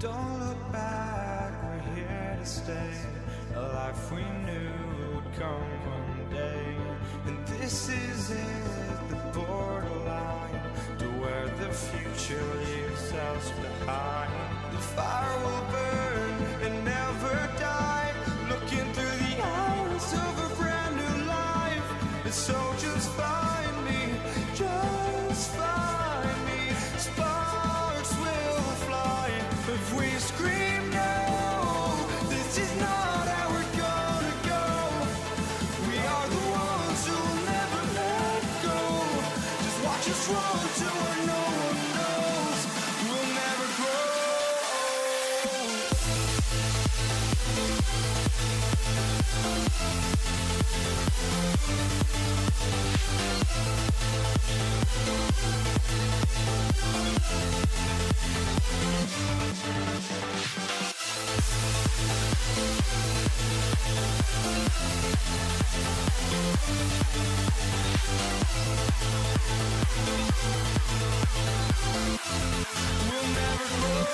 Don't look back, we're here to stay. A life we knew would come one day. And this is it, the borderline to where the future leaves us behind. The fire will burn and never die, looking through the eyes of a brand new life. And so just find me, just find me. Sparks will fly if we scream no. This is not how we're gonna go. We are the ones who will never let go. Just watch us run to where no one knows. We'll never grow. We'll never grow.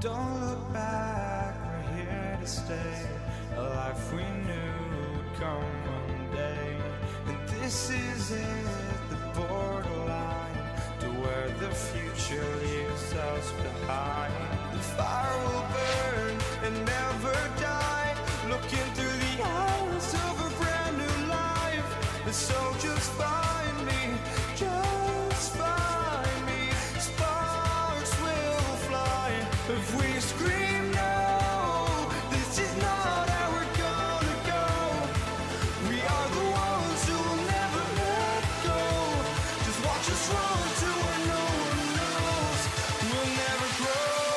Don't look back, we're here to stay. A life we knew would come one day. And this is it, the borderline to where the future leaves us behind. The fire will burn and never die, looking through the eyes of a brand new life. And so just find me, just find me. Sparks will fly if we scream no. This is not how we're gonna go. We are the ones who will never let go. Just watch us run to where no one knows. We'll never grow.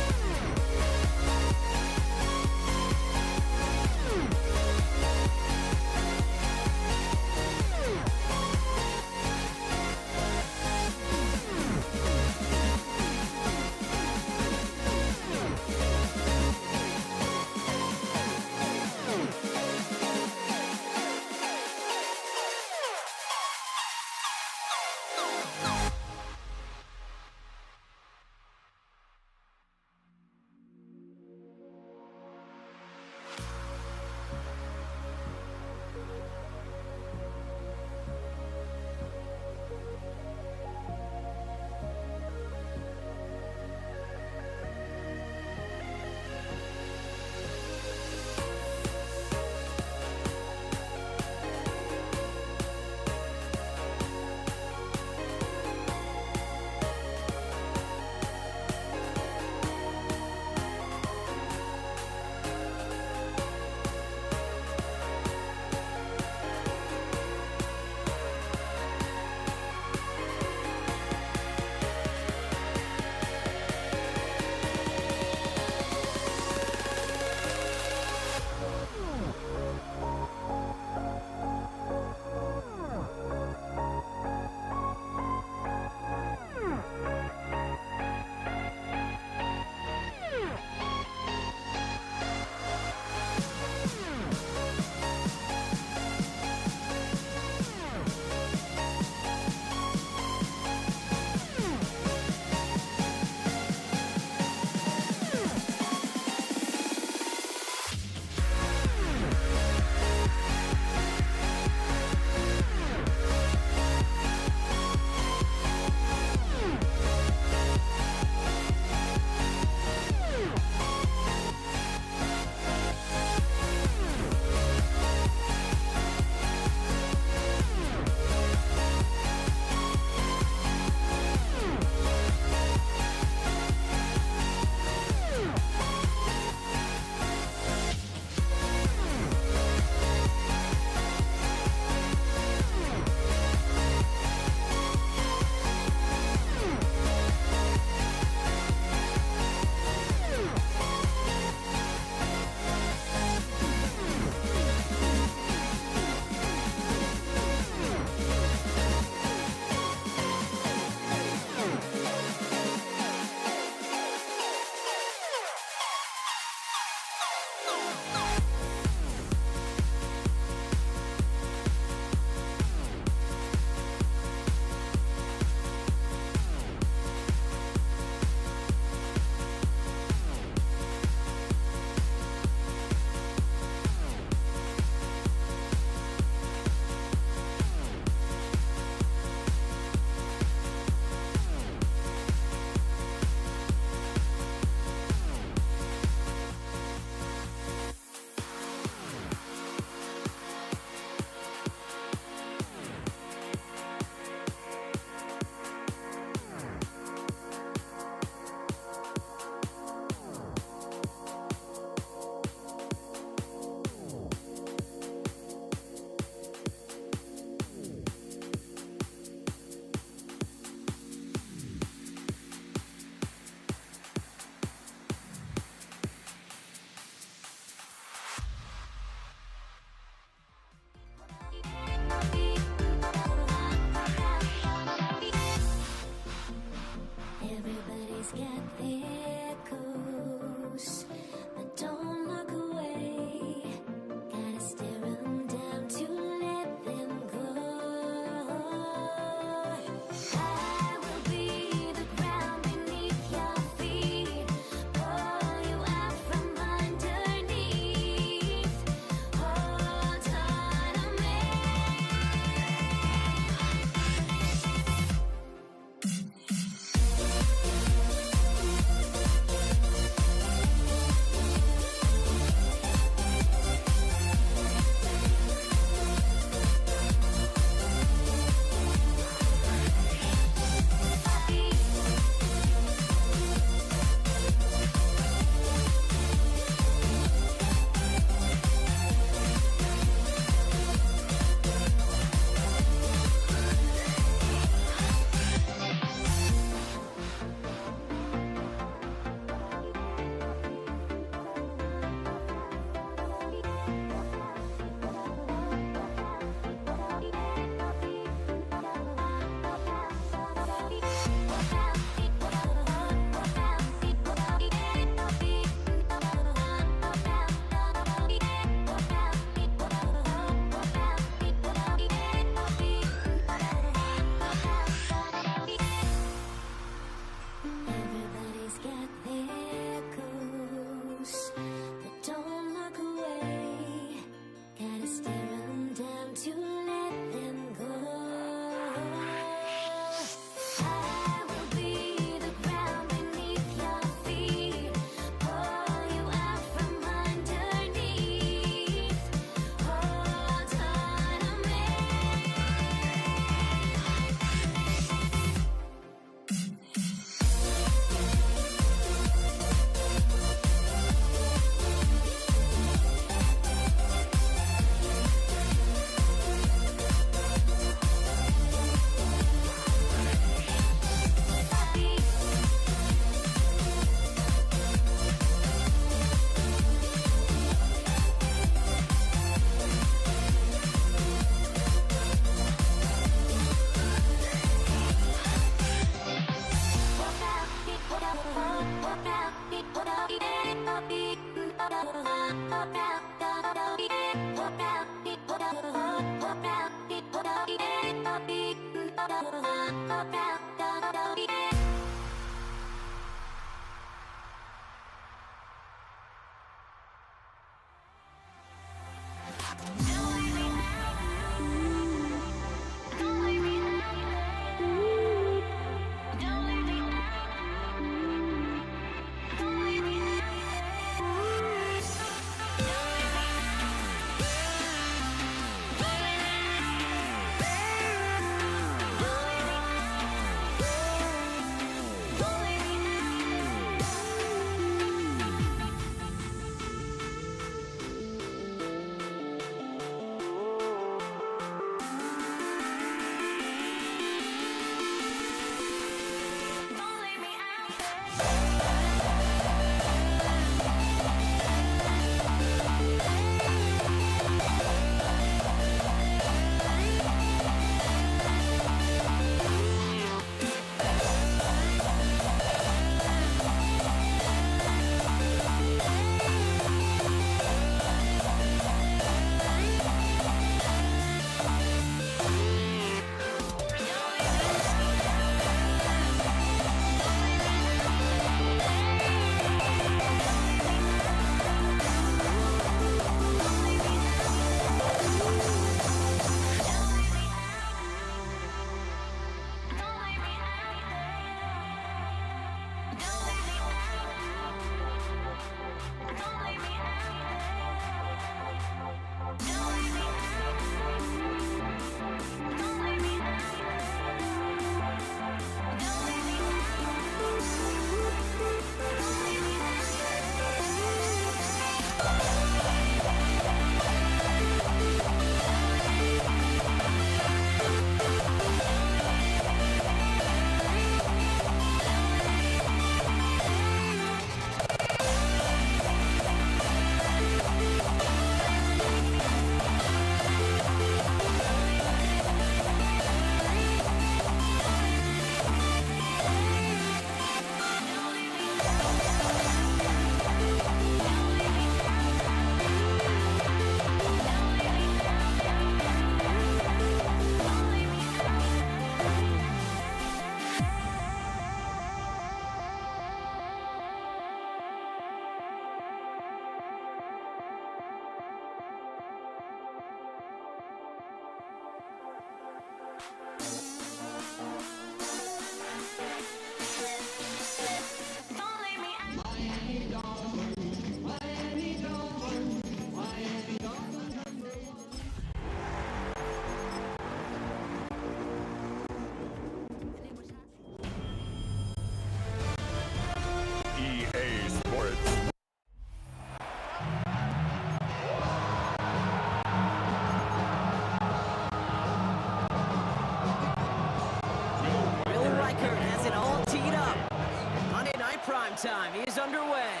Time is underway.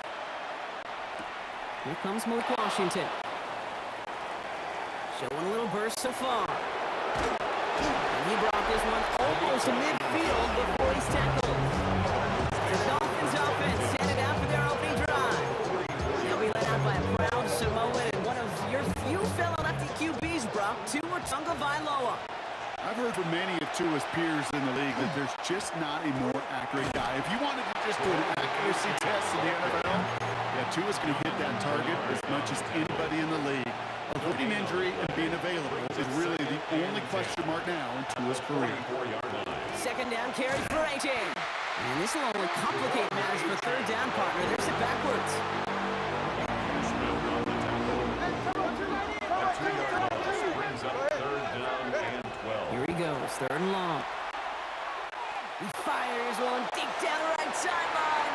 Here comes Malik Washington. Showing a little burst so far. And he brought this one almost to midfield before he's tackled. The Dolphins offense sent it out for their opening drive. They'll be led out by a proud Samoan and one of your few fellow lefty QBs, Brock, Tua Tagovailoa. I've heard from many of Tua's peers in the league that there's just not a more accurate guy. If you wanted to just do an accuracy test in the NFL, yeah, Tua's going to hit that target as much as anybody in the league. Avoiding injury and being available is really the only question mark now in Tua's career. Second down carry for AJ. And this will only complicate matters for third down, partner. There's it backwards. Here he goes, third and long. He fires one deep down the right sideline.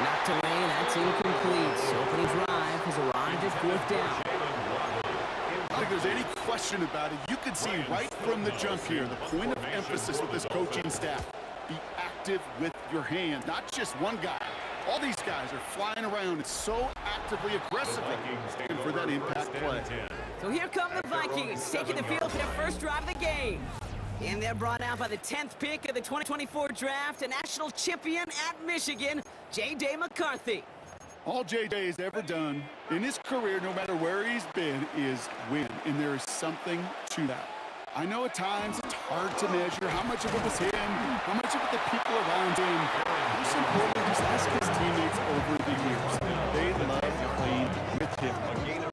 Knocked away, and that's incomplete. So opening drive has arrived at fourth down. I don't think there's any question about it. You can see right from the jump here, the point of emphasis with this coaching staff. Be active with your hands, not just one guy. All these guys are flying around so actively, aggressively, and for that impact play. So here come the Vikings, taking the field for their first drive of the game. And they're brought out by the 10th pick of the 2024 draft, a national champion at Michigan, J.J. McCarthy. All J.J. has ever done in his career, no matter where he's been, is win. And there is something to that. I know at times it's hard to measure. How much of it was him? How much of it the people around him? Most importantly, just ask his teammates over the years. They love playing with him.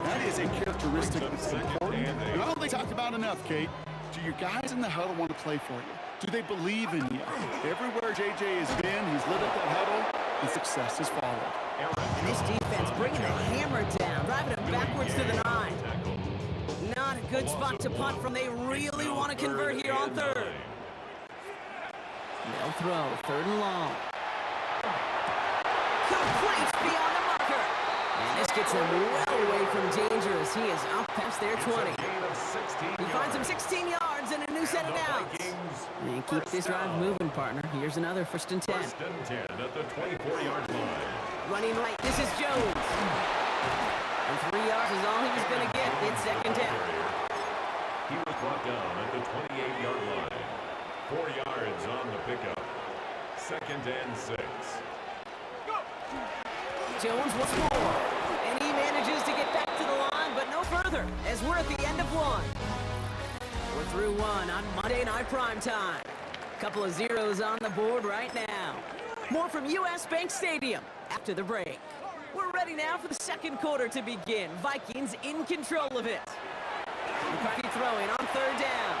That is a characteristic that's important. And I don't think talked about enough, Kate. Do your guys in the huddle want to play for you? Do they believe in you? Everywhere JJ has been, he's lit up that huddle, and success has followed. And this defense bringing the hammer down, driving him backwards to the 9. Not a good spot to punt from. They really want to convert here on third. They'll throw, 3rd and long. Complete beyond the marker. And this gets them well away from danger as he is up past their 20. He finds him 16 yards and a new set of downs. And keep this drive moving, partner. Here's another 1st and 10. 1st and 10 at the 24-yard line. Running right, this is Jones. And 3 yards is all he was going to get in 2nd down. He was brought down at the 28-yard line. 4 yards on the pickup. 2nd and 6. Jones once more. And he manages to get back to the line, but no further, as we're at the end of 1. We're through 1 on Monday Night Primetime. Couple of zeros on the board right now. More from U.S. Bank Stadium after the break. We're ready now for the 2nd quarter to begin. Vikings in control of it. McCarthy throwing on 3rd down.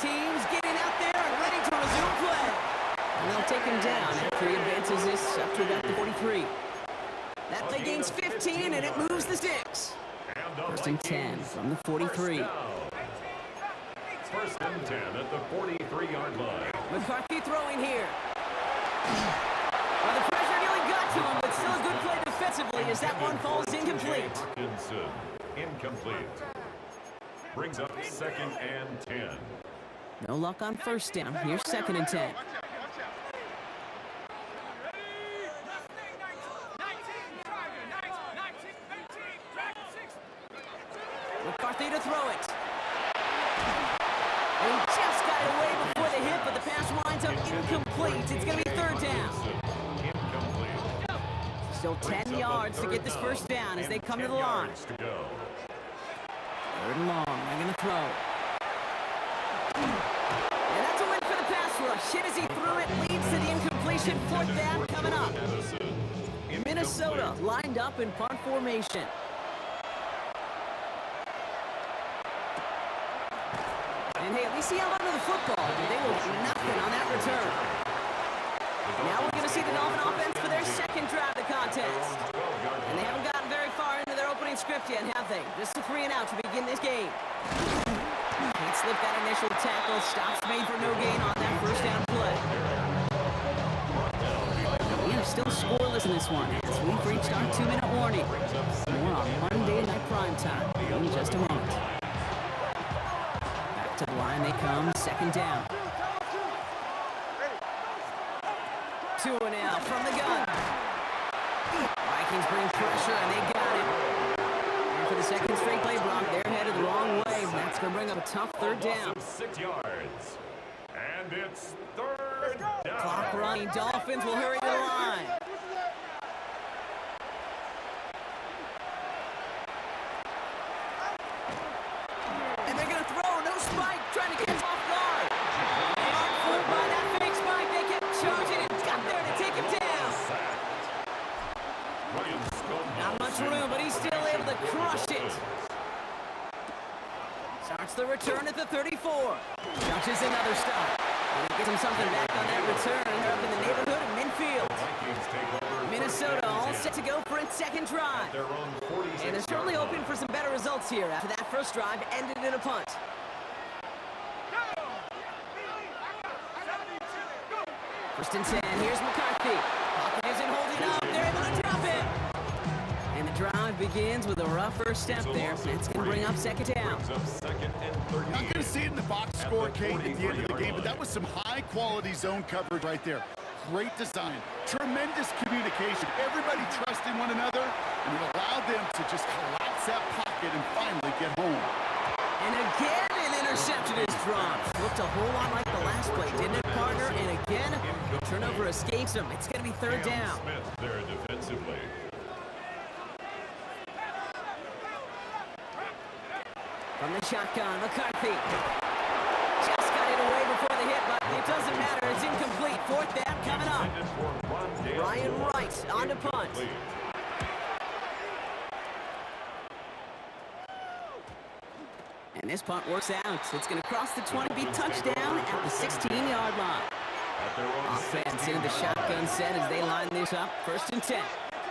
Teams getting out there and ready to resume play. And they'll take him down after he advances this up to about the 43. That play gains 15 and it moves the 6. 1st and 10 from the 43. 1st and 10 at the 43-yard line. McCarthy throwing here. Well, the pressure nearly got to him, but still a good play defensively as that one falls incomplete. Hawkinson, incomplete. Brings up 2nd and 10. No luck on 1st down. Here's 2nd and 10. McCarthy to throw it. And he just got it away before the hit, but the pass winds up incomplete. It's going to be 3rd down. Incomplete. Still 10 yards to get this 1st down as they come to the line. 3rd and long. They're going to throw. And that's a win for the pass rush. Hit as he threw it, leads to the incompletion. 4th down coming up. Minnesota lined up in punt formation. And hey, at least he held onto the football. They will do nothing on that return. Now we're going to see the Dolphin offense for their 2nd drive of the contest. And they haven't gotten very far into their opening script yet, have they? Just a 3 and out to begin this game. Can't slip that initial tackle. Stops made for no gain on that 1st down play. We are still scoreless in this one as we've reached our 2-minute warning. More on Monday Night Primetime in just a moment. To the line they come, 2nd down. 2 and out from the gun. Vikings bring pressure and they got it. And for the 2nd straight play, Brock, they're headed the wrong way. That's going to bring up a tough 3rd down. 6 yards. And it's 3rd down. Clock running. Dolphins will hurry to the line. And they're going to throw. No spike. Trying to get him off guard. They aren't fooled by that fake spike. They kept charging and got there to take him down. Not much room, but he's still able to crush it. Starts the return at the 34. Launches another stop. And he gets him something back on that return. They're up in the neighborhood of midfield. Minnesota all set to go for its 2nd drive. And they're certainly hoping for some better results here after that 1st drive ended in a punt. 1st and 10. Here's McCarthy. Hawkins isn't holding up. They're able to drop it. And the drive begins with a rough 1st step there. That's going to bring up 2nd down. Not going to see it in the box score, Kate, at the end of the game, but that was some high-quality zone coverage right there. Great design. Tremendous communication. Everybody trusting one another, and it allowed them to just collapse that pocket and finally get home. And again, an interception is dropped. Looked a whole lot like the last play, didn't it, partner? And again, the turnover escapes him. It's going to be 3rd down. Smith there defensively. From the shotgun, McCarthy. Just got it away before the hit, but it doesn't matter. It's incomplete. Fourth down coming up. Ryan Wright on to punt. And this punt works out. It's going to cross the 20, be touchdown at the 16-yard line. Offense into the shotgun set as they line this up. First and 10.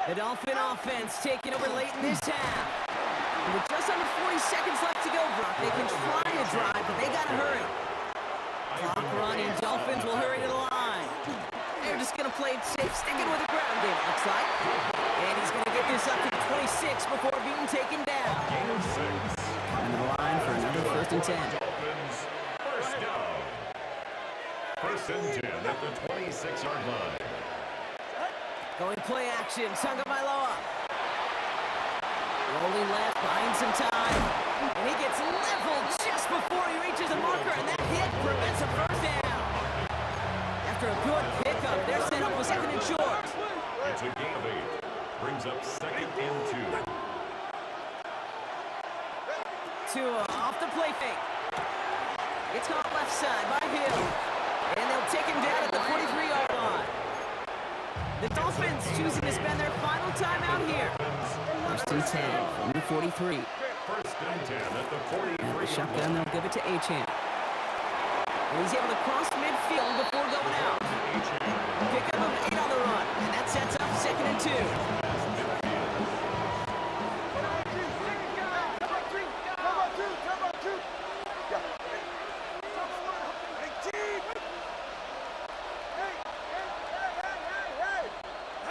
The Dolphin offense taking over late in this half. And with just under 40 seconds left to go, Brock, they can try to drive, but they got to hurry. Clock running. Dolphins will hurry to the line. They're just going to play it safe, sticking with the ground game, looks like. And he's going to get this up to the 26 before being taken down. And the line for another first and 10. Dolphins, first down. First and 10 at the 26-yard line. Going play action, Tagovailoa. Rolling left, buying some time. And he gets leveled just before he reaches the marker, and that hit prevents a first down. After a good pickup, they're set up with second and short. It's a gain of 8. Brings up second and 2. Tua off the play fake. It's caught left side by Hill. And they'll take him down at the 43-yard line. The Dolphins choosing to spend their final time out here. First and 10 from the 43. First and 10 at the 43. The shotgun, they'll give it to Achane. And he's able to cross midfield before going out. Pickup of 8 on the run. And that sets up second and 2.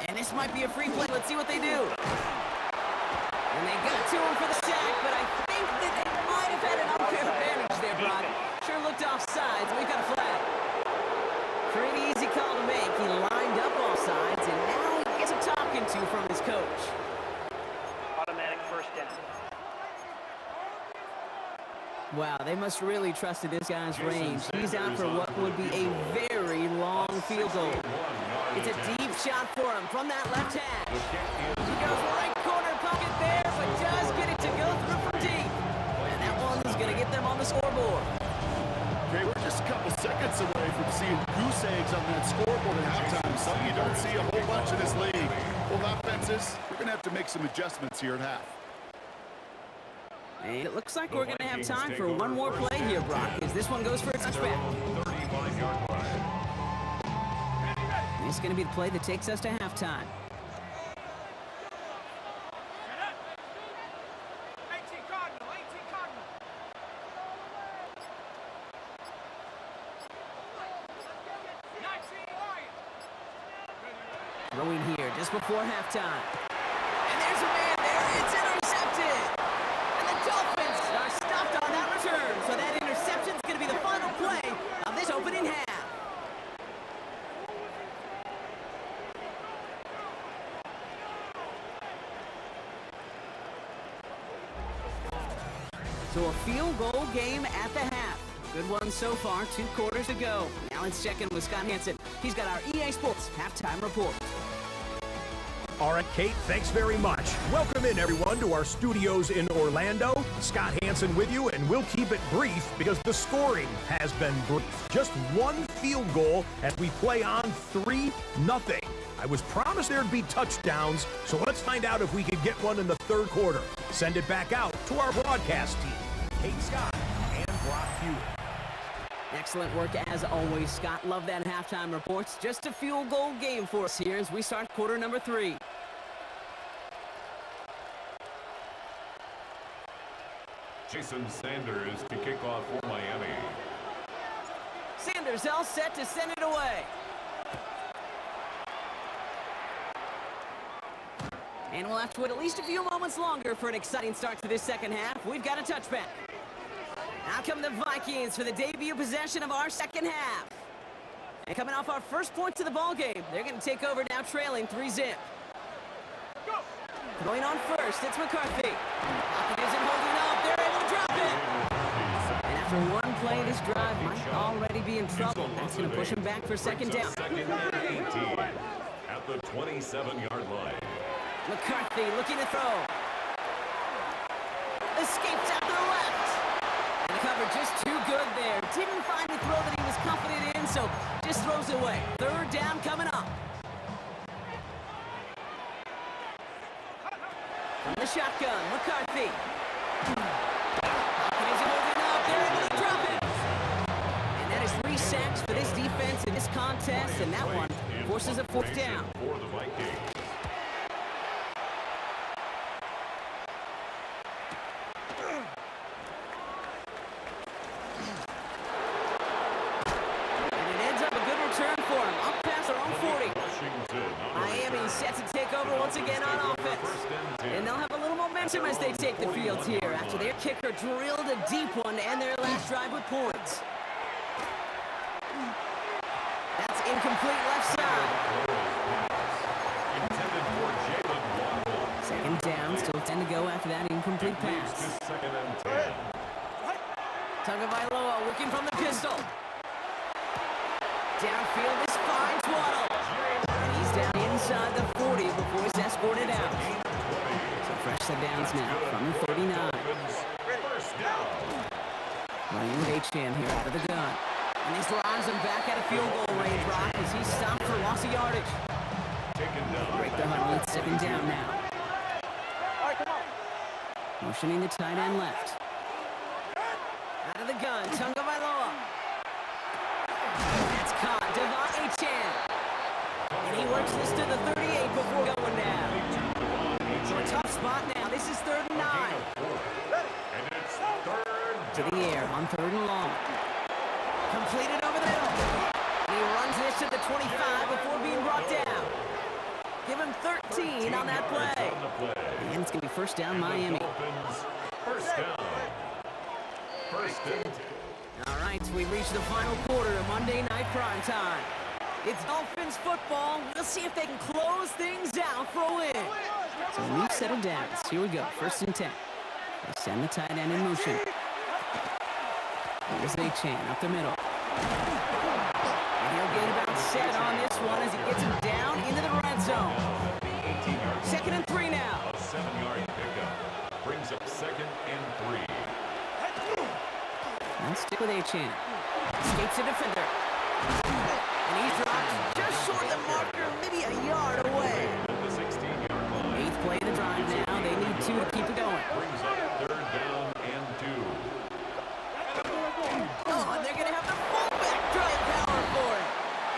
And this might be a free play. Let's see what they do. And they got to him for the sack, but I think that they might have had an unfair advantage there, Brock. Sure looked offsides. We've got a flag. Pretty easy call to make. He lined up offsides, and now he gets a talking to from his coach. Automatic first down. Wow, they must really trusted this guy's range. He's out for what would be a very long field goal. It's a deep shot for him from that left hash. He goes right corner pocket there, but does get it to go through from deep. And that one is going to get them on the scoreboard. Okay, we're just a couple seconds away from seeing goose eggs on that scoreboard at halftime. Something you don't see a whole bunch in this league. Both offenses, we're going to have to make some adjustments here at half. And it looks like we're going to have time for one more play here, Brock, as this one goes for a touchback. 35-yard line. This is going to be the play that takes us to halftime. Throwing here just before halftime. And there's a man there. It's intercepted. And the Dolphins are stopped on that return. So that interception is going to be the final play of this opening half. So a field goal game at the half. Good one so far, 2 quarters to go. Now let's check in with Scott Hanson. He's got our EA Sports halftime report. All right, Kate, thanks very much. Welcome in, everyone, to our studios in Orlando. Scott Hanson with you, and we'll keep it brief because the scoring has been brief. Just one field goal as we play on 3-0. I was promised there'd be touchdowns, so let's find out if we could get one in the third quarter. Send it back out to our broadcast team, Kate Scott and Brock Hewitt. Excellent work as always, Scott. Love that halftime reports. Just a field goal game for us here as we start quarter number 3. Jason Sanders to kick off for Miami. Sanders all set to send it away. And we'll have to wait at least a few moments longer for an exciting start to this second half. We've got a touchback. Now come the Vikings for the debut possession of our second half. And coming off our first points of the ball game, they're going to take over now trailing 3-zip. Going on first, it's McCarthy. Pocket isn't holding up. They're able to drop it. And after one play, this drive might already be in trouble. That's going to push him back for second down. Second and 18 at the 27-yard line. McCarthy looking to throw. Escapes out to the left. And the cover just too good there. Didn't find the throw that he was comfortable so just throws it away. Third down coming up. From the shotgun, McCarthy. He's holding up. They're able to drop it. And that is 3 sacks for this defense in this contest, and that one forces a 4th down. For the Vikings. And it ends up a good return for him. Up past their own 40. Miami set to take over once again on offense. And they'll have a little momentum as they take the field here after their kicker drilled a deep one to end their last drive with points. That's incomplete left side. Second down, still 10 to go after that incomplete pass. Second and 10. Tagovailoa working from the pistol. Downfield is fine, Waddle. And he's down inside the 40 before he's escorted out. So fresh set downs now from the 39. Running with H-Chan here out of the gun. And he drives him back at a field goal range, Brock, as he stopped for loss of yardage. Break the huddle at second down now. Motioning the tight end left. Out of the gun, Tagovailoa. That's caught, Devon Achane. And he works this to the 38 before going down. So a tough spot now. This is 3rd and 9. And it's third To the air on 3rd and long. Completed over the middle. And he runs this to the 25 before being brought down. Give him 13 on that play. on the play. And it's going to be first down, Miami. Dolphins, first down. First and 10. All right, we've reached the final quarter of Monday Night Prime Time. It's Dolphins football. We'll see if they can close things out for a win. So a new set of downs. Here we go, first and 10. They send the tight end in motion. Here's Achane up the middle. And he'll get about 7 on this one as he gets him down into the red zone. 2nd and 3 now. A 7-yard pickup brings up 2nd and 3. And stick with Achane. Escapes the defender. And he's dropped just short of the marker, maybe a yard away. At the 16-yard line. 8th play of the drive now. They need 2 to keep it going. Brings up 3rd down and 2. Oh, and they're going to have the fullback drive power for it.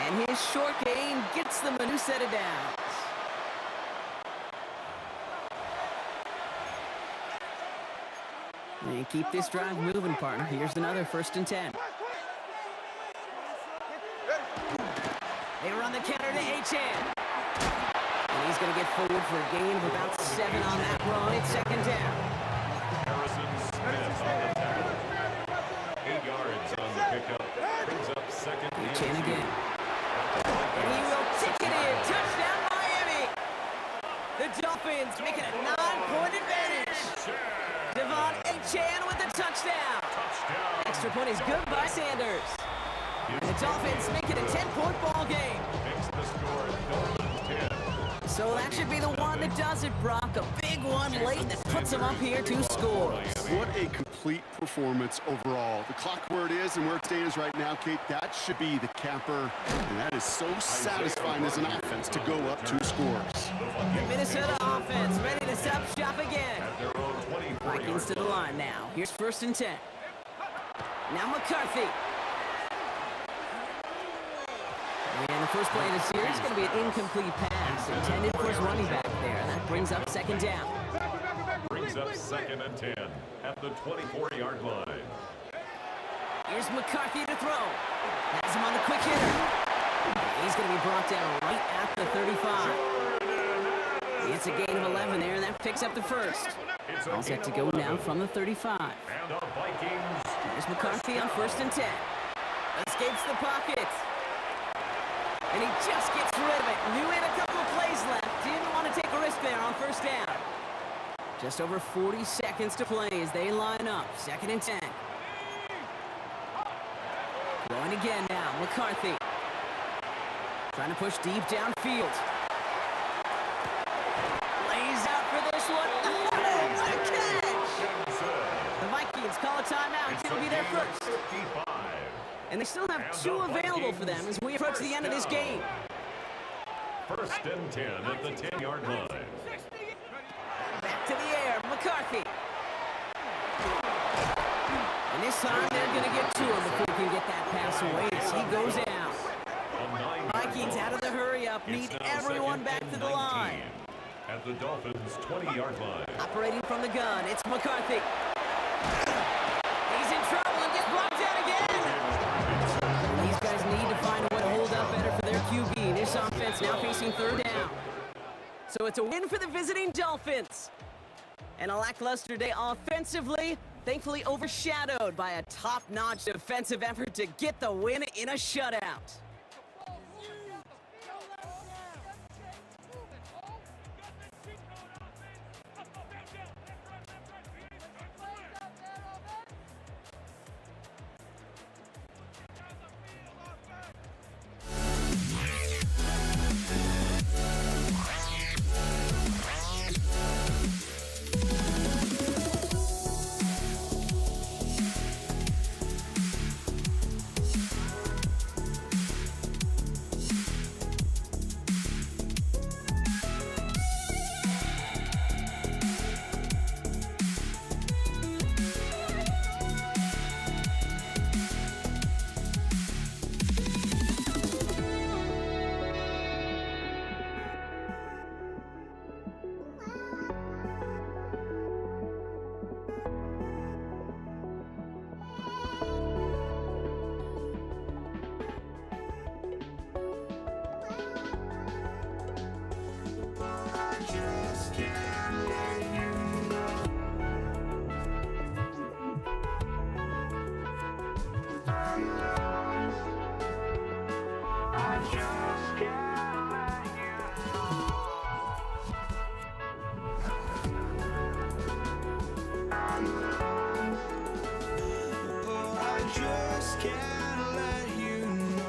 And his short gain gets them a new set of downs. And keep this drive moving, partner. Here's another 1st and 10. They run the counter to Achane. And he's going to get forward for a gain of about 7 on that run. It's 2nd down. Harrison Smith on the tackle. 8 yards on the pickup. Brings up 2nd and 2. Achane again. And he will tick it in. Touchdown, Miami. The Dolphins make it a 9-point advantage. Devon Achane with the touchdown. Extra point is good by Sanders. And the Dolphins make it a 10-point ball game. Makes the score Dolphins 10. So that should be the one that does it, Brock. A big one late that puts them up here 2 scores. What a complete performance overall. The clock where it is and where it stands right now, Kate, that should be the capper. And that is so satisfying as an offense to go up 2 scores. The Minnesota offense ready to stop shop again. Their own 24 Vikings to the line now. Here's 1st and 10. Now McCarthy. And the first play of the series is going to be an incomplete pass intended for his running back there. And that brings up 2nd down. Brings up 2nd and 10 at the 24-yard line. Here's McCarthy to throw. Has him on the quick hitter. He's going to be brought down right at the 35. It's a gain of 11 there, and that picks up the first. All set to go now from the 35. And the Vikings. Here's McCarthy on 1st and 10. Escapes the pocket. And he just gets rid of it. Knew he had a couple of plays left. Didn't want to take a risk there on 1st down. Just over 40 seconds to play as they line up. 2nd and 10. Going again now, McCarthy. Trying to push deep downfield. Lays out for this one. Oh, what a catch! The Vikings call a timeout. It's going to be their first. 55. And they still have 2 available for them as we approach the end of this game. First and 10 at the 10-yard line. Back to the air, McCarthy. And this time they're going to get to him if we can get that pass away as he goes down. Vikings out of the hurry-up, need everyone back to the line. At the Dolphins' 20-yard line. Operating from the gun, it's McCarthy. He's in trouble and gets blocked out again. These guys need to find a way to hold up better for their QB. This offense now facing 3rd down. So it's a win for the visiting Dolphins. And a lackluster day offensively, thankfully overshadowed by a top-notch defensive effort to get the win in a shutout. just can't let you know.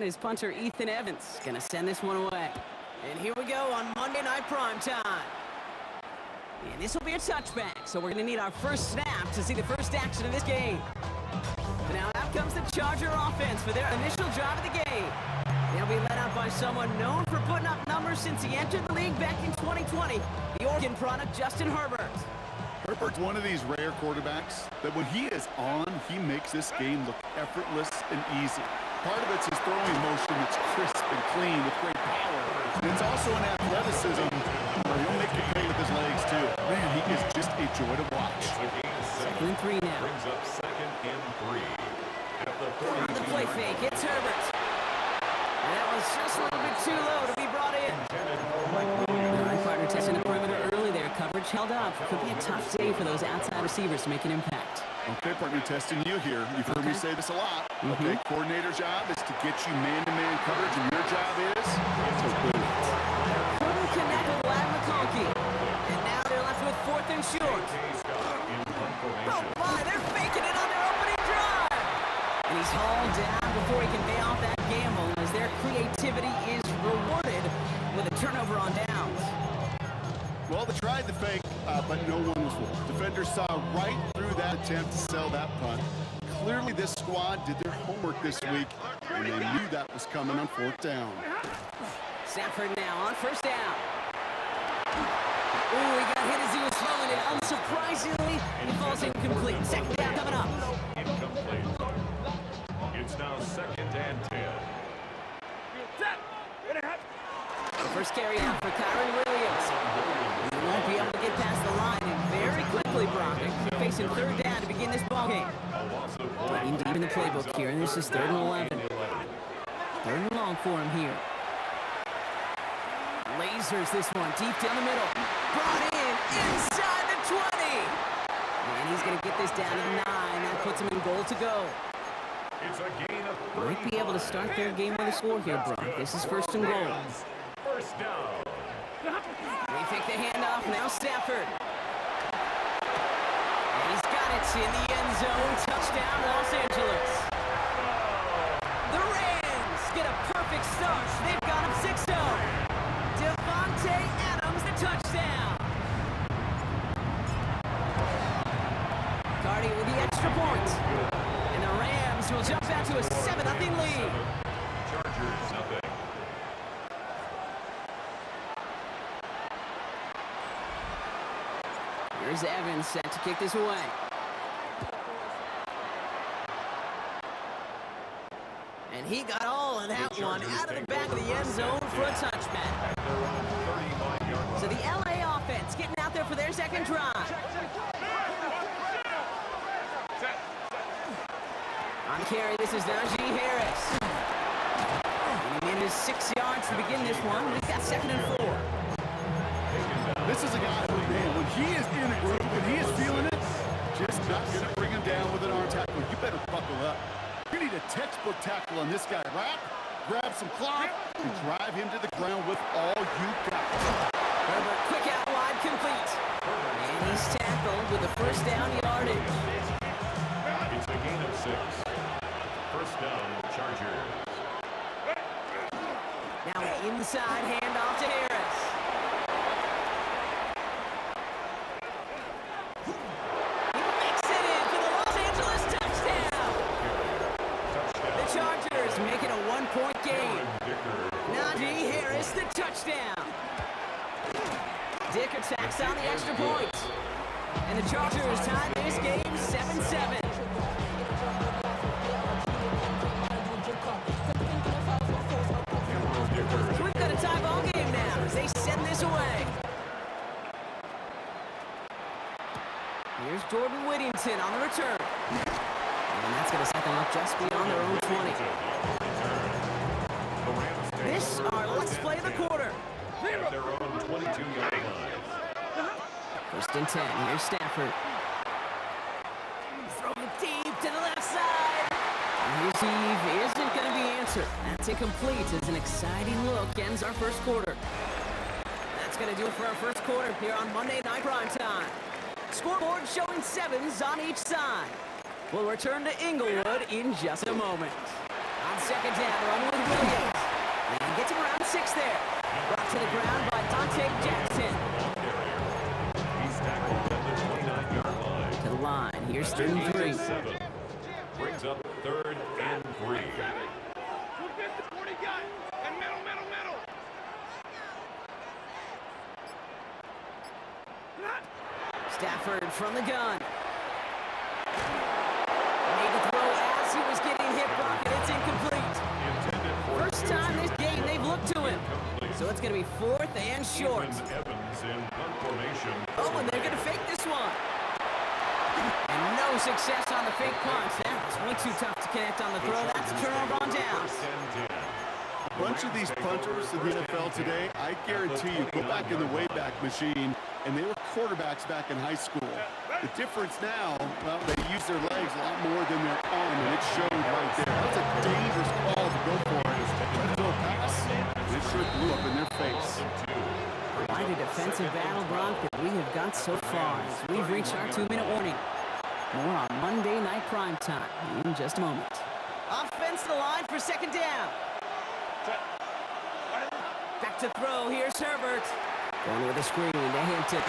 is punter Ethan Evans. Gonna send this one away. And here we go on Monday Night Primetime. And this will be a touchback, so we're gonna need our first snap to see the first action of this game. Now out comes the Charger offense for their initial drive of the game. They'll be led out by someone known for putting up numbers since he entered the league back in 2020, the Oregon product, Justin Herbert. Herbert's one of these rare quarterbacks that when he is on, he makes this game look effortless and easy. Part of it's his throwing motion that's crisp and clean with great power. And it's also an athleticism where he'll make you pay with his legs, too. Man, he is just a joy to watch. Second and 3 now. Brings up 2nd and 3. At the On the play fake, it's Herbert. And that was just a little bit too low to be brought in. All right, partner testing the perimeter early there. Coverage held up. Could be a tough day for those outside receivers to make an impact. Okay, partner, testing you here. You've heard me say this a lot. Okay, coordinator's job is to get you man-to-man coverage, and your job is to win it. Couldn't connect with Ladd McConkey. And now they're left with 4th and short. Oh my, they're faking it on their opening drive. And he's hauled down before he can pay off that gamble as their creativity is rewarded with a turnover on downs. Well, they tried the fake, but no one was fooled. Defenders saw right through that attempt to sell that punt. Clearly, this squad did their homework this week, and they knew that was coming on 4th down. Stafford now on 1st down. Ooh, he got hit as he was throwing it. Unsurprisingly, he falls incomplete. 2nd down coming up. Incomplete. It's now 2nd and 10. First carry out for Kyron Williams. He won't be able to get past the line, and very quickly, Broncos facing 3rd down to begin this ballgame. Digging deep in the playbook here, and this is 3rd and 11. 3rd and long for him here. Lasers this one deep down the middle. Brought in inside the 20. And he's going to get this down to the 9. That puts him in goal to go. It's a gain of 3. Might be able to start their game with a score here, Brock. This is 1st and goal. 1st down. They take the handoff, now Stafford. And he's got it in the end zone. Touchdown, Los Angeles. The Rams get a perfect start. They've got him 6-0. Devontae Adams, the touchdown. Cardi with the extra point. And the Rams will jump out to a 7-0 lead. Chargers nothing. Here's Evans set to kick this away. And he got all of that one out of the back of the end zone for a touchback. So the LA offense getting out there for their 2nd drive. On carry, this is Najee Harris. And he needed 6 yards to begin this one. We've got 2nd and 4. This is a guy who, man, when he is in a group, when he is feeling it, just not going to bring him down with an arm tackle. You better buckle up. You need a textbook tackle on this guy. Wrap, grab some cloth, and drive him to the ground with all you got. Herbert, quick out wide, complete. And he's tackled with the 1st down yardage. It's a gain of 6. 1st down, Chargers. Now an inside handoff to Harris. He makes it in for the Los Angeles touchdown. The Chargers make it a 1-point game. Najee Harris, the touchdown. Dick attacks on the extra point. And the Chargers tie this game 7-7. We've got a tie ball game now as they send this away. Here's Jordan Whittington on the return. And that's going to set them up just beyond their own 20. This our let's play the quarter. At their own 22-yard line. 1st and 10. Here's Stafford. Throw it deep to the left side. Receive isn't going to be answered. That's incomplete as an exciting look ends our 1st quarter. That's going to do it for our 1st quarter here on Monday Night Primetime. Scoreboard showing 7s on each side. We'll return to Inglewood in just a moment. On On second down, run with Williams. And gets him around 6 there. Brought to the ground by Dante Jackson. He's tackled at the 29-yard line. To the line. Here's 3 and 3. 7 brings up 3rd and 3. Stafford from the gun. Made the throw as he was getting hit, Brock, and it's incomplete. First time this game they've looked to him. So it's going to be 4th and short. Evans in punt formation. Oh, and they're going to fake this one. And no success on the fake punch. That was way too tough to connect on the throw. That's a turnover on downs. A bunch of these punters in the NFL today, I guarantee you, go back in the Wayback Machine, and they were quarterbacks back in high school. The difference now, well, they use their legs a lot more than their arm, and it showed right there. That's a dangerous call to go for it. Throw pass, and it sure blew up in their face. Quite a defensive battle, Brock, that we have got so far as we've reached our 2-minute warning. More on Monday Night Primetime in just a moment. Offense to the line for second down. Back to throw. Here's Herbert. Going with a screen to Hampton.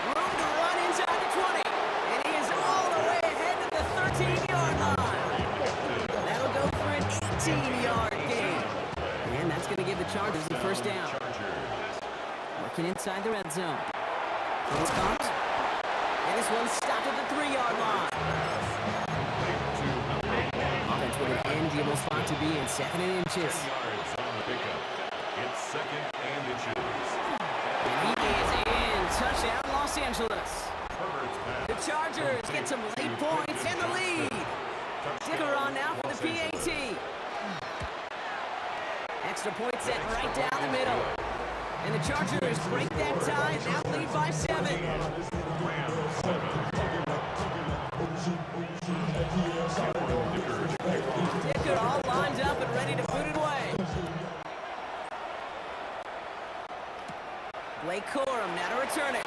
Room to run inside the 20. And he is all the way ahead to the 13-yard line. That'll go for an 18-yard gain. And that's going to give the Chargers the first down. Working inside the red zone. It's caught. And this one's stopped at the 3-yard line. Offense with an enviable spot to be in, 2nd and inches. Yards on the pickup. It's 2nd and inches. And he is in. Touchdown, Los Angeles. Herbert's pass. The Chargers get some late points in the lead. Dicker on now for the PAT. Extra point set right down the middle. And the Chargers break that tie, now lead by 7. Dicker all lined up and ready to put it away. Blake Corum now to return it.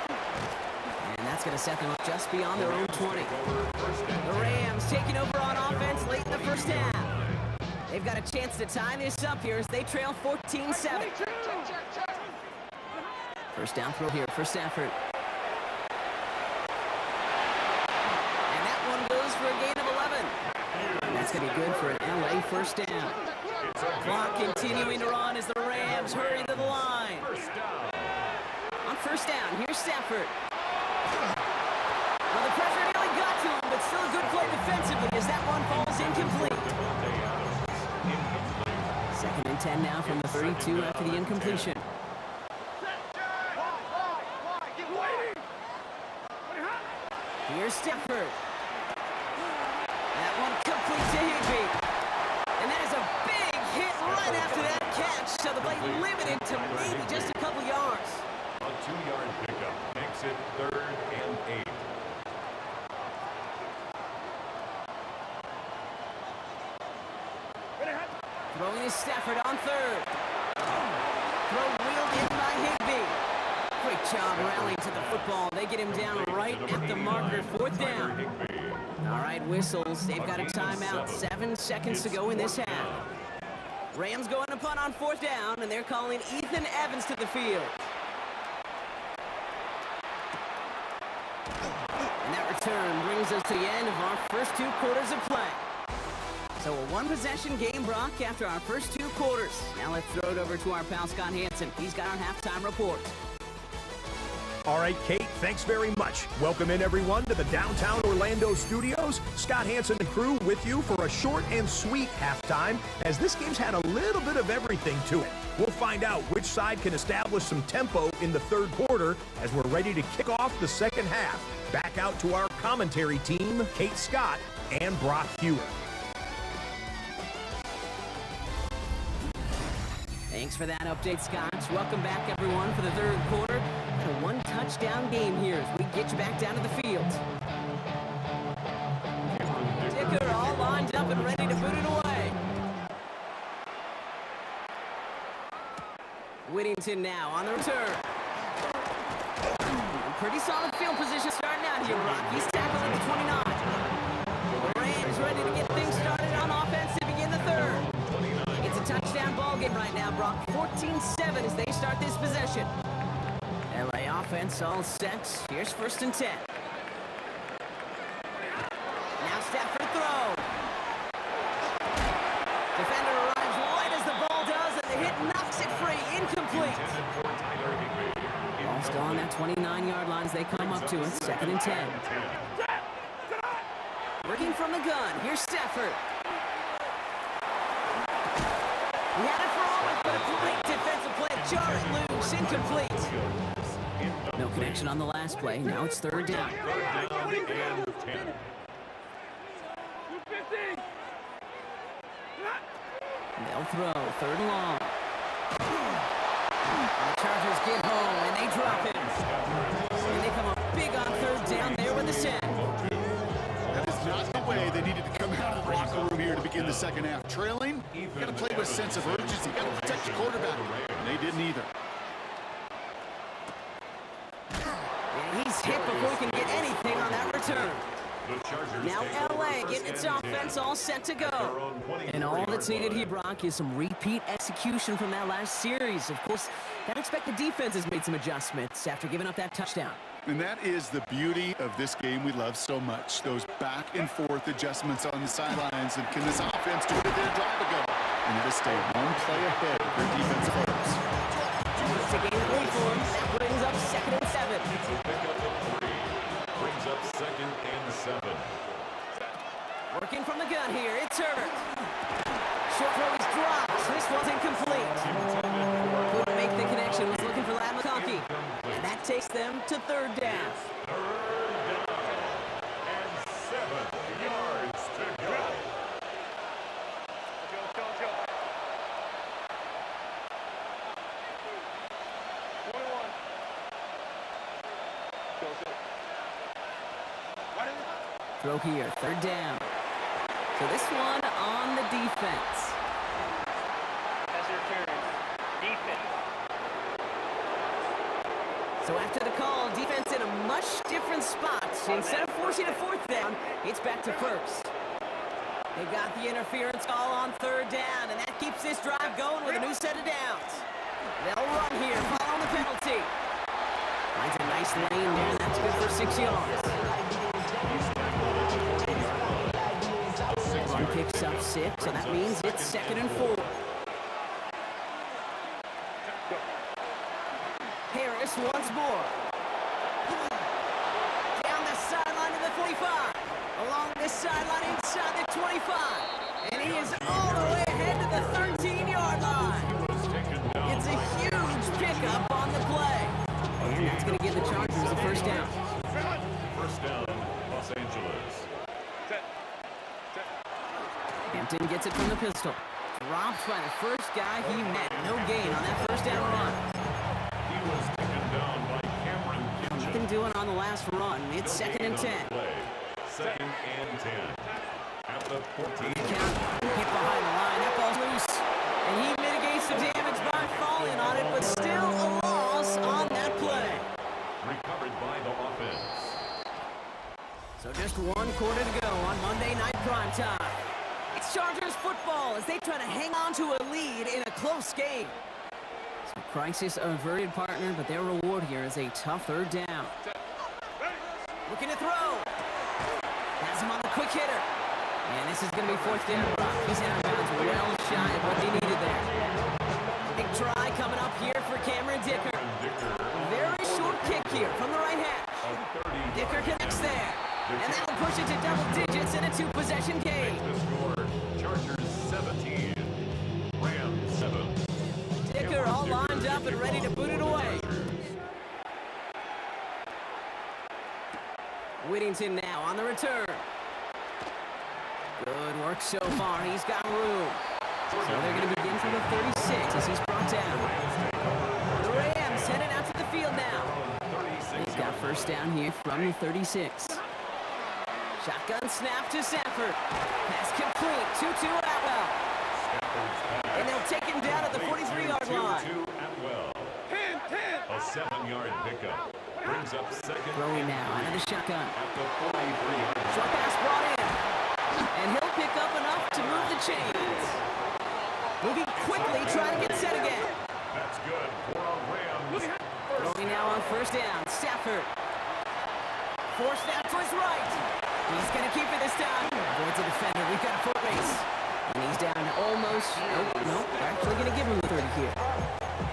And that's going to set them up just beyond their own 20. The Rams taking over on offense late in the first half. They've got a chance to tie this up here as they trail 14-7. First down throw here for Stafford. And that one goes for a gain of 11. And that's going to be good for an LA first down. Clock continuing to run as the Rams hurry to the line. On first down, here's Stafford. Well, the pressure nearly got to him, but still a good play defensively as that one falls incomplete. 2nd and 10 now from the 32 after the incompletion. Here's Stafford. That one complete to Higbee. And that is a big hit right after that catch. So the play limited to maybe just a couple yards. A 2-yard pickup makes it 3rd and 8. Throwing is Stafford on 3rd. Throw wheeled in by Higbee. Great job rallying to the football. They get him down right at the marker, 4th down. All right, whistles. They've got a timeout. 7 seconds to go in this half. Rams going to punt on 4th down, and they're calling Ethan Evans to the field. And that return brings us to the end of our first 2 quarters of play. So a 1-possession game, Brock, after our first 2 quarters. Now let's throw it over to our pal Scott Hanson. He's got our halftime report. All right, Kate, thanks very much. Welcome in, everyone, to the downtown Orlando studios. Scott Hanson and crew with you for a short and sweet halftime, as this game's had a little bit of everything to it. We'll find out which side can establish some tempo in the 3rd quarter as we're ready to kick off the 2nd half. Back out to our commentary team, Kate Scott and Brock Hewitt. Thanks for that update, Scott. Welcome back, everyone, for the 3rd quarter. A 1-touchdown game here as we get you back down to the field. Dicker all lined up and ready to put it away. Whittington now on the return. Pretty solid field position starting out here, Brock. He's tackled at the 29. The Rams ready to get things started on offense. They begin touchdown ball game right now, Brock. 14-7 as they start this possession. LA offense all set. Here's 1st and 10. Now Stafford throw. Defender arrives right as the ball does, and the hit knocks it free. Incomplete. Ball's gone at 29-yard lines. They come up to it. 2nd and 10. Working from the gun. Here's Stafford. He had it for a moment, but a great defensive play to jar it loose. Incomplete. No connection on the last play. Now it's 3rd down. They'll throw. 3rd and long. The Chargers get home, and they drop it. And they come up big on 3rd down there with the sack. That is not the way they needed to come out of the locker room here to begin the second half. Trailing, you got to play with a sense of urgency. You got to protect your quarterback. And they didn't either. And he's hit before he can get anything on that return. Now LA getting its offense all set to go. And all that's needed here, Brock, is some repeat execution from that last series. Of course, I'd expect the defense has made some adjustments after giving up that touchdown. And that is the beauty of this game we love so much. Those back and forth adjustments on the sidelines. And can this offense do it at their drive ago? And they just stay one play ahead of their defensive players. It's a game 3 for him. That brings up 2nd and 7. Brings up 2nd and 7. Working from the gun here, it's Herbert. Short throw is dropped. This one's incomplete. Couldn't make the connection, was looking for Ladd McConkey. And that takes them to 3rd down. 3rd down and 7 yards to go. Let's go. 21. Go. Throw here, 3rd down. So this one on the defense. As their turn. Defense. So after the call, defense in a much different spot. Instead of forcing a 4th down, it's back to 1st. They got the interference call on 3rd down, and that keeps this drive going with a new set of downs. They'll run here, following the penalty. Finds a nice lane there, and that's good for 6 yards. Run picks up 6, and that means it's 2nd and 4. Harris once more. Down the sideline to the 45. Along this sideline inside the 25. And he is all the way ahead to the 13-yard line. It's a huge pickup on the play. And that's going to give the Chargers a 1st down. 1st down, Los Angeles. Hampton gets it from the pistol. Dropped by the first guy he met. No gain on that 1st down run. He was taken down by Cameron Kitchen. Nothing doing on the last run. It's 2nd and 10. 2nd and 10. At the 14. Count. Hit behind the line. That ball's loose. And he mitigates the damage by falling on it, but still a loss on that play. Recovered by the offense. So just 1 quarter to go on Monday Night Primetime. It's Chargers football as they try to hang on to a lead in a close game. So crisis averted, partner, but their reward here is a tough 3rd down. Looking to throw. Has him on the quick hitter. And this is going to be 4th down. He's out of bounds, well shy of what they needed there. Big try coming up here for Cameron Dicker. Very short kick here from the right hash. Dicker connects there. And that'll push it to double digits in a 2-possession game. Chargers 17, Rams 7. Dicker all lined up and ready to boot it away. Whittington now on the return. Good work so far. He's got room. So they're going to begin from the 36 as he's brought down. The Rams heading out to the field now. He's got 1st down here from the 36. Shotgun snap to Stafford. Pass complete. 2-2 Atwell. And they'll take him down at the 43-yard line. 2-2 Atwell. A 7-yard pickup. Brings up 2nd. Throwing now out of the shotgun. At the 43-yard line. Short pass brought in. And he'll pick up enough to move the chains. Moving quickly, trying to get set again. That's good for a Rams. Throwing now on first down. Stafford. Forced down to his right. He's going to keep it this time. Avoids a defender. We've got a foot race. And he's down to almost... Nope. They're actually going to give him the 30 here.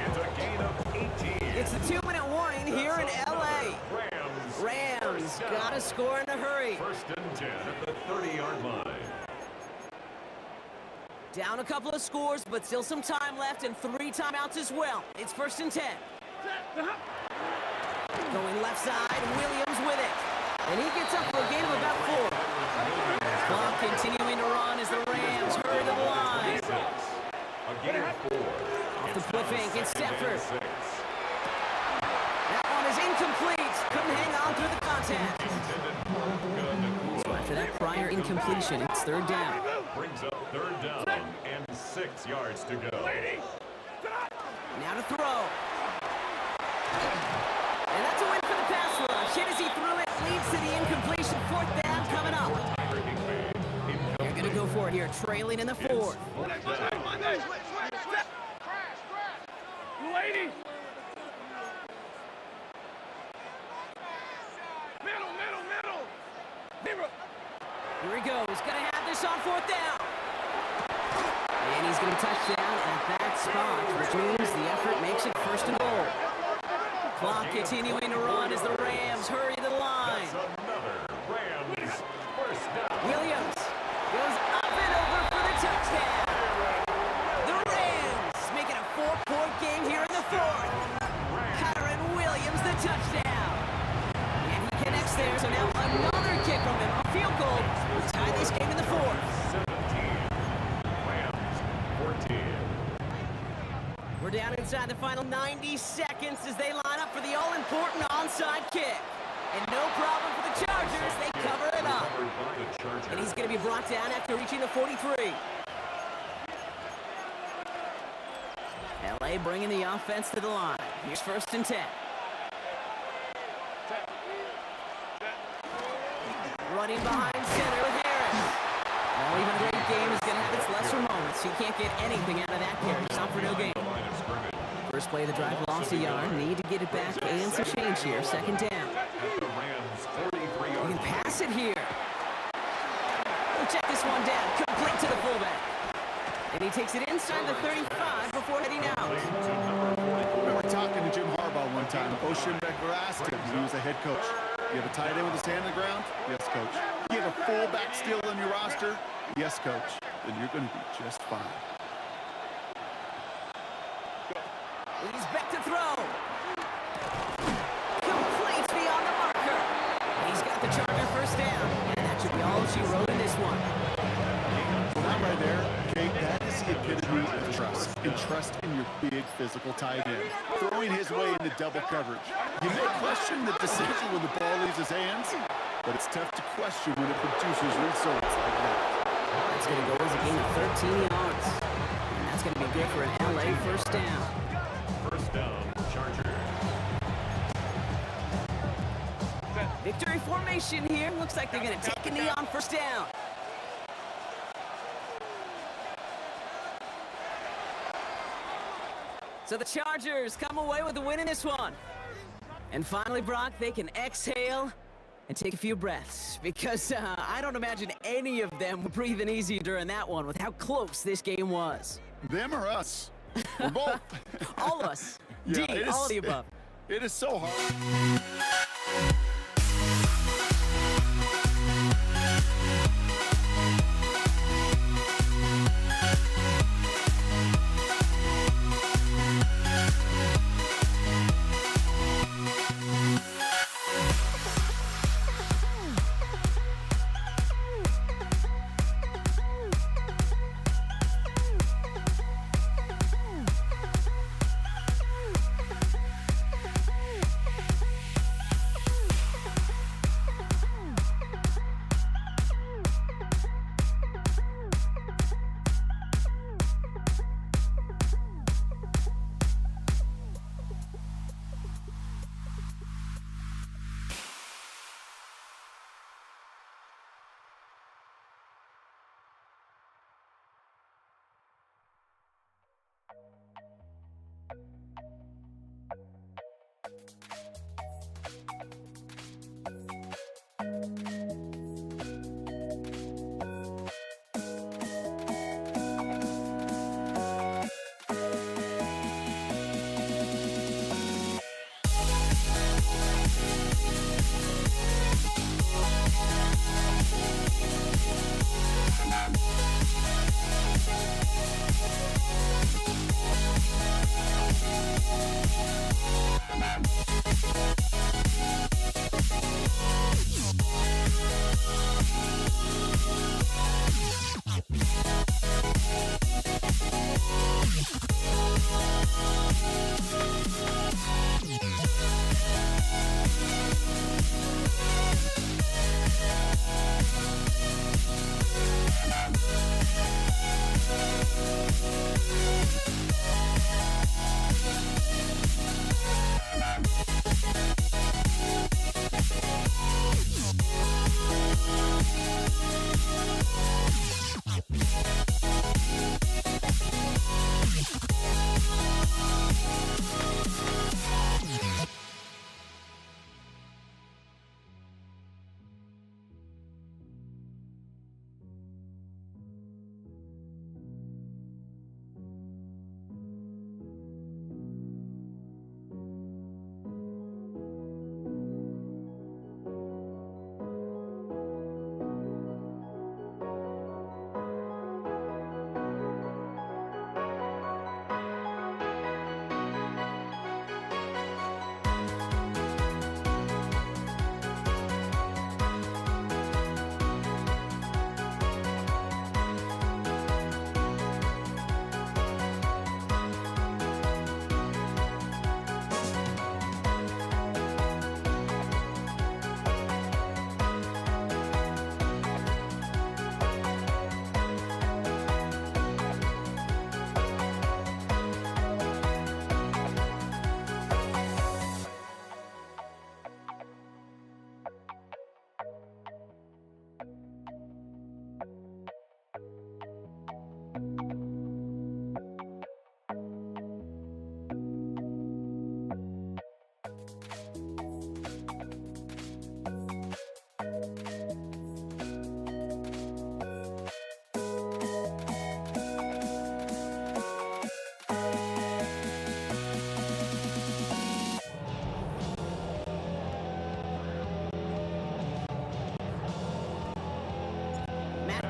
It's a gain of 18. It's a 2-minute warning here in L.A. Rams got to score in a hurry. First and 10 at the 30-yard line. Down a couple of scores, but still some time left and 3 timeouts as well. It's first and 10. Going left side, Williams with it. And he gets up for a gain of about 4. Clock continuing to run as the Rams hurry to the line. A gain of 4. Off the cliff fake, it's Stafford. That one is incomplete. Couldn't hang on through the contact. So after that prior incompletion, it's third down. Brings up third down and 6 yards to go. Now to throw. And that's a win for the pass rush. Hit as he threw it, leads to the incompletion. Fourth down coming up. They're going to go for it here, trailing in the fourth. Lady! Middle! Here he goes. Going to have this on fourth down. And he's going to touch down at that spot, which means the effort makes it first and goal. Clock continuing to run as the Rams hurry to the line. Another Rams first down. Williams goes up and over for the touchdown. The Rams make it a 4-point game here in the fourth. Kyron Williams, the touchdown. And he connects there, so now another kick from him. A field goal will tie this game in the fourth. 17. Rams 14. We're down inside the final 90 seconds as they line up for the all-important onside kick. And no problem for the Chargers. They cover it up. Covered by the Chargers. And he's going to be brought down after reaching the 43. L.A. bringing the offense to the line. Here's first and 10. Running behind center with Harris. Well, even a great game is going to have its lesser moments. He can't get anything out of that carry. Stop for no gain. First play of the drive, lost a yard. Need to get it back and some change here. Second down. At the Rams 43 You yard can pass it here. We'll check this one down. Complete to the fullback. And he takes it inside the 35 before heading out. I remember talking to Jim Harbaugh one time. Bo Schembechler asked him when he was a head coach, you have a tight end with his hand on the ground? Yes, coach. You have a fullback still on your roster? Yes, coach. Then you're going to be just fine. He's back to throw. Complete beyond the marker. He's got the Charger first down. And that should be all she wrote in this one. That right there, Kate, that is the epitome of trust. And trust in your big physical tight end. Throwing his way into double coverage. You may question the decision when the ball leaves his hands, but it's tough to question when it produces results like that. That's going to go as a gain of 13 yards. And that's going to be good for an LA first down. First down, Chargers. Victory formation here. Looks like they're going to take a knee on first down. So the Chargers come away with a win in this one. And finally, Brock, they can exhale and take a few breaths. Because I don't imagine any of them were breathing easy during that one with how close this game was. Them or us? We're both. All of us. Yeah, D, all of the above. It is so hard.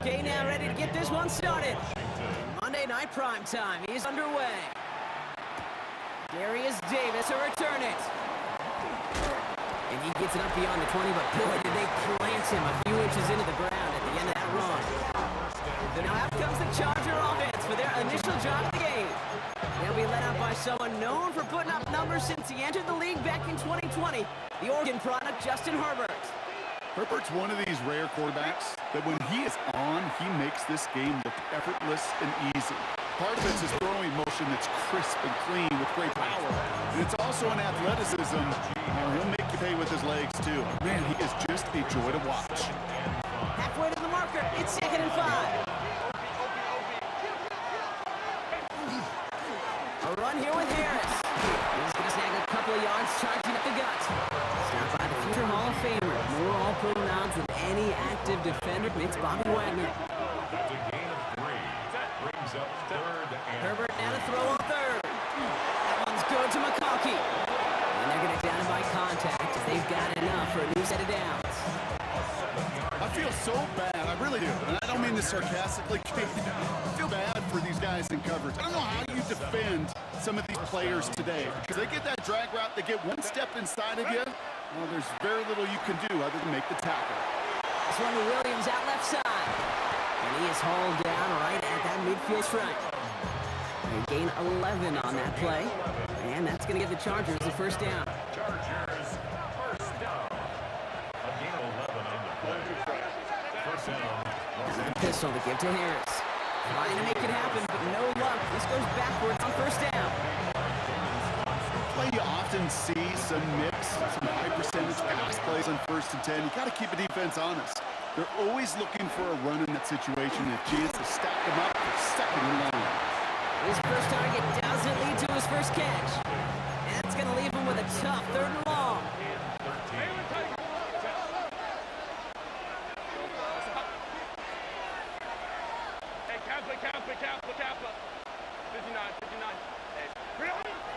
Okay, now ready to get this one started. Monday Night Primetime is underway. Darius Davis will return it. And he gets it up beyond the 20, but boy, did they plant him a few inches into the ground at the end of that run. Now out comes the Charger offense for their initial drive of the game. They'll be led out by someone known for putting up numbers since he entered the league back in 2020, the Oregon product, Justin Herbert. Herbert's one of these rare quarterbacks that when he is on, he makes this game look effortless and easy. Part of it's his throwing motion that's crisp and clean with great power. And it's also an athleticism. He'll make you pay with his legs, too. Man, he is just a joy to watch. Halfway to the marker, it's 2nd and 5. A run here with Harris. He's going to snag a couple of yards, charging up the gut. Stopped by the future Hall of Famer. More all-pro nods than any active defender. Makes Bobby Wagner. That's a gain of 3. Brings up 3rd and... Herbert now to throw on 3rd. That one's good to McConkey. And they're going to down him by contact as they've got enough for a new set of downs. I feel so bad. I really do. And I don't mean this sarcastically. I feel bad for these guys in coverage. I don't know how you defend some of these players today. Because they get that drag route, they get one step inside of you. Well, there's very little you can do other than make the tackle. This one to Williams out left side. And he is hauled down right at that midfield stripe. They gain 11 on that play. And that's going to give the Chargers the first down. Chargers, first down. A gain of 11 on the play. First down. Pistol to give to Harris. Trying to make it happen, but no luck. This goes backwards on first down. Play you often see some mix, some high percentage pass plays on 1st and 10. You got to keep the defense honest. They're always looking for a run in that situation, a chance to stack them up for 2nd and long. His first target doesn't lead to his first catch. And that's going to leave him with a tough 3rd and long.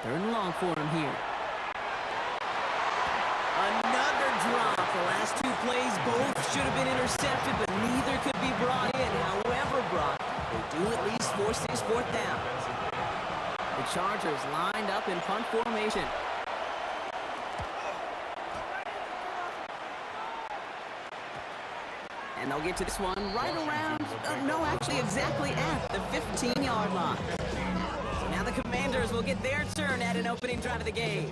Third and long for him here. Another drop. The last 2 plays both should have been intercepted, but neither could be brought in. However brought, they do at least force this 4th down. The Chargers lined up in punt formation. And they'll get to this one right around, no, actually exactly at the 15-yard line. So now the Commanders will get their turn at an opening drive of the game.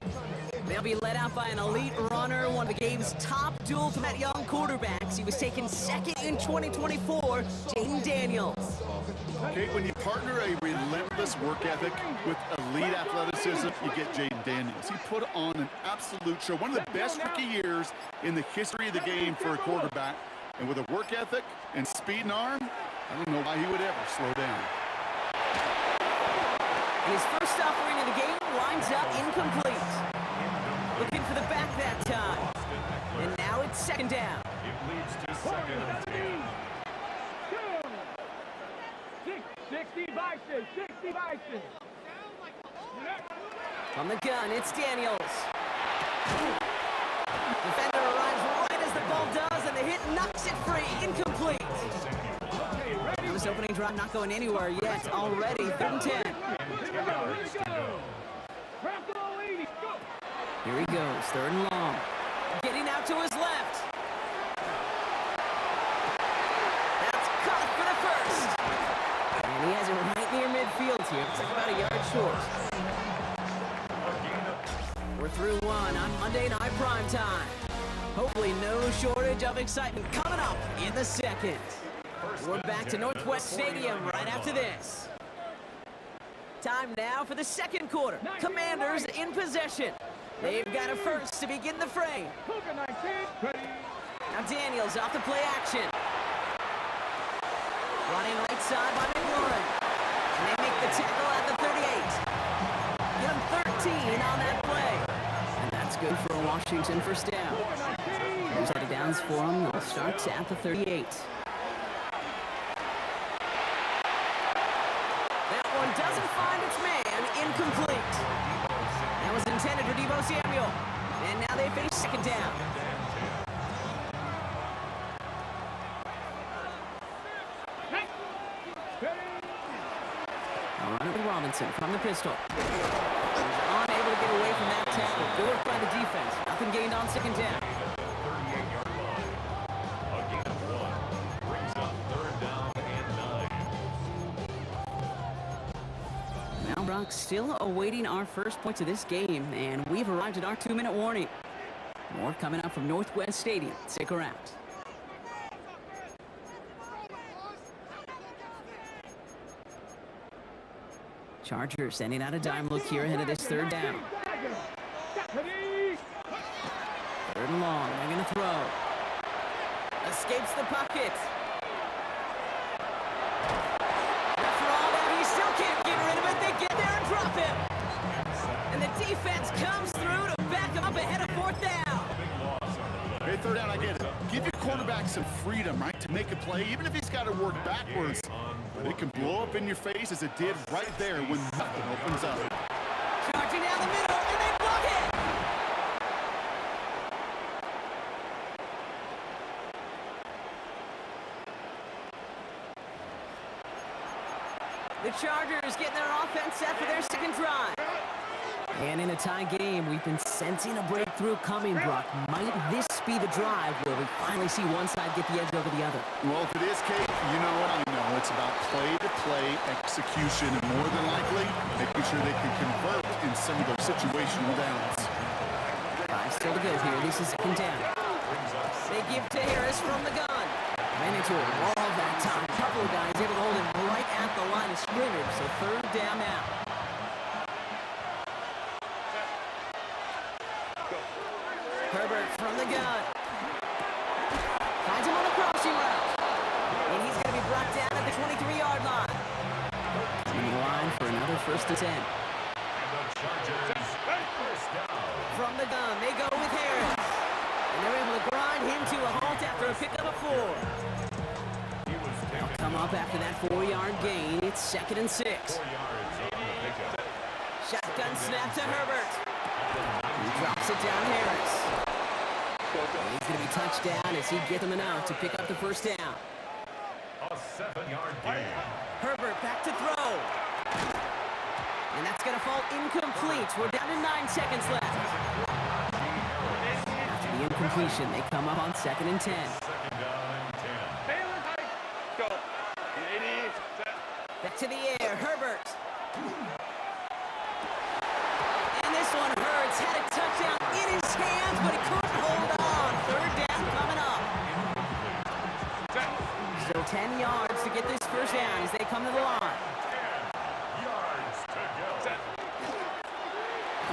They'll be led out by an elite runner, one of the game's top dual threat young quarterbacks. He was taken second in 2024, Jaden Daniels. Kate, when you partner a relentless work ethic with elite athleticism, you get Jaden Daniels. He put on an absolute show. One of the best rookie years in the history of the game for a quarterback. And with a work ethic and speed and arm, I don't know why he would ever slow down. His first offering of the game lines up incomplete. Looking for the back that time. And now it's second down. It leads to second and 10. 60 Bison. From the gun, it's Daniels. Defender arrives right as the ball does, and the hit knocks it free. Incomplete. Now this opening drive not going anywhere yet. Already 3rd and 10. Here he goes, 3rd and long. Getting out to his left. That's caught for the first. And he has it right near midfield here. It's like about a yard short. We're through one on Monday Night Primetime. Hopefully no shortage of excitement coming up in the second. We're back to Northwest Stadium right after this. Time now for the second quarter. Commanders in possession. They've got a first to begin the frame. Now Daniels off the play action. Running right side by McLaurin. And they make the tackle at the 38. Give him 13 on that play. And that's good for Washington first down. There's the downs for them. They'll start at the 38. That one doesn't find its man. Incomplete. That was intended for Deebo Samuel. And now they face second down. Robinson from the pistol. He's unable to get away from that tackle. Good work by the defense. Nothing gained on second down. 38-yard line. A gain of 1 brings up 3rd down and 9. Now Brock still awaiting our first points of this game, and we've arrived at our 2-minute warning. More coming up from Northwest Stadium. Stick around. Chargers sending out a dime look here ahead of this 3rd down. 3rd and long. They're going to throw. Escapes the pocket. For all that, he still can't get rid of it. They get there and drop him. And the defense comes through to back him up ahead of 4th down. Hey, 3rd down, I get it. Give your quarterback some freedom, right, to make a play, even if he's got to work backwards. But it can blow up in your face as it did right there when nothing opens up. Charging down the middle, and they block it! The Chargers getting their offense set for their second drive. And in a tie game, we've been sensing a breakthrough coming, Brock. Might this be the drive where we finally see one side get the edge over the other? Well, if it is, Kate, you know what I know. It's about play-to-play execution, and more than likely, making sure they can convert in some of those situational downs. 5 still to go here. This is second down. They give to Harris from the gun. Ran into a wall that time. A couple of guys able to hold him right at the line of scrimmage, so 3rd down now. Herbert from the gun. Finds him on the crossing route. And he's going to be brought down at the 23-yard line. In the line for another 1st and 10. From the gun, they go with Harris. And they're able to grind him to a halt after a pickup of 4. They'll come up after that 4-yard gain. It's 2nd and 6. Shotgun snap to Herbert. He drops it down Harris. And he's going to be touched down as he gets them enough to pick up the 1st down. A 7-yard gain. Herbert back to throw. And that's going to fall incomplete. We're down to 9 seconds left. After the incompletion, they come up on 2nd and 10. Go. Back to the air, Herbert. And this one hurts. Had a touchdown in his hands, but he couldn't hold on. 3rd down coming up. So 10 yards to get this first down as they come to the line.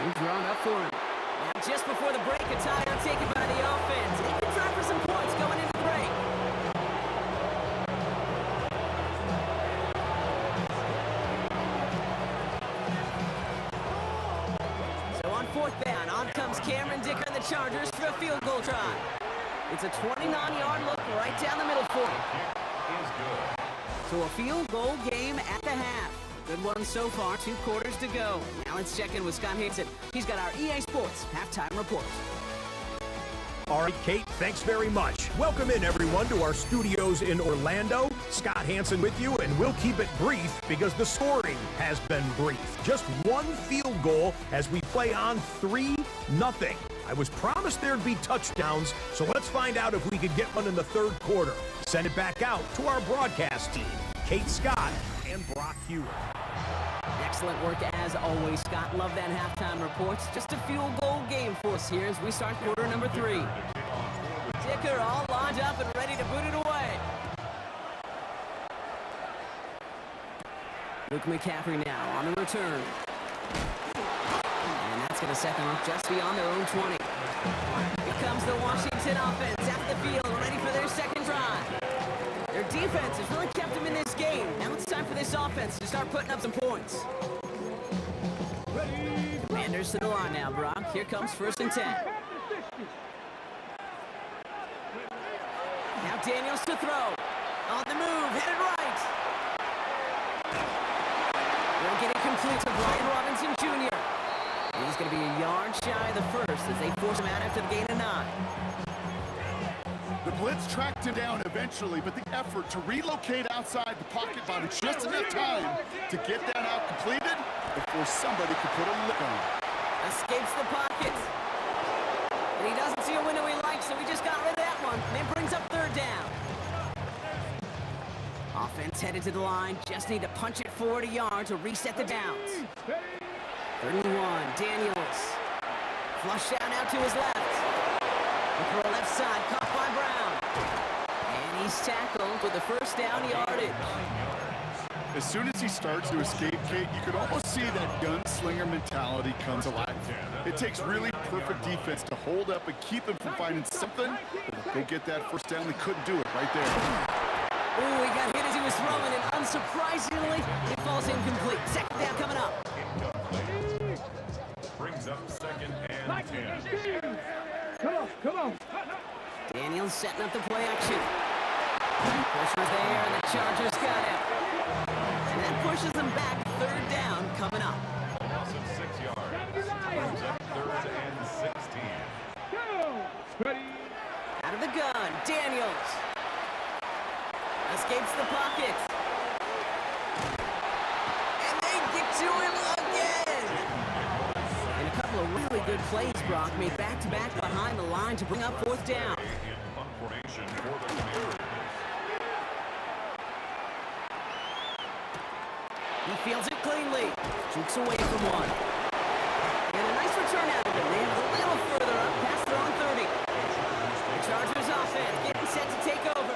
He's drawn up for him. Now just before the break, a timeout taken by the offense. They can try for some points going into the break. So on 4th down, on comes Cameron Dicker and the Chargers for a field goal try. It's a 29-yard look right down the middle for him. So a field goal game at the half. Good one so far, 2 quarters to go. Now let's check in with Scott Hansen. He's got our EA Sports halftime report. All right, Kate, thanks very much. Welcome in, everyone, to our studios in Orlando. Scott Hansen with you, and we'll keep it brief because the scoring has been brief. Just 1 field goal as we play on 3-0. I was promised there'd be touchdowns, so let's find out if we could get one in the 3rd quarter. Send it back out to our broadcast team, Kate Scott and Brock Hewitt. Excellent work as always, Scott. Love that halftime report. Just a field goal game for us here as we start quarter number 3. Dicker all lined up and ready to boot it away. Luke McCaffrey now on the return. And that's going to set them up just beyond their own 20. Here comes the Washington offense at the field, ready for their 2nd drive. Their defense has really kept them in this game. Now it's time for this offense to start putting up some points. Commanders to the line now, Brock. Here comes 1st and 10. Now Daniels to throw. On the move, headed right. They'll get it complete to Brian Robinson Jr. He's going to be a yard shy of the first as they force him out after the gain of 9. The blitz tracked him down eventually, but the effort to relocate outside the pocket bought him just enough time to get that out completed before somebody could put a lick on him. Escapes the pocket. And he doesn't see a window he likes, so he just got rid of that one. And it brings up 3rd down. Offense headed to the line. Just need to punch it forward a yard to reset the downs. 31, Daniels. Flush out now to his left. For a left side, caught by Brown. And he's tackled with the first down yardage. As soon as he starts to escape, Kate, you could almost see that gunslinger mentality comes alive. It takes really perfect defense to hold up and keep them from finding something. But if they get that first down, they couldn't do it right there. Ooh, he got hit as he was throwing, and unsurprisingly, it falls incomplete. 2nd down coming up. Brings up 2nd and 10. Come on. Daniels setting up the play action. Pressure there, and the Chargers got it. And that pushes them back. 3rd down coming up. Loss of 6 yards. Brings up 3rd and 16. Out of the gun, Daniels. Escapes the pocket. And they get to him again. And a couple of really good plays, Brock, made back-to-back behind the line to bring up 4th down. In punt formation for the Commanders. He fields it cleanly. Jukes away from one. And a nice return out of him. They have a little further up past their own 30. The Chargers offense getting set to take over.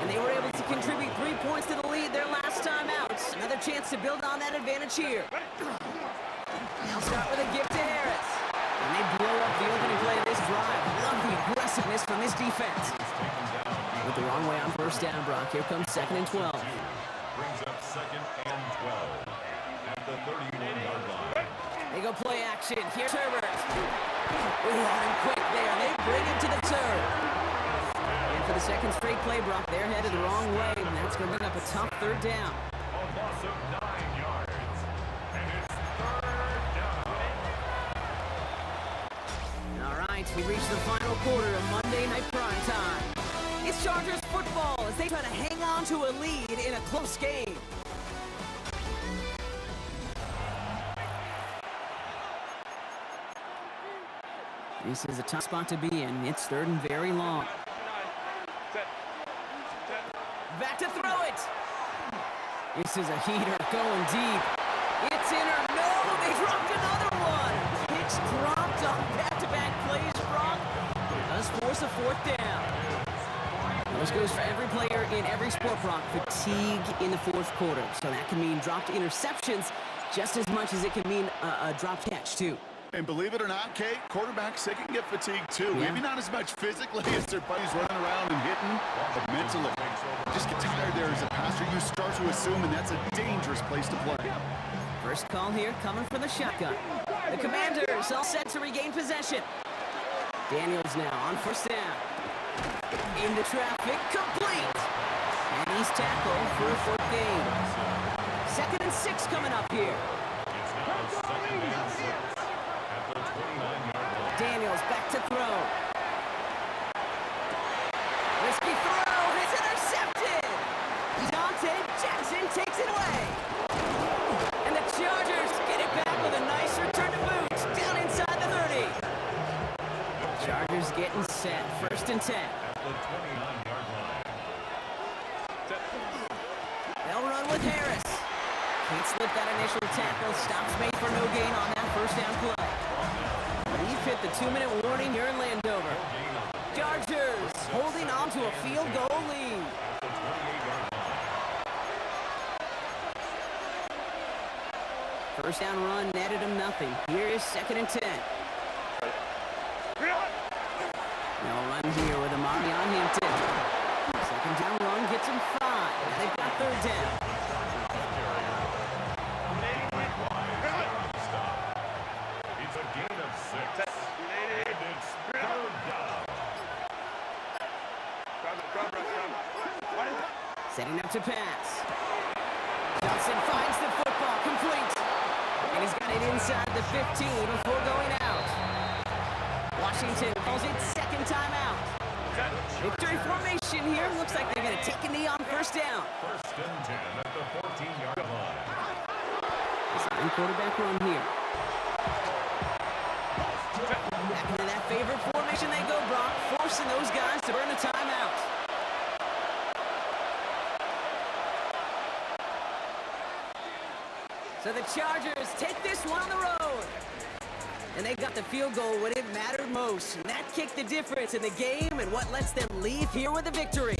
And they were able to contribute 3 points to the lead their last time out. Another chance to build on that advantage here. They'll start with a gift to Harris. And they blow up the opening play of this drive. Love the aggressiveness from this defense. Went the wrong way on 1st down, Brock. Here comes 2nd and 12. Brings up 2nd and 12 at the 31-yard line. They go play action. Here's Herbert. Ooh, on him quick there. They bring him to the turn. And for the 2nd straight play, Brock, they're headed the wrong way. And that's going to bring up a tough 3rd down. A loss of 9 yards. And it's 3rd down. All right, we reach the final quarter of Monday Night Prime Time. It's Chargers football as they try to hang on to a lead in a close game. This is a tough spot to be in. It's third and very long. Back to throw it. This is a heater going deep. It's in or no, they dropped another one. It's dropped on back-to-back plays, Brock. Does force a fourth down. This goes for every player in every sport, Brock. Fatigue in the fourth quarter. So that can mean dropped interceptions just as much as it can mean a dropped catch, too. And believe it or not, Kate, quarterbacks, they can get fatigued too. Yeah. Maybe not as much physically as their buddies running around and hitting, but mentally. Just get tired there as a passer. You start to assume, and that's a dangerous place to play. First call here coming from the shotgun. The Commanders all set to regain possession. Daniels now on first down. Into traffic, complete. And he's tackled for a fourth gain. 2nd and 6 coming up here. It's now 2nd and 6 at the 29-yard line. Daniels back to throw. Risky throw, it's intercepted. Dante Jackson takes it away. And the Chargers get it back with a nice return to boot down inside the 30. Chargers getting set, 1st and 10. At the 29-yard line. They'll run with Harris. Can't slip that initial tackle. Stops made for no gain on that first down play. We've hit the 2-minute warning here in Landover. Chargers holding on to a field goal lead. At the 28-yard line. First down run netted him nothing. Here is 2nd and 10. They'll run here with Amari on Hampton. Second down run gets him 5. Now they've got 3rd down. It's a gain of 6. And it's 3rd down. Setting up to pass. Johnson finds the football, complete. And he's got it inside the 15 before going out. Washington calls it 2nd timeout. Victory formation here. Looks like they're going to take a knee on first down. 1st and 10 at the 14-yard line. Design quarterback run here. Back into that favorite formation they go, Brock, forcing those guys to burn a timeout. So the Chargers take this one on the road. And they got the field goal when it mattered most. And that kicked the difference in the game and what lets them leave here with a victory.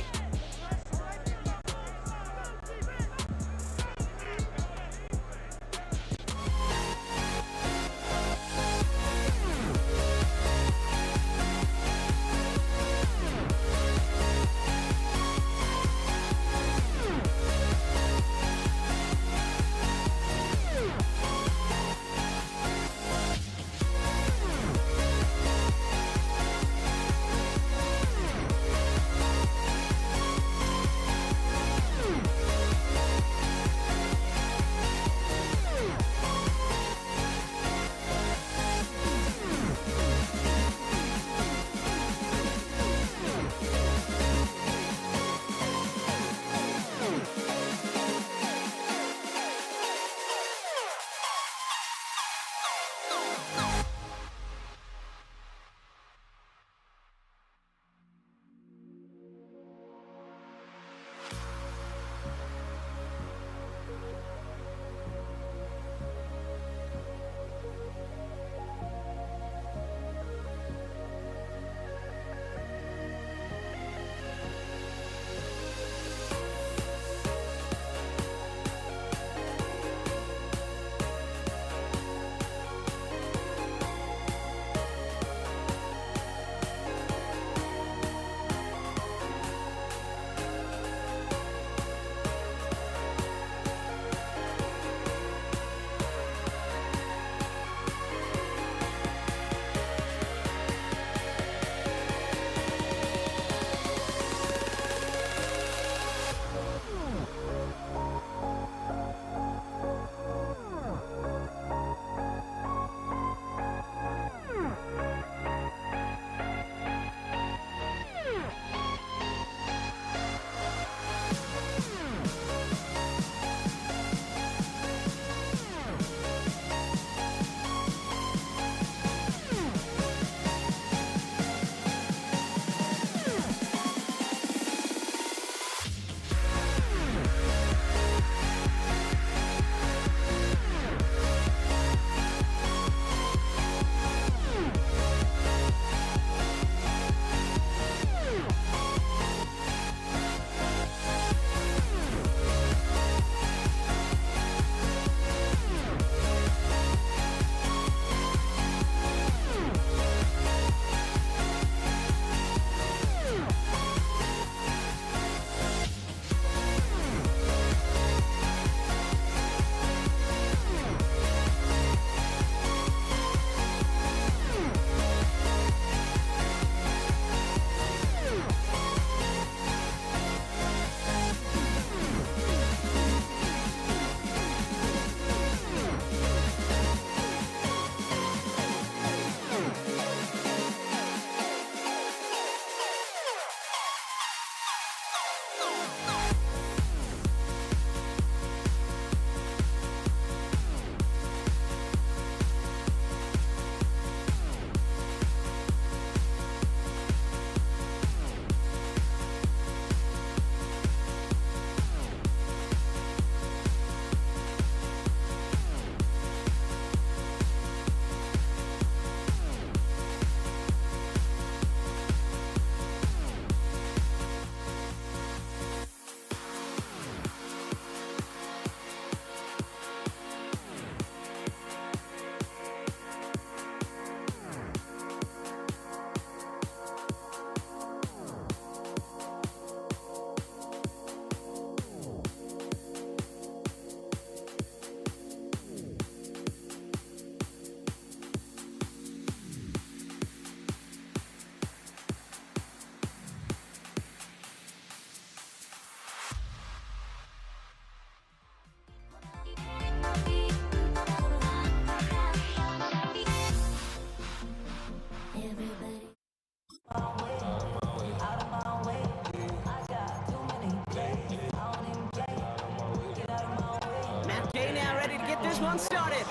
get this one started.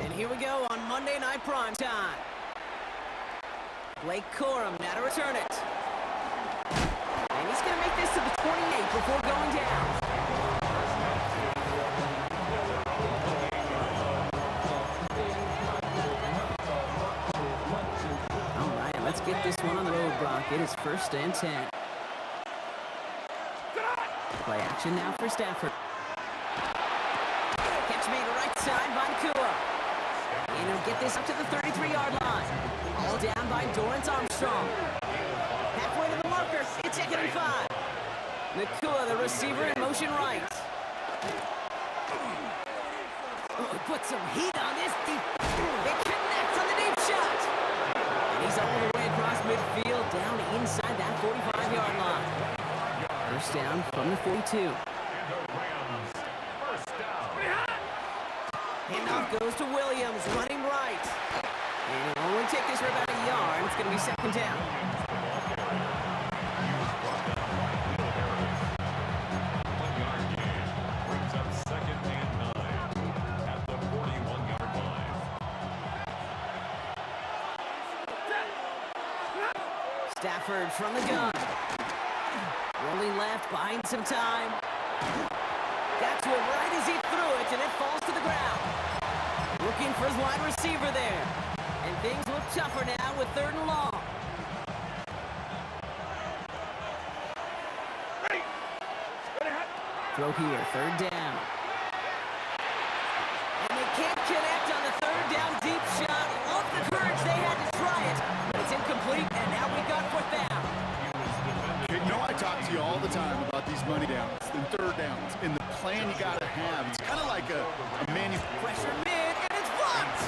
And here we go on Monday Night Prime Time. Blake Corum now to return it. And he's going to make this to the 28 before going down. All right, let's get this one on the road, Brock. It is 1st and 10. Play action now for Stafford. Catch made right side by Nakua. And he'll get this up to the 33-yard line. All down by Dorrance Armstrong. Halfway to the marker. It's 2nd and 5. Nakua, the receiver, in motion right. Oh, put some heat on this deep. It connects on the deep shot. And he's all the way across midfield, down inside that 45-yard line. First down from the 42. Handoff goes to Williams, running right. And it'll only take this for about a yard. It's going to be 2nd down. Brings up 2nd and 9 at the 41-yard line. Stafford from the gun. Rolling left, buying some time. Got to it right as he threw it, and it falls to the ground. Looking for his wide receiver there. And things look tougher now with 3rd and long. Throw here, 3rd down. And they can't connect on the 3rd down deep shot. Love the courage they had to try it. But it's incomplete, and now we got 4th down. You know, I talk to you all the time about these money downs and 3rd downs and the plan you got to have. It's kind of like a Pressure mid, and it's blocked.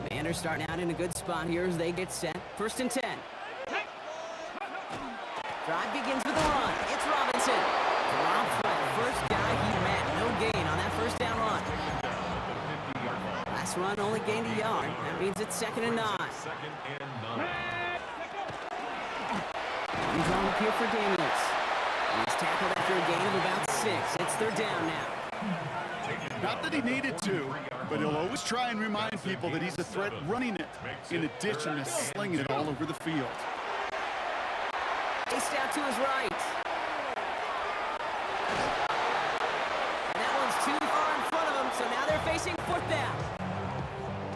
Commanders starting out in a good spot here as they get set. 1st and 10. Drive begins with a run. It's Robinson. Rob Flynn, first guy he met. No gain on that 1st down run. Last run only gained a yard. That means it's 2nd and 9. 2nd and 9. He's on the pier for Daniels. And he's tackled after a gain of about 6. It's 3rd down now. Not that he needed to, but he'll always try and remind people that he's a threat running it, in addition to slinging it all over the field. Chased out to his right. And that one's too far in front of him, so now they're facing 4th down.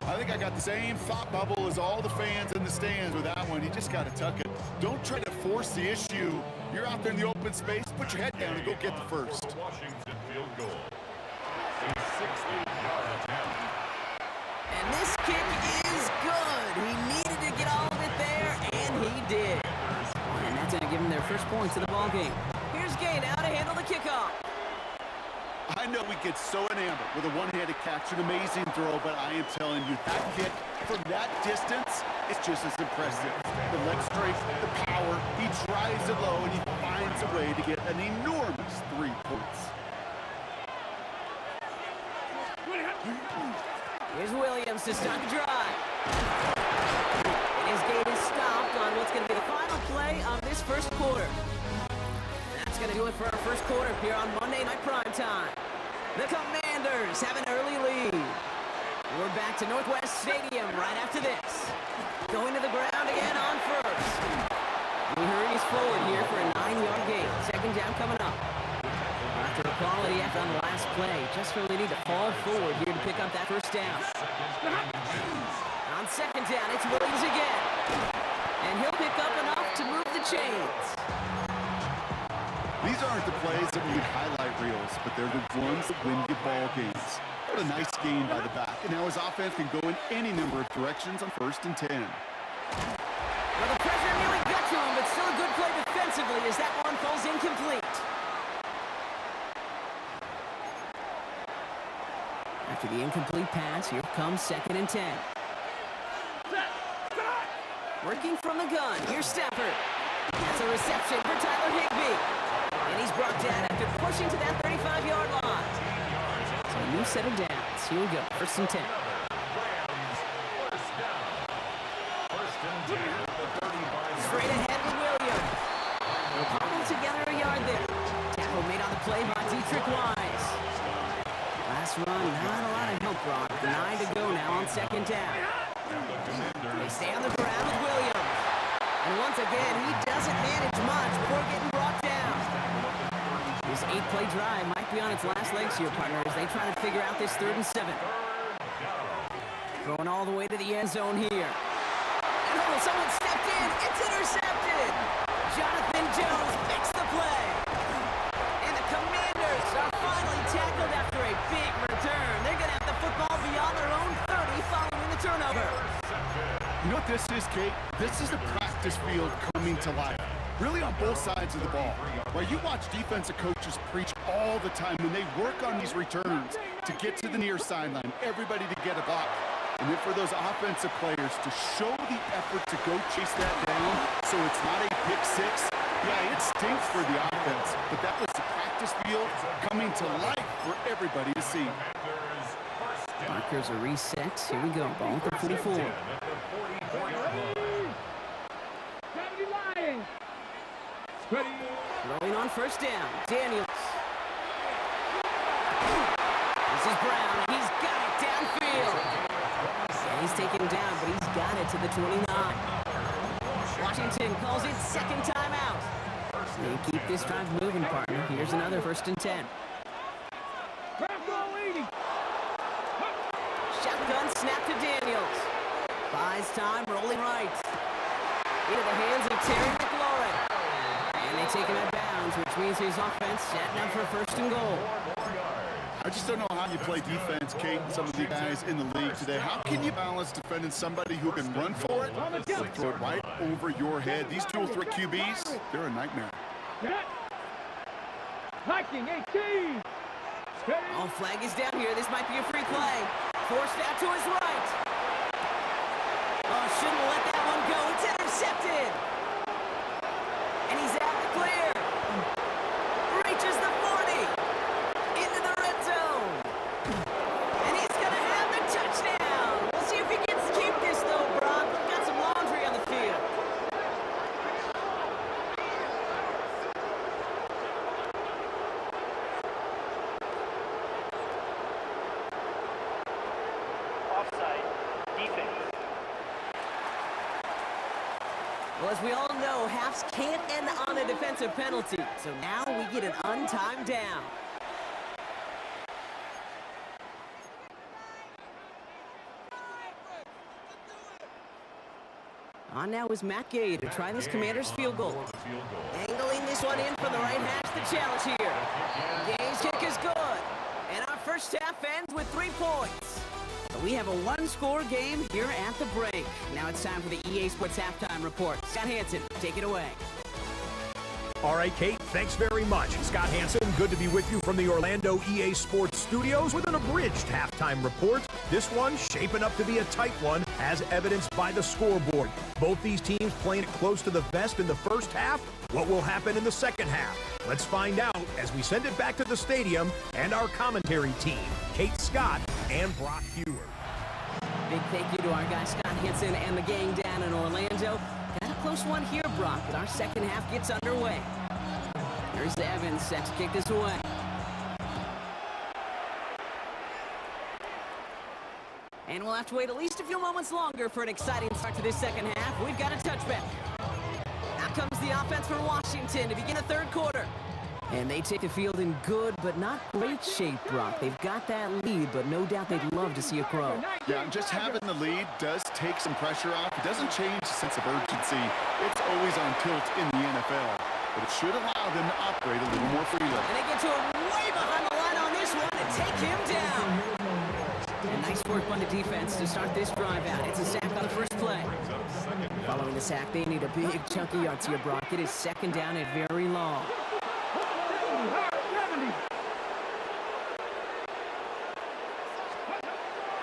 I think I got the same thought bubble as all the fans in the stands with that one. You just got to tuck it. Don't try to force the issue. You're out there in the open space. Put your head down and go get the first. Washington field goal. A 60-yard attempt. And this kick is good. He needed to get all of it there, and he did. And that's going to give him their first points of the ball game. Here's Gay now to handle the kickoff. I know we get so enamored with a one-handed catch, an amazing throw, but I am telling you, that kick from that distance is just as impressive. The leg strength, the power, he drives it low, and he finds a way to get an enormous 3 points. Here's Williams to start the drive. And his game is stopped on what's going to be the final play of this 1st quarter. That's going to do it for our 1st quarter here on Monday Night Prime Time. The Commanders have an early lead. We're back to Northwest Stadium right after this. Going to the ground again on 1st. We hurries forward here for a 9-yard gain. 2nd down coming up. After a quality effort on the last play, just really need to fall forward here to pick up that 1st down. On 2nd down, it's Williams again. And he'll pick up enough to move the chains. These aren't the plays that we highlight reels, but they're the ones that win you ball games. What a nice game by the back, and now his offense can go in any number of directions on 1st and 10. Well, the pressure nearly got to him, but still a good play defensively as that one falls incomplete. After the incomplete pass, here comes 2nd and 10. Working from the gun, here's Stafford. That's a reception for Tyler Higbee. And he's brought down after pushing to that 35-yard line. new set of downs. Here we go, 1st and 10. Straight ahead with Williams. They'll cobble together a yard there. Tackle made on the play by Dietrich Wise. Last run, not a lot of help, Brock. 9 to go now on 2nd down. They stay on the ground with Williams. And once again, he doesn't manage much before getting brought down. This 8-play drive might be on its last legs here, partner, as they try to figure out this 3rd and 7. Going all the way to the end zone here. And oh, someone stepped in. It's intercepted. Jonathan Jones makes the play. And the Commanders are finally tackled after a big return. They're going to have the football beyond their own 30 following the turnover. You know what this is, Kate? This is a practice field coming to life. Really on both sides of the ball. Where you watch defensive coaches preach all the time when they work on these returns to get to the near sideline, everybody to get a block. And then for those offensive players to show the effort to go chase that down so it's not a pick six. Yeah, it stinks for the offense, but that was the practice field coming to life for everybody to see. Markers are reset. Here we go. Ball at the 44. Rolling on 1st down. Daniels. This is Brown, and he's got it downfield. He's taken down, but he's got it to the 29. Washington calls it 2nd timeout. They keep this drive moving, partner. Here's another 1st and 10. Shotgun snap to Daniels. Buys time, rolling right. Into the hands of Terry McLaurin. And they take him out of bounds, which means his offense setting up for 1st and goal. I just don't know how you play defense, Kate, and some of the guys in the league today. How can you balance defending somebody who can run for it or throw it right over your head? These dual threat QBs, they're a nightmare. Hiking 18. Oh, flag is down here. This might be a free play. Forced out to his right. Oh, shouldn't let that one go. It's intercepted. And he's out the clear. Reaches the 40. Into the red zone. And he's going to have the touchdown. We'll see if he gets to keep this, though, Brock. We've got some laundry on the field. Well, as we all know, halves can't end on a defensive penalty. So now we get an untimed down. On now is Matt Gay to try this Commander's field goal. Angling this one in from the right hash, the challenge here. Gay's kick is good. And our first half ends with 3 points. We have a 1-score game here at the break. Now it's time for the EA Sports Halftime Report. Scott Hanson, take it away. All right, Kate, thanks very much. Scott Hanson, good to be with you from the Orlando EA Sports Studios with an abridged halftime report. This one shaping up to be a tight one, as evidenced by the scoreboard. Both these teams playing it close to the vest in the first half. What will happen in the second half? Let's find out as we send it back to the stadium and our commentary team, Kate Scott and Brock Huard. Big thank you to our guy Scott Hanson and the gang down in Orlando. Got a close one here, Brock, as our second half gets underway. Here's Evans set to kick this away. And we'll have to wait at least a few moments longer for an exciting start to this second half. We've got a touchback. Out comes the offense for Washington to begin the third quarter. And they take the field in good but not great shape, Brock. They've got that lead, but no doubt they'd love to see it grow. Yeah, just having the lead does take some pressure off. It doesn't change the sense of urgency. It's always on tilt in the NFL. But it should allow them to operate a little more freely. And they get to him way behind the line on this one and take him down. And nice work by the defense to start this drive out. It's a sack on the first play. Following the sack, they need a big chunk of yards here, Brock. It is second down and very long.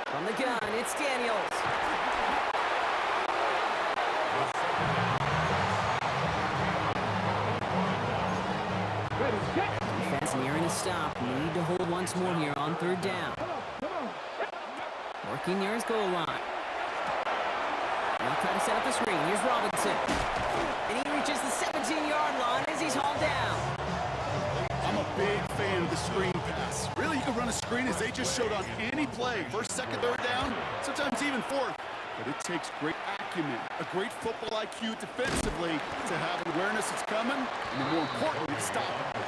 From the gun, it's Daniels. Defense nearing a stop. Need to hold once more here on third down. working near his goal line. Now trying to set up the screen. Here's Robinson. And he reaches the 17-yard line as he's hauled down. I'm a big fan of the screen pass. Really, you can run a screen as they just showed on any play. First, second, third down, sometimes even fourth. But it takes great acumen, a great football IQ defensively to have awareness it's coming, and more importantly, to stop it.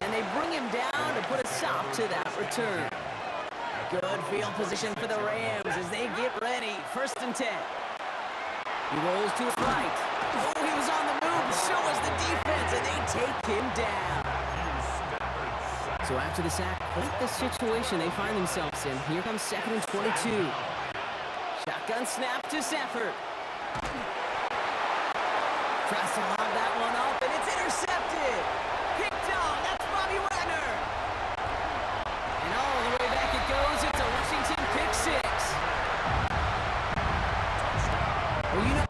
And they bring him down to put a stop to that return. Good field position for the Rams as they get ready. 1st and 10. He rolls to his right. Oh, he was on the move. So was the defense, and they take him down. So after the sack, quite the situation they find themselves in. Here comes 2nd and 22. Shotgun snap to Stafford. Tries to lob that one up, and it's intercepted. Picked off. That's Bobby Wagner. And all the way back it goes. It's a Washington pick six. Well, you know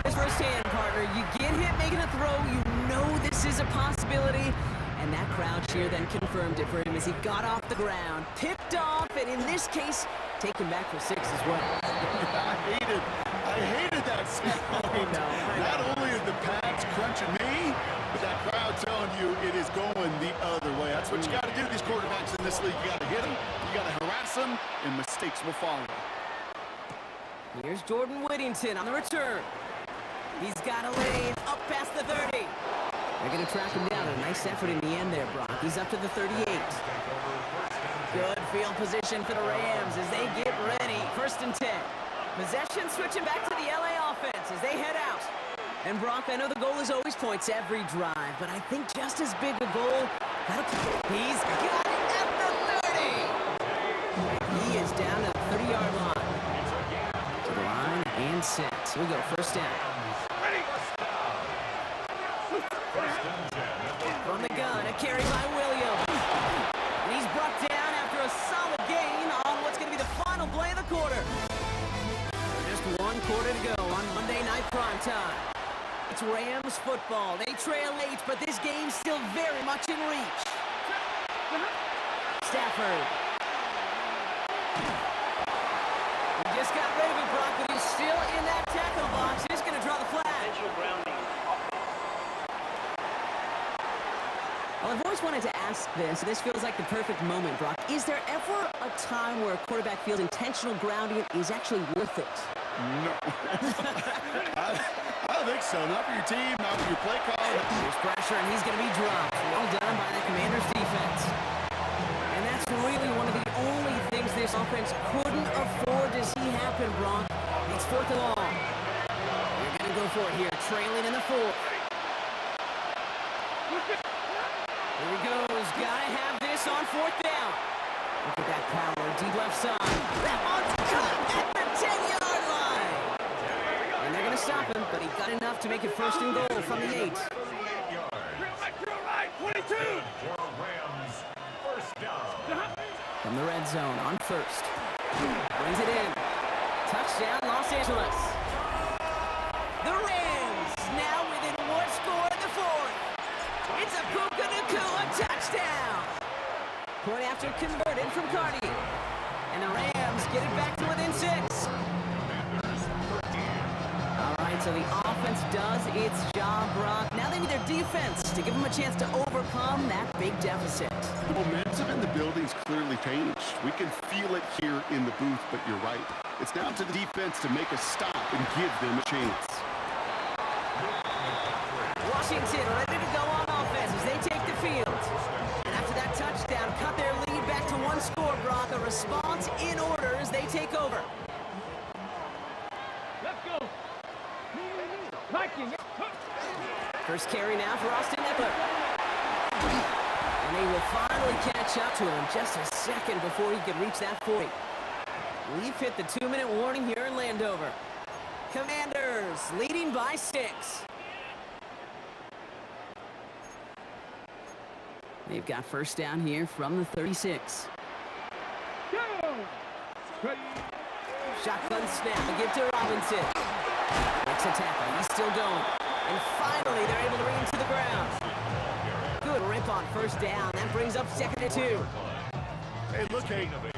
this firsthand, partner. You get hit making a throw. You know this is a possibility. And that crowd cheer then confirmed it for him as he got off the ground, picked off, and in this case, taken back for 6 as well. I hated that sound. I know. Not only are the pads crunching me, but that crowd telling you it is going the other way. That's what you got to do. These quarterbacks in this league, you got to hit them, you got to harass them, and mistakes will follow. Here's Jordan Whittington on the return. He's got a lane up past the 30. They're going to track him down. A nice effort in the end there, Brock. He's up to the 38. Good field position for the Rams as they get ready. 1st and 10. Possession switching back to the LA offense as they head out. And Brock, I know the goal is always points every drive, but I think just as big a goal. He's got it at the 30. He is down to the 30-yard line. To the line and set. Here we go, 1st down. From the gun, a carry by Williams. And he's brought down after a solid gain on what's going to be the final play of the quarter. Just 1 quarter to go on Monday Night Primetime. It's Rams football. They trail 8, but this game's still very much in reach. Stafford. He just got rid of it, Brock, but he's still in that tackle box. He's going to draw the flag. Well, I've always wanted to ask this. This feels like the perfect moment, Brock. Is there ever a time where a quarterback feels intentional grounding is actually worth it? No. I don't think so. Not for your team, not for your play call. There's pressure, and he's going to be dropped. Well done by the Commanders' defense. And that's really one of the only things this offense couldn't afford to see happen, Brock. It's 4th and long. They're going to go for it here, trailing in the 4th. Here he goes. Gotta have this on 4th down. Look at that power. Deep left side. That one's cut at the 10-yard line. And they're going to stop him, but he got enough to make it 1st and goal from the 8. 22. From the red zone on 1st. Brings it in. Touchdown, Los Angeles. The Rams now within 1 score in the 4th. It's a Puka Nacua touchdown. Point after converted from Cardi. And the Rams get it back to within 6. All right, so the offense does its job, Brock. Now they need their defense to give them a chance to overcome that big deficit. The momentum in the building's clearly changed. We can feel it here in the booth, but you're right. It's down to the defense to make a stop and give them a chance. Washington ready to go on offense as they take the field. And after that touchdown, cut their lead back to 1 score, Brock. A response in order as they take over. Let's go. Viking. First carry now for Austin Eckler. And they will finally catch up to him just a second before he could reach that 40. We've hit the 2-minute warning here in Landover. Commanders leading by 6. They've got 1st down here from the 36. Shotgun snap, a give to Robinson. Makes a tackle, he's still going. And finally, they're able to bring him to the ground. Good rip on 1st down. That brings up 2nd and 2. Hey, look,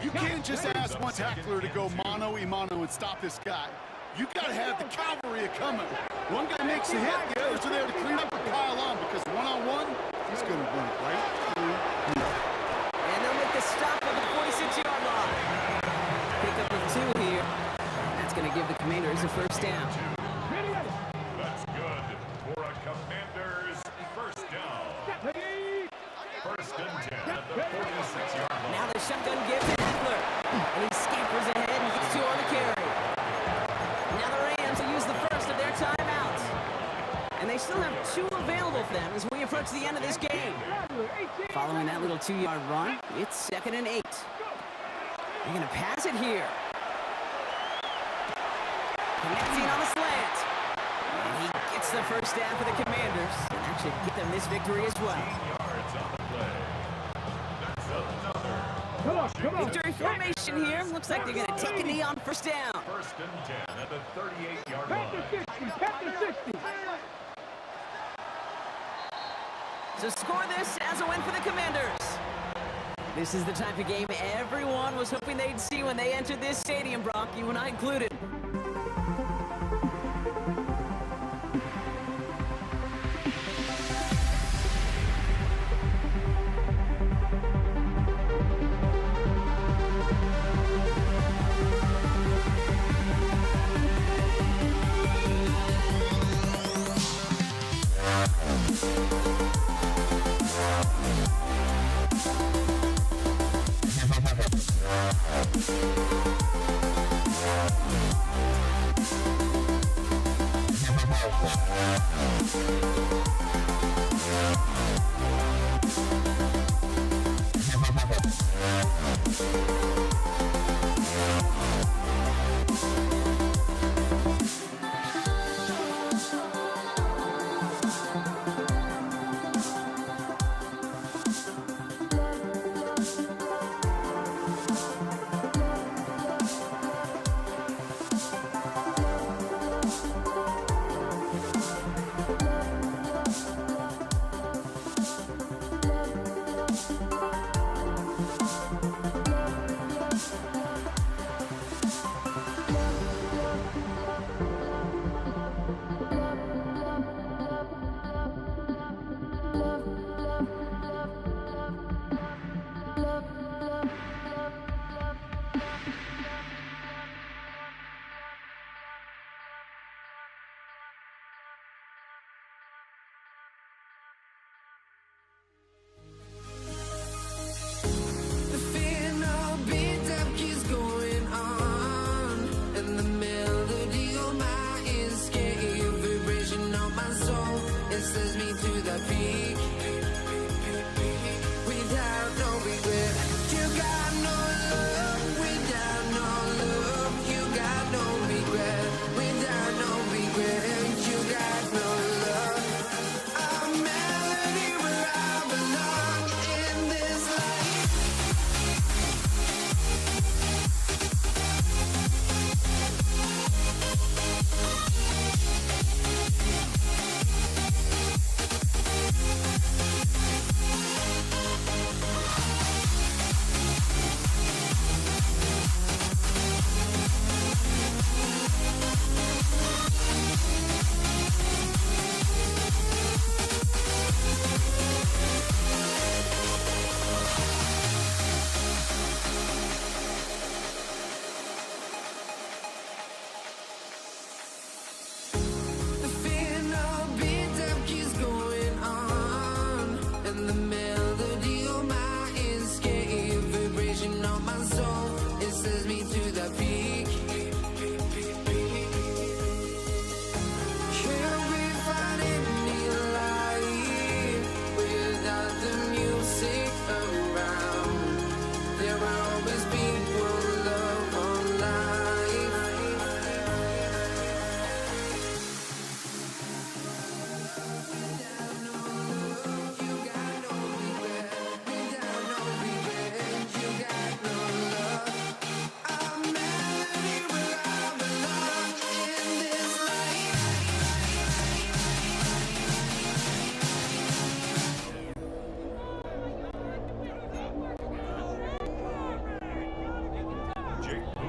you can't just ask one tackler to go mano-a-mano and stop this guy. You got to have the cavalry coming. One guy makes a hit, the others are there to clean up and pile on, because one-on-one, he's going to run right through you. And they'll make the stop at the 46-yard line. Pick up of 2 here. That's going to give the Commanders a first down. That's good for a Commanders first down. First and 10 at the 46-yard line. Now the shotgun gives to Eckler. And he scampers ahead and gets 2 on the carry. Now the Rams will use the first of their timeouts. And they still have 2 available for them as we approach the end of this game. Following that little 2-yard run, it's 2nd and 8. They're going to pass it here. Connecting on the slant. And he gets the first down for the Commanders. And that should get them this victory as well. 18 yards on the play. That's another. Come on. Victory formation here. Looks like they're going to take a knee on first down. First and 10 at the 38-yard Back to line. 60. Back to 60. So score this as a win for the Commanders. This is the type of game everyone was hoping they'd see when they entered this stadium, Brock, you and I included.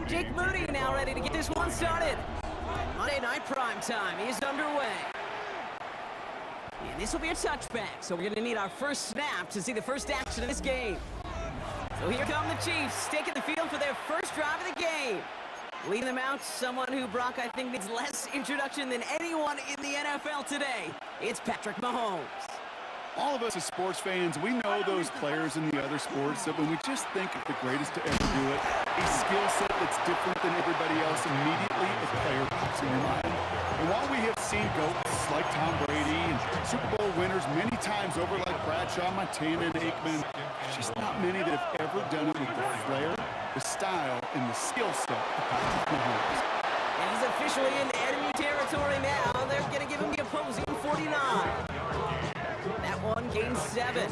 Jake Moody now ready to get this one started. Monday Night Prime Time is underway. And this will be a touchback, so we're going to need our first snap to see the first action of this game. So here come the Chiefs, taking the field for their first drive of the game. Leading them out, someone who, Brock, I think needs less introduction than anyone in the NFL today. It's Patrick Mahomes. All of us as sports fans, we know those players in the other sports that when we just think of the greatest to ever do it, a skill set that's different than everybody else, immediately a player pops in your mind. And while we have seen GOATs like Tom Brady and Super Bowl winners many times over like Bradshaw, Montana, and Aikman, there's just not many that have ever done it with the flair, the style, and the skill set of Patrick Mahomes. And he's officially in enemy territory now. They're going to give him the opposing 49. That one gains 7.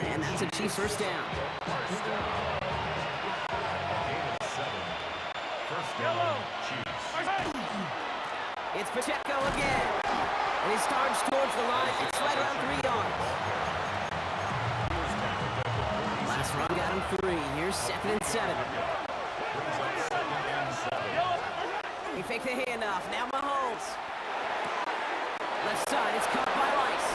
And that's a Chiefs first down. First down, Chiefs. It's Pacheco again. And he starts towards the line. It's right around 3 yards. Last run got him 3. Here's 2nd and 7. He faked the handoff. Now Mahomes. Left side. It's caught by Rice.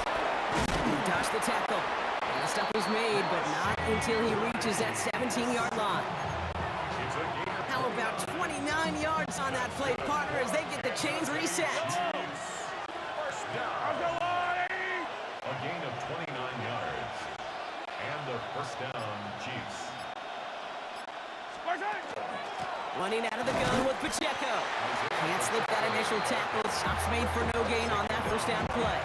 He dodged the tackle. And the stop was made, but not until he reaches that 17-yard line. How about 29 yards on that play, partner, as they get the chains reset? First down. A gain of 29 yards. And the first down, Chiefs. Running out of the gun with Pacheco. Can't slip that initial tackle. Stops made for no gain on that first down play.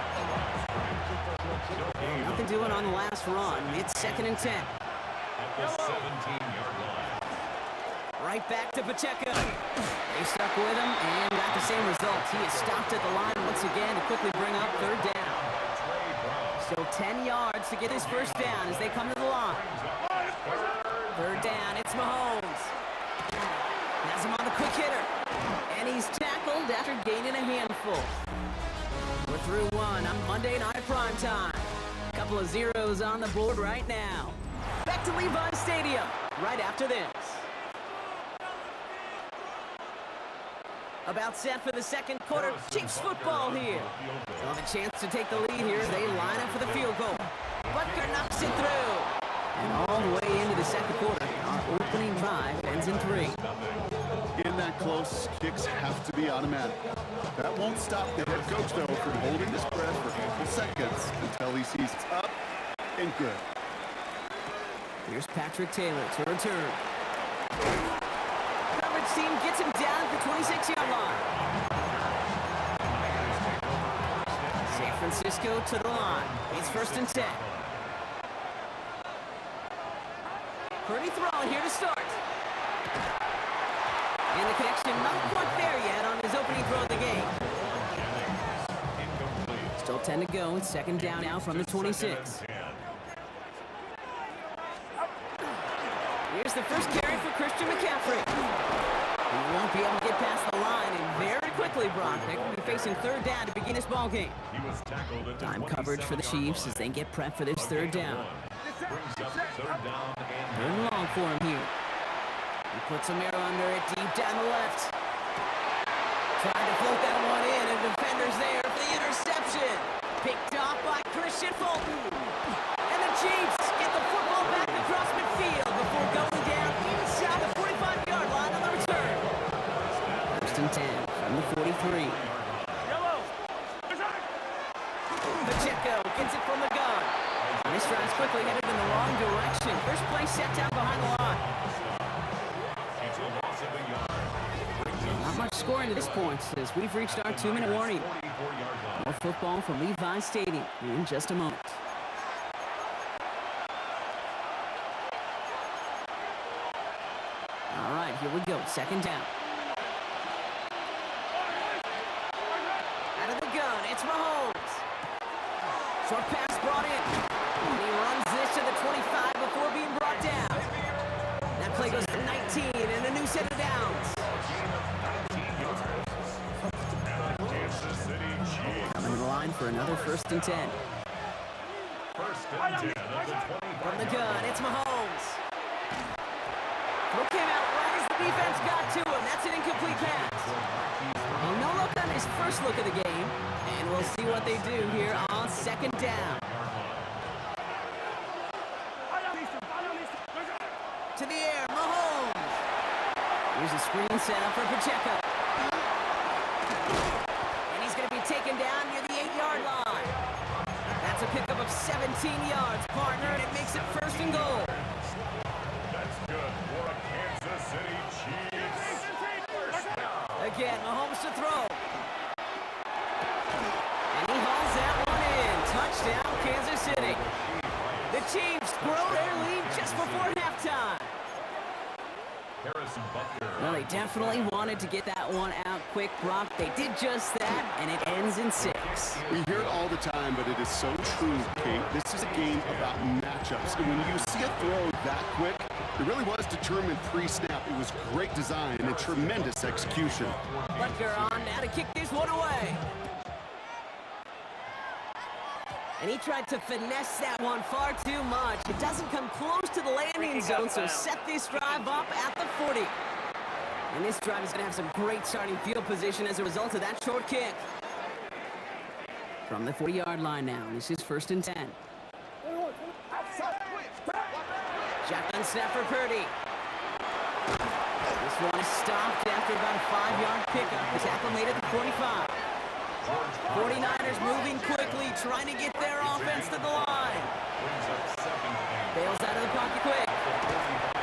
Nothing doing on the last run. It's 2nd and 10. At the 17-yard line. Right back to Pacheco. They stuck with him and got the same result. He is stopped at the line once again to quickly bring up 3rd down. Still 10 yards to get his first down as they come to the line. 3rd down, it's Mahomes. Has him on the quick hitter. And he's tackled after gaining a handful. We're through 1 on Monday Night Prime Time. Couple of zeros on the board right now. Back to Levi's Stadium right after this. About set for the second quarter. Chiefs football here. They'll have a chance to take the lead here as they line up for the field goal. Butker knocks it through. And all the way into the second quarter, our opening drive ends in 3. In that close, kicks have to be automatic. That won't stop the head coach, though, from holding his breath for a couple seconds until he sees it's up and good. Here's Patrick Taylor to return. Coverage team gets him down at the 26-yard line. San Francisco to the line. It's 1st and 10. Purdy throwing here to start. And the connection not quite there yet on his opening throw of the game. Still 10 to go. It's 2nd down now from the 26. Here's the first carry for Christian McCaffrey. He won't be able to get past the line, and very quickly, Brock, they will be facing 3rd down to begin this ball game. Time coverage for the Chiefs as they get prepped for this 3rd down. Third and long for him here. He puts a mirror under it deep down the left. Trying to float that one in, and the defender's there for the interception. Picked off by Christian Fulton. And the Chiefs get the football back across midfield before going down inside the 45-yard line on the return. 1st and 10 from the 43. Pacheco gets it from the gun. And this drive's quickly headed in the wrong direction. First play set down behind the line. Not much scoring to this point as we've reached our 2-minute warning. More football from Levi's Stadium in just a moment. All right, here we go. 2nd down. Out of the gun, it's Mahomes. Short pass brought in. And he runs this to the 25 before being brought down. That play goes for 19 and a new set of downs. Coming to the line for another 1st and 10. First and 10 at the 20. From the gun, it's Mahomes. Throw came out right as the defense got to him. That's an incomplete pass. Well, no look on his first look of the game. And we'll see what they do here on second down. To the air, Mahomes. Here's a screen set up for Pacheco. And he's going to be taken down near the 8-yard line. That's a pickup of 17 yards, partner, and it makes it first and goal. That's good for a Kansas City Chiefs. Again, Mahomes to throw. And he hauls that one in. Touchdown, Kansas City. The Chiefs grow their lead just before halftime. Harrison Butker. Well, they definitely wanted to get that one out quick, Brock. They did just that, and it ends in 6. We hear it all the time, but it is so true, Kate. This is a game about matchups. And when you see a throw that quick, it really was determined pre-snap. It was great design and tremendous execution. Butker on now to kick this one away. And he tried to finesse that one far too much. It doesn't come close to the landing zone, so set this drive up at the 40. And this drive is going to have some great starting field position as a result of that short kick. From the 40-yard line now, this is first and 10. Shotgun snap for Purdy. This one is stopped after about a 5-yard pickup. The tackle made at the 45. 49ers moving quickly, trying to get their offense to the line. Bails out of the pocket quick.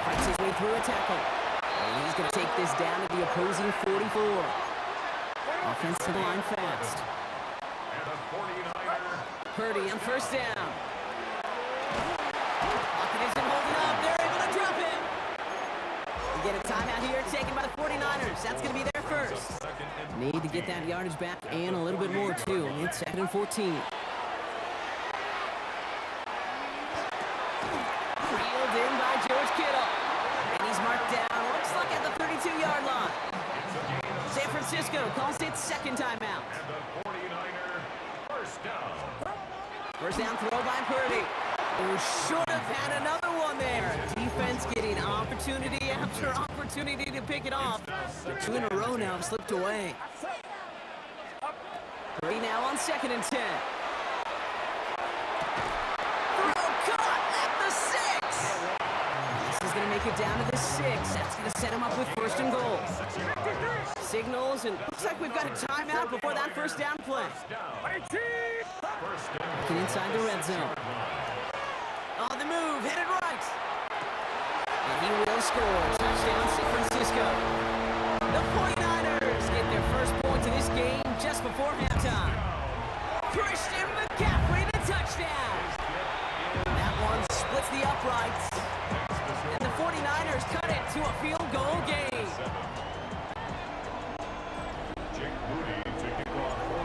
Fights his way through a tackle. And he's going to take this down to the opposing 44. Offense to the line fast. Purdy on first down. Pocket isn't holding up. They're able to drop him. We get a timeout here taken by the 49ers. That's going to be their first. Need to get that yardage back and a little bit more, too. It's 2nd and 14. Reeled in by George Kittle. And he's marked down, looks like at the 32-yard line. San Francisco calls it second timeout. And the 49er first down. First down throw by Purdy. Who should have had another one there. Defense getting opportunity after opportunity to pick it off. But 2 in a row now have slipped away. Purdy now on 2nd and 10. Throw caught at the 6. This is going to make it down to the 6. That's going to set him up with first and goal. Signals, and looks like we've got a timeout before that first down play. Looking inside the red zone. On the move, hit it right. And he will score. Touchdown, San Francisco. The 49ers get their first points of this game just before halftime. Christian McCaffrey, the touchdown. That one splits the uprights. And the 49ers cut it to a field goal game.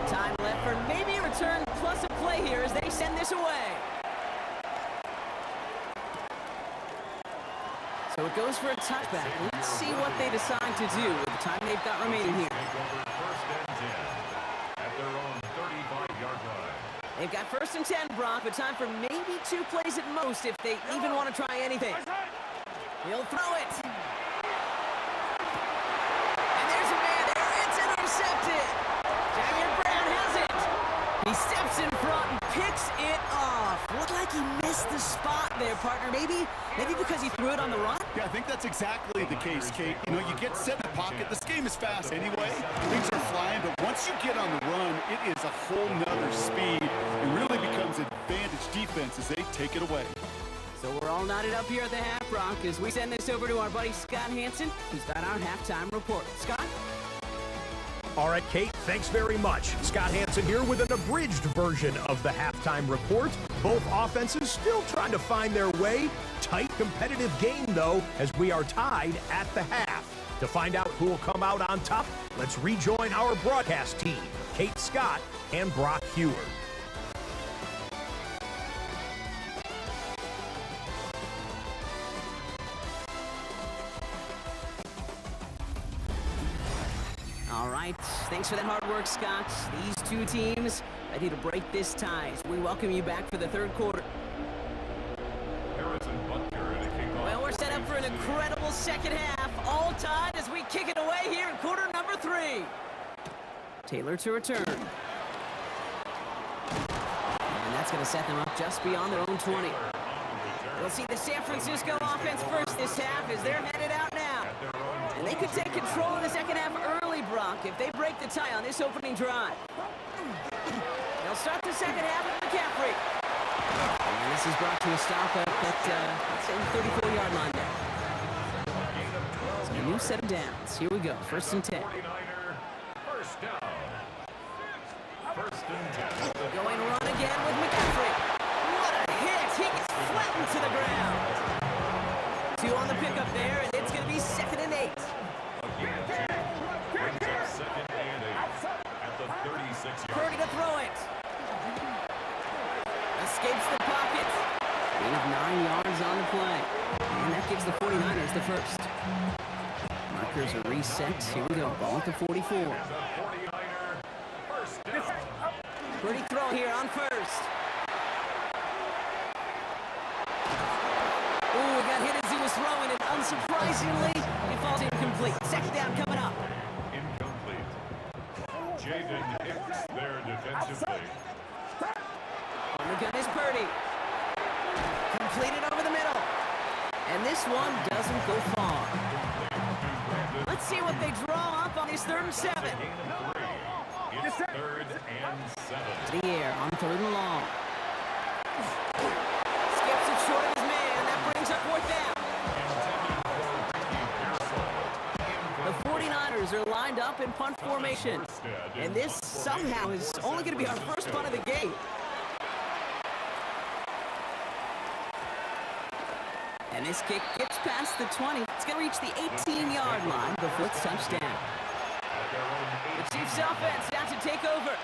Time left for maybe a return plus a play here as they send this away. So it goes for a touchback. Let's see what they decide to do with the time they've got remaining here. First and 10 at their own 35-yard line. They've got first and 10, Brock, but time for maybe 2 plays at most if they even want to try anything. He'll throw it. And there's a man there. It's intercepted. Jair Brown has it. He steps in front and picks it off. Looked like he missed the spot there, partner. Maybe because he threw it on the run? Yeah, I think that's exactly the case, Kate. You know, you get set in the pocket. This game is fast anyway. Things are flying, but once you get on the run, it is a whole nother speed. It really becomes advantage defense as they take it away. So we're all knotted up here at the half, Brock, as we send this over to our buddy Scott Hanson, who's got our halftime report. Scott? All right, Kate, thanks very much. Scott Hanson here with an abridged version of the halftime report. Both offenses still trying to find their way. Tight, competitive game, though, as we are tied at the half. To find out who will come out on top, let's rejoin our broadcast team, Kate Scott and Brock Huard. All right, thanks for that hard work, Scott. These two teams ready to break this tie as we welcome you back for the third quarter. Harrison Butker at a kickoff. Well, we're set up for an incredible second half. All tied as we kick it away here in quarter number 3. Taylor to return. And that's going to set them up just beyond their own 20. We'll see the San Francisco offense first this half as they're headed out now. And they could take control of the second half early, Brock, if they break the tie on this opening drive. They'll start the second half with McCaffrey. And this is brought to a stop at let's say the 34-yard line there. So a new set of downs. Here we go. 1st and 10. 49er, first down. 1st and 10. Going run again with McCaffrey. What a hit! He gets flattened to the ground. 2 on the pickup there, and it's going to be 2nd and 8. Brings up 2nd and 8 at the 36-yard. Purdy to throw it. Escapes the pocket. Gain of 9 yards on the play. And that gives the 49ers the first. Markers are reset. Here we go. Ball at the 44. And the 49er, first down. Purdy throw here on 1st. Ooh, got hit as he was throwing it. Unsurprisingly, he falls incomplete. 2nd down coming up. Incomplete. Jaden Hicks there defensively. On the gun is Purdy. Completed over the middle. And this one doesn't go far. Let's see what they draw up on this 3rd and 7. Gain of 3. It's 3rd and 7. The air on 3rd and long. Skips it short of his man. That brings up 4th down. The 49ers are lined up in punt formation. And this somehow is only going to be our first punt of the game. And this kick gets past the 20. It's going to reach the 18-yard line before it's touchdown. The Chiefs offense out to take over.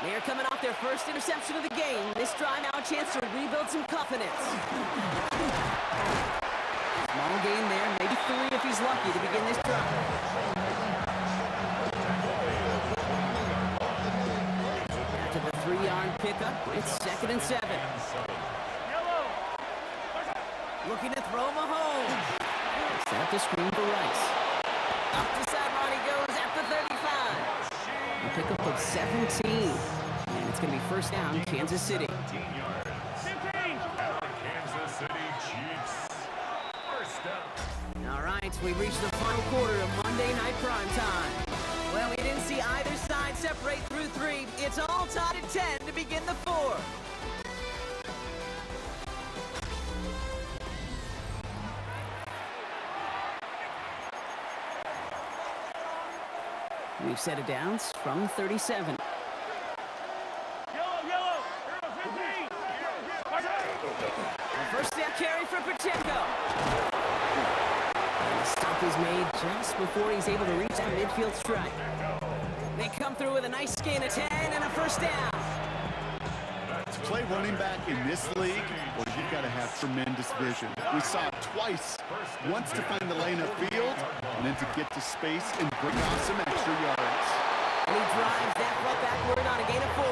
They're coming off their first interception of the game. This drive now a chance to rebuild some confidence. Small gain there, maybe 3 if he's lucky to begin this drive. After the 3-yard pickup, it's 2nd and 7. Looking to throw Mahomes. Set up the screen for Rice. Up the sideline he goes at the 35. A pickup of 17. And it's going to be 1st down, Kansas City. 15 yards. Kansas City Chiefs. First down. All right, we've reached the final quarter of Monday Night Prime Time. Well, we didn't see either side separate through 3. It's all tied at 10 to begin the 4th. We've set it downs from 37. The 1st down carry for Pacheco. And the stop is made just before he's able to reach that midfield strike. They come through with a nice gain of 10 and a 1st down. To play running back in this league, well, you've got to have tremendous vision. We saw it twice. Once to find the lane upfield, and then to get to space and bring off some extra yards. And he drives that throw backward on a gain of 4.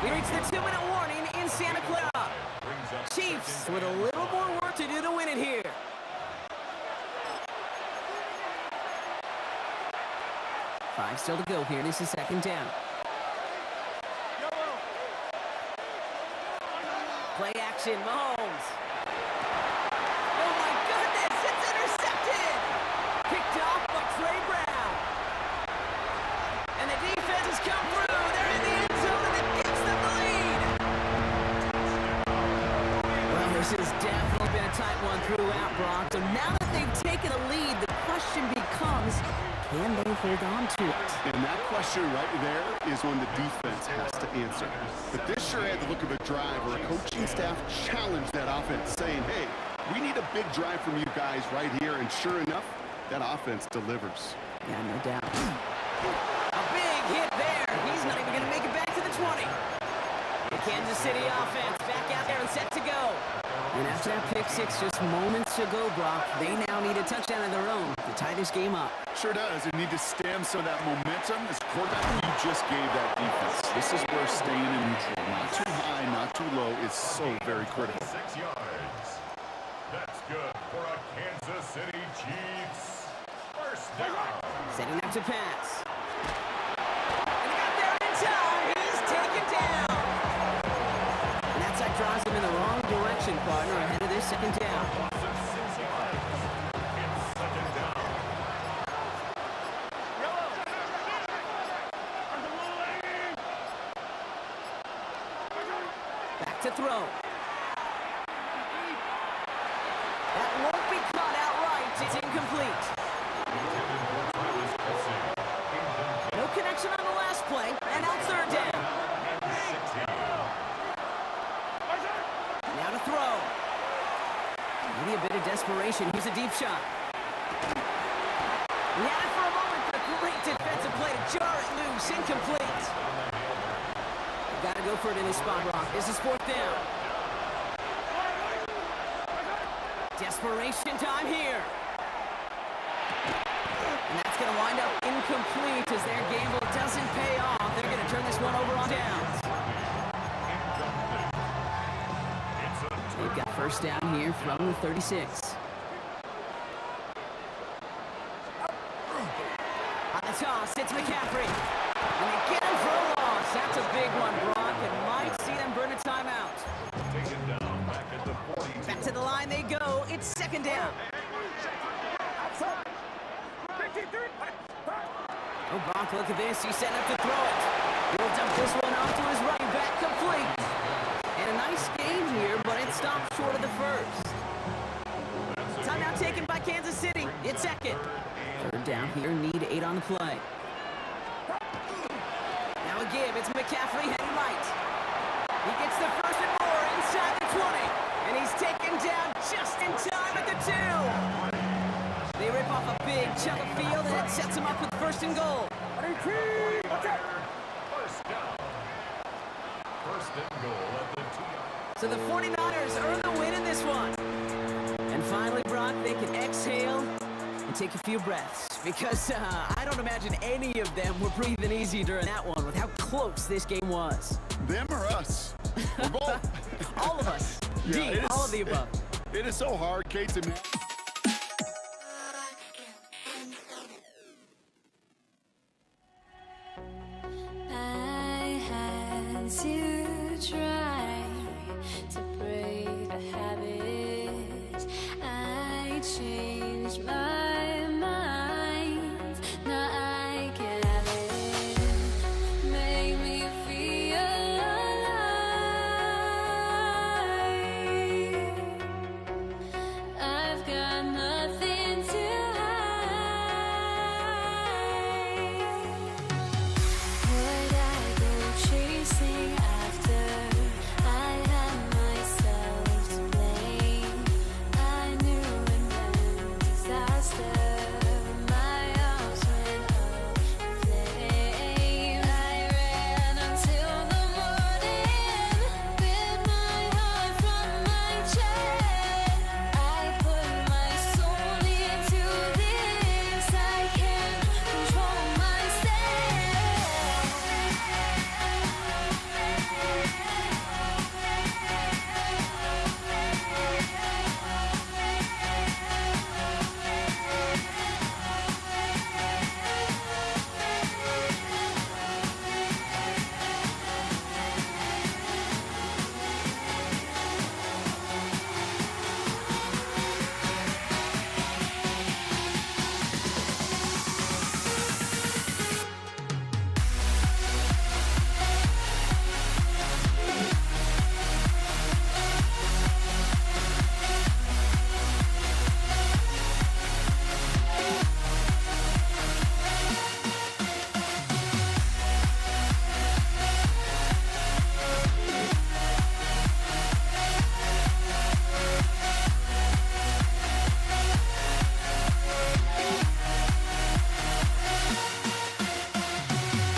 We reach the 2-minute warning in Santa Clara. Chiefs with a little more work to do to win it here. Five still to go here. This is 2nd down. Play action, Mahomes. Oh my goodness, it's intercepted! Picked off by Trey Brown. And the defense has come through. They're in the end zone and it gives them the lead. Well, this has definitely been a tight one throughout, Brock. So now that they've taken the lead, the question becomes, can they hold on to it? And that question right there is one the defense has to answer. But this sure had the look of a drive where a coaching staff challenged that offense, saying, hey, we need a big drive from you guys right here. And sure enough, that offense delivers. Yeah, no doubt. A big hit there. He's not even going to make it back to the 20. The Kansas City offense back out there and set to go. And after that pick 6 just moments ago, Brock, they now need a touchdown of their own to tie this game up. Sure does. They need to stem some of that momentum. As quarterback, you just gave that defense. This is where staying in neutral, not too high, not too low, is so very critical. 6 yards. That's good for a Kansas City Chiefs first down. Setting up to pass. And he got there in time. He's taken down. And that sack draws him in the wrong direction, partner, ahead of this second down. Loss of 6 yards. It's second down. Back to throw. That won't be caught outright. It's incomplete. No connection on the last play, and now third down. Now to throw. Maybe a bit of desperation. Here's a deep shot. He had it for a moment, but a great defensive play to jar it loose. Incomplete. Got to go for it in this spot, Brock. This is fourth down. Desperation time here. And that's going to wind up incomplete as their gamble doesn't pay off. They're going to turn this one over on downs. They've got first down here from the 36. On the toss, it's McCaffrey. And they get him for a loss. That's a big one, Brock, and might see them burn a timeout. Taken down back at the 42. Back to the line they go. It's second down. Oh, Brock, look at this. He's setting up to throw it. He'll dump this one off to his running back, complete. And a nice game here, but it stopped short of the first. Timeout taken by Kansas City. It's second. Third down here, need 8 on the play. Now a give. It's McCaffrey heading right. He gets the first and more inside the 20. And he's taken down just in time at the 2. They rip off a big chunk of field, and it sets him up with first and goal. First down. First and goal at the 2. So the 49ers earn the win in this one. And finally, Brock, they can exhale and take a few breaths. Because I don't imagine any of them were breathing easy during that one with how close this game was. Them or us? We're both. All of us. Yeah, D, it is- all of the above. It is so hard, Kate, to manage. I had to try to break a habit. I changed my mind. Now I can have it. Make me feel alive. I've got nothing to hide. Would I go chasing after? I had myself to blame. I knew it meant disaster. My arms went up in flames. I ran until the morning, bit my heart from my chest. I put my soul into this. I can't control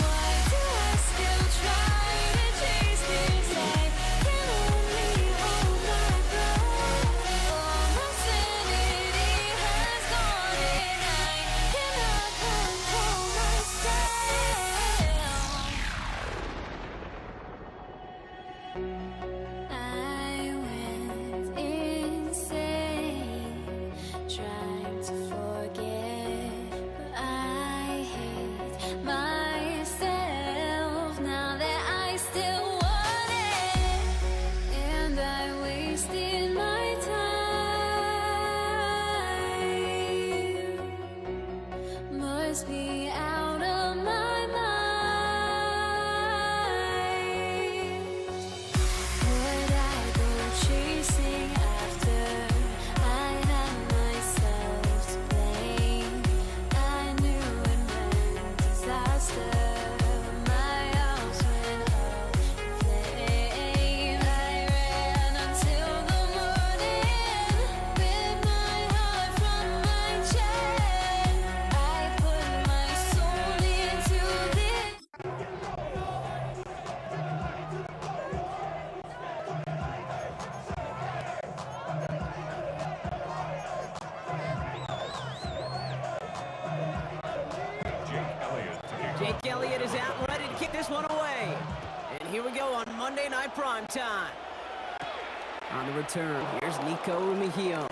Why do I still try to chase this? I can only hold my breath. All my sanity has gone, and I cannot control myself. I went insane. Monday Night Primetime. On the return, here's Nico Rumigio.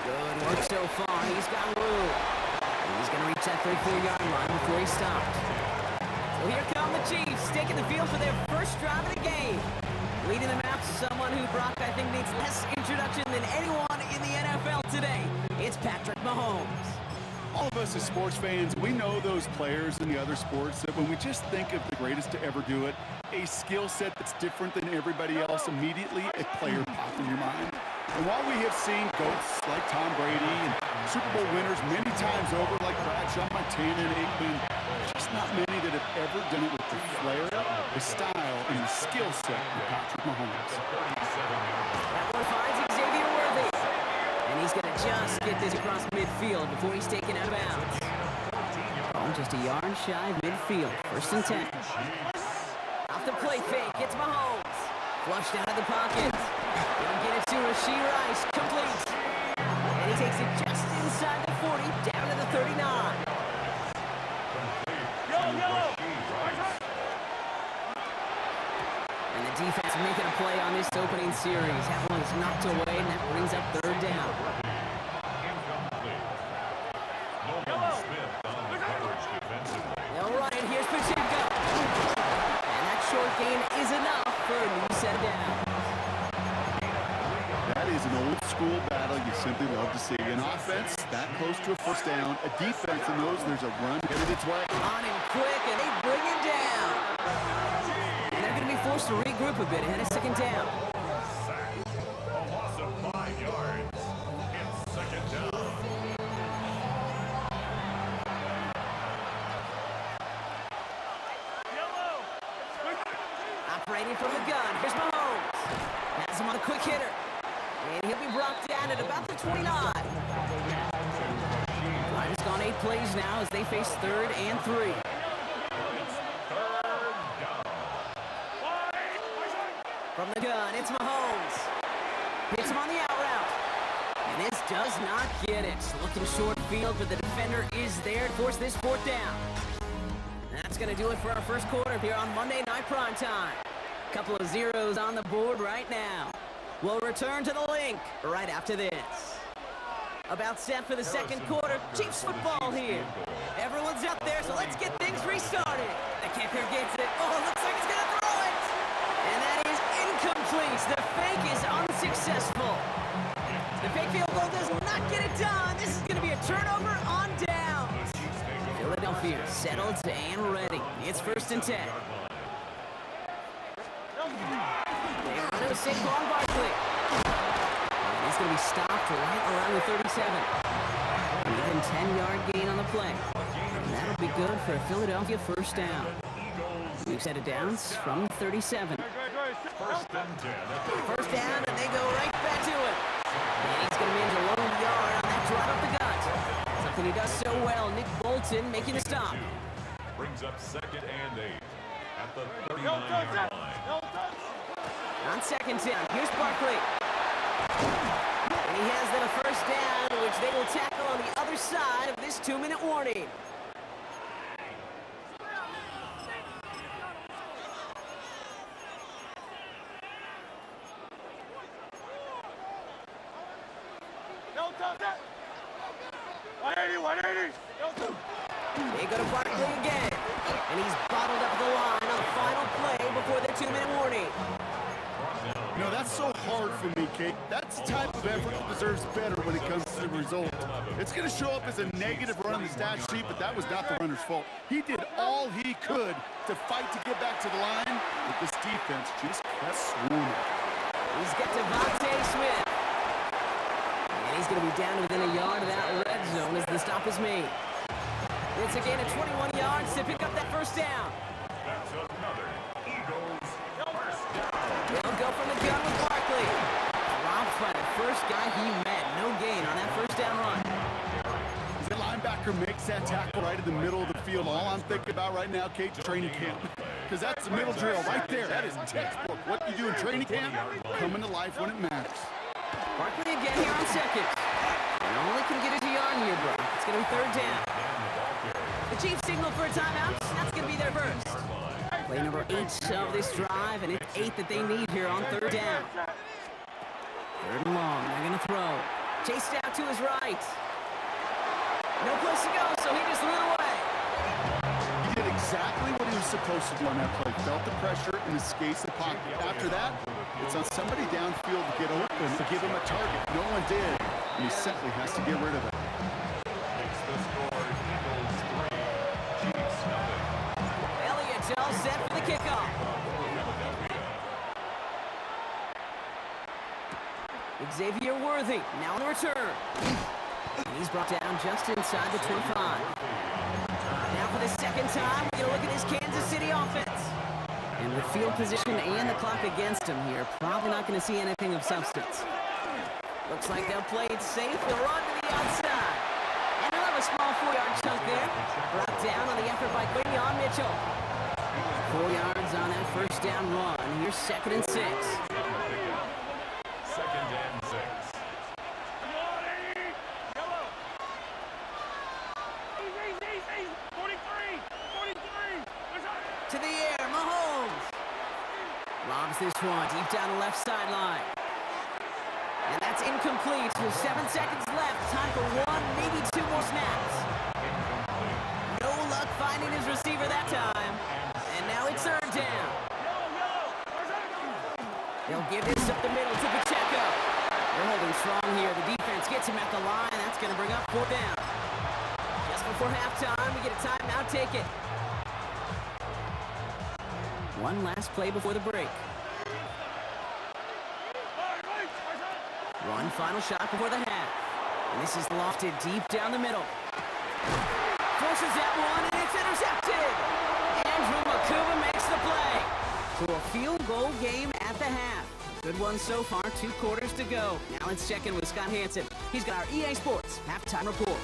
Good work so far. He's got room. He's going to reach that 34-yard line before he stops. So here come the Chiefs, taking the field for their first drive of the game. Leading them out to someone who, Brock, I think needs less introduction than anyone in the NFL today. It's Patrick Mahomes. All of us as sports fans, we know those players in the other sports that when we just think of the greatest to ever do it, a skill set that's different than everybody else, immediately a player pops in your mind. And while we have seen GOATs like Tom Brady and Super Bowl winners many times over like Bradshaw, Montana, and Aikman, there's just not many that have ever done it with the flair, the style, and the skill set of Patrick Mahomes. That one finds Xavier Worthy. And he's going to just get this across midfield before he's taken out of bounds. Oh, just a yard shy of midfield. 1st and 10. Off the play fake, it's Mahomes. Flushed out of the pocket. Didn't get it to Rashee Rice. Complete. And he takes it just inside the 40, down to the 39. And the defense making a play on this opening series. That one's knocked away, and that brings up 3rd down. All right, here's Pacheco. And that short gain is enough for a new set down. That is an old school battle you simply love to see. An offense that close to a 1st down, a defense that knows there's a run headed its way. On him quick, and they bring him down. And they're going to be forced to regroup a bit ahead of 2nd down. A loss of 5 yards. It's 2nd down. Operating from the gun, here's Mahomes. Has him on a quick hitter. And he'll be brought down at about the 29. Drive has gone 8 plays now as they face 3rd and 3. From the gun, it's Mahomes. Hits him on the out route. And this does not get it. Looking short field, but the defender is there to force this 4th down. And that's going to do it for our first quarter here on Monday Night Primetime. Couple of zeros on the board right now. We'll return to the link right after this. About set for the 2nd quarter. Chiefs football here. Everyone's out there, so let's get things restarted. The kicker gets it. Oh, looks like he's going to throw it. And that is incomplete. The fake is unsuccessful. The fake field goal does not get it done. This is going to be a turnover on down. Philadelphia settled and ready. It's 1st and 10. They run to Saquon Barkley. And he's going to be stopped right around the 37. An even 10-yard gain on the play. And that'll be good for a Philadelphia 1st down. We've set it downs from 37. 1st and 10. 1st down, and they go right back to it. And he's going to manage a lone yard on that drive up the gut. Something he does so well. Nick Bolton making the stop. Brings up 2nd and 8 at the 39-yard line. On 2nd down, here's Barkley. And he has then a 1st down, which they will tackle on the other side of this 2-minute warning. They go to Barkley again. And he's bottled up the line on the final play before the 2-minute warning. You know, that's so hard for me, Kate. That's the type of effort that deserves better when it comes to the result. It's going to show up as a negative run on the stat sheet, but that was not the runner's fault. He did all he could to fight to get back to the line, but this defense just kept swooning. He's got Devontae Smith. And he's going to be down within a yard of that red zone as the stop is made. It's again at 21 yards to pick up that 1st down. That's another Eagles 1st down. They'll go from the gun with Barkley. Dropped by the first guy he met. No gain on that 1st down run. The linebacker makes that tackle right in the middle of the field. All I'm thinking about right now, Kate, training camp. Because that's the middle drill right there. That is textbook. What you do in training camp, coming to life when it matters. Barkley again here on 2nd. And only can get it to yard here, bro. It's going to be 3rd down. The Chiefs signal for a timeout. That's going to be their first. Play number 8 of this drive, and it's 8 that they need here on third down. Third and long, they're going to throw. Chased out to his right. No place to go, so he just lit away. He did exactly what he was supposed to do on that play. Felt the pressure and escapes the pocket. After that, it's on somebody downfield to get open, to give him a target. No one did, and he simply has to get rid of it. Makes the score Eagles 3, Chiefs nothing. Elliott's all set for the kickoff. Xavier Worthy now on the return. And he's brought down just inside the 25. Now for the second time, we're going to look at this Kansas City offense. And with field position and the clock against him here, probably not going to see anything of substance. Looks like they'll play it safe. They'll run to the outside. And they'll have a small 4-yard chunk there. Brought down on the effort by Quinion Mitchell. 4 yards on that first down run. Here's 2nd and 6. 2nd and 6. To the air, Mahomes. Lobs this one deep down the left sideline. And that's incomplete with 7 seconds left. Time for 1, maybe 2 more snaps. No luck finding his receiver that time. And now it's third down. They'll give this up the middle to Pacheco. They're holding strong here. The defense gets him at the line. That's going to bring up 4th down. Just before halftime, we get a timeout. Take it. One last play before the break. One final shot before the half. And this is lofted deep down the middle. Forces that one, and it's intercepted. Andrew Makuba makes the play. So a field goal game at the half. Good one so far, 2 quarters to go. Now let's check in with Scott Hanson. He's got our EA Sports halftime report.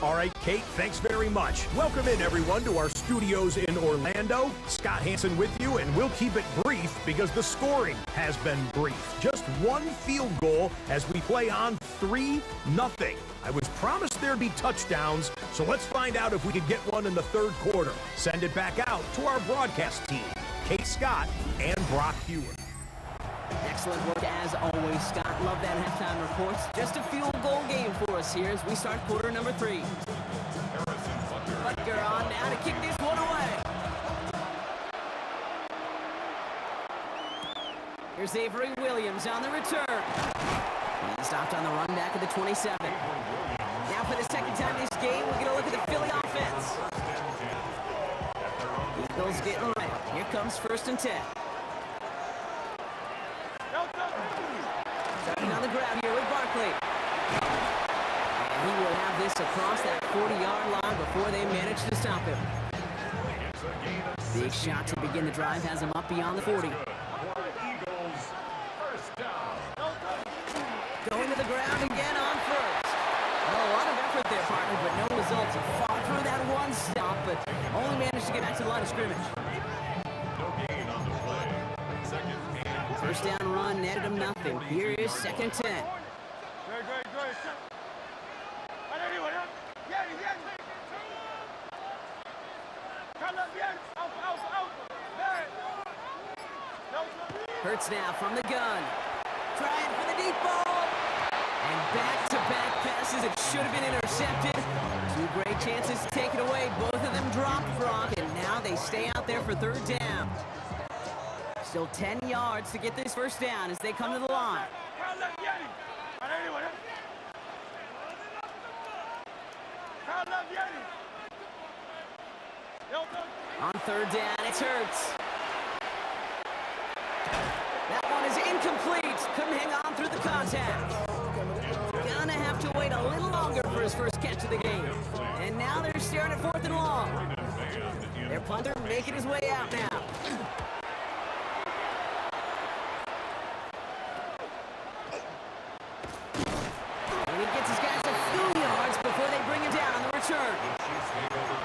All right, Kate, thanks very much. Welcome in, everyone, to our studios in Orlando. Scott Hanson with you, and we'll keep it brief because the scoring has been brief. Just 1 field goal as we play on 3-0. I was promised there'd be touchdowns, so let's find out if we could get one in the 3rd quarter. Send it back out to our broadcast team, Kate Scott and Brock Hewitt. Excellent work as always, Scott. Love that halftime report. Just a field goal game for us here as we start quarter number 3. Butker on now to kick this one away. Here's Avery Williams on the return. He stopped on the run back at the 27. Now for the second time this game, we're going to look at the Philly offense. Eagles getting right. Here comes 1st and 10. Starting on the grab here with Barkley. And he will have this across that 40-yard line before they manage to stop him. Big shot to begin the drive has him up beyond the 40. Going to the ground again on 1st. Well, a lot of effort there, partner, but no results. He fought through that one stop, but only managed to get back to the line of scrimmage. No gain on the play. 2nd and 1st down run netted him nothing. Here is 2nd and 10. Hurts now from the gun. Trying for the deep ball. And back-to-back passes that should have been intercepted. 2 great chances to take it away. Both of them dropped, Brock, and now they stay out there for 3rd down. Still 10 yards to get this 1st down as they come to the line. On 3rd down, it's Hurts. That one is incomplete. Couldn't hang on through the contact. Gonna have to wait a little longer for his first catch of the game. And now they're staring at 4th and long. Their punter making his way out now. And he gets his guys a few yards before they bring him down on the return.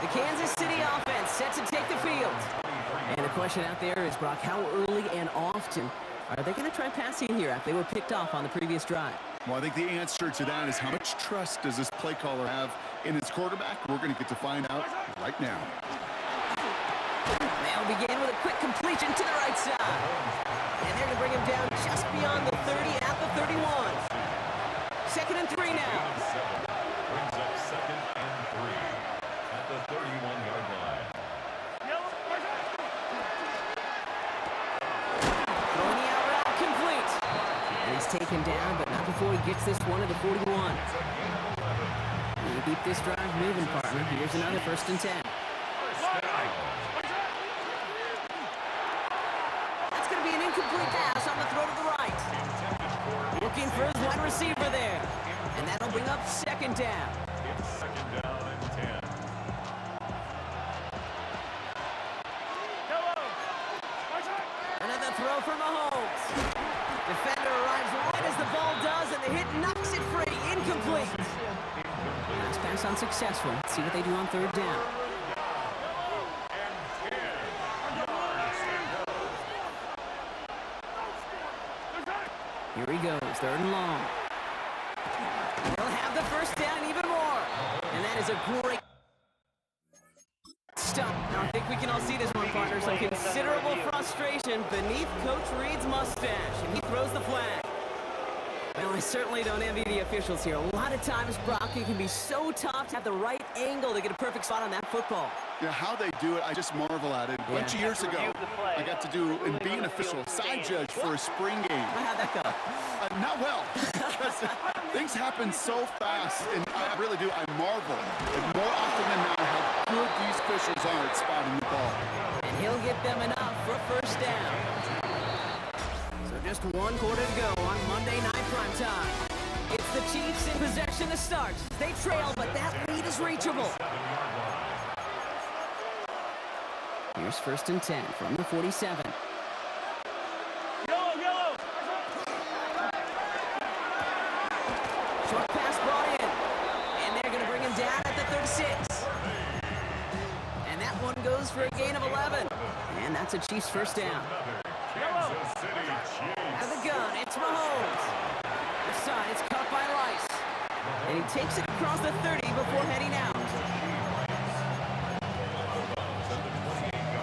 The Kansas City offense set to take the field. And the question out there is, Brock, how early and often are they going to try passing here after they were picked off on the previous drive? Well, I think the answer to that is how much trust does this play caller have in his quarterback? We're going to get to find out right now. They'll begin with a quick completion to the right side. And they're going to bring him down just beyond the 30 at the 31. 2nd and 3 now. Brings up 2nd and 3 at the 31-yard line. Throwing the out route complete. And he's taken down, but not before he gets this one at the 41. You keep this drive moving, partner. Here's another 1st and 10. That's going to be an incomplete pass on the throw to the right. Looking for his wide receiver there. And that'll bring up 2nd down. It's 2nd down and 10. Another throw for Mahomes. Defender arrives right as the ball does, and the hit knocks it free. Incomplete. Pass pass unsuccessful. Let's see what they do on 3rd down. Here he goes, 3rd and long. They'll have the 1st down even more. And that is a great stump. Now I think we can all see this one, partner. Some considerable frustration beneath Coach Reed's mustache. And he throws the flag. Well, I certainly don't envy the officials here. A lot of times, Brock, it can be so tough to have the right angle to get a perfect spot on that football. Yeah, how they do it, I just marvel at it. A bunch of years ago, I got to do and be an official side judge for a spring game. How'd that go? Not well, because things happen so fast, and I really do. I marvel, and more often than not, how good these officials are at spotting the ball. And he'll get them enough for a 1st down. So just 1 quarter to go on Monday Night Primetime. It's the Chiefs in possession to start. They trail, but that lead is reachable. Here's 1st and 10 from the 47. Short pass brought in. And they're going to bring him down at the 36. And that one goes for a gain of 11. And that's a Chiefs 1st down. Kansas City Chiefs. Out of the gun, it's Mahomes. The side, it's caught by Rice. And he takes it across the 30 before heading out.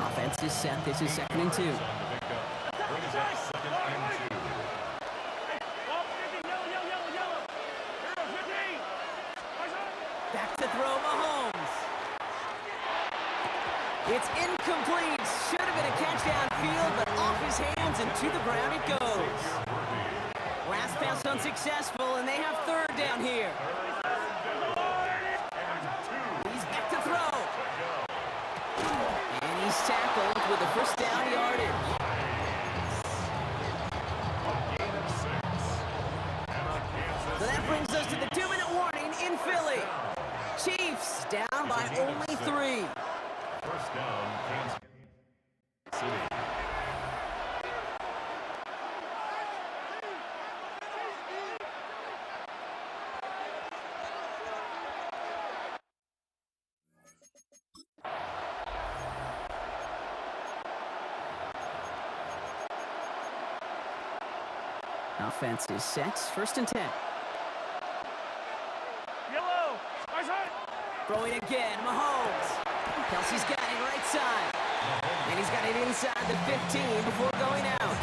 Offense is set. This is 2nd and 2. Brings up 2nd and 2. Back to throw Mahomes. It's incomplete. Should have been a catch downfield, but off his hands and to the ground it goes. Last pass unsuccessful, and they have 3rd down here. He's back to throw. And he's tackled with the 1st down yardage. So that brings us to the 2-minute warning in Philly. Chiefs down by only 3. 1st down, Kansas City. Offense is set. 1st and 10. Throwing again, Mahomes. Kelsey's got it right side. And he's got it inside the 15 before going out.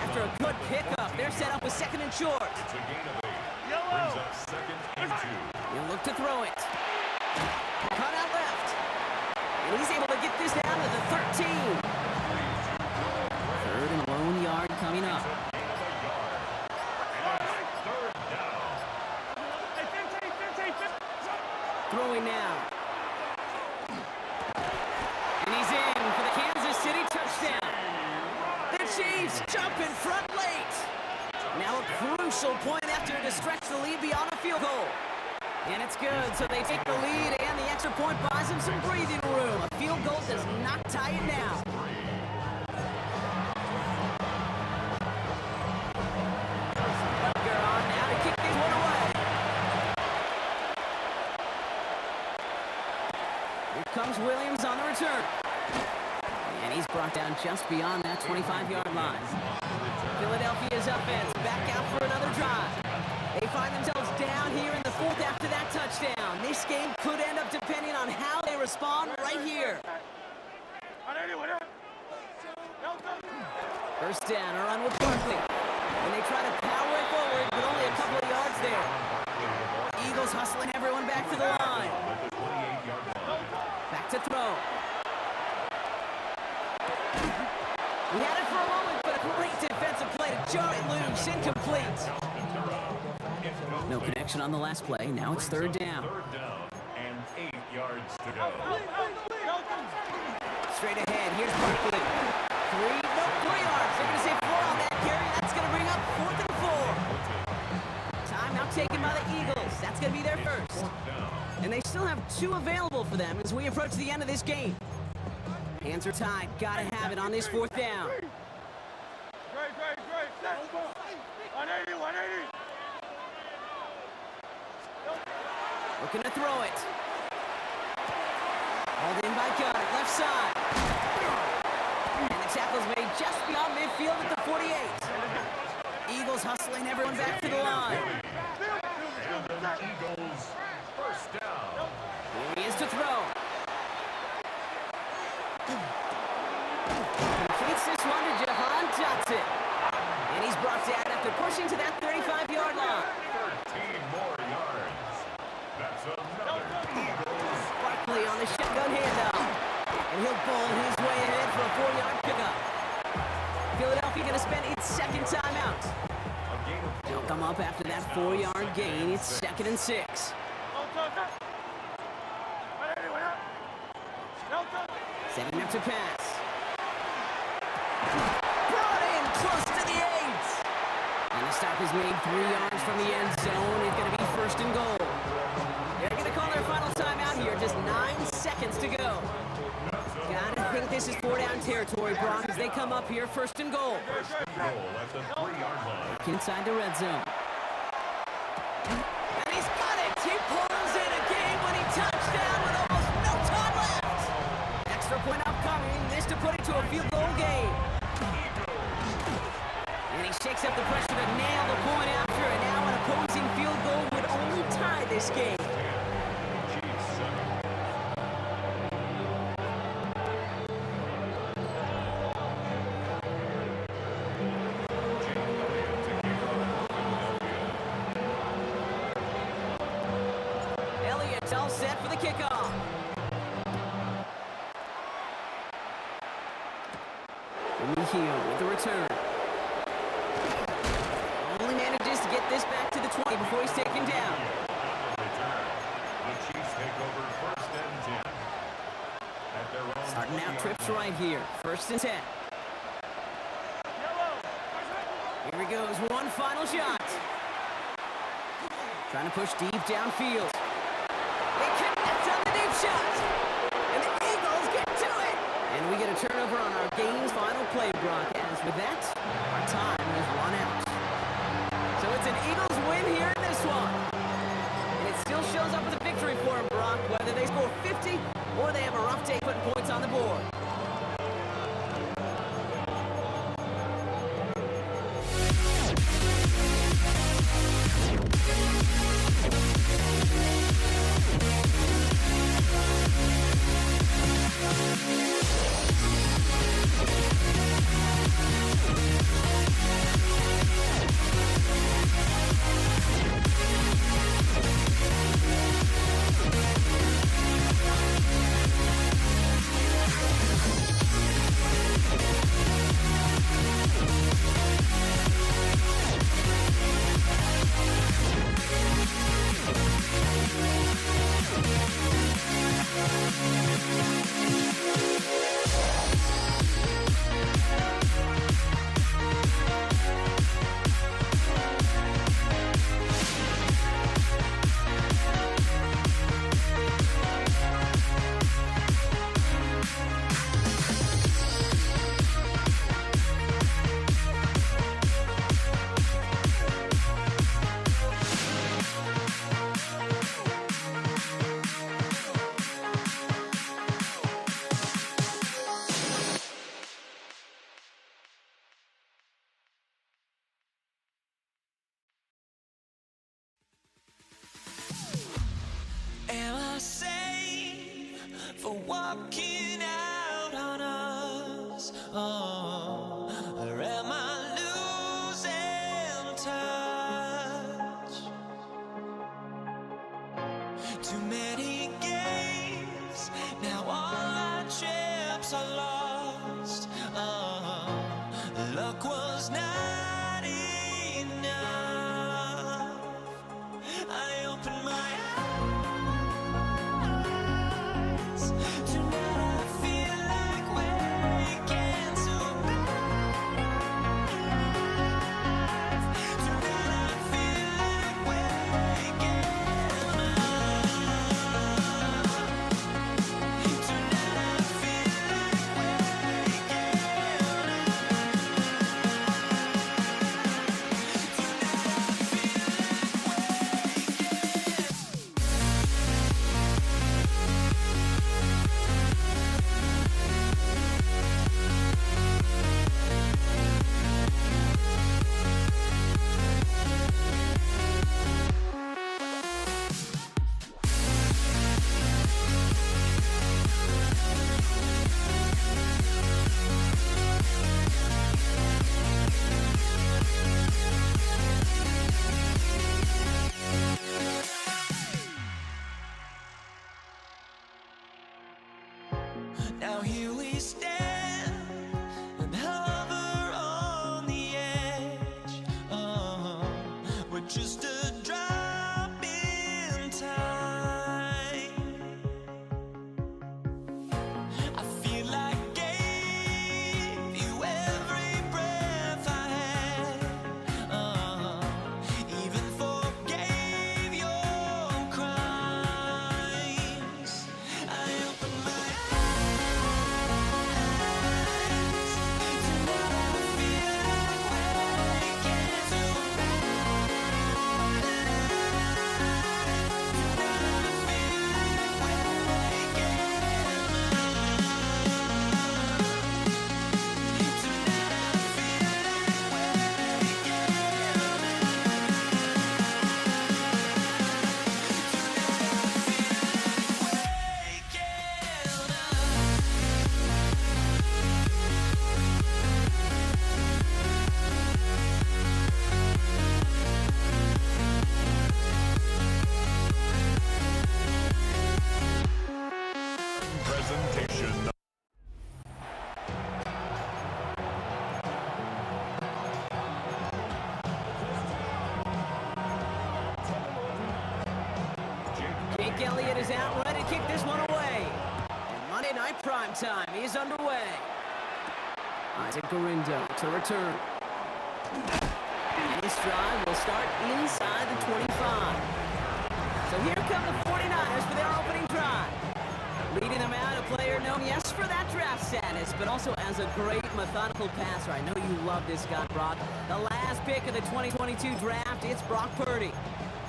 After a good pickup, they're set up with 2nd and short. It's a gain of 8. Brings up 2nd and 2. He'll look to throw it. Cut out left. And he's able to get this down to the 13. 3rd and lone yard coming up. Throwing now. And he's in for the Kansas City touchdown. The Chiefs jump in front late. Now a crucial point after to stretch the lead beyond a field goal. And it's good, so they take the lead, and the extra point buys them some breathing room. A field goal does not tie it down. Butker on now to kick this one away. Here comes Williams on the return. And he's brought down just beyond that 25-yard line. Philadelphia's offense back out for another drive. They find themselves down here in the 4th after that touchdown. This game could end up depending on how they respond right here. First down, a run with Barkley. And they try to power it forward, but only a couple of yards there. Eagles hustling everyone back to the line. Back to throw. We had it for a moment, but a great defensive play to jar it loose. Incomplete. No connection on the last play. Now it's third down. Third down and 8 yards to go. Straight ahead, here's Barkley. 3 yards. They're going to say 4 on that carry. That's going to bring up 4th and 4. Timeout taken by the Eagles. That's going to be their first. And they still have 2 available for them as we approach the end of this game. Hands are tied. Got to have it on this 4th down. Looking to throw it. Hauled in by Gunn, left side. And the tackle's made just beyond midfield at the 48. Eagles hustling everyone back to the line. And the Eagles first down. Here he is to throw. Completes this one to Jahan Johnson. And he's brought down after pushing to that 35-yard line. 13 more yards. That's another Eagles. Barkley on the shotgun handoff. And he'll bowl his way ahead for a 4-yard pickup. Philadelphia going to spend its second timeout. They'll come up after that 4-yard gain. It's 2nd and 6. 7 after pass. Brought in close to the 8. And the stop is made 3 yards from the end zone. It's going to be 1st and goal. They're going to call their final timeout here. Just 9 seconds to go. Gotta think this is 4-down territory, Brock, as they come up here 1st and goal. Goal at the 3-yard line. Inside the red zone. And he's got it! He pulls in a game-winning touchdown with almost no time left! Extra point upcoming, this to put it to a field goal game. And he shakes up the pressure to nail the point after, and now an opposing field goal would only tie this game. Elliott's all set for the kickoff. Here with the return. Only manages to get this back to the 20 before he's taken down. The Chiefs take over 1st and 10. At their own Starting out trips right here. 1st and 10. Here he goes. One final shot. Trying to push deep downfield. They connect on the deep shot. And the Eagles get to it. And we get a turnover on our game's final play, Brock. As with that, our time has run out. So it's an Eagles win here in this one. And it still shows up as a victory for them, Brock, whether they score 50 or they have a rough day putting points on the board. Am I safe for walking out on a Now here we stand and hover on the edge. We're just a drop in time. I feel like gave you every breath I had. Even forgave your crimes. I open my eyes to never feel like waking to Presentation. Jake Elliott is out, ready to kick this one away. And Monday Night Primetime is underway. Isaac Garindo to return. And this drive will start inside the 25. So here come the 49ers for their opening drive. Leading them out, a player known, yes, for that draft status, but also as a great methodical passer. I know you love this guy, Brock. The last pick of the 2022 draft, it's Brock Purdy.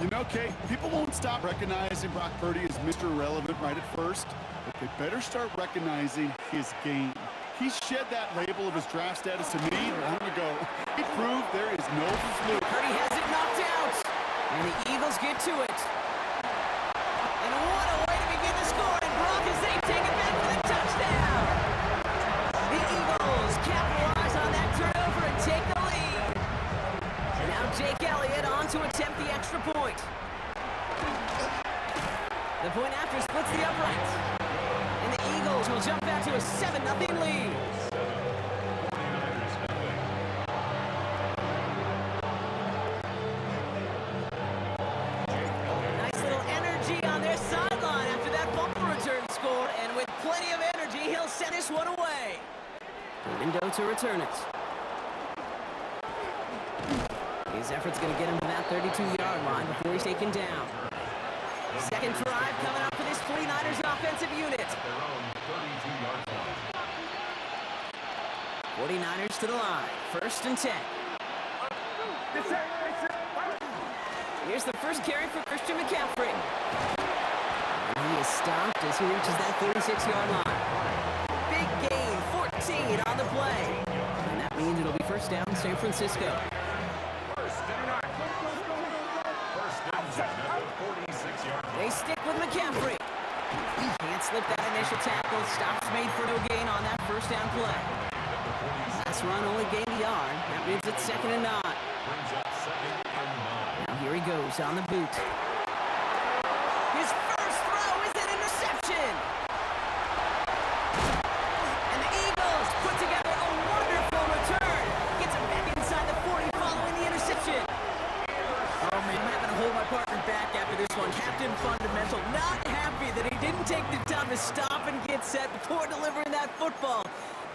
You know, Kate, people won't stop recognizing Brock Purdy as Mr. Irrelevant right at first, but they better start recognizing his game. He shed that label of his draft status to me long ago. He proved there is no fluke. Purdy has it knocked out, and the Eagles get to it. And what a way to begin the scoring. Brock as they take it back for the touchdown. The Eagles capitalize on that turnover and take the lead. And now Jake Elliott on to attempt the extra point. The point after splits the uprights. And the Eagles will jump back to a 7-0 lead. Nice little energy on their sideline after that bumper return score, and with plenty of energy, he'll send this one away. Lindo to return it. His effort's going to get him to that 32-yard line before he's taken down. Second drive coming up for this 49ers offensive unit. 49ers to the line. 1st and 10. Here's the first carry for Christian McCaffrey. And he is stopped as he reaches that 36-yard line. Big gain, 14 on the play. And that means it'll be first down San Francisco. They stick with McCaffrey. Can't slip that initial tackle. Stops made for no gain on that first down play. Last run only gained a yard. That means it's 2nd and 9. Now here he goes on the boot. His first throw is an interception. And the Eagles put together a wonderful return. Gets him back inside the 40 following the interception. Oh man, I'm having to hold my partner back after this one. Captain Fundamental not happy that he didn't take the time to stop and get set before delivering that football.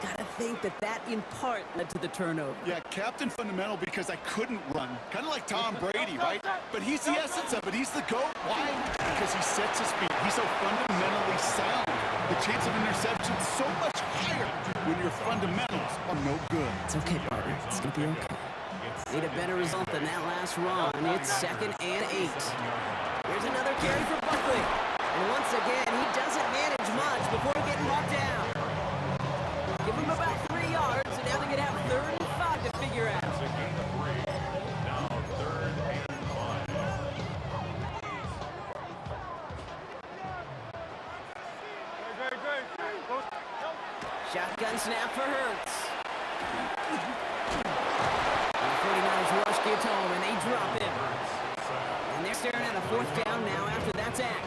Gotta think that in part led to the turnover. Yeah, Captain Fundamental because I couldn't run. Kind of like Tom Brady, right? But he's the essence of it. He's the GOAT. Why? Because he sets his feet. He's so fundamentally sound. The chance of interception is so much higher when your fundamentals are no good. It's okay, partner. It's gonna be okay. Need a better result than that last run. It's 2nd and 8. Here's another carry for Buckley. And once again, he doesn't manage much before getting brought down. Give him about 3 yards, and now they're going to have 3rd and 5 to figure out. Now 3rd and 5. Shotgun snap for Hurts. And the 49ers rush gets home, and they drop him. And they're staring at a 4th down now after that sack.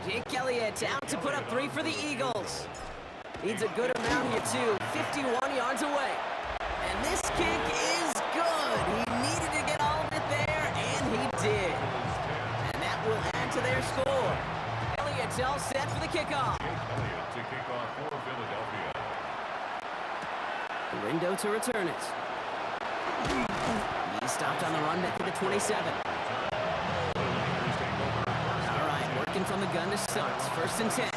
Jake Elliott out to put up 3 for the Eagles. Needs a good amount here, too. 51 yards away. And this kick is good. He needed to get all of it there, and he did. And that will add to their score. Elliott's all set for the kickoff. Elliott to kick off for Philadelphia. Lindo to return it. He stopped on the run back to the 27. All right, working from the gun to start. First and 10.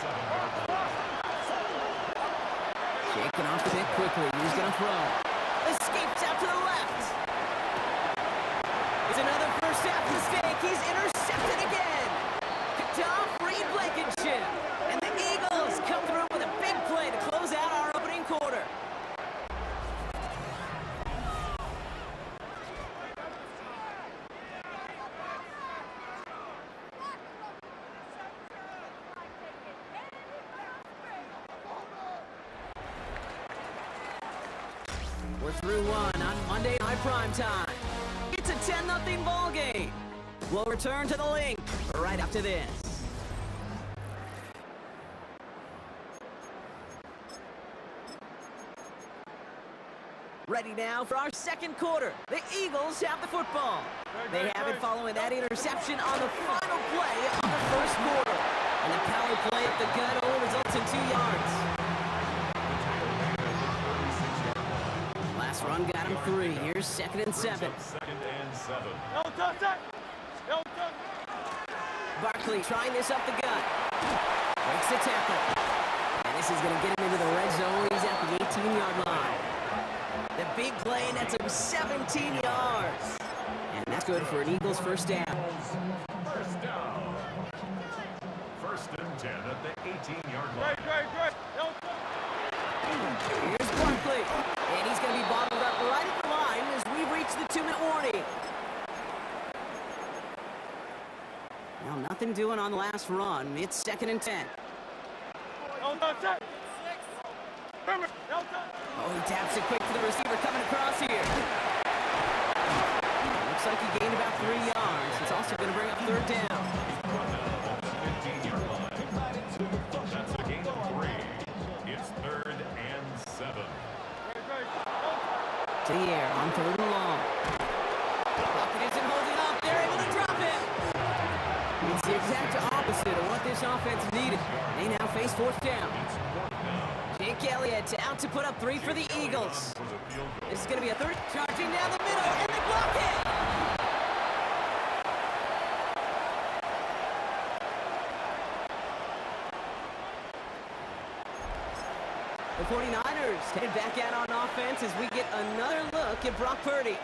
Shaking off the bit quickly. He's going to throw. Escapes out to the left. It's another first half mistake. He's intercepted again. Picked off Reed Blankenship. And the Eagles come through with a big play to close out our opening quarter. We're through one on Monday Night Primetime. It's a 10-0 ball game. We'll return to the link right after this. Ready now for our second quarter. The Eagles have the football. They have it following that interception on the final play of the first quarter. And the power play at the gun only results in 2 yards. Last run got him 3. Here's 2nd and 7. Second and 7. Barkley trying this up the gut. Breaks the tackle. And this is going to get him into the red zone. He's at the 18-yard line. The big play nets him 17 yards. And that's good for an Eagles first down. First down. First and 10 at the 18-yard line. Here's Barkley. And he's going to be bottled up right at the line as we reach the 2-minute warning. Now, nothing doing on the last run. It's 2nd and 10. Oh, he taps it quick to the receiver coming across here. Looks like he gained about 3 yards. It's also going to bring up 3rd down. On the 15-yard line. That's a gain of 3. It's 3rd and 7. To the air on 3rd and long. Pocket isn't holding up. They're able to drop it. It's the exact opposite of what this offense needed. They now face 4th down. Jake Elliott out to put up 3 for the Eagles. This is going to be a 3rd. Charging down the middle, and they block it. The 49ers headed back out on offense as we get another look at Brock Purdy.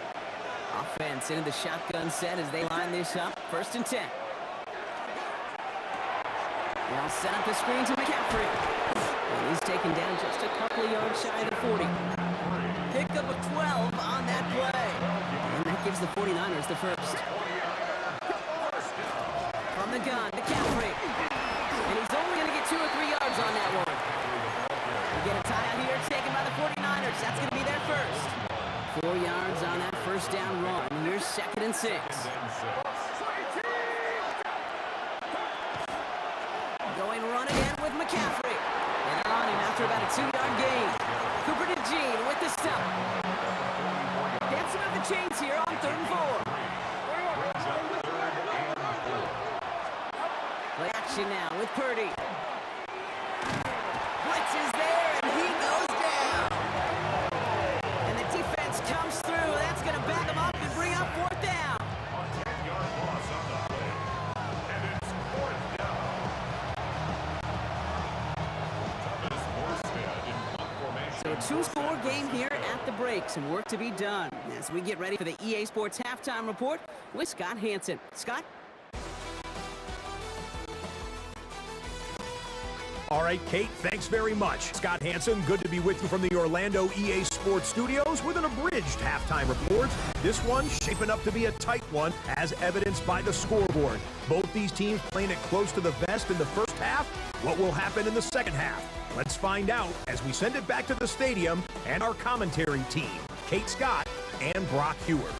Offense into the shotgun set as they line this up. 1st and 10. They'll set up the screen to McCaffrey. And he's taken down just a couple of yards shy of the 40. Pick up a 12 on that play. And that gives the 49ers the first. From the gun, McCaffrey. And he's only going to get 2 or 3 yards on that one. We get a tie out here taken by the 49ers. That's going to be their first. 4 yards on that first down run. Here's 2nd and 6. Going run again with McCaffrey. And they're on him after about a 2-yard gain. Cooper DeJean with the stop. Dancing up the chains here on 3rd and 4. Play action now with Purdy. Blitz is there, and he goes down. And the defense comes through. That's going to back him up and bring up 4th down. A 10-yard loss on the play. And it's 4th down. Thomas Morstead in punt formation. So a 2-score game here at the break. Some work to be done as we get ready for the EA Sports Halftime Report with Scott Hanson. Scott? All right, Kate, thanks very much. Scott Hanson, good to be with you from the Orlando EA Sports Studios with an abridged halftime report. This one shaping up to be a tight one, as evidenced by the scoreboard. Both these teams playing it close to the vest in the first half. What will happen in the second half? Let's find out as we send it back to the stadium and our commentary team, Kate Scott and Brock Hewer.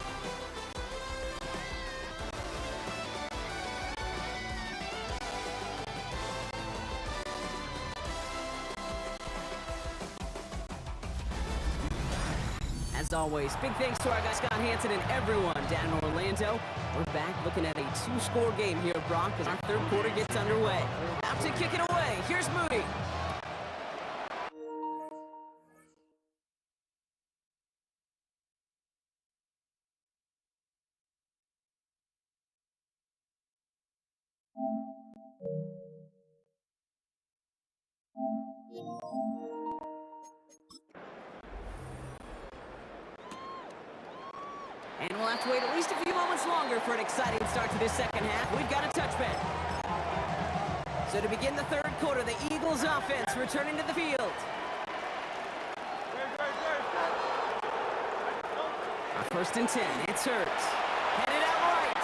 always, big thanks to our guy Scott Hansen and everyone down in Orlando. We're back looking at a 2-score game here, Brock, as our third quarter gets underway. Out to kick it away. Here's Moody. And we'll have to wait at least a few moments longer for an exciting start to this second half. We've got a touchback. So to begin the third quarter, the Eagles offense returning to the field. Our 1st and 10, it's Hurts. Headed out right.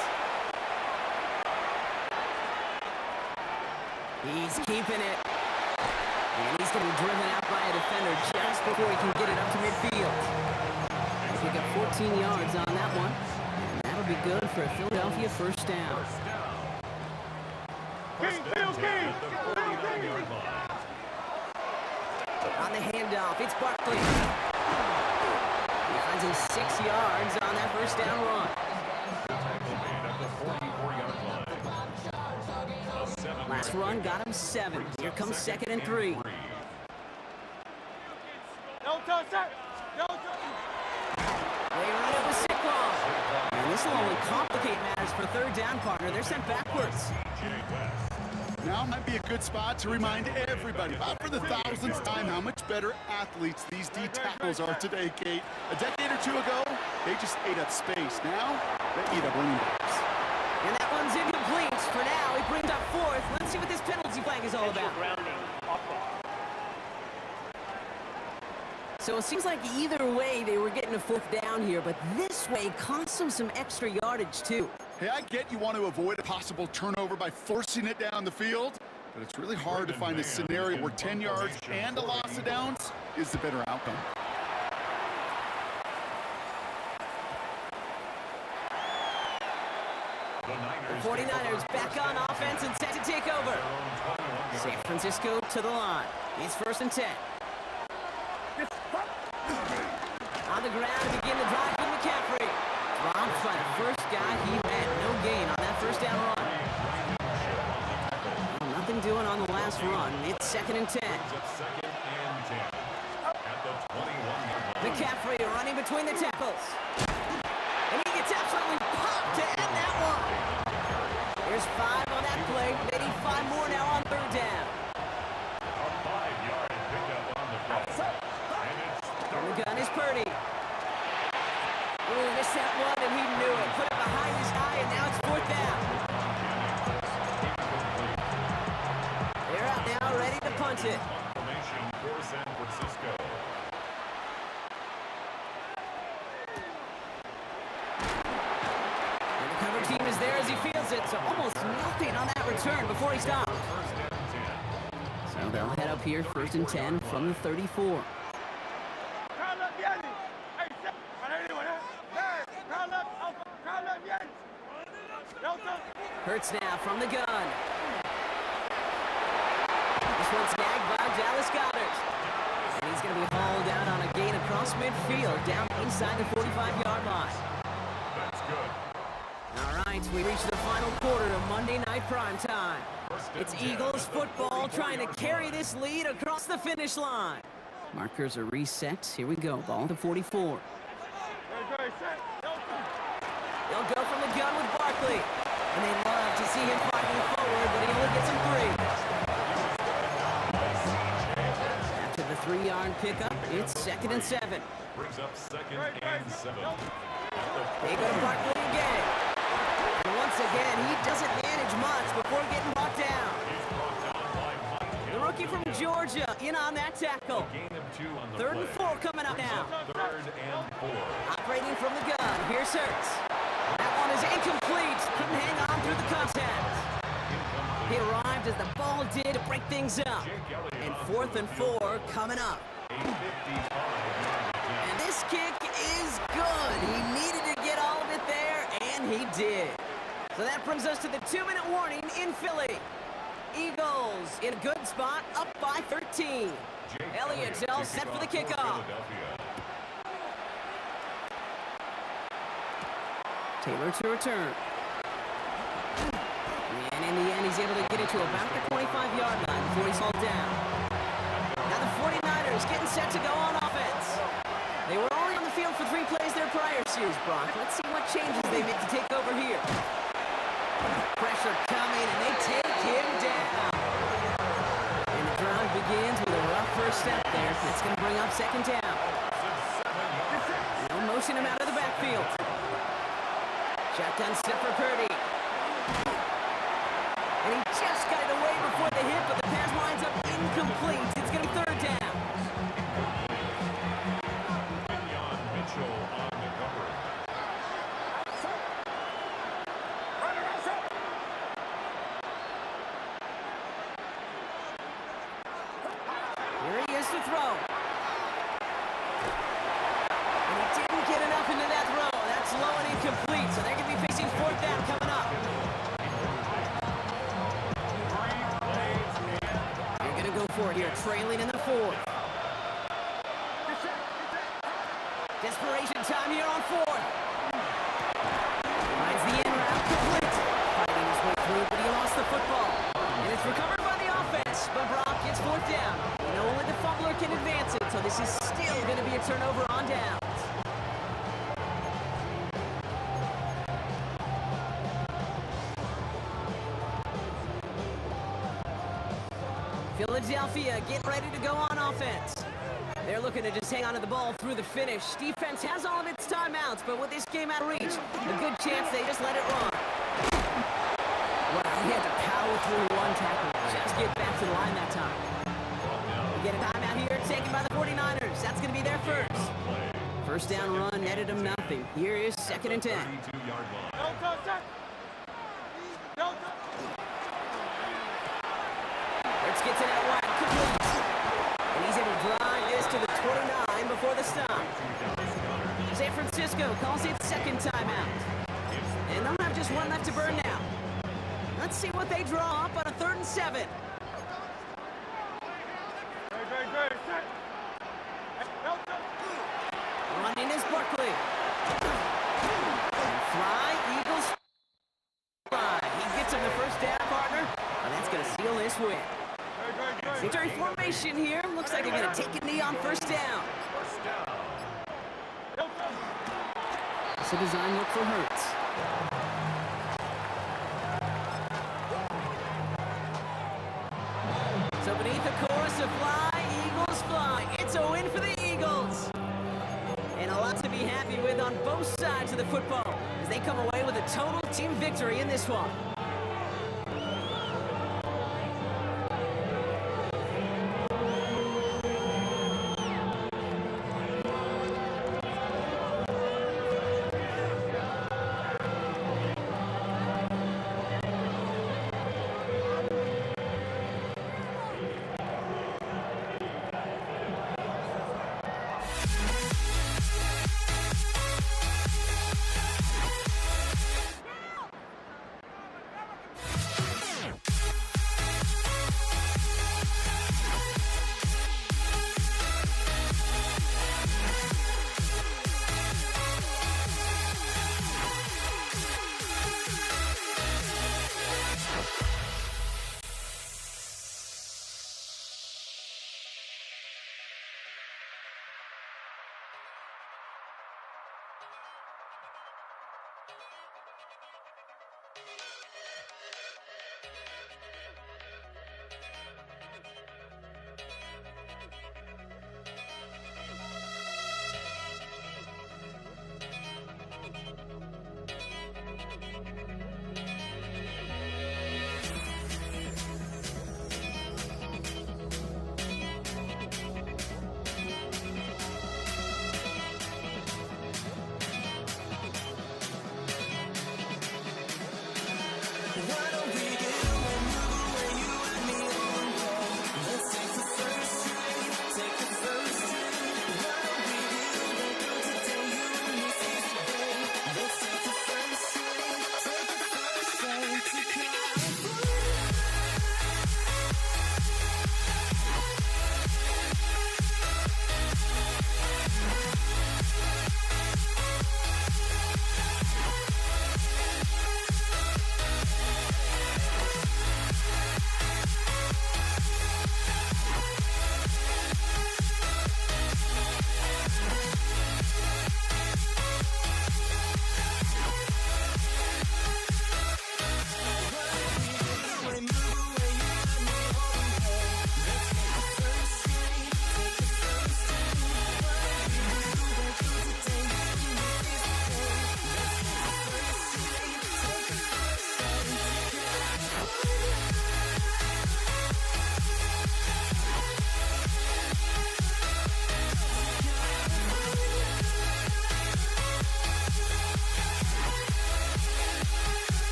He's keeping it. And he's going to be driven out by a defender just before he can get it up to midfield. Pick up 14 yards on that one. And that'll be good for a Philadelphia first down. On the handoff, it's Barkley. He finds him 6 yards on that first down run. Last run got him 7. Here comes 2nd and 3. They run it with Saquon. And this will only complicate matters for third down, partner. They're sent backwards. Now might be a good spot to remind everybody, about for the 1000th time, how much better athletes these D tackles are today, Kate. A decade or two ago, they just ate up space. Now, they eat up running backs. And that one's incomplete. For now, he brings up 4th. Let's see what this penalty flag is all about. So it seems like either way they were getting a 4th down here, but this way cost them some extra yardage too. Hey, I get you want to avoid a possible turnover by forcing it down the field, but it's really hard to find a scenario where 10 yards and a loss of downs is the better outcome. The 49ers back on offense and set to take over. San Francisco to the line. It's 1st and 10. On the ground to begin the drive with McCaffrey. Dropped by the first guy he met. No gain on that first down run. Well, nothing doing on the last run. It's 2nd and 10. McCaffrey running between the tackles. And he gets absolutely popped to end that one. There's 5 on that play. They need 5 more now on third down. From the gun is Purdy. Ooh, missed that one, and he knew it. Put it behind his eye, and now it's 4th down. They're out now, ready to punt it. Formation for San Francisco. And the cover team is there as he feels it, so almost nothing on that return before he stops. So they'll head up here, 1st and 10 from the 34. Hurts now from the gun. This one's snagged by Dallas Goedert. And he's going to be hauled out on a gain across midfield, down inside the 45-yard line. That's good. All right, we reach the final quarter of Monday Night Primetime. It's Eagles football trying to carry this lead across the finish line. Markers are reset. Here we go. Ball to 44. They'll go from the gun with Barkley. And they love to see him fighting forward, but he only gets him 3. After the 3-yard pickup, it's 2nd and 7. Brings up 2nd and 7. They go to Barkley again. And once again, he doesn't manage much before getting brought down. The rookie from Georgia in on that tackle. Gain of 2 on the 3rd and 4 coming up now. 3rd and 4. Operating from the gun, here's Hurts. That one is incomplete. Couldn't hang on through the contact. He arrived as the ball did to break things up. And 4th and 4 coming up. And this kick is good. He needed to get all of it there, and he did. So that brings us to the 2-minute warning in Philly. Eagles in a good spot, up by 13. Elliott all set for the kickoff. Taylor to return. And in the end, he's able to get it to about the 25-yard line before he's hauled down. Now the 49ers getting set to go on offense. They were only on the field for 3 plays their prior series, Brock. Let's see what changes they make to take over here. Pressure coming, and they take him down. And the drive begins with a rough first step there. That's going to bring up second down. They'll motion him out of the backfield. Shotgun step for Purdy. And he just got it away before the hit, but the pass winds up incomplete. It's going to be third down. Kenyon Mitchell on the cover. Here he is to throw. And he didn't get enough into that throw. That's low and incomplete, so they're going to be facing fourth down coming up. They're going to go for it here, trailing in the fourth. Desperation time here on fourth. Finds the end route complete. Fighting his way through, but he lost the football. And it's recovered by the offense, but Brock gets fourth down. And only the fumbler can advance it, so this is still going to be a turnover on downs. Philadelphia getting ready to go on offense. They're looking to just hang on to the ball through the finish. Defense has all of its timeouts, but with this game out of reach, a good chance they just let it run. Wow, he had to power through one tackle. Just get back to the line that time. We get a timeout here taken by the 49ers. That's going to be their first. First down run, netted them nothing. Here is second and 10. 32-yard line. Let's get to that wide complete. And he's able to drive this to the 29 before the stop. San Francisco calls it second timeout. And they'll have just one left to burn now. Let's see what they draw up on a 3rd and 7. Running is Barkley. Fly, Eagles fly. He gets him the first down, partner. And that's going to seal this win. Victory formation here. Looks like they're going to take a knee on first down. First down. It's a design look for Hurts. So beneath the chorus of fly, Eagles fly. It's a win for the Eagles. And a lot to be happy with on both sides of the football as they come away with a total team victory in this one.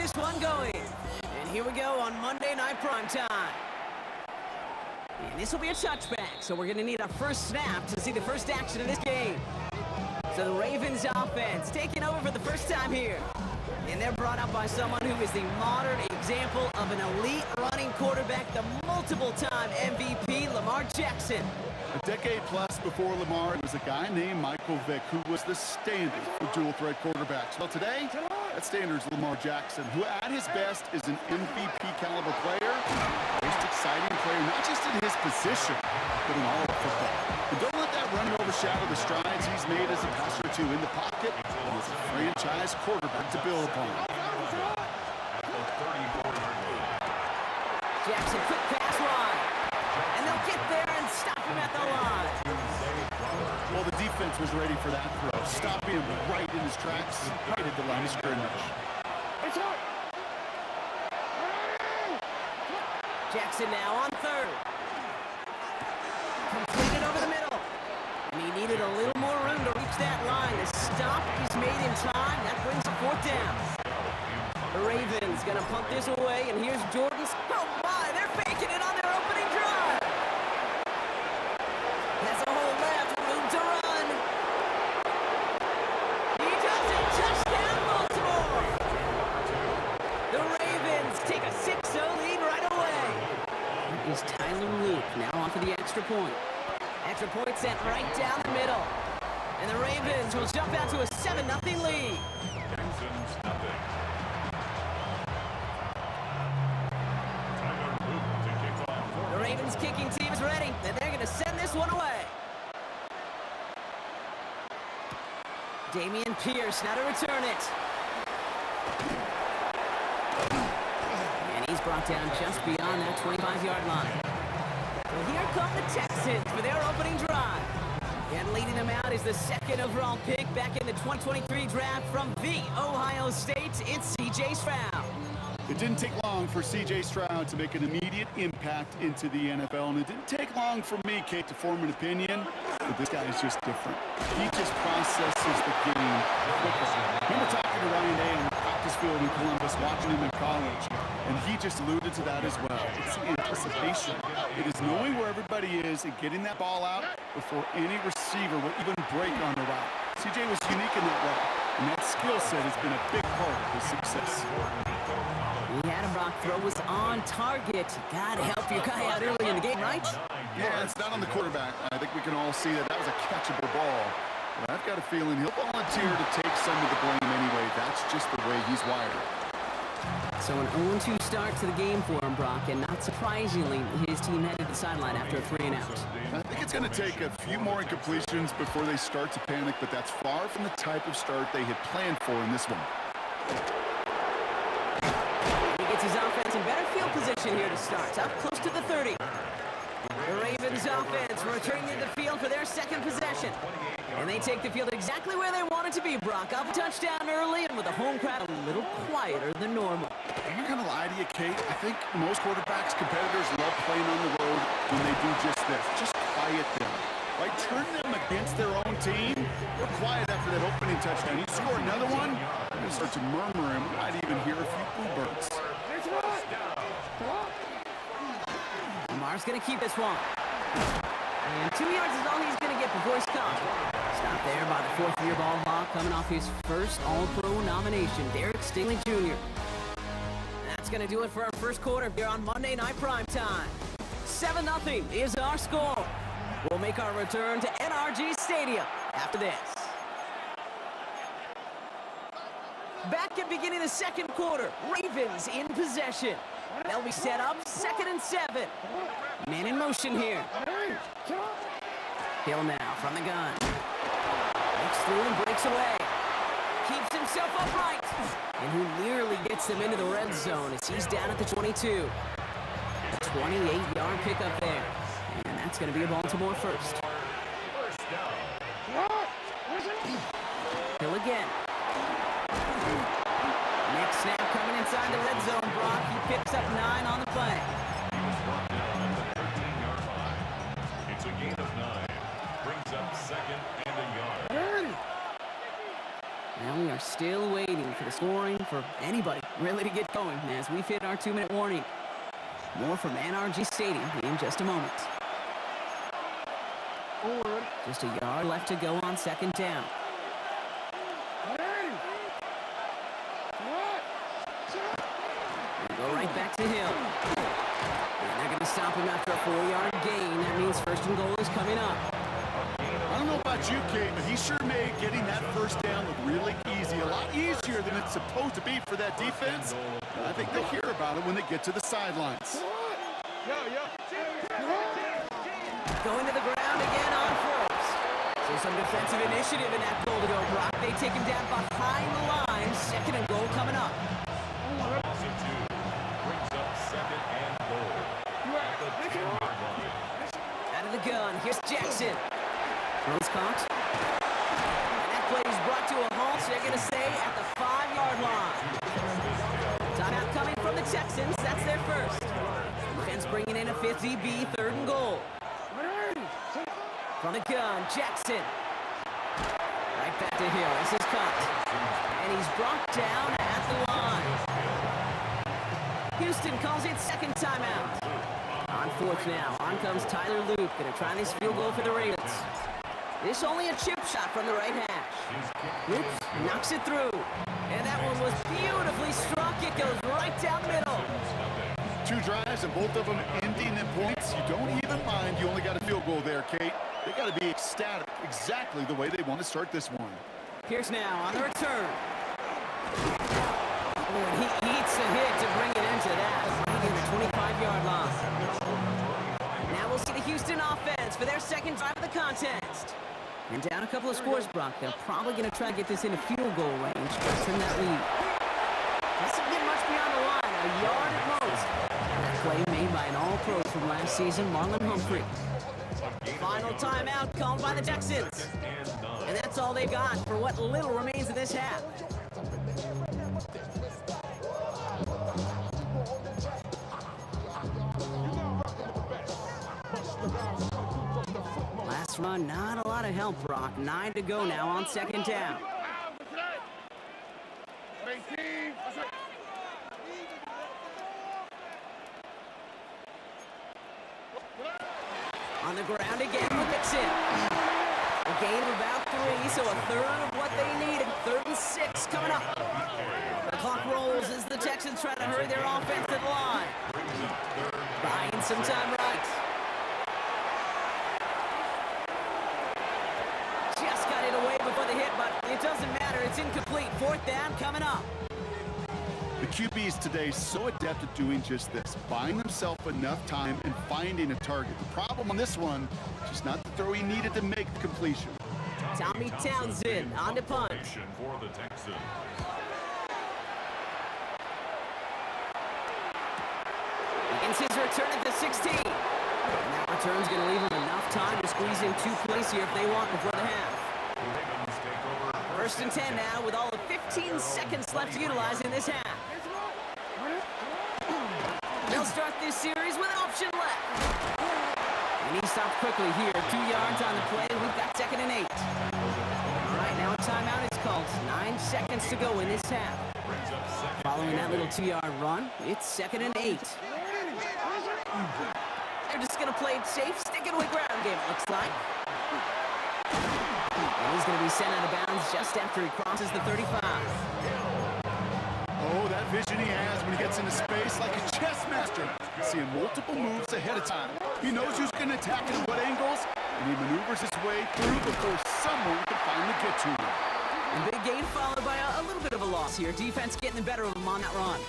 this one going. And here we go on Monday Night Primetime. And this will be a touchback, so we're going to need a first snap to see the first action of this game. So the Ravens offense taking over for the first time here. And they're brought up by someone who is the modern example of an elite running quarterback, the multiple-time MVP, Lamar Jackson. A decade plus before Lamar, it was a guy named Michael Vick who was the standard for dual-threat quarterbacks. Well, today, that standard is Lamar Jackson, who at his best is an MVP-caliber player, most exciting player, not just in his position, but in all of football. And don't let that run overshadow the strides he's made as a passer, too, in the pocket, and as a franchise quarterback to build upon. Jackson, quick pass wide. And they'll get there and stop him at the line. Well, the defense was ready for that throw, stopping him right in his tracks, right at the line of scrimmage. Jackson now on third. Completed over the middle. And he needed a little more room to reach that line. The stop is made in time. That brings a fourth down. The Ravens gonna punt this away, and here's Jordan's. Oh my, they're faking it on their opening drive. Has a hole left, room to run. He does it, touchdown Baltimore. The Ravens take a 6-0 lead right away. It is Tyler Luke now on for the extra point. Extra point sent right down the middle. And the Ravens will jump out to a 7-0 lead. Texans nothing. Tyler Luke to kick off. The Ravens kicking team is ready, and they're going to send this one away. Damian Pierce now to return it. And he's brought down just beyond that 25-yard line. Well, here come the Texans for their opening drive. And leading them out is the second overall pick back in the 2023 draft from the Ohio State. It's C.J. Stroud. It didn't take long for C.J. Stroud to make an immediate impact into the NFL, and it didn't take long for me, Kate, to form an opinion, but this guy is just different. He just processes the game quickly. Remember talking to Ryan Day on the practice field in Columbus, watching him in college, and he just alluded to that as well. It's the anticipation. It is knowing where everybody is and getting that ball out before any receiver will even break on the route. C.J. was unique in that way, and that skill set has been a big part of his success. He had a rock throw, was on target. Gotta help your guy out early in the game, right? Yeah, it's not on the quarterback. I think we can all see that that was a catchable ball. But I've got a feeling he'll volunteer to take some of the blame anyway. That's just the way he's wired. So an 0-2 start to the game for him, Brock, and not surprisingly, his team headed to the sideline after a 3-and-out. I think it's going to take a few more incompletions before they start to panic, but that's far from the type of start they had planned for in this one. He gets his offense in better field position here to start, up close to the 30. The Ravens offense returning to the field for their second possession. And they take the field exactly where they want it to be, Brock. Up a touchdown early and with a home crowd a little quieter than normal. I'm not going to lie to you, Kate. I think most quarterbacks, competitors love playing on the road when they do just this. Just quiet them. Right? Turn them against their own team. They're quiet after that opening touchdown. You score another one, you're going to start to murmur and we might even hear a few bluebirds. Lamar's going to keep this one. And 2 yards is all he's going to get before he's caught. Stopped there by the fourth-year ball hawk coming off his first All-Pro nomination, Derek Stingley Jr. That's going to do it for our first quarter here on Monday Night Primetime. 7-0 is our score. We'll make our return to NRG Stadium after this. Back at beginning of the second quarter, Ravens in possession. They'll be set up 2nd and 7. Man in motion here. Hill now from the gun. Looks through and breaks away. Keeps himself upright. And who nearly gets them into the red zone as he's down at the 22. A 28-yard pickup there. And that's going to be a Baltimore first. Hill again. Next snap coming inside the red zone, Brock. He picks up 9 on the play. It's a gain of 9. Brings up 2nd and a yard. Now we are We're still waiting for the scoring, for anybody really to get going as we've hit our 2-minute warning. More from NRG Stadium in just a moment. Just a yard left to go on second down. We'll go right back to Hill. And they're going to stop him after a 4-yard gain. That means first and goal is coming up. I don't know about you, Kate, but he sure made getting that first down look really easy. A lot easier than it's supposed to be for that defense. And I think they'll hear about it when they get to the sidelines. Going to the ground again on fourth. So some defensive initiative in that goal to go. Brock, they take him down behind the line. Second and goal coming up. Loss of 2 brings up second and goal. At the 10-yard line. Out of the gun, here's Jackson. Throws caught. And that play is brought to a halt, so they're going to stay at the 5-yard line. Timeout coming from the Texans. That's their first. Defense bringing in a 50 B, third and goal. From the gun, Jackson. Right back to Hill. This is cut. And he's brought down at the line. Houston calls it second timeout. On fourth now. On comes Tyler Loop. Going to try this field goal for the Ravens. This only a chip shot from the right hash. Loop knocks it through. And that one was beautifully struck. It goes right down middle. 2 drives and both of them ending in points. You don't even mind. You only got a field goal there, Kate. They got to be ecstatic, exactly the way they want to start this one. Pierce now on the return. Oh, and he eats the hit to bring it into that. Right in the 25-yard line. Now we'll see the Houston offense for their second drive of the contest. And down a couple of scores, Brock. They're probably going to try to get this into field goal range to trim that lead. Doesn't get much beyond the line, a yard at most. That play made by an All-Pro from last season, Marlon Humphrey. Final timeout called by the Texans. And that's all they've got for what little remains of this half. Last run, not a lot of help, Brock. 9 to go now on second down. On the ground again for Mixon. A gain of about 3, so a third of what they needed. 3rd and 6 coming up. The clock rolls as the Texans try to hurry their offensive line. Buying some time right. Just got it away before the hit, but it doesn't matter. It's incomplete. 4th down coming up. The QBs today so adept at doing just this, buying themselves enough time and finding a target. The problem on this one, just not the throw he needed to make the completion. Tommy Townsend on the punt. For the Texans. Begins his return at the 16. And that return's going to leave them enough time to squeeze in 2 plays here if they want before the half. Ravens take over. 1st and 10 now with all of 15 seconds left to utilize in this half. They'll start this series with an option left. And he stopped quickly here. 2 yards on the play. We've got 2nd and 8. All right, now a timeout is called. 9 seconds to go in this half. Following that little 2-yard run, it's 2nd and 8. They're just going to play it safe, sticking with ground game, it looks like. And he's going to be sent out of bounds just after he crosses the 35. Oh, that vision he has when he gets into space like a chess master. Seeing multiple moves ahead of time. He knows who's going to attack and what angles, and he maneuvers his way through before someone can finally get to him. And big gain followed by a little bit of a loss here. Defense getting the better of him on that run.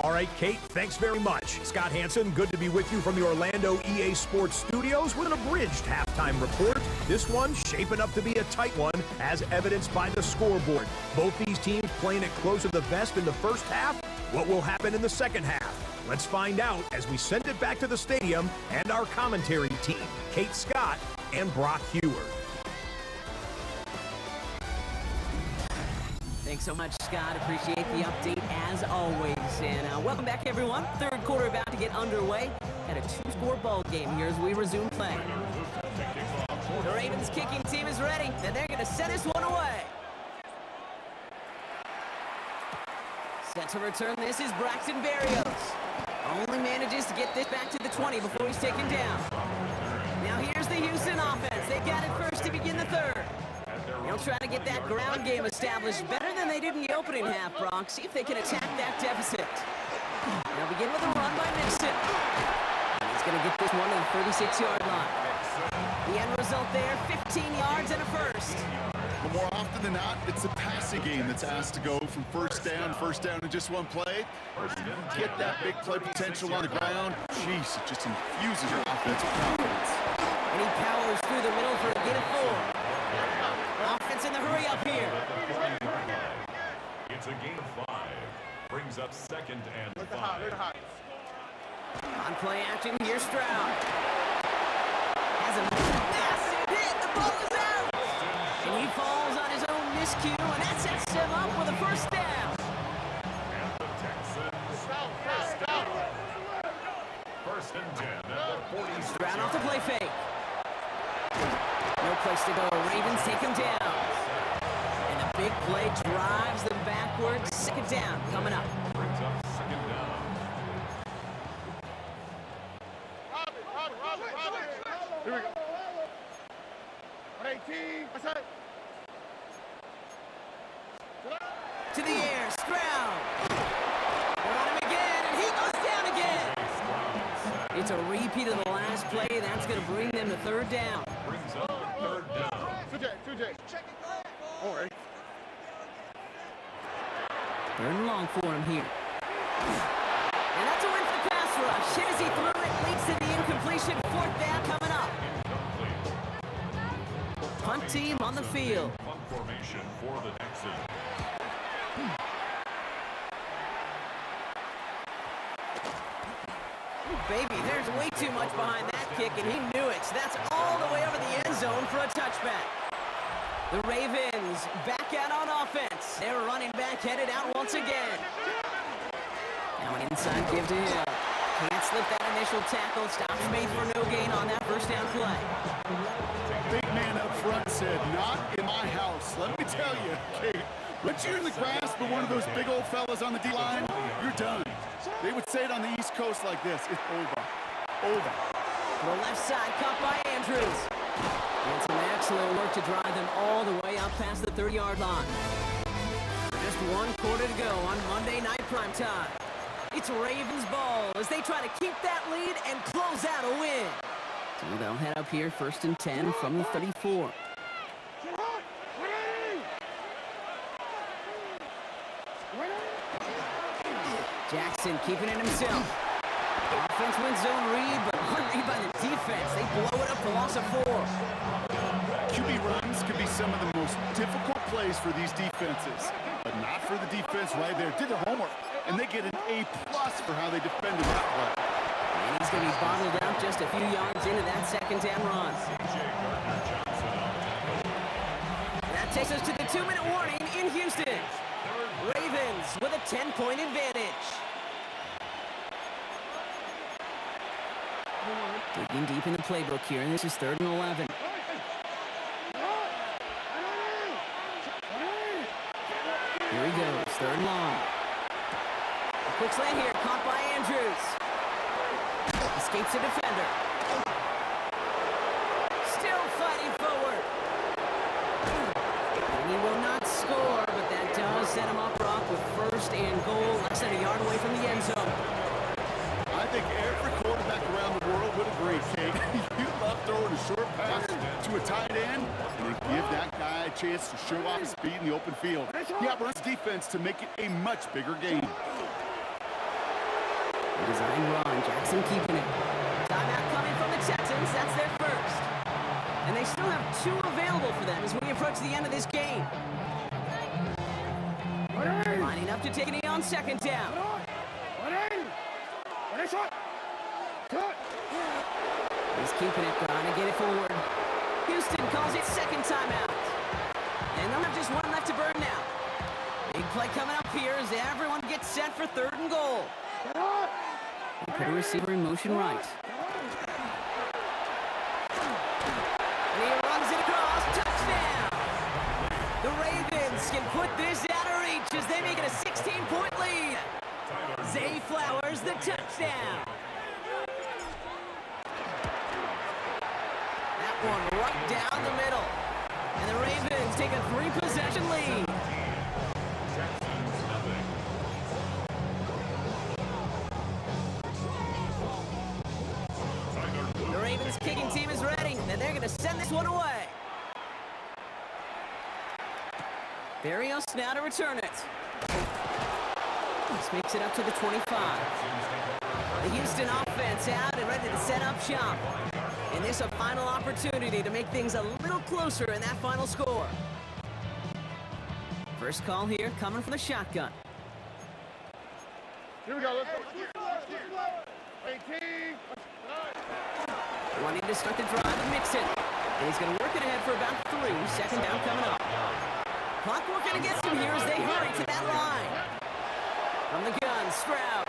All right, Kate, thanks very much. Scott Hansen, good to be with you from the Orlando EA Sports Studios with an abridged halftime report. This one shaping up to be a tight one, as evidenced by the scoreboard. Both these teams playing it close to the vest in the first half. What will happen in the second half? Let's find out as we send it back to the stadium and our commentary team, Kate Scott and Brock Hewer. Thanks so much, Scott. Appreciate the update as always. And welcome back, everyone. 3rd quarter about to get underway. Got a 2-score ball game here as we resume play. The Ravens kicking team is ready, and they're going to send this one away. Set to return this is Braxton Berrios. Only manages to get this back to the 20 before he's taken down. Now here's the Houston offense. They got it first to begin the third. They'll try to get that ground game established better than they did in the opening half, Brock. See if they can attack that deficit. They'll begin with a run by Mixon. He's going to get this one to the 36-yard line. The end result there, 15 yards and a first. But more often than not, it's a passing game that's asked to go from first down in just one play. Get that big play potential on the ground. Jeez, it just infuses your offensive confidence. And he powers through the middle for a gain of 4. Offense in the hurry up here. It's a gain of 5. Brings up 2nd and 5. On play action, here's Stroud. Has a massive hit. The ball is out. And he falls on his own miscue, and that sets him up with a first down. And the Texans first down. 1st and 10 at the 46. Stroud off the play fake. No place to go. Ravens take him down. And the big play drives them backwards. 2nd down coming up. Brings up 2nd down. Here we go. 118. What's that? To the air, Stroud. They're on him again, and he goes down again. It's a repeat of the last play. That's going to bring them to 3rd down. Brings up 3rd down. 2J. All right. 3rd and long for him here. And that's a win for the pass rush. Hit as he threw it, leads to the incompletion. 4th down coming up. Punt team on the field. Punt formation for the Texans. Baby, there's way too much behind that kick, and he knew it. So that's all the way over the end zone for a touchback. The Ravens back out on offense. Their running back headed out once again. Now an inside give to him. Can't slip that initial tackle. Stops made for no gain on that first down play. Big man up front said, not in my house. Let me tell you, Kate, once you're in the grasp of one of those big old fellas on the D-line, you're done. They would say it on the East Coast like this, it's over. Over. To the left side, caught by Andrews. And some excellent work to drive them all the way up past the 30-yard line. Just 1 quarter to go on Monday Night Primetime. It's Ravens ball as they try to keep that lead and close out a win. So they'll head up here 1st and 10 from the 34. Jackson keeping it himself. Offense wins zone read, but one read by the defense. They blow it up for loss of 4. QB runs could be some of the most difficult plays for these defenses, but not for the defense right there. Did their homework, and they get an A+ for how they defended that play. And he's going to be bottled out just a few yards into that 2nd down run. That takes us to the 2-minute warning in Houston. Ravens with a 10-point advantage. Digging deep in the playbook here, and this is 3rd and 11. Here he goes, 3rd and long. A quick slant here, caught by Andrews. Escapes a defender. Still fighting forward. And he will not score, but that does set him up, Brock, with 1st and goal, less than a yard away from the end zone. I think every quarterback around the world would agree, Kate. You love throwing a short pass to a tight end, and they give that guy a chance to show off his speed in the open field. He outruns defense to make it a much bigger game. Design run, Jackson keeping it. Timeout coming from the Texans, that's their first. And they still have 2 available for them as we approach the end of this game. Lining up to take a knee on 2nd down. He's keeping it, trying to get it forward. Houston calls it 2nd timeout. And they'll have just 1 left to burn now. Big play coming up here as everyone gets set for 3rd and goal. Put a receiver in motion right. And he runs it across. Touchdown! The Ravens can put this out of reach bench as they make it a 16-point lead. Zay Flowers, the touchdown. That one right down the middle. And the Ravens take a 3-possession lead. The Ravens kicking team is ready, and they're going to send this one away. Barrios now to return it. This makes it up to the 25. The Houston offense out and ready to set up shop. And this a final opportunity to make things a little closer in that final score. First call here coming from the shotgun. Here we go. Let's go. 18. Wanting to start the drive and mix it. And he's going to work it ahead for about 3. Second down coming up. Clock working against him here as they hurry to that line. From the gun, Stroud.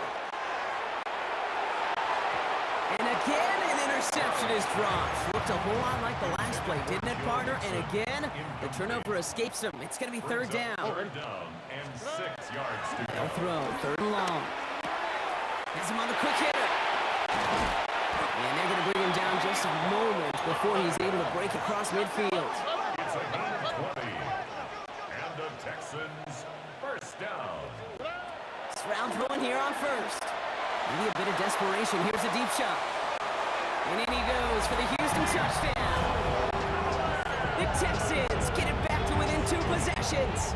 And again, an interception is dropped. Looked a whole lot like the last play, didn't it, partner? And again, the turnover escapes him. It's going to be third down. Third down and 6 yards to go. They'll throw, third and long. Has him on the quick hitter. And they're going to bring him down just a moment before he's able to break across midfield. It's a gain of 20. And the Texans first down. Stroud throwing here on first. Maybe a bit of desperation. Here's a deep shot. And in he goes for the Houston touchdown. The Texans get it back to within 2 possessions.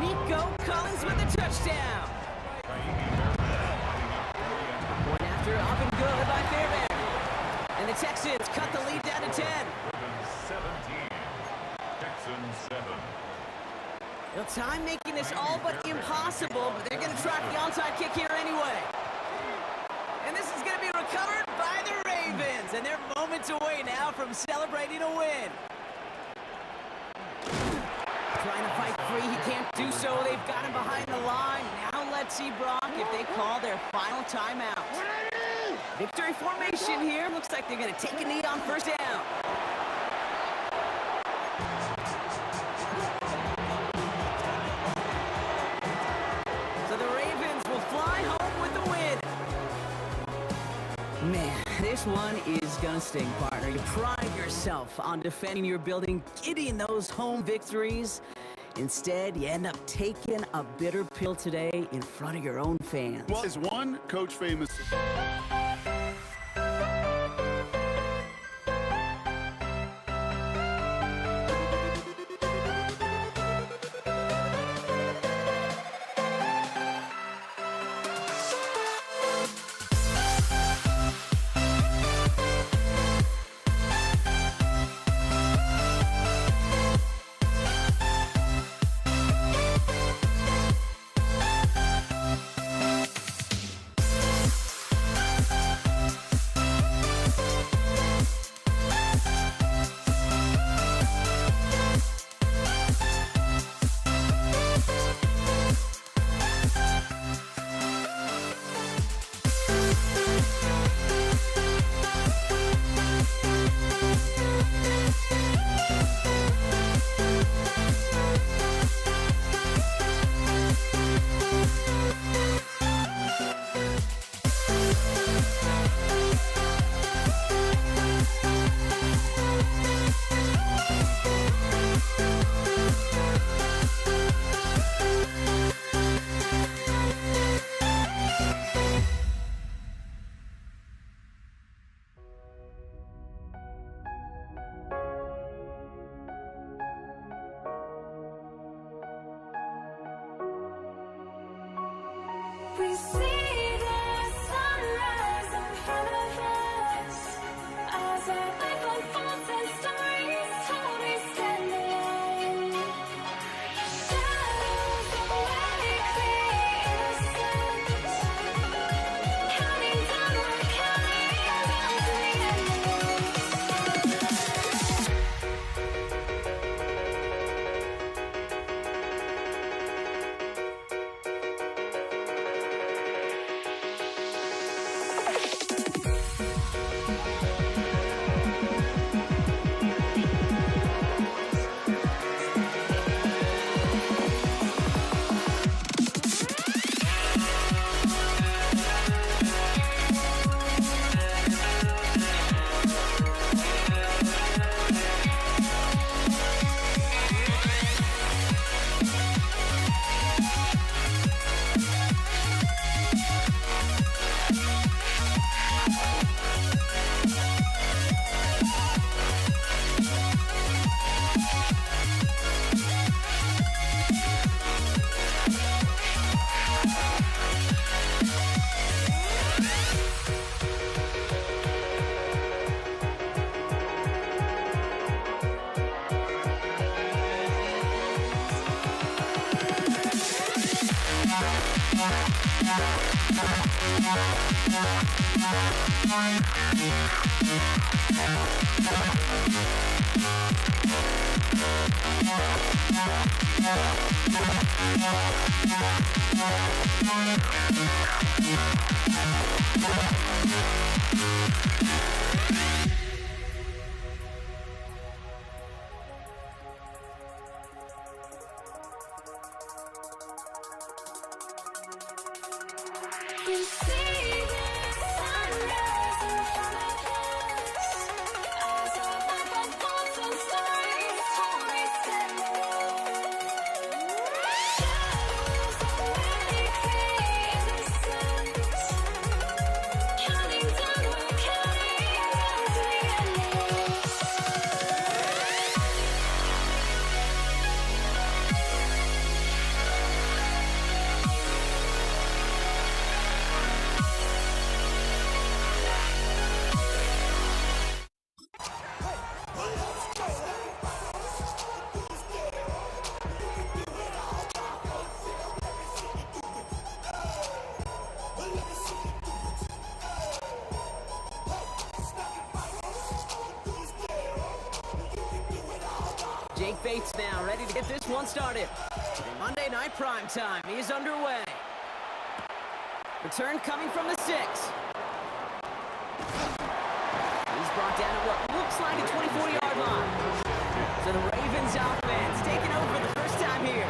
Nico Collins with the touchdown. Point after, up and good by Fairbairn. And the Texans cut the lead down to 10. 17. Texans 7. Well, time making this all but impossible, but they're going to try for the onside kick here anyway. And this is going to be recovered by the Ravens, and they're moments away now from celebrating a win. Trying to fight free, he can't do so. They've got him behind the line. Now let's see, Brock, if they call their final timeout. Victory formation here. Looks like they're going to take a knee on first down. So the Ravens will fly home with the win. Man, this one is gonna sting, partner. You pride yourself on defending your building, getting those home victories. Instead, you end up taking a bitter pill today in front of your own fans. Well, is one coach famous? We see the sunrise in front of us as our life unfolds and stories told we stand alone. Shadows of medically innocent, counting down, we're counting down to the end. You see the sunrise in front of us. Eyes of life on thoughts and stories, stories that shadows of many innocence. Counting down, we're counting down to the endless. Jake Bates now ready to get this one started. Monday Night Prime Time is underway. Return coming from the 6. He's brought down at what looks like a 24-yard line. So the Ravens offense taking over for the first time here.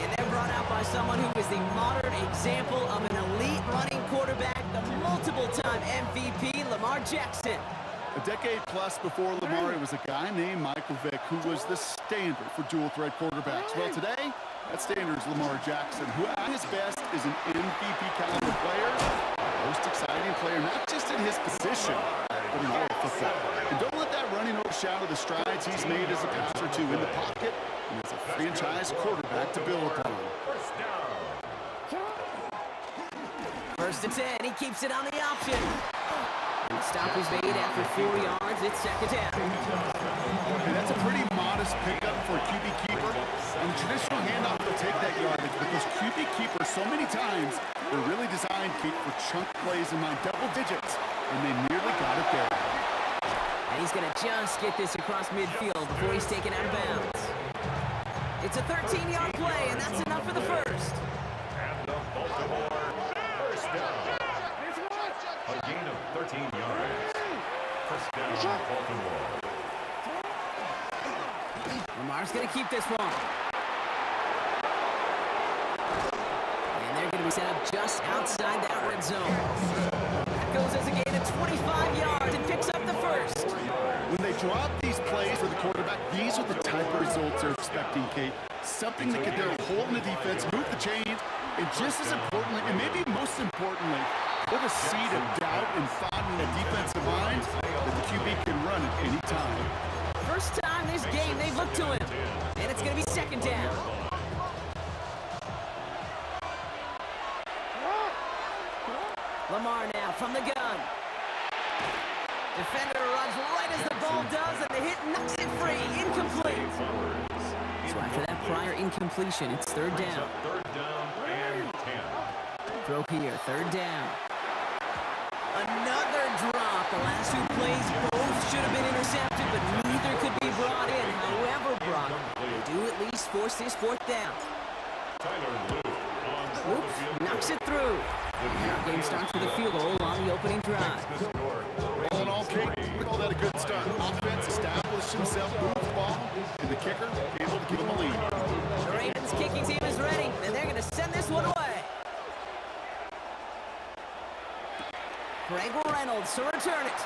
And they're brought out by someone who is the modern example of an elite running quarterback, the multiple-time MVP, Lamar Jackson. A decade plus before Lamar, it was a guy named Michael Vick who was the standard for dual-threat quarterbacks. Well, today, that standard is Lamar Jackson, who at his best is an MVP-caliber player, most exciting player, not just in his position, but in all of football. And don't let that running overshadow the strides he's made as a passer, too, in the pocket and as a franchise quarterback to build upon. First and 10, he keeps it on the option. And the stop is made after 4 yards. It's second down. And that's a pretty modest pickup for a QB keeper. On a traditional handoff, they'll take that yardage, but those QB keepers, so many times, they're really designed, Keith, for chunk plays in my double digits, and they nearly got it there. And he's going to just get this across midfield before he's taken out of bounds. It's a 13-yard play, and that's enough for the first. And the Baltimore first down. A gain of 13 yards. First down, Baltimore. Lamar's going to keep this one. And they're going to be set up just outside that red zone. That goes as a gain of 25 yards and picks up the first. When they drop these plays for the quarterback, these are the type of results they're expecting, Kate. Something that could they're holding the defense, move the chains, and just as importantly, and maybe most importantly, put a seed of doubt and thought in the defensive mind that the QB can run at any time. First time this game, they've looked to him. And it's going to be second down. Lamar now from the gun. Defender runs right as the ball does, and the hit knocks it free. Incomplete. So after that prior incompletion, it's third down. Third down and 10. Throw here, third down. Another drop. The last two plays both should have been intercepted, but neither could be brought in. However, Brock, they do at least force this fourth down. Tyler Luke on Whoops, knocks it through. Game starts with a field goal on the opening drive. All in all, Kate, we call that a good start. Offense established himself, moved the ball, and the kicker able to give him a lead. The Ravens kicking team is ready, and they're going to send this one away. Greg Reynolds to return it.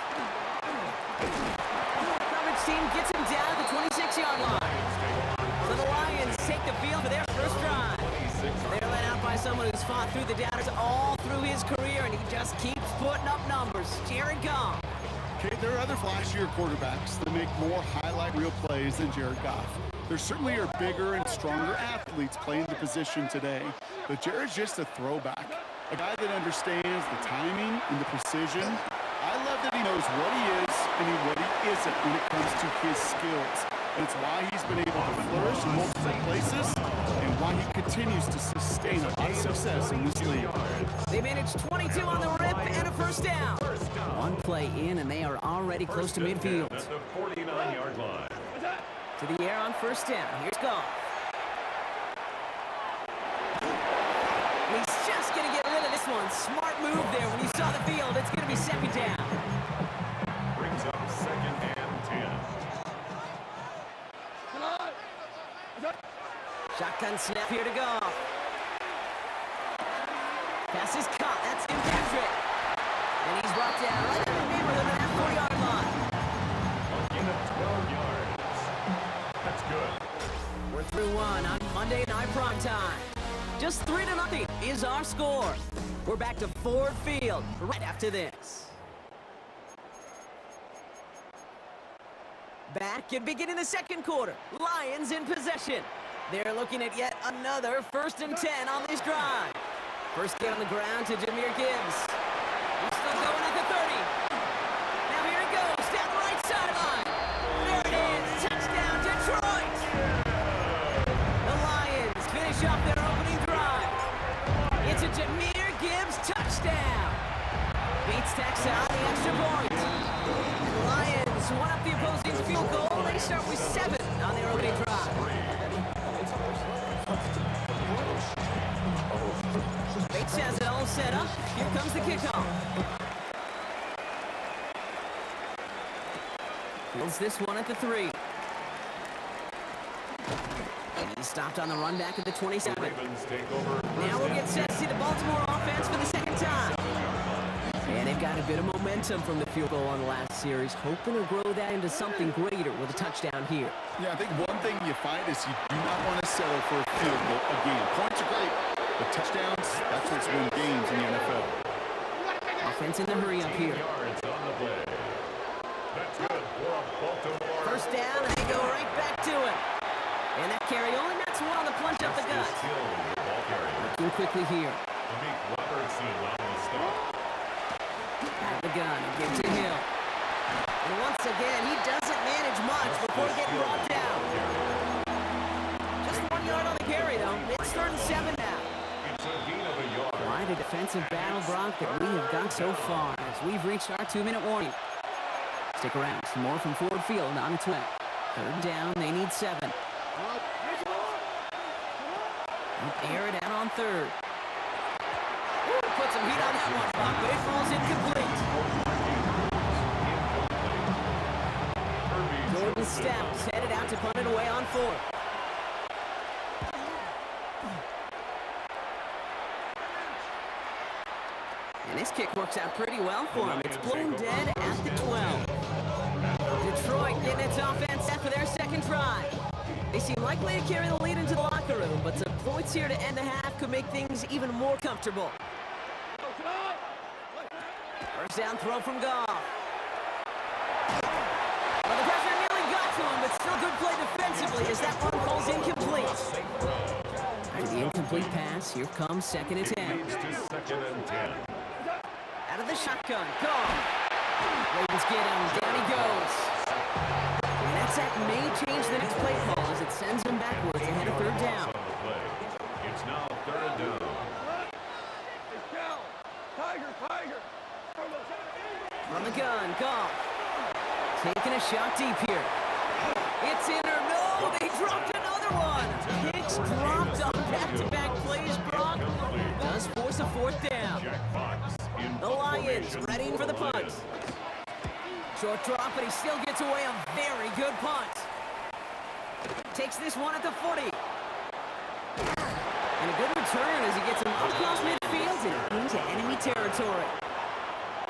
Coverage team gets him down at the 26-yard line. So the Lions take the field for their first drive. They're led out by someone who's fought through the doubters all through his career, and he just keeps putting up numbers. Jared Goff. Okay, there are other flashier quarterbacks that make more highlight reel plays than Jared Goff. There certainly are bigger and stronger athletes playing the position today, but Jared's just a throwback. A guy that understands the timing and the precision. I love that he knows what he is and what he isn't when it comes to his skills. and it's why he's been able to flourish in multiple places and why he continues to sustain a lot of success in this league. They managed 22 on the rip and a first down. One play in, and they are already close to midfield. At the 49-yard line. To the air on first down. Here's Goff. And he's just going to get rid of this one. Smart move there. When you saw the field, it's going to be second down. Brings up second and 10. Shotgun snap here to Goff. Pass is caught. That's Tim Patrick. And he's brought down right in the neighborhood of that 4-yard line. Gain of 12 yards. That's good. We're through one on Monday Night Prime Time. Just 3-0 is our score. We're back to Ford Field right after this. Back and beginning the second quarter. Lions in possession. They're looking at yet another 1st and 10 on this drive. First get on the ground to Jahmyr Gibbs. He's still going at the 30. Now here he goes down the right sideline. There it is. Touchdown, Detroit. The Lions finish off their opening drive. It's a Jahmyr Gibbs touchdown. Beats Texas on the extra point. And the Lions one up the opposing field goal. They start with 7 on their opening drive. Bates has it all set up. Here comes the kickoff. Fields this one at the 3. And he stopped on the run back at the 27. Ravens take over. Now we'll get set to see the Baltimore offense for the second time. And they've got a bit of momentum from the field goal on the last series, hoping to grow that into something greater with a touchdown here. Yeah, I think one thing you find is you do not want to settle for a field goal again. Points are great, but touchdowns, that's what's win games in the NFL. Offense in the hurry up here. Yards on the play. That's good for a Baltimore. First down, and they go right back to it. And that carry only nets one on the plunge up the gut. Ball carrier. Looking quickly here. Malik Robertson on the stop. Out of the gun, and gives to Hill. And once again, he doesn't manage much before getting brought down. Just 1 yard on the carry, though. It's 3rd and 7 now. It's a gain of a yard. Quite a defensive battle, Brock, that we have got so far as we've reached our 2-minute warning. Stick around. Some more from Ford Field on its way. 3rd down, they need 7. Air it out on 3rd. Put some heat on that one, Buck, but it falls incomplete. Jordan Stouts headed out to punt it away on 4th. And this kick works out pretty well for him. It's blown dead at the 12. Detroit getting its offense set for their second drive. They seem likely to carry the lead into the locker room, but some points here to end the half could make things even more comfortable. First down throw from Goff. Well, the pressure nearly got to him, but still good play defensively as that one falls incomplete. After the incomplete pass, here comes 2nd and 10. Leads to 2nd and 10. Out of the shotgun, Goff. Ravens get him, down he goes. And that may change the next play call as it sends him backwards ahead of 3rd down. On the play. It's now 3rd and down. From the gun, Goff. Taking a shot deep here. It's in or no, they dropped another one. Hicks dropped on back-to-back plays, Brock. Does force a 4th down. Jack Fox in The Lions ready for the punt. Short drop, but he still gets away a very good punt. Takes this one at the 40. And a good return as he gets him across midfield and into enemy territory.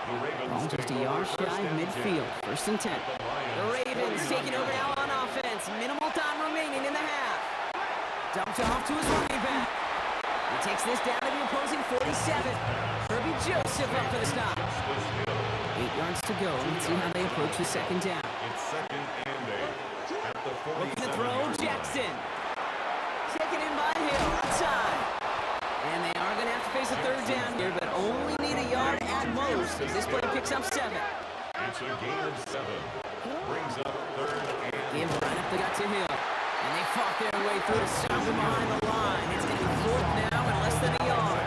Ball just a yard shy of midfield. 1st and 10. The Ravens taking over now on offense. Minimal time remaining in the half. Dumped off to his running back. He takes this down to the opposing 47. Herbie Joseph up for the stop. 8 yards to go. Let's see how they approach the 2nd down. It's 2nd and 8. At the 47. Looking to throw, Jackson. Taken in by Hill outside. And they are going to have to face a 3rd down here, but only need a yard at most as this play picks up 7. It's a gain of 7. Brings up 3rd and Give right up the gut to Hill. And they fought their way through to stop him behind the line. It's going to be fourth now and less than a yard.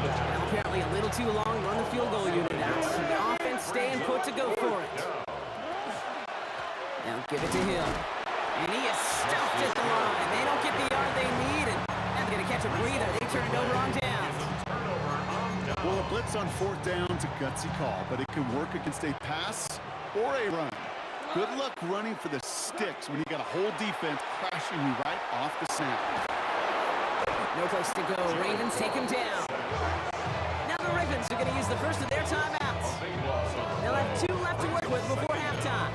Now apparently a little too long, run the field goal unit out. The offense staying put to go for it. Now give it to Hill. And he is stuffed at the line. They don't get the yard they need, and that's going to catch a breather. They turn it over on downs. Well, a blitz on fourth down's a gutsy call, but it can work against a pass or a run. Good luck running for the sticks when you got a whole defense crashing you right off the snap. No place to go. Ravens take him down. Now the Ravens are going to use the first of their timeouts. They'll have 2 left to work with before halftime.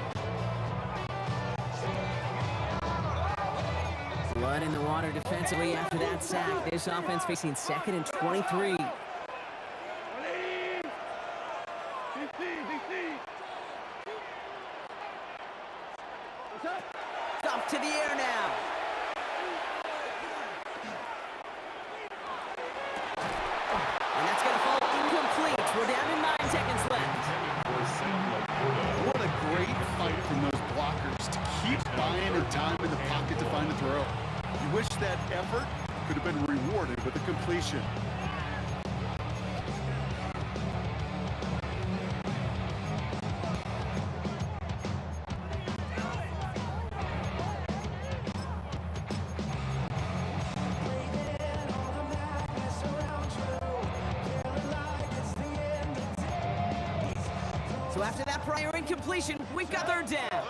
Blood in the water defensively after that sack. This offense facing 2nd and 23. Up to the air now. And that's going to fall incomplete. We're down to 9 seconds left. What a great fight from those blockers to keep buying and time in the pocket to find a throw. You wish that effort could have been rewarded with a completion. So after that prior incompletion, we've got 3rd down.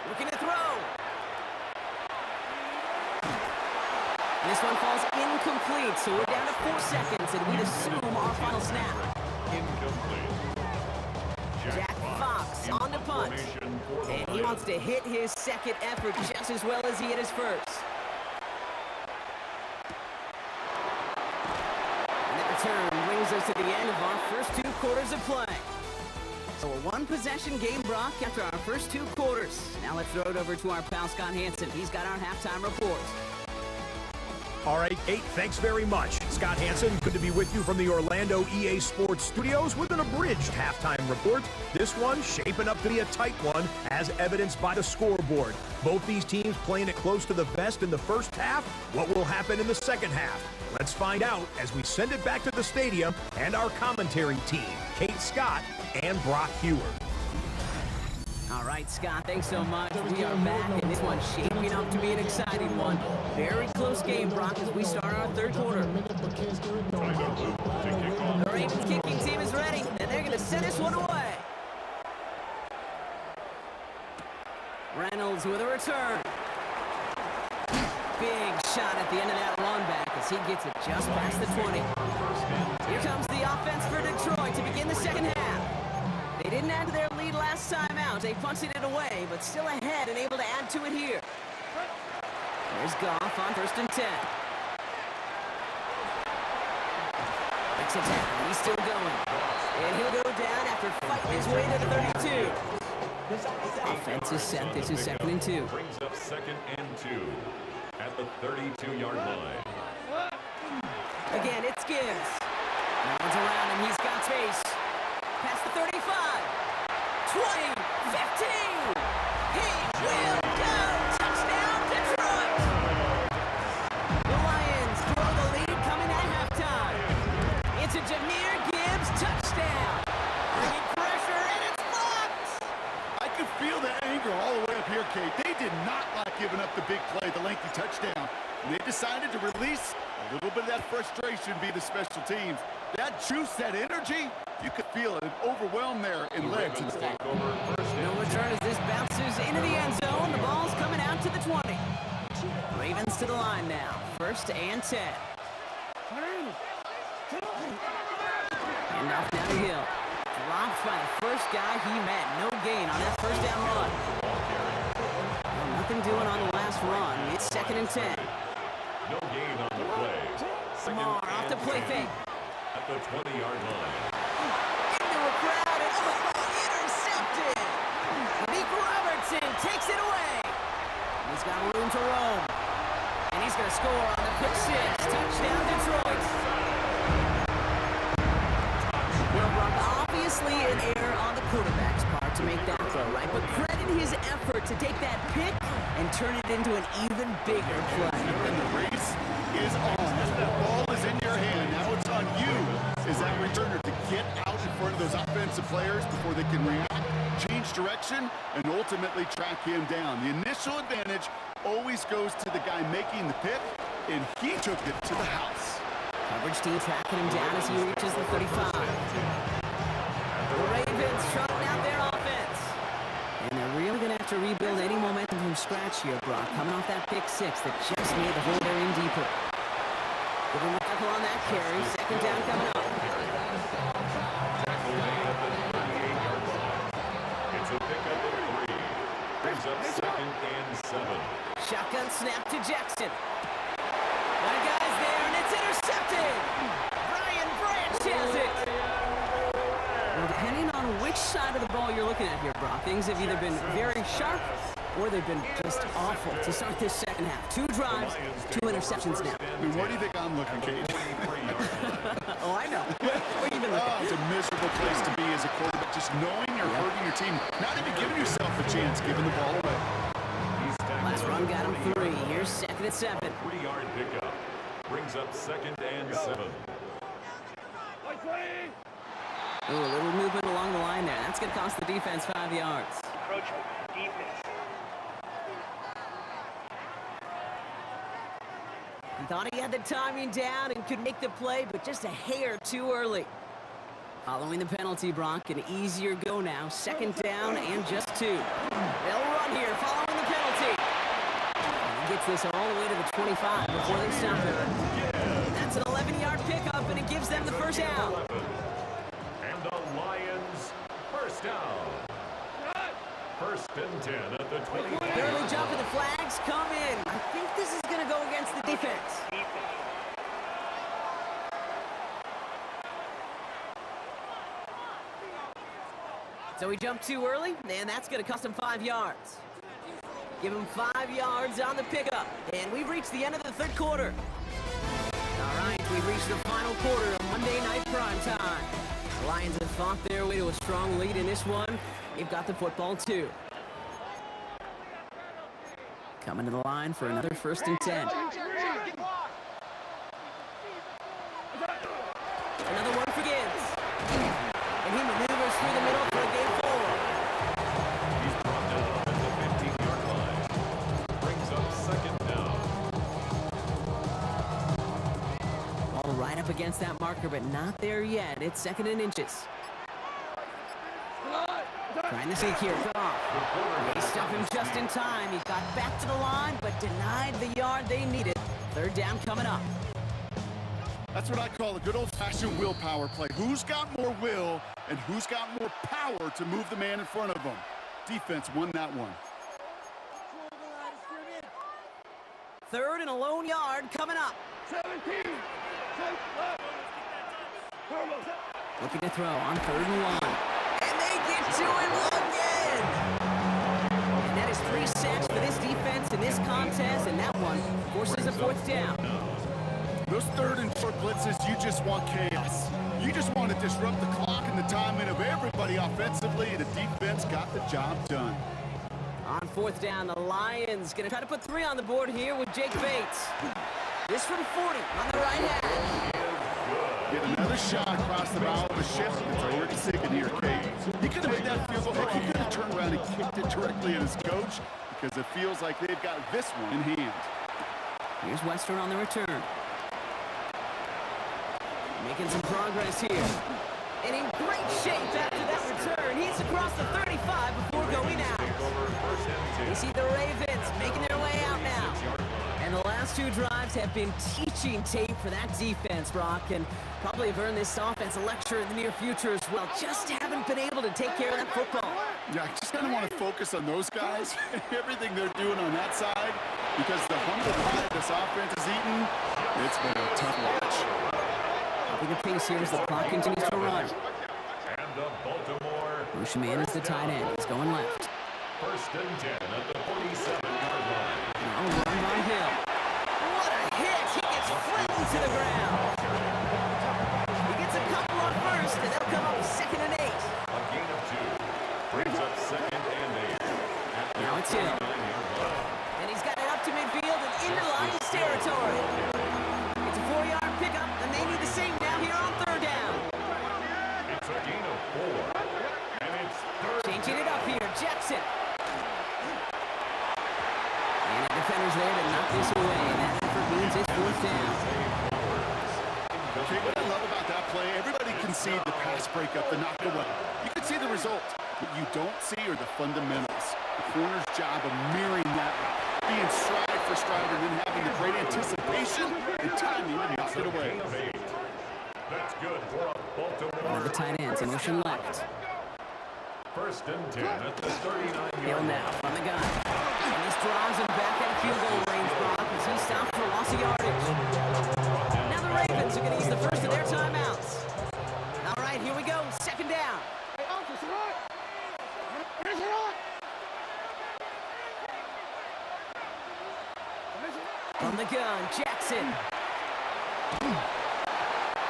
Looking to throw. This one falls incomplete, so we're down to 4 seconds, and we'd assume our final snap. Incomplete. Jack Fox on the punt. And he wants to hit his 2nd effort just as well as he hit his 1st. And that return brings us to the end of our first 2 quarters of play. So a 1-possession game, Brock, after our first 2 quarters. Now let's throw it over to our pal Scott Hansen. He's got our halftime report. All right, Kate, thanks very much. Scott Hansen, good to be with you from the Orlando EA Sports Studios with an abridged halftime report. This one shaping up to be a tight one, as evidenced by the scoreboard. Both these teams playing it close to the vest in the first half. What will happen in the second half? Let's find out as we send it back to the stadium and our commentary team, Kate Scott and Brock Hewer. All right, Scott, thanks so much. We are back, and this one's shaping up to be an exciting one. Very close game, Brock, as we start our 3rd quarter. The Ravens kicking team is ready, and they're going to send this one away. Reynolds with a return. Big shot at the end of that run back as he gets it just past the 20. Here comes the offense for Detroit to begin the second half. They didn't add to their lead last time out. They punted it away, but still ahead and able to add to it here. There's Goff on 1st and 10. Next attack, he's still going. And he'll go down after fighting his way to the 32. Offense is set. This is 2nd and 2. Brings up 2nd and 2 at the 32-yard line. Again, it's Gibbs. No one's around him. He's got space. Past the 35. 20. 15. He will go. Touchdown, Detroit. The Lions throw the lead coming at halftime. It's a Jahmyr Gibbs touchdown. Bringing pressure, and it's blocked. I can feel the anger all the way up here, Kate. They did not like giving up the big play, the lengthy touchdown. And they decided to release a little bit of that frustration via the special teams. That juice, that energy, you could feel it overwhelm there in legs. No return as this bounces into the end zone. The ball's coming out to the 20. Ravens to the line now. 1st and 10. And off down the hill. Dropped by the first guy he met. No gain on that 1st down run. Well, nothing doing on the last run. It's 2nd and 10. No gain on the play. Lamar off the play fake. At the 20-yard line. Into a crowd and intercepted. Nick Robertson takes it away. He's got room to roam. And he's going to score on the pick 6. Touchdown, Detroit. Well, Brock, obvious Obviously an error on the quarterback's part to make that throw, right? But credit his effort to take that pick and turn it into an even bigger play. And the race is on. The ball is in your hand. Now it's on you as that returner to get out in front of those offensive players before they can react, change direction, and ultimately track him down. The initial advantage always goes to the guy making the pick, and he took it to the house. Coverage team tracking him down as he reaches the 35. The Ravens trotting out their offense. And they're really going to have to rebuild any momentum from scratch here, Brock. Coming off that pick six that just made the hole there in deeper. Give him a tackle on that carry. Second down coming up. It's a pickup of 3. Brings up 2nd and 7. Shotgun snap to Jackson. That guy's there, and it's intercepted. Brian Branch has it. Well, depending on which side of the ball you're looking at here, Brock, things have either been very sharp or they've been just awful to start this second half. 2 drives, 2 interceptions now. I mean, where do you think I'm looking, Kate? Oh, I know. Where you been looking? It's a miserable place to be as a quarterback, just knowing you're hurting your team, not even giving yourself a chance, giving the ball away. Last run got him 3. Here's 2nd and 7. 3-yard pickup. Brings up 2nd and 7. Ooh, a little movement along the line there. That's going to cost the defense 5 yards. Approachment, defense. He thought he had the timing down and could make the play, but just a hair too early. Following the penalty, Brock, an easier go now. 2nd down and just 2. They'll run here following the penalty. And he gets this all the way to the 25 before they stop him. That's an 11-yard pickup, and it gives them the first down. And the Lions, first down. 1st and 10 at the 20. Early jump and the flags come in. I think this is going to go against the defense. So we jumped too early, and that's going to cost him 5 yards. Give him 5 yards on the pickup, and we've reached the end of the 3rd quarter. All right, we've reached the final quarter of Monday Night Prime Time. The Lions have fought their way to a strong lead in this one. They've got the football, too. Coming to the line for another 1st and 10. Another one for Gibbs. And he maneuvers through the middle for a gain forward. He's brought down at the 15-yard line. Brings up 2nd down. All right up against that marker, but not there yet. It's 2nd and inches. Trying to sneak here. Goff. They stuff him just in time. He got back to the line, but denied the yard they needed. 3rd down coming up. That's what I call a good old-fashioned willpower play. Who's got more will and who's got more power to move the man in front of them? Defense won that one. 3rd and a lone yard coming up. 17. Looking to throw on 3rd and 1. And they get to him again. And that is 3 sacks for this defense in this contest, and that one forces a 4th down. Those 3rd and 4 blitzes, you just want chaos. You just want to disrupt the clock and the timing of everybody offensively, and the defense got the job done. On 4th down, the Lions going to try to put 3 on the board here with Jake Bates. This from 40 on the right hand. Get another shot across the bow of the ship. It's already sinking here, Kate. He could have made that field goal. He could have turned around and kicked it directly at his coach because it feels like they've got this one in hand. Here's Western on the return. Making some progress here. And in great shape after that return. He's across the 35 before going out. You see the Ravens making their way out now. And the last 2 drives have been teaching tape for that defense, Brock, and probably have earned this offense a lecture in the near future as well. Just haven't been able to take care of that football. Yeah, I just kind of want to focus on those guys, everything they're doing on that side, because the humble pie this offense is eating, it's been a tough watch. I think the pace here as the clock continues to run. And the Baltimore. Bushman is the tight end. He's going left. 1st and 10 at the 47-yard line. Now run by Hill. What a hit! He gets flattened to the ground. He gets a couple on 1st, and they'll come up 2nd and 8. players there to knock this away. And that effort means it's fourth down. Okay, what I love about that play, everybody can see the pass breakup, the knockaway. You can see the result. What you don't see are the fundamentals. The corner's job of mirroring that, being stride for stride, and then having the great anticipation and timing to knock it away. That's good for a Baltimore. One of the tight ends in motion left. First and 10 at the 39-yard Hill line. now from the gun. And this drives him back at field goal range, Brock, as he stopped for loss of yardage. Now the Ravens are going to use the first of their timeouts. All right, here we go. Second down. From the gun, Jackson.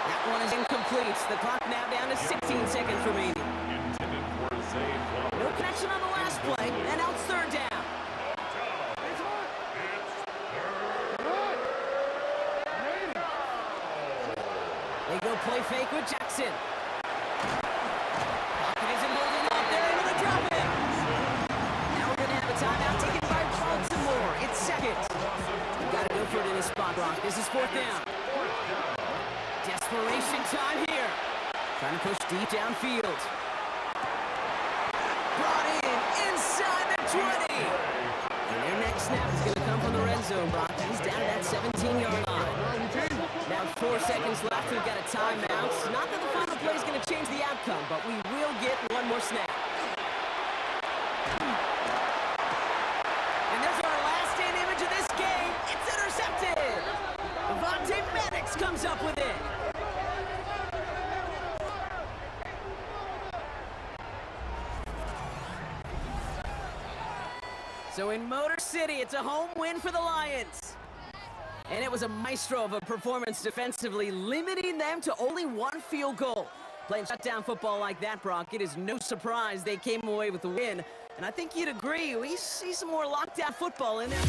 That one is incomplete. The clock now down to 16 seconds remaining. Intended for Zay Flowers. No connection on the last play, and now it's third down. They go play fake with Jackson. Pocket isn't holding up. They're able to drop it. Now we're going to have a timeout taken by Baltimore. It's second. You got to go for it in this spot, Brock. This is fourth down. Desperation time here. Trying to push deep downfield. Brought in inside the 20. And their next snap is going to come from the red zone, Brock. He's down at that 17-yard line. Now 4 seconds left. We've got a timeout. Not that the final play is going to change the outcome, but we will get one more snap. And there's our last in image of this game. It's intercepted. Avonte Maddox comes up with it. So in Motor City, it's a home win for the Lions. And it was a maestro of a performance defensively, limiting them to only one field goal. Playing shutdown football like that, Brock, it is no surprise they came away with the win. And I think you'd agree, we see some more lockdown football in there.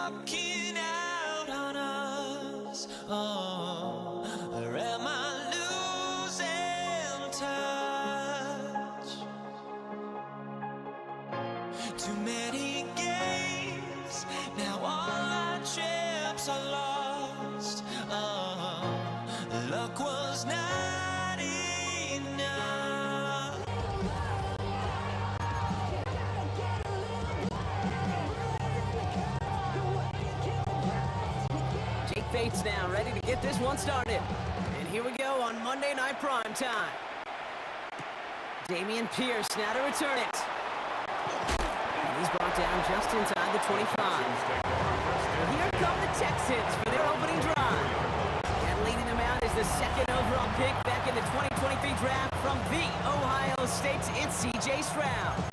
walking out on us? Oh, or am I losing touch? Too many games, now all our chips are lost. Oh, luck was not enough. Jake Bates now ready to get this one started. And here we go on Monday Night Prime Time. Damian Pierce now to return it. And he's brought down just inside the 25. Here come the Texans for their opening drive. And leading them out is the second overall pick back in the 2023 draft from the Ohio State. It's C.J. Stroud.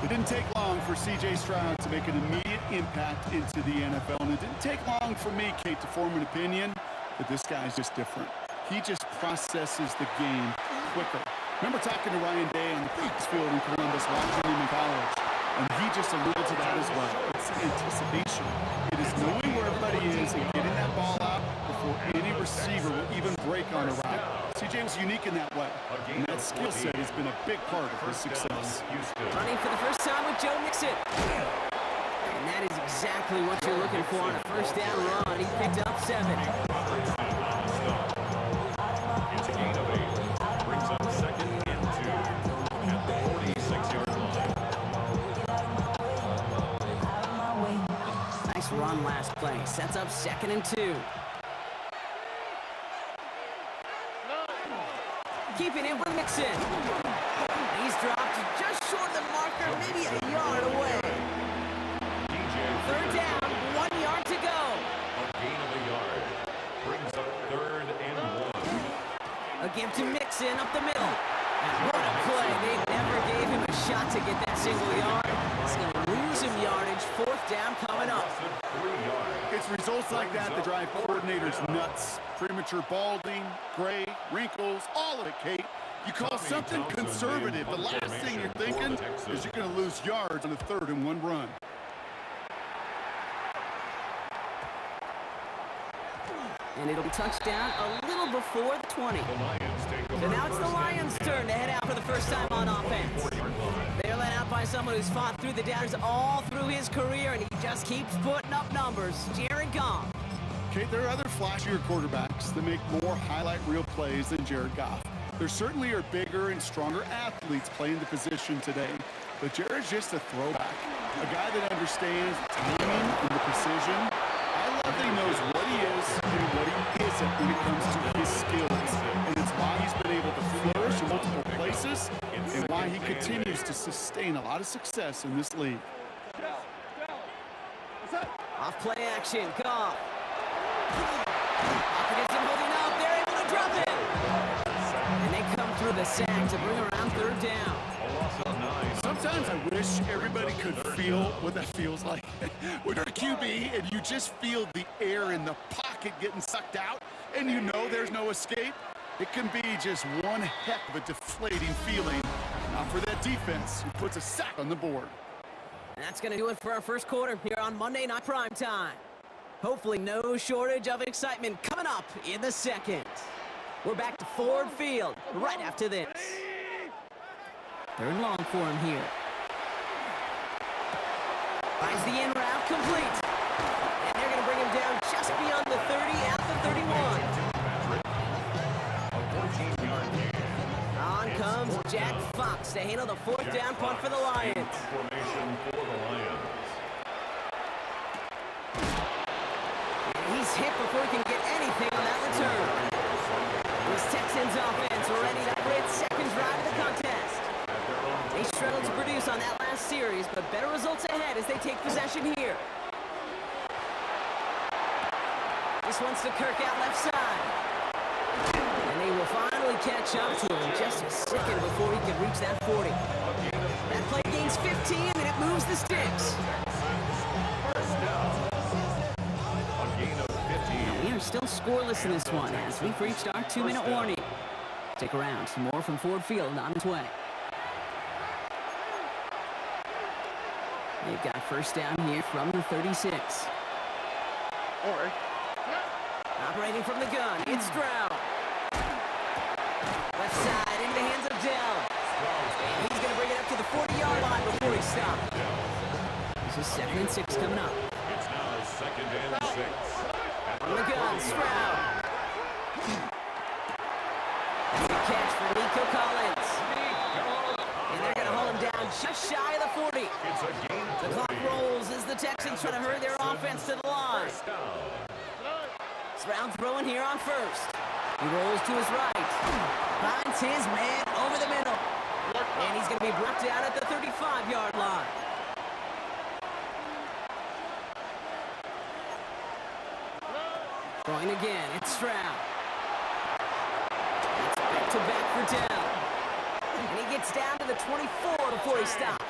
It didn't take long for C.J. Stroud to make an immediate impact into the NFL, and it didn't take long for me, Kate, to form an opinion that this guy's just different. He just processes the game quicker. Remember talking to Ryan Day on the practice field in Columbus, watching him in college, and he just alluded to that as well. It's anticipation. It is knowing where everybody is and getting that ball out before any receiver will even break on a route. C.J. was unique in that way, and that skill set has been a big part of his success. Running for the first time with Joe Mixon. And that is exactly what you're looking for on a first down run. He picked up 7. It's a gain of 8. Brings up second and 2 at the 46-yard line. Nice run last play. Sets up second and 2. Keeping it with Mixon. He's dropped just short of the marker, maybe a yard away. Third down, 1 yard to go. A gain of a yard. Brings up third and 1. A give to Mixon up the middle. And what a play. They never gave him a shot to get that single yard. It's going to lose him yardage. Fourth down coming up. 3 yards. It's results like that that drive coordinators nuts. Premature balding, gray, wrinkles, all of it, Kate. You call something conservative. The last thing you're thinking is you're going to lose yards on a 3rd and 1 run. And it'll be touchdown a little before the 20. The Lions take over. So now it's the first Lions' down. turn to head out for the first time on offense. 40-yard line. They're led out by someone who's fought through the doubters all through his career, and he just keeps putting up numbers. Jared Goff. Kate, there are other flashier quarterbacks that make more highlight reel plays than Jared Goff. There certainly are bigger and stronger athletes playing the position today, but Jared's just a throwback. A guy that understands the timing and the precision. I love that he knows what he is and what he isn't when it comes to his skills. And it's why he's been able to flourish in multiple places and why he continues to sustain a lot of success in this league. Off play action, Goff. Hopkins holding up, they're able to drop it. And they come through the sack to bring around third down. A loss of 9. Sometimes I wish everybody could feel what that feels like. When you're a QB and you just feel the air in the pocket getting sucked out and you know there's no escape, it can be just one heck of a deflating feeling. Not for that defense who puts a sack on the board. And that's going to do it for our first quarter here on Monday Night Prime Time. Hopefully no shortage of excitement coming up in the second. We're back to Ford Field right after this. Third and long for him here. Finds the in route complete. And they're going to bring him down just beyond the 30 at the 31. A 14-yard gain. On comes Jack Fox to handle the fourth down punt for the Lions. Formation for the Lions. He's hit before he can get anything on that return. This Texans offense ready to for its second drive of the contest. They struggled to produce on that last series, but better results ahead as they take possession here. This one's to Kirk out left side. And they will finally catch up to him just a second before he can reach that 40. That play gains 15 and it moves the sticks. We are still scoreless in this one as we've reached our 2-minute warning. Stick around, some more from Ford Field on its way. They've got first down here from the 36. Operating from the gun, it's Stroud. Left side into the hands of Dell. And he's going to bring it up to the 40-yard line before he stops. This is 2nd and 6 coming up. It's now 2nd and 6. On the gun, Stroud. That's a catch for Nico Collins. And they're going to hold him down just shy of the 40. It's a gain of The clock 20. rolls as the Texans try to hurry their offense to the line. First down. Stroud throwing here on first. He rolls to his right. Finds his man over the middle. And he's going to be brought down at the 35-yard line. Throwing again, it's Stroud. It's back-to-back for Dell. And he gets down to the 24 before he stopped.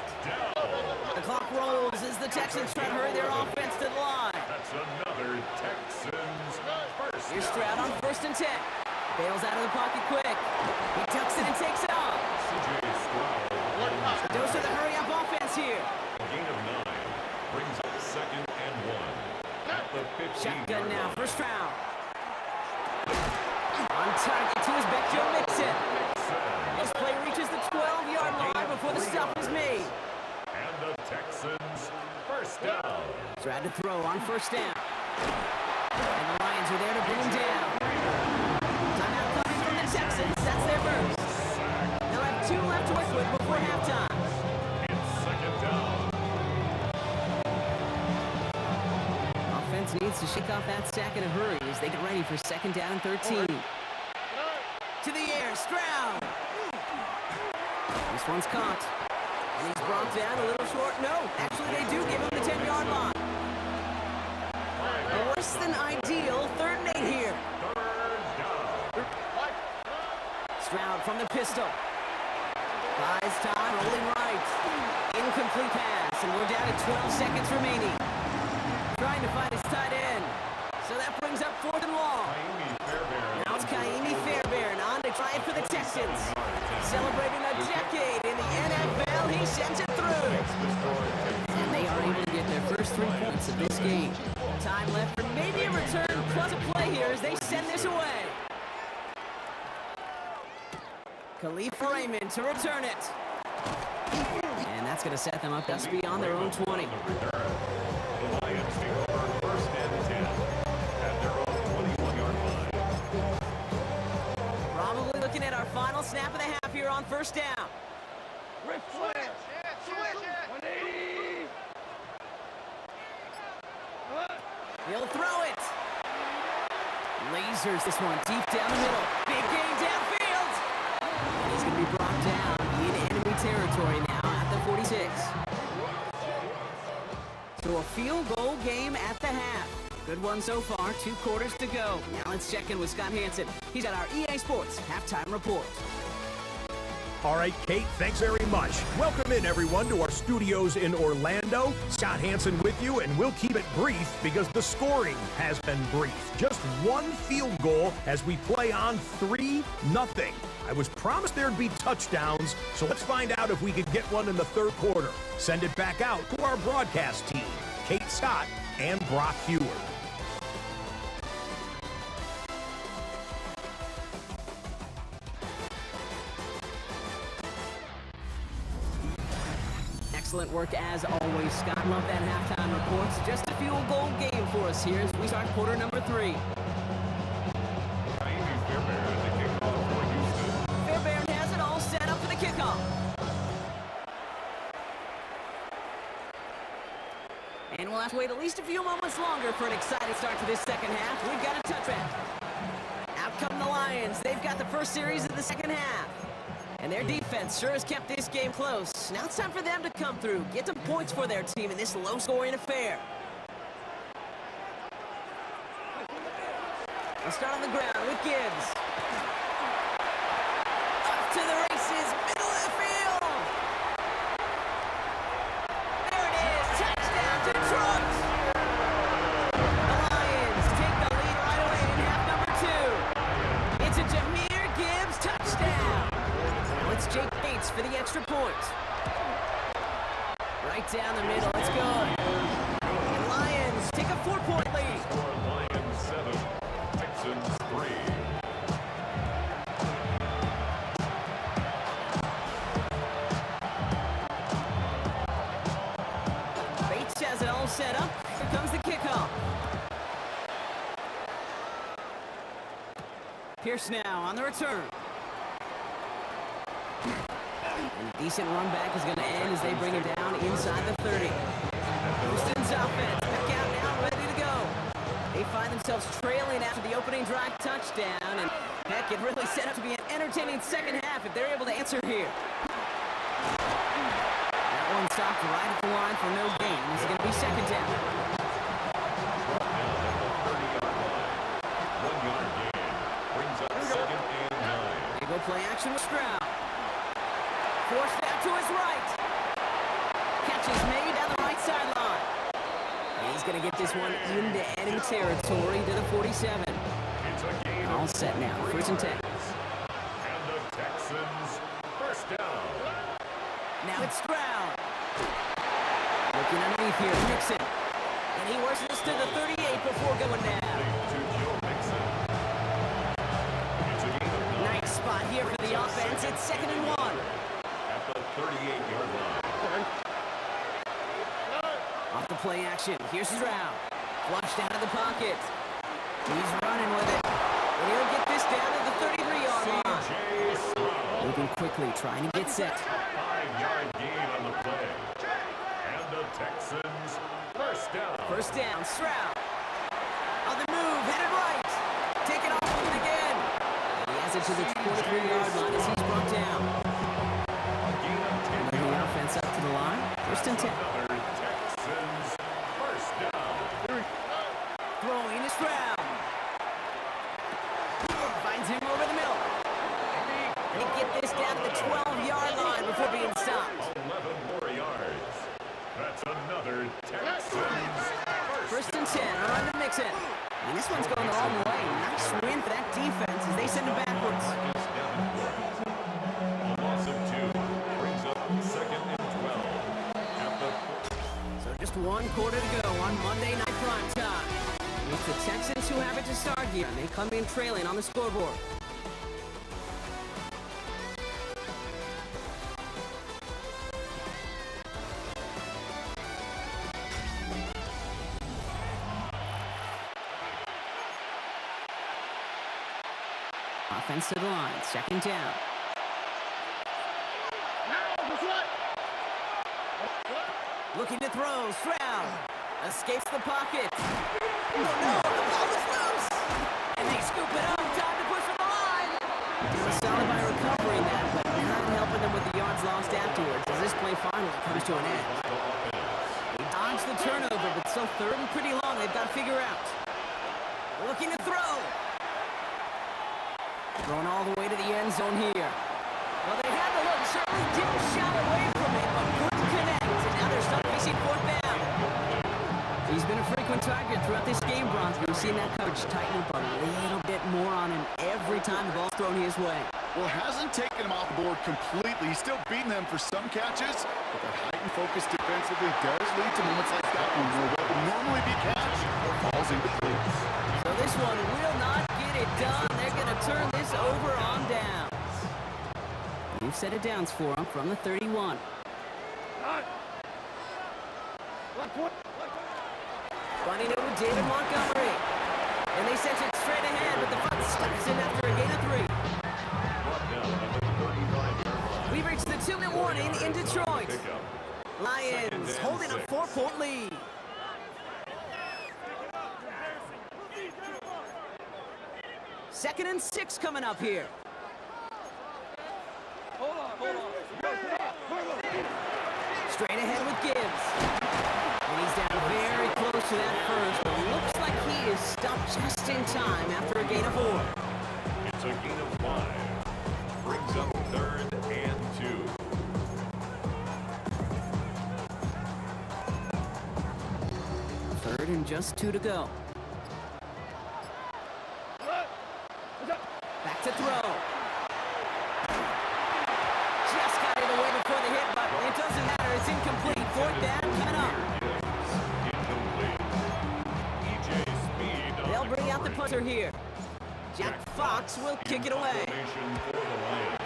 The clock rolls as the Texans try to hurry their offense to the line. That's another Texans first Here's down. Stroud on 1st and 10. Bails out of the pocket quick. He tucks it and takes off. C.J. Stroud. Dose of the hurry-up offense here. A gain of 9. Brings up 2nd and 1. At the 15. Shotgun now for Stroud. On target to his back, Joe Mixon. This play reaches the 12-yard line before the stop is made. And the Texans first down. Stroud to throw on 1st down. And the Lions are there to bring him down. Timeout coming from the Texans. That's their first. They'll have 2 left to work with before halftime. It's 2nd down. Offense needs to shake off that sack in a hurry as they get ready for 2nd down and 13. To the air, Stroud. This one's caught. And he's brought down a little short. No, actually they do give him the 10-yard line. A less than ideal 3rd and 8 here. Stroud from the pistol. Buys time, rolling right. Incomplete pass, and we're down to 12 seconds remaining. Trying to find his tight end. So that brings up 4th and long. Now it's Kaimi Fairbairn on to try it for the Texans. Celebrating a decade in the NFL, he sends it through. And they are able to get their first 3 points of this game. Time left for maybe a return plus a play here as they send this away. Khalifa Raymond to return it. And that's going to set them up just beyond their own 20. The Lions take over 1st and 10 at their own 21-yard line. Probably looking at our final snap of the half here on 1st down. He'll throw it. Lasers this one deep down the middle. Big game downfield. And he's going to be brought down in enemy territory now at the 46. So a field goal game at the half. Good one so far, 2 quarters to go. Now let's check in with Scott Hansen. He's got our EA Sports halftime report. All right, Kate, thanks very much. Welcome in, everyone, to our studios in Orlando. Scott Hansen with you, and we'll keep it brief because the scoring has been brief. Just 1 field goal as we play on 3-0. I was promised there'd be touchdowns, so let's find out if we could get one in the 3rd quarter. Send it back out to our broadcast team, Kate Scott and Brock Hewer. Excellent work as always, Scott. Love that halftime reports. Just a field goal game for us here as we start quarter number 3. Kaimi Fairbairn, the kickoff for Houston. Fairbairn has it all set up for the kickoff. And we'll have to wait at least a few moments longer for an exciting start to this 2nd half. We've got a touchback. Out come the Lions. They've got the first series of the 2nd half. And their defense sure has kept this game close. Now it's time for them to come through, get some points for their team in this low-scoring affair. We'll start on the ground with Gibbs. Up to the races, middle of the field. There it is, touchdown Detroit. The Lions take the lead right away in half number 2. It's a Jahmyr Gibbs touchdown. Now it's Jake Bates for the extra point. Right down the middle, it's good. And Lions take a 4-point lead. Pierce now on the return. And a decent run back is going to end as they bring him down inside the 30. Houston's offense back out now, ready to go. They find themselves trailing after the opening drive touchdown, and heck, it really set up to be an entertaining second half if they're able to answer here. That one stopped right at the line for no gain. This is going to be second down. They go play action with Stroud. Forced out to his right. Catch is made down the right sideline. He's going to get this one into enemy territory to the 47. All set now, 1st and 10. And the Texans, first down. Now it's Stroud. Looking underneath here, Mixon. And he works this to the 38 before going down. To Joe Mixon. It's a gain of 9 Nice spot here for the offense. It's 2nd and 1. at the 38-yard line. Off the play action, here's Stroud. Flushed out of the pocket. He's running with it. And he'll get this down to the 33-yard line. C.J. Stroud. Moving quickly, trying to get set. 5-yard gain on the play. And the Texans, first down. First down, Stroud. On the move, headed right. Take it off with it again. He has it to the 23-yard line as he's brought down. Gain of 10 Bring the yards. offense up to the line. 1st and 10. Another Texans, first down. Throwing is Stroud. Finds him over the middle. They get this down to the 12-yard line before being stopped. 11 more yards. That's another Texans, First and 10, around to Mixon. And this one's going the wrong way. Nice win for that defense as they send him backwards. A loss of 2 brings up 2nd and 12 at the So just 1 quarter to go on Monday Night Prime Time. It's the Texans who have it to start here, and they come in trailing on the scoreboard. Offense to the line, 2nd down. Looking to throw, Stroud escapes the pocket. Oh no, the ball is loose! And they scoop it up, time to push from the line! Doing solid by recovering that, but not helping them with the yards lost afterwards as this play finally comes to an end. They dodged the turnover, but still 3rd and pretty long they've got to figure out. Looking to throw. Thrown all the way to the end zone here. Well, they had the look, certainly didn't shy away from it, but couldn't connect. And now they're stuck facing 4th down. He's been a frequent target throughout this game, Bronze. We've seen that coverage tighten up a little bit more on him every time the ball's thrown his way. Well, hasn't taken him off the board completely. He's still beating them for some catches, but that heightened focus defensively does lead to moments like that one where what would normally be catch falls incomplete. So this one will not get it done. They're going to turn this over on downs. New set of downs for him from the 31. Finding it with David Montgomery. And they sent it straight ahead, but the front stops it after a gain of 3. We reached the 2-minute warning in Detroit. Lions holding a 4-point lead. Second and 6 coming up here. Straight ahead with Gibbs. And he's down very close to that first, but looks like he is stopped just in time after a gain of 4. It's a gain of 5. Brings up 3rd and 2. 3rd and just 2 to go. Back to throw. Just got it away before the hit, but it doesn't matter. It's incomplete. 4th down coming up. Incomplete. E.J. Speed on They'll the bring out the coverage. punter here. Jack Fox will kick it away. Formation for the Lions.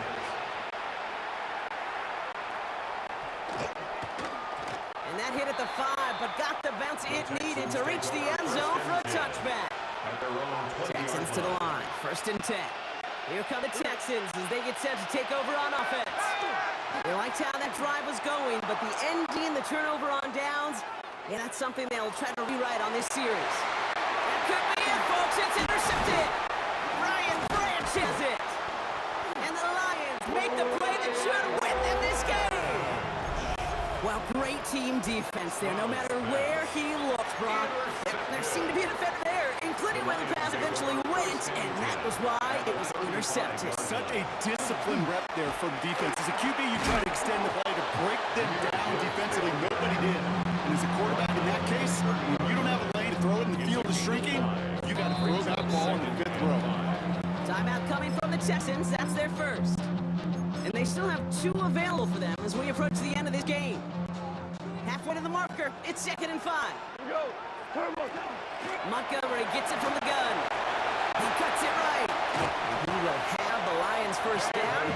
And that hit at the 5, but got the bounce it needed to reach the end zone for a touchback. At their own 20-yard Texans to the line. line. 1st and 10. Here come the Texans as they get set to take over on offense. They liked how that drive was going, but the ending, the turnover on downs, yeah, that's something they'll try to rewrite on this series. That could be it, folks. It's intercepted. Brian Branch has it. And the Lions make the play that should win them this game. Well, great team defense there, no matter where he looked, Brock. There seemed to be a defender there, including when the pass eventually went, and that was why it was intercepted. Such a disciplined rep there from defense. As a QB, you try to extend the play to break them down defensively. Nobody did. And as a quarterback in that case, when you don't have a lane to throw it and the field is shrinking, you got to throw that ball in the 5th row. Timeout coming from the Texans. That's their first. And they still have 2 available for them as we approach the end of this game. Halfway to the marker. It's 2nd and 5. Montgomery gets it from the gun. He cuts it right. And he will have the Lions first down.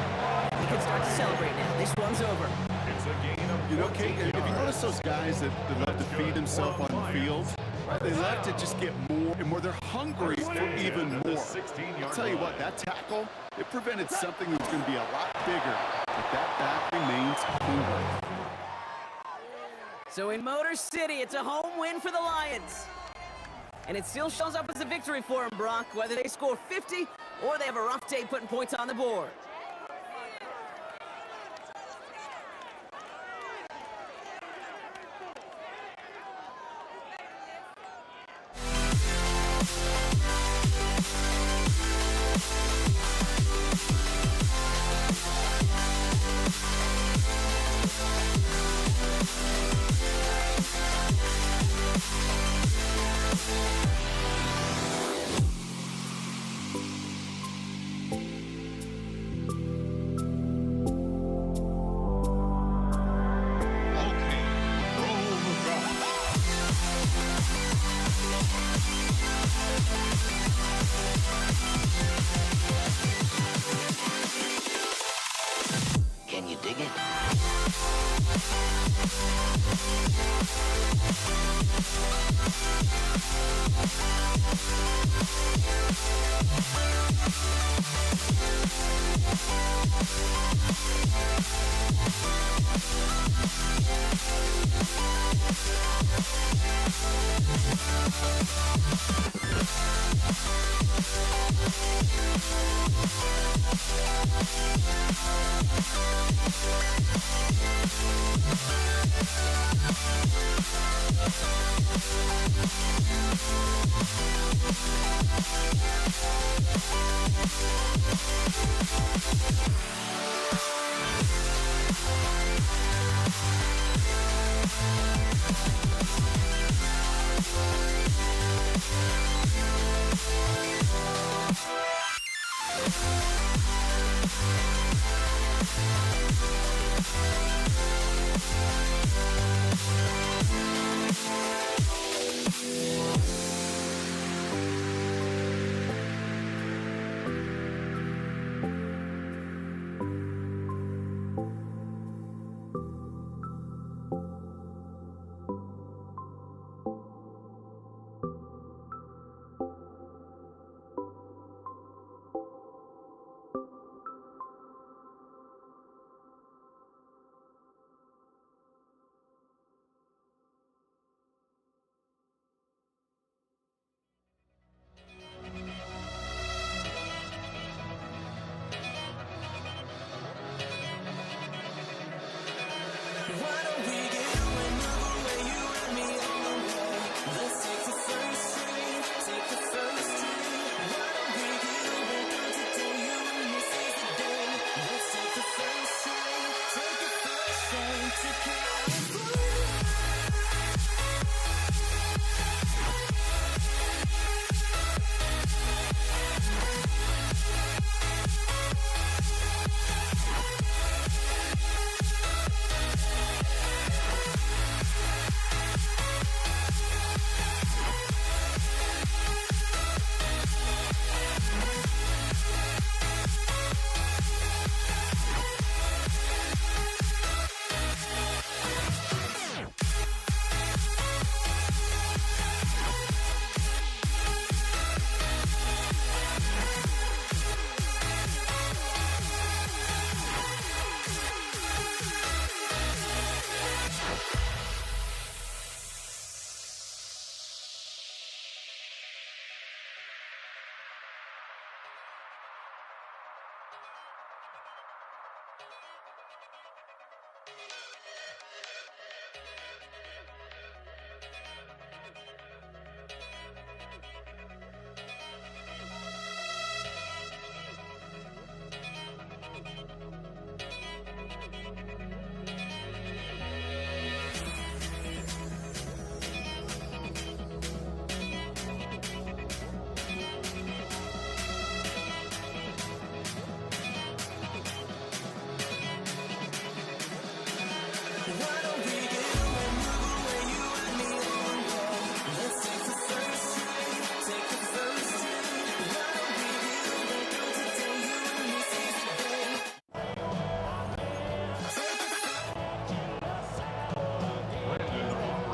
He can start to celebrate now. This one's over. It's a gain of You know, Kate, if you notice those guys that love to feed themselves on the field, they love to just get more and more. They're hungry for even more. I'll tell you what, that tackle, it prevented something that was going to be a lot bigger. But that back remains hungry. So in Motor City, it's a home win for the Lions. And it still shows up as a victory for them, Brock, whether they score 50 or they have a rough day putting points on the board.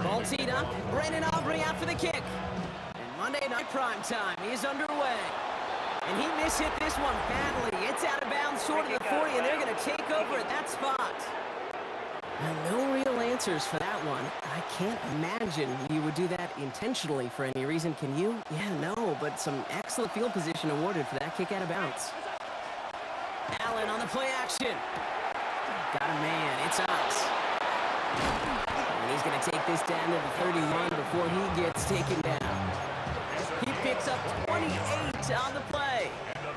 Ball teed up. Brandon Aubrey out for the kick. And Monday Night Primetime is underway. And he mishit this one badly. It's out of bounds short of the 40, and they're going to take over at that spot. Now, no real answers for that one. I can't imagine you would do that intentionally for any reason. Can you? Yeah, no, but some excellent field position awarded for that kick out of bounds. Allen on the play action. Got a man. It's Ox. And he's going to take this down to the 31 before he gets taken down. He picks up 28 on the play.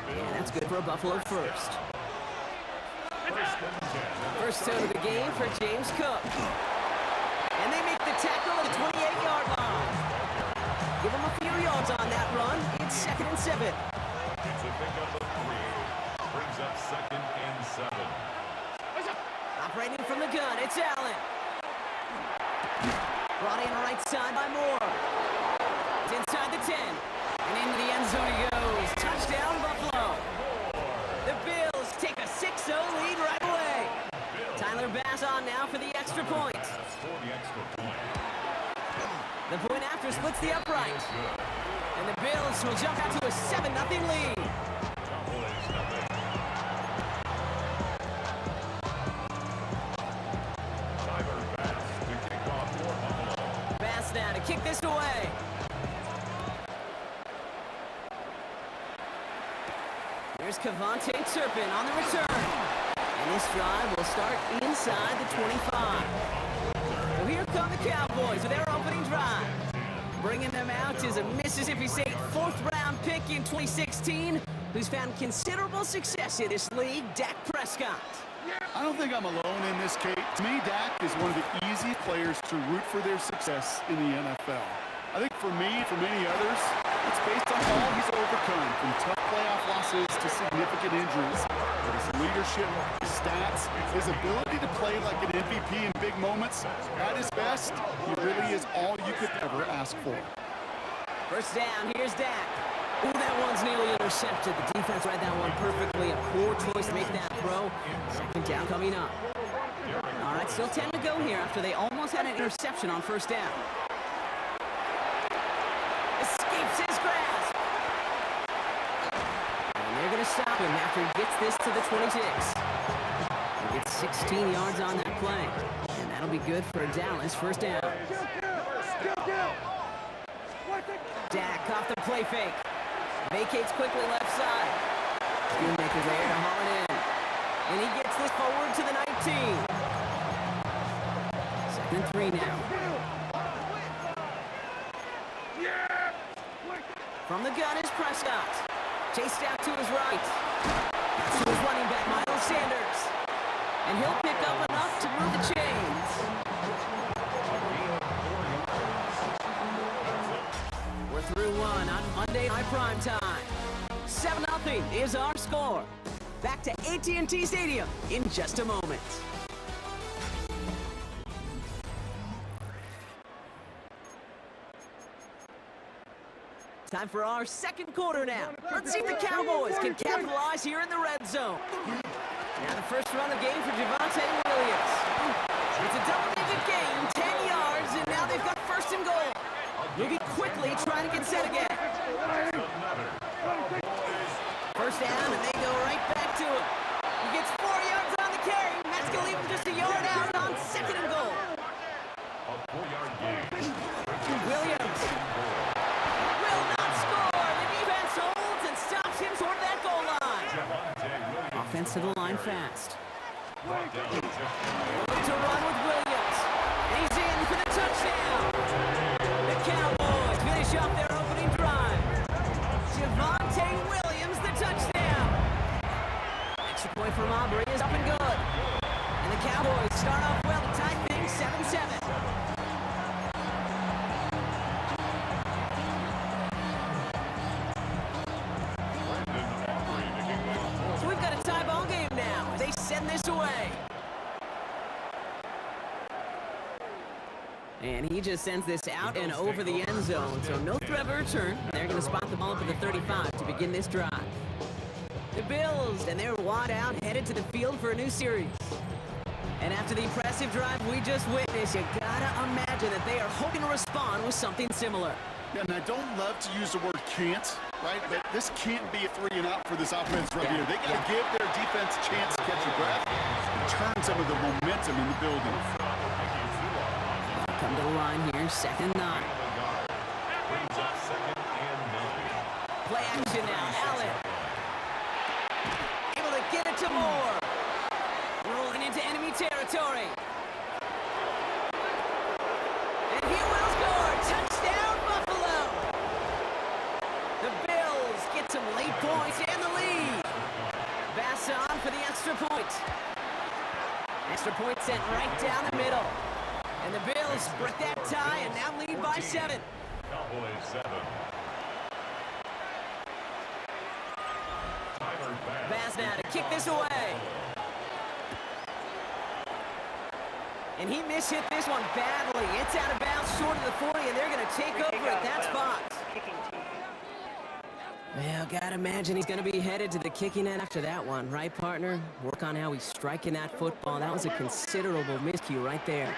And that's good for a Buffalo first. First tone of the game for James Cook. And they make the tackle at the 28-yard line. Give him a few yards on that run. It's 2nd and 7. It's a pickup of 3. Brings up 2nd and 7. Operating from the gun, it's Allen. Brought in right side by Moore. It's inside the 10. And into the end zone he goes. Touchdown, Buffalo. The Bills take a 6-0 lead right away. Tyler Bass on now for the extra point. The point after splits the upright. And the Bills will jump out to a 7-0 lead. Bass now to kick this away. Here's Kevontae Turpin on the return. And this drive will start inside the 25. So here come the Cowboys with their opening drive. Bringing them out is a Mississippi State 4th-round pick in 2016 who's found considerable success in this league, Dak Prescott. I don't think I'm alone in this, Kate. To me, Dak is one of the easy players to root for their success in the NFL. I think for me, for many others, it's based on all he's overcome, from tough playoff losses to significant injuries. But his leadership, his stats, his ability to play like an MVP in big moments, at his best, he really is all you could ever ask for. First down, here's Dak. Ooh, that one's nearly intercepted. The defense read that one perfectly. A poor choice to make that throw. 2nd down coming up. All right, still 10 to go here after they almost had an interception on first down. Escapes his grasp. And they're going to stop him after he gets this to the 26. He gets 16 yards on that play. And that'll be good for Dallas. First down. Dak off the play fake. Vacates quickly left side. Schoonmaker there to haul it in. And he gets this forward to the 19. 2nd and 3 now. From the gun is Prescott. Chased out to his right. That's to his running back, Miles Sanders. And he'll pick up enough to move the chains. We're through one on Monday Night Primetime. 7-0 is our score. Back to AT&T Stadium in just a moment. Time for our second quarter now. Let's see if the Cowboys can capitalize here in the red zone. Now the first run of the game for Javonte Williams. It's a double-digit gain, 10 yards, and now they've got 1st and goal. Moving quickly, trying to get set again. First down, and they go right back to him. He gets 4 yards on the carry, and that's going to leave him just a yard out on 2nd and goal. A 4-yard gain. Williams will not score. The defense holds and stops him toward that goal line. Javonte Williams offense to the line fast. Looking to run with Williams. And he's in for the touchdown. The Cowboys finish off their opening drive. Javonte Williams, the touchdown. Extra point from Aubrey is up and good. And the Cowboys start off well to tie things 7-7. So we've got a tie ball game now as they send this away. And he just sends this out and over the end zone, so no threat of a return. They're going to spot the ball up at the 35 to begin this drive. The Bills, and they're wide out, headed to the field for a new series. And after the impressive drive we just witnessed, you gotta imagine that they are hoping to respond with something similar. Yeah, and I don't love to use the word can't, right? But this can't be a 3-and-out for this offense right here. They got to give their defense a chance to catch a breath and turn some of the momentum in the building. Come to the line here, 2nd and 9. Play action now, Allen. Able to get it to Moore. Rolling into enemy territory. And he will score. Touchdown, Buffalo. The Bills get some late points and the lead. Bass on for the extra point. Extra point sent right down the middle. And the Bills break that tie and now lead by 7. Cowboys 7. Bass now to kick this away. And he mishit this one badly. It's out of bounds short of the 40, and they're going to take over at that spot. Well, gotta imagine he's going to be headed to the kicking end after that one, right, partner? Work on how he's striking that football. That was a considerable miscue right there.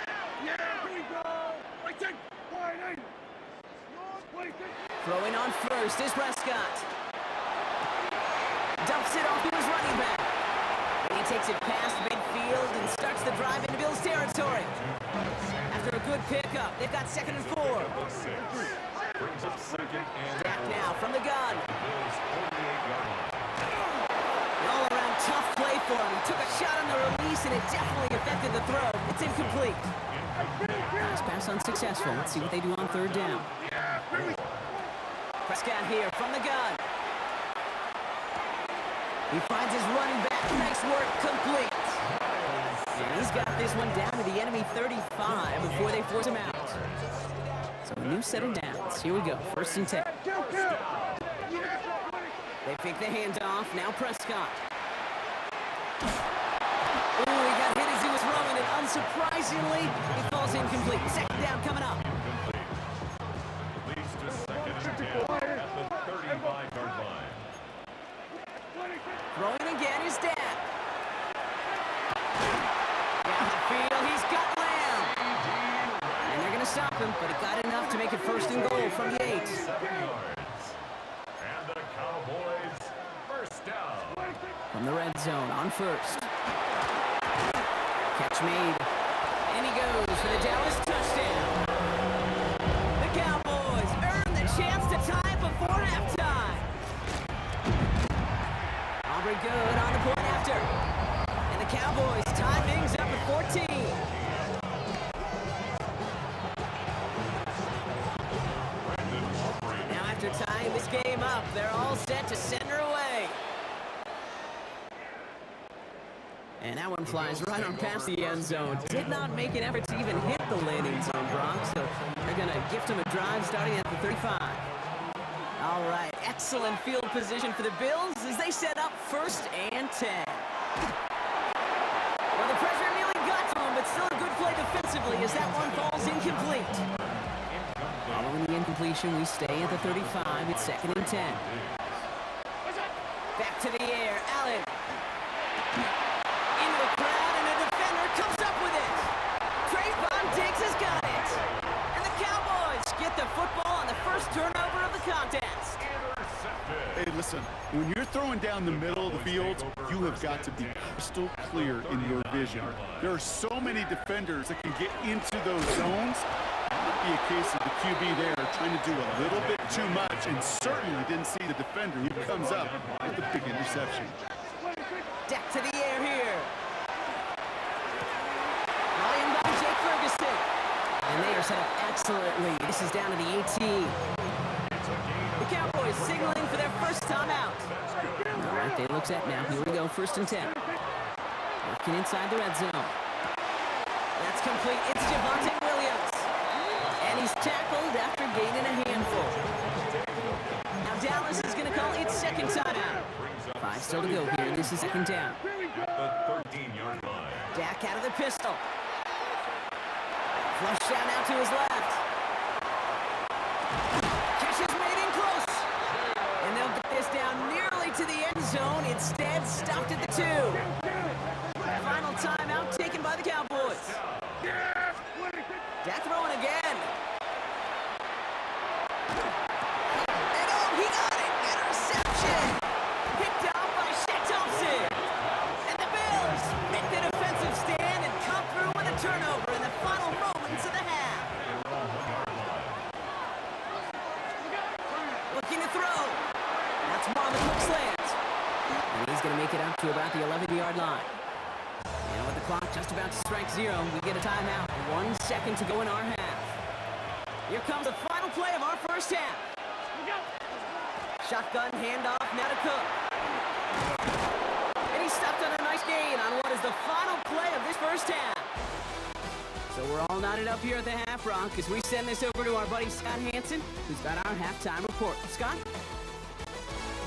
Throwing on first is Prescott. Dumps it off to his running back. And he takes it past midfield and starts the drive into Bills territory. After a good pickup, they've got 2nd and 4. Back now from the gun. An all-around tough play for him. He took a shot on the release, and it definitely affected the throw. It's incomplete. Nice pass unsuccessful. Let's see what they do on 3rd down. Prescott here from the gun. He finds his running back. Nice work, complete. And he's got this one down to the enemy 35 before they force him out. So a new set of downs. Here we go, 1st and 10. They pick the handoff. Now Prescott. Ooh, he got hit as he was throwing it. Unsurprisingly, he falls incomplete. 2nd down coming up. Leads to 2nd and 10 at the 35-yard line. Throwing again is Dan. Down the field, he's got Lamb. And they're going to stop him, but he got enough to make it 1st and goal from the 8. 7 yards. And the Cowboys 1st down. From the red zone on 1st. Catch made. And he goes for the Dallas touchdown. The Cowboys earn the chance to tie before halftime. Aubrey good on the point after. And the Cowboys tie things up at 14. Now after tying this game up, they're all set to send her away. And that one flies right on past the end zone. Did not make an effort to even hit the landing zone, Brock. So they're going to gift him a drive starting at the 35. All right, excellent field position for the Bills as they set up 1st and 10. Well, the pressure nearly got to him, but still a good play defensively as that one falls incomplete. Following the incompletion, we stay at the 35. It's 2nd and 10. Back to the air, Allen. Into the crowd, and a defender comes up with it. Trayvon Diggs has got it. And the Cowboys get the football on the 1st turnover of the contest. Hey, listen, when you're throwing down the middle of the field, you have got to be crystal clear in your vision. There are so many defenders that can get into those zones. It might be a case of the QB there trying to do a little bit too much and certainly didn't see the defender who comes up with the big interception. Deck to the air here. Brought in by Jake Ferguson. And they are set up excellently. This is down to the 18. The Cowboys signaling for their first timeout. All right, they look set now. Here we go, 1st and 10. Working inside the red zone. That's complete. It's Javonte Williams. And he's tackled after gaining a handful. Now Dallas is going to call its second timeout. 5 still to go here. This is 2nd down. At the 13-yard line. Dak out of the pistol. Flush down now to his left. Catch is made in close. And they'll get this down nearly to the end zone. Instead, stopped at the 2. Final timeout taken by the Cowboys. Dak throwing again. And oh, he got it. Interception. Picked off by Shaq Thompson. And the Bills make the defensive stand and come through with a turnover in the final moments of the half. Looking to throw. That's Marlon Cook slants. And he's going to make it up to about the 11-yard line. And with the clock just about to strike 0, we get a timeout. 1 second to go in our half. Here comes the final play of our first half. Shotgun handoff now to Cook. And he stopped on a nice gain on what is the final play of this first half. So we're all knotted up here at the half, Brock, as we send this over to our buddy Scott Hansen, who's got our halftime report. Scott?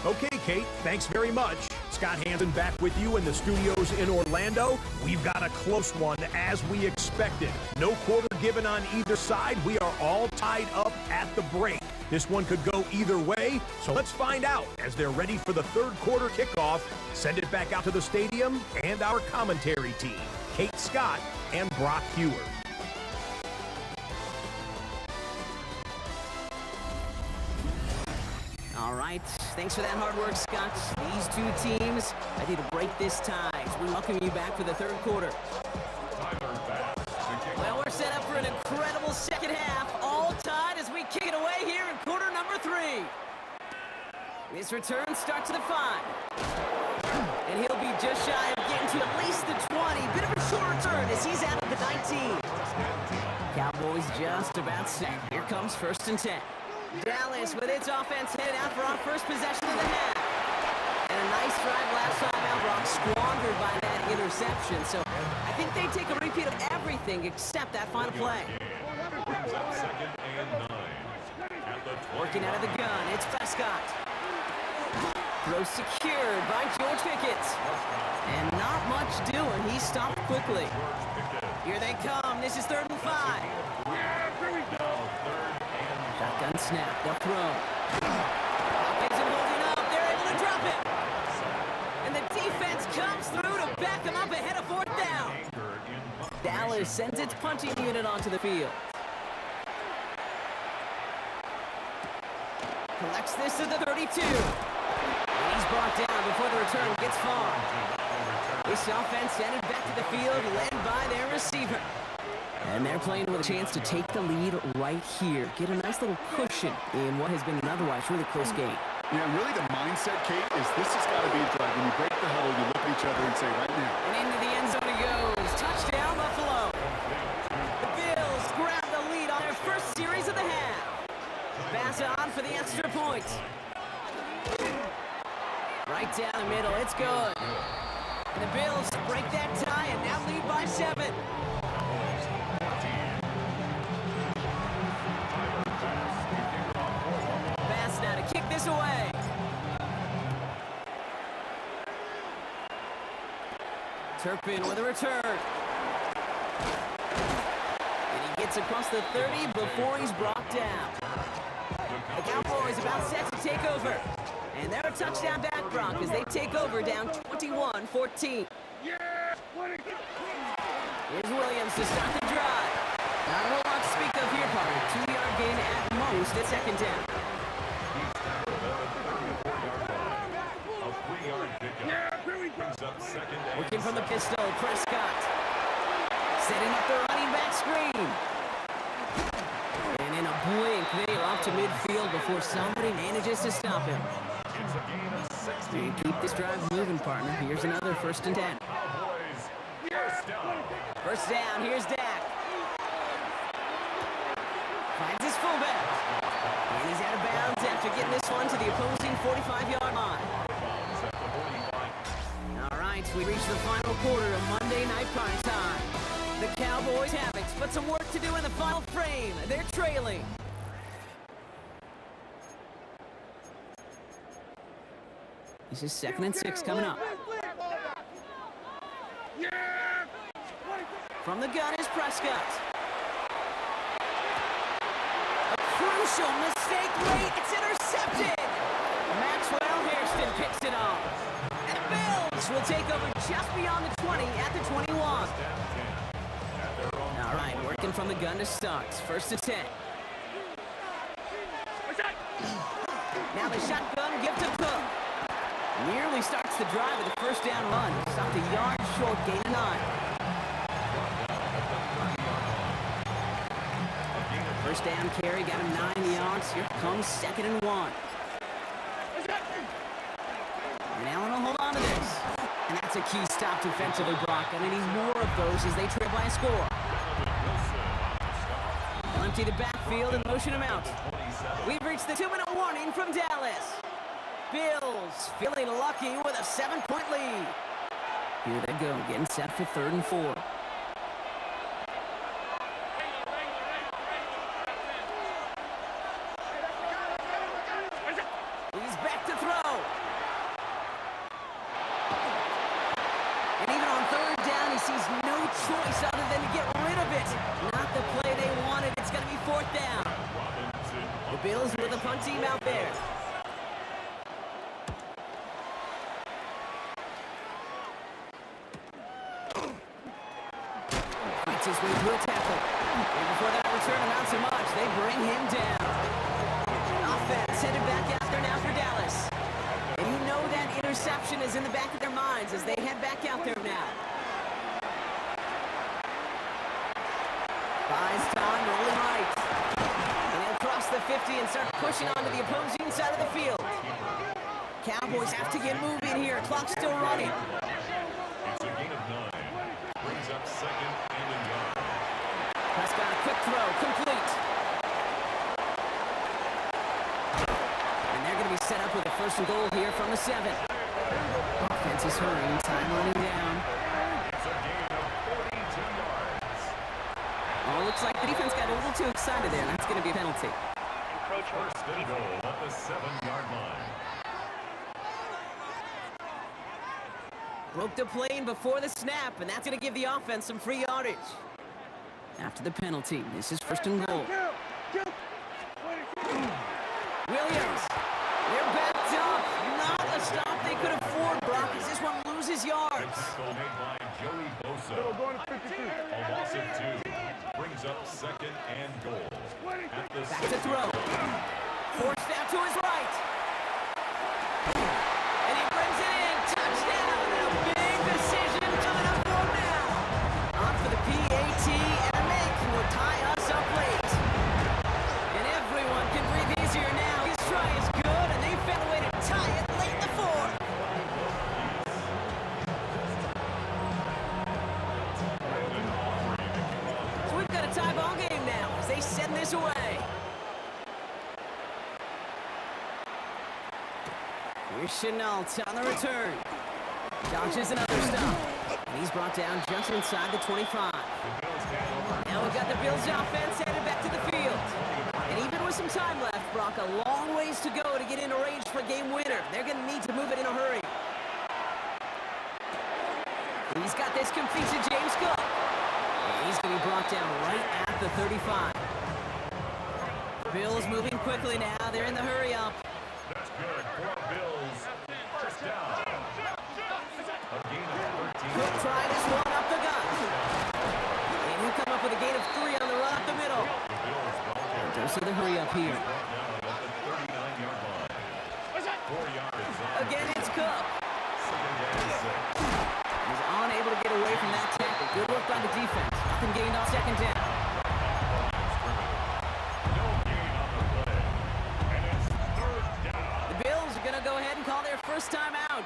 Okay, Kate, thanks very much. Scott Hansen back with you in the studios in Orlando. We've got a close one as we expected. No quarter given on either side. We are all tied up at the break. This one could go either way, so let's find out as they're ready for the 3rd quarter kickoff. Send it back out to the stadium and our commentary team, Kate Scott and Brock Hewer. All right, thanks for that hard work, Scott. These two teams ready to break this tie as we welcome you back for the 3rd quarter. Well, we're set up for an incredible second half, all tied as we kick it away here in quarter number 3. This return starts to the 5. And he'll be just shy of getting to at least the 20. Bit of a short return as he's out of the 19. Cowboys just about set. Here comes 1st and 10. Dallas with its offense headed out for our first possession of the half. And a nice drive last time out, Brock, squandered by that interception. So I think they take a repeat of everything except that final play. Brings up 2nd and 9. At the 20. Working out of the gun, it's Prescott. Throw secured by George Pickett. And not much doing. He stopped quickly. Here they come. This is 3rd and 5. Shotgun snap. They'll throw. Isn't holding up. They're able to drop it. And the defense comes through to back him up ahead of 4th down. Dallas sends its punting unit onto the field. Collects this at the 32. And he's brought down before the return gets far. This offense headed back to the field, led by their receiver. And they're playing with a chance to take the lead right here. Get a nice little cushion in what has been an otherwise really close game. Yeah, really the mindset, Kate, is this has got to be a drive. When you break the huddle, you look at each other and say, right now. And into the end zone he goes. Touchdown, Buffalo. The Bills grab the lead on their first series of the half. Pass on for the extra point. Right down the middle. It's good. And the Bills break that tie and now lead by 7. Pass now to kick this away. Turpin with a return. And he gets across the 30 before he's brought down. The Cowboys about set to take over. And they're a touchdown back, Brock, as they take over down 21-14. Here's Williams to start the drive. Not a whole lot to speak of here, Potter. 2-yard gain at most at 2nd down. Working from the pistol, Prescott. Setting up the running back screen. And in a blink, they are off to midfield before somebody manages to stop him. It's a gain of 16 And keep this drive moving, partner. Here's another 1st and 10. Cowboys, first down. First down, here's Dak. Finds his fullback. And he's out of bounds after getting this one to the opposing 45-yard line. All right, we reach the final quarter of Monday Night Prime Time. The Cowboys have it, but some work to do in the final frame. They're trailing. This is 2nd and 6 coming up. From the gun is Prescott. A crucial mistake late. It's intercepted. Maxwell Hairston picks it off. And the Bills will take over just beyond the 20 at the 21. All right, working from the gun to start. 1st and 10. Now the shotgun give to Cook. Nearly starts the drive with a 1st down run. Stopped a yard short, gain of 9. 1st down carry, got him 9 yards. Here comes 2nd and 1. And Allen will hold on to this. And that's a key stop defensively, Brock. And they need more of those as they trail by a score. They'll empty the backfield and motion him out. We've reached the 2-minute warning from Dallas. Bills feeling lucky with a 7-point lead. Here they go, getting set for 3rd and 4. He's back to throw. And even on 3rd down, he sees no choice other than to get rid of it. Not the play they wanted. It's going to be 4th down. The Bills with a punt team out there. His way to a tackle. And before that return amounts to much, they bring him down. Offense headed back out there now for Dallas. And you know that interception is in the back of their minds as they head back out there now. Buys time, rolling right. And they'll cross the 50 and start pushing onto the opposing side of the field. Cowboys have to get moving here. Clock's still running. It's a gain of 9. Brings up 2nd and a yard. Prescott, a quick throw, complete. And they're going to be set up with a 1st and goal here from the 7. Offense is hurrying, time running down. It's a gain of 42 yards. Oh, looks like the defense got a little too excited there. That's going to be a penalty. First and goal at the 7-yard line. Broke the plane before the snap, and that's going to give the offense some free yardage. After the penalty, this is 1st and goal. Williams, they're backed up. Not a stop they could afford, Brock, as this one loses yards. Tackle made by Joey Bosa. A loss of 2. Brings up 2nd and goal. At the Back to throw. Forced out to his right. And he brings it in. Touchdown. And a big decision coming up for him now. On for the PAT and a make will tie us up late. And everyone can breathe easier now. His try is good, and they found a way to tie it late in the 4th. So we've got a tie ball game now as they send this away. Here's Chenault on the return. Dodges another stop. And he's brought down just inside the 25. Now we've got the Bills offense headed back to the field. And even with some time left, Brock, a long ways to go to get into range for a game winner. They're going to need to move it in a hurry. He's got this complete to James Cook. And he's going to be brought down right at the 35. Bills moving quickly now. They're in the hurry up. That's good for Bills. First down. A gain of 13. Cook tried this one up the gut. And he'll come up with a gain of 3 on the run up the middle. Dose of the hurry up here. Down at the 39-yard line. 4 yards. Again, it's Cook. 2nd and 6. He's unable to get away from that tackle. Good work by the defense. Nothing gained on 2nd down. No gain on the play. And it's 3rd down. The Bills are going to go ahead first time out.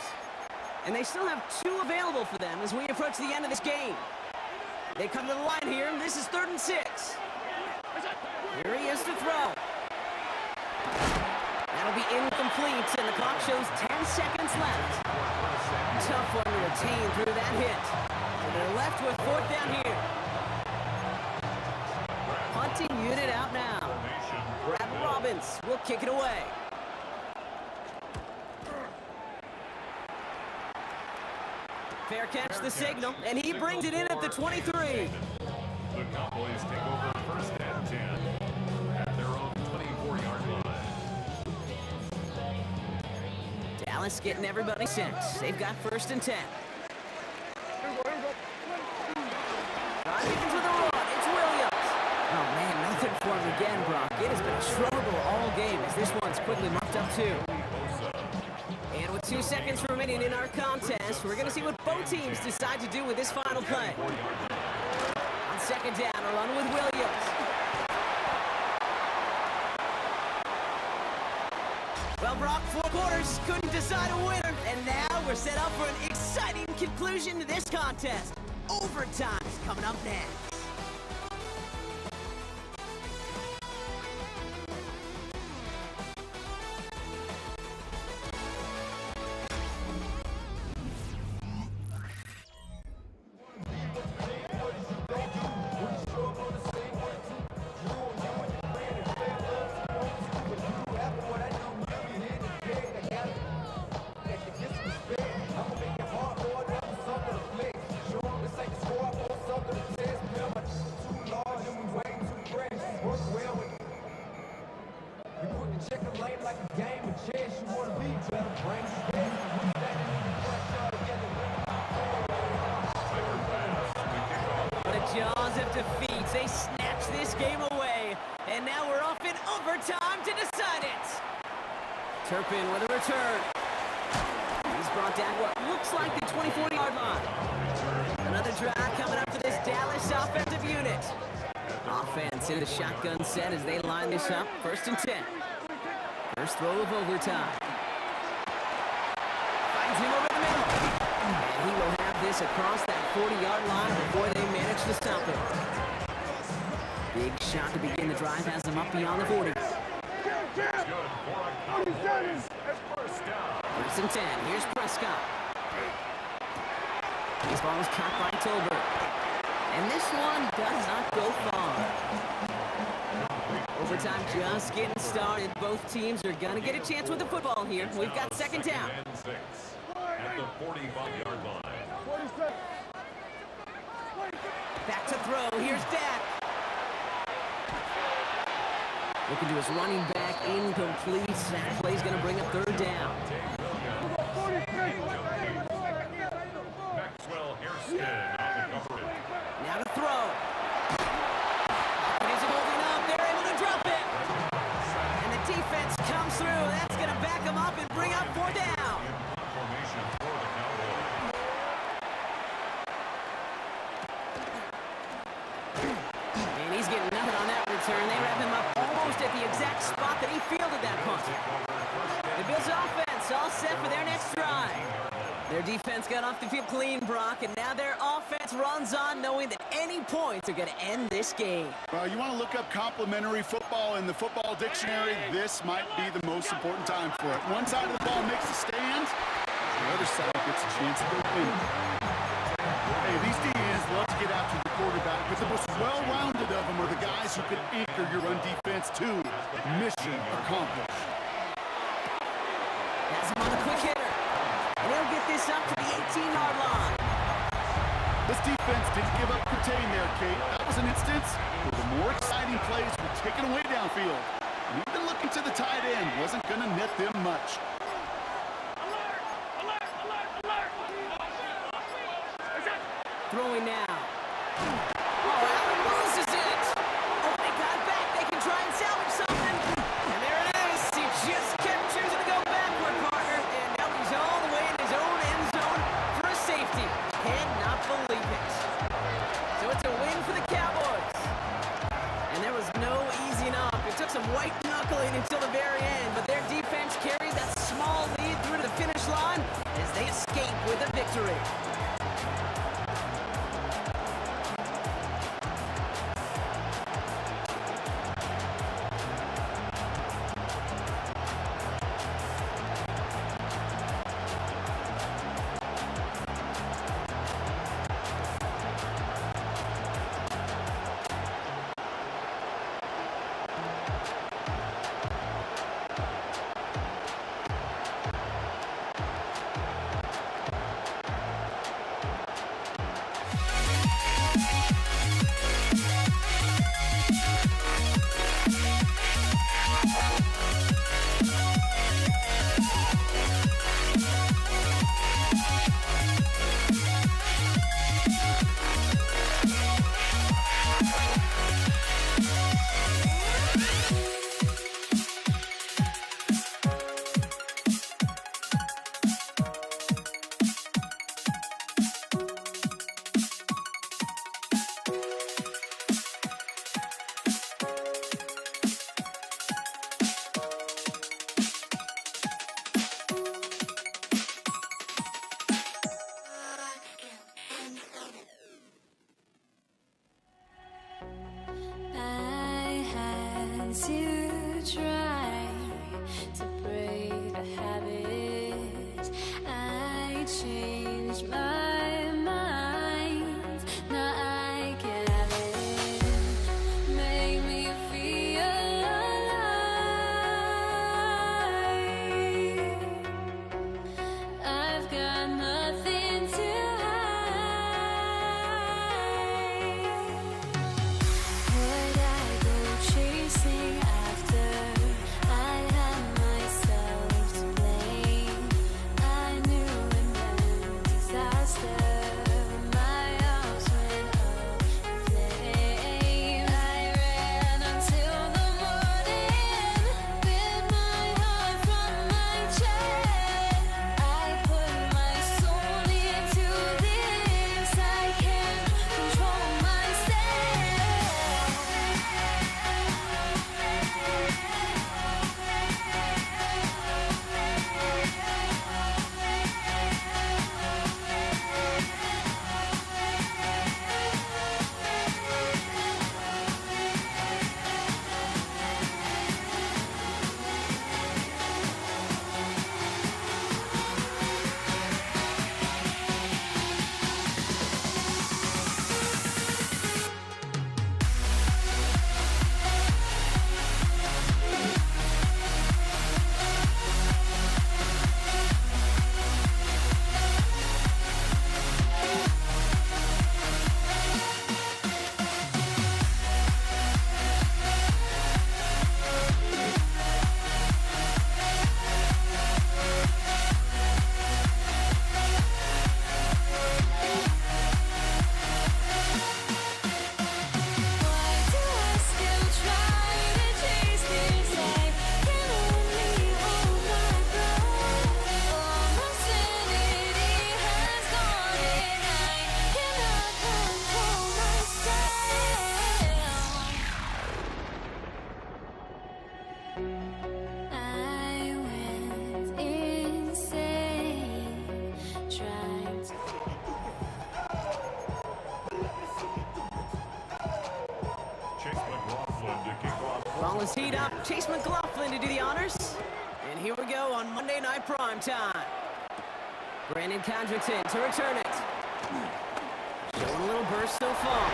And they still have 2 available for them as we approach the end of this game. They come to the line here, and this is 3rd and 6. Here he is to throw. That'll be incomplete, and the clock shows 10 seconds left. Tough one to retain through that hit. So they're left with 4th down here. Punting unit out now. Brad Robbins will kick it away. Fair catch the signal, and he brings it in at the 23. The Cowboys take over 1st and 10 at their own 24-yard line. Dallas getting everybody set. They've got 1st and 10. Driving into the run, it's Williams. Oh man, nothing for him again, Brock. It has been a struggle all game as this one's quickly marked up 2. And with 2 seconds remaining in our contest, we're going to see what both teams decide to do with this final play. On 2nd down, a run with Williams. Well, Brock, 4 quarters couldn't decide a winner, and now we're set up for an exciting conclusion to this contest. Overtime's coming up next. Jaws of defeat. They snatched this game away, and now we're off in overtime to decide it. Turpin with a return. He's brought down what looks like the 24-yard line. Another drive coming up for this Dallas offensive unit. Offense in the shotgun set as they line this up. 1st and 10. First throw of overtime. Finds him over the middle. And he will have this across that 40-yard line before they manage to stop him. Big shot to begin the drive has them up beyond the 40. First and 10. Here's Prescott. This ball is caught by Tolbert. And this one does not go far. Overtime just getting started. Both teams are going to get a chance with the football here. We've got 2nd down. At the 45-yard line. Back to throw. Here's Dak. Looking to his running back. Incomplete. That play's going to bring up 3rd down. Maxwell Hairston on the coverage. Now to throw. It isn't holding up. They're able to drop it. And the defense comes through. That's going to back them up and bring up 4 down. Formation for the Cowboys. And he's getting nothing on that return. They wrap him up almost at the exact spot that he fielded that punt. The Bills offense all set for their next drive. Their defense got off the field clean, Brock, and now their offense runs on knowing that any points are going to end this game. Well, you want to look up complimentary football in the football dictionary. This might be the most important time for it. One side of the ball makes a stand, the other side gets a chance to go win. Hey, these DNs love to get after the quarterback, but the most well-rounded of them are the guys who can anchor your run defense too. Mission accomplished. That's him on the quick hitter. And he'll get this up to the 18-yard line. This defense didn't give up contain there, Kate. That was an instance where the more exciting plays were taken away downfield. And even looking to the tight end wasn't going to net them much. Throwing now. Oh, Allen loses it. Oh, they got it back. They can try and salvage something. And there it is. He just kept choosing to go backward, partner. And now he's all the way in his own end zone for a safety. Cannot believe it. So it's a win for the Cowboys. And there was no easing up. It took some white knuckling until the very end, but their defense carried that small lead through to the finish line. change my mind. Now I can have it. Make me feel alive. I've got nothing to hide. Would I go chasing after? I had myself to blame. I knew it meant disaster. My house went up in flames. I ran until the morning with my heart from my chest. I put my soul into this. I can't control Why do I still try to chase this? I can only hold my breath. All my sanity has gone and I cannot control myself. I went insane trying to Chase McLaughlin to kick off. Ball is heat up. Chase McLaughlin to do the honors. And here we go on Monday Night Prime Time. Brandon Condrington to return it. Showing a little burst so far.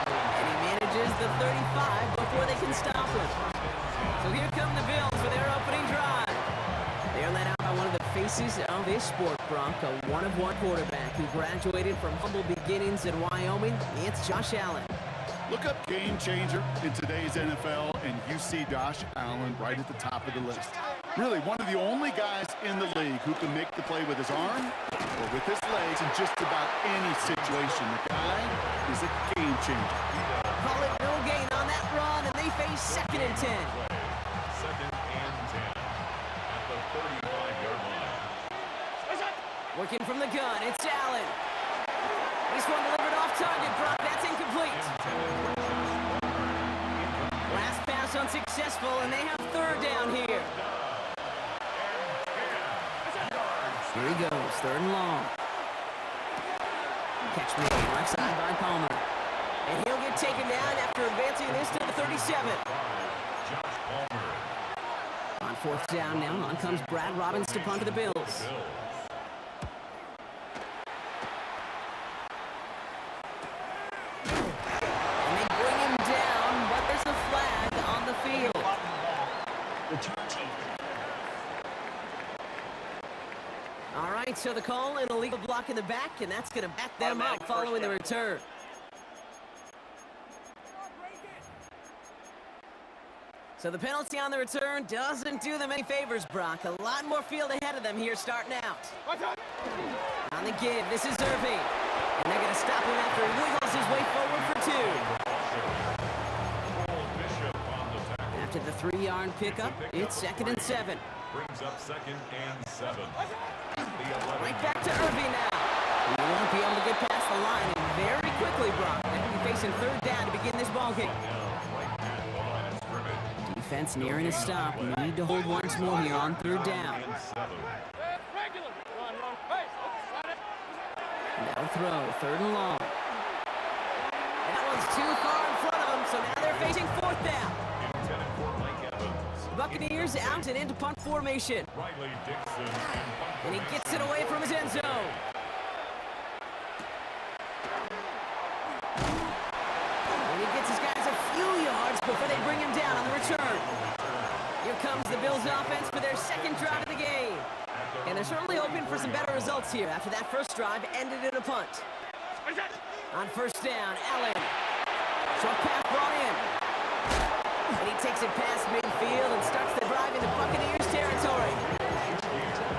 And he manages the 35 before they can stop him. So here come the Bills for their opening drive. They're led out by one of the faces of this sport, Brock, a one-of-one quarterback who graduated from humble beginnings in Wyoming. It's Josh Allen. Look up game changer in today's NFL, and you see Josh Allen right at the top of the list. Really, one of the only guys in the league who can make the play with his arm or with his legs in just about any situation. The guy is a game changer. Call it no gain on that run, and they face 2nd and 10. 2nd and 10 at the 35-yard line. Working from the gun, it's Allen. This one delivered off target, Brock. That's incomplete. Last pass unsuccessful, and they have 3rd down here. Here he goes, 3rd and long. Catch me left side by Palmer. And he'll get taken down after advancing this to the 37. Josh Palmer. On 4th down now, on comes Brad Robbins to punt for the Bills. And they bring him down, but there's a flag on the field. Return team. All right, so the call, an illegal block in the back, and that's going to back them up Automatic following the first down. return. So the penalty on the return doesn't do them any favors, Brock. A lot more field ahead of them here starting out. On the give, this is Irving. And they're going to stop him after he wiggles his way forward for 2. Cole Bishop on the tackle. After the 3-yard pickup, it's 2nd and 7. Brings up 2nd and 7. The 11. Right back to Irving now. He won't be able to get past the line, and very quickly, Brock. They're going to be facing 3rd down to begin this ballgame. Now, right at the line of scrimmage. Defense nearing a stop. Need to hold once more here on 3rd down. And 7. Now throw, 3rd and long. That one's too far in front of them, so now they're facing 4th down. Intended for Mike Evans. Buccaneers out and into punt formation. Riley Dixon And he gets it away from his end zone. comes the Bills offense for their second drive of the game. And they're certainly hoping for some better results here after that first drive ended in a punt. On first down, Allen. Short pass brought in. And he takes it past midfield and starts the drive into Buccaneers territory.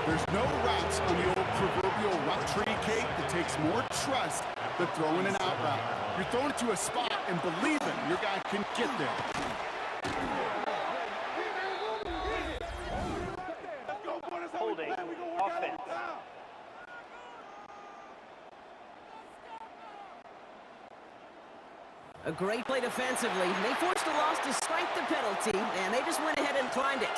There's no routes on the old proverbial route tree, Kate, that takes more trust than throwing an out route. You're throwing it to a spot and believing your guy can get there. Holding offense. A great play defensively. They forced the loss despite the penalty, and they just went ahead and climbed it.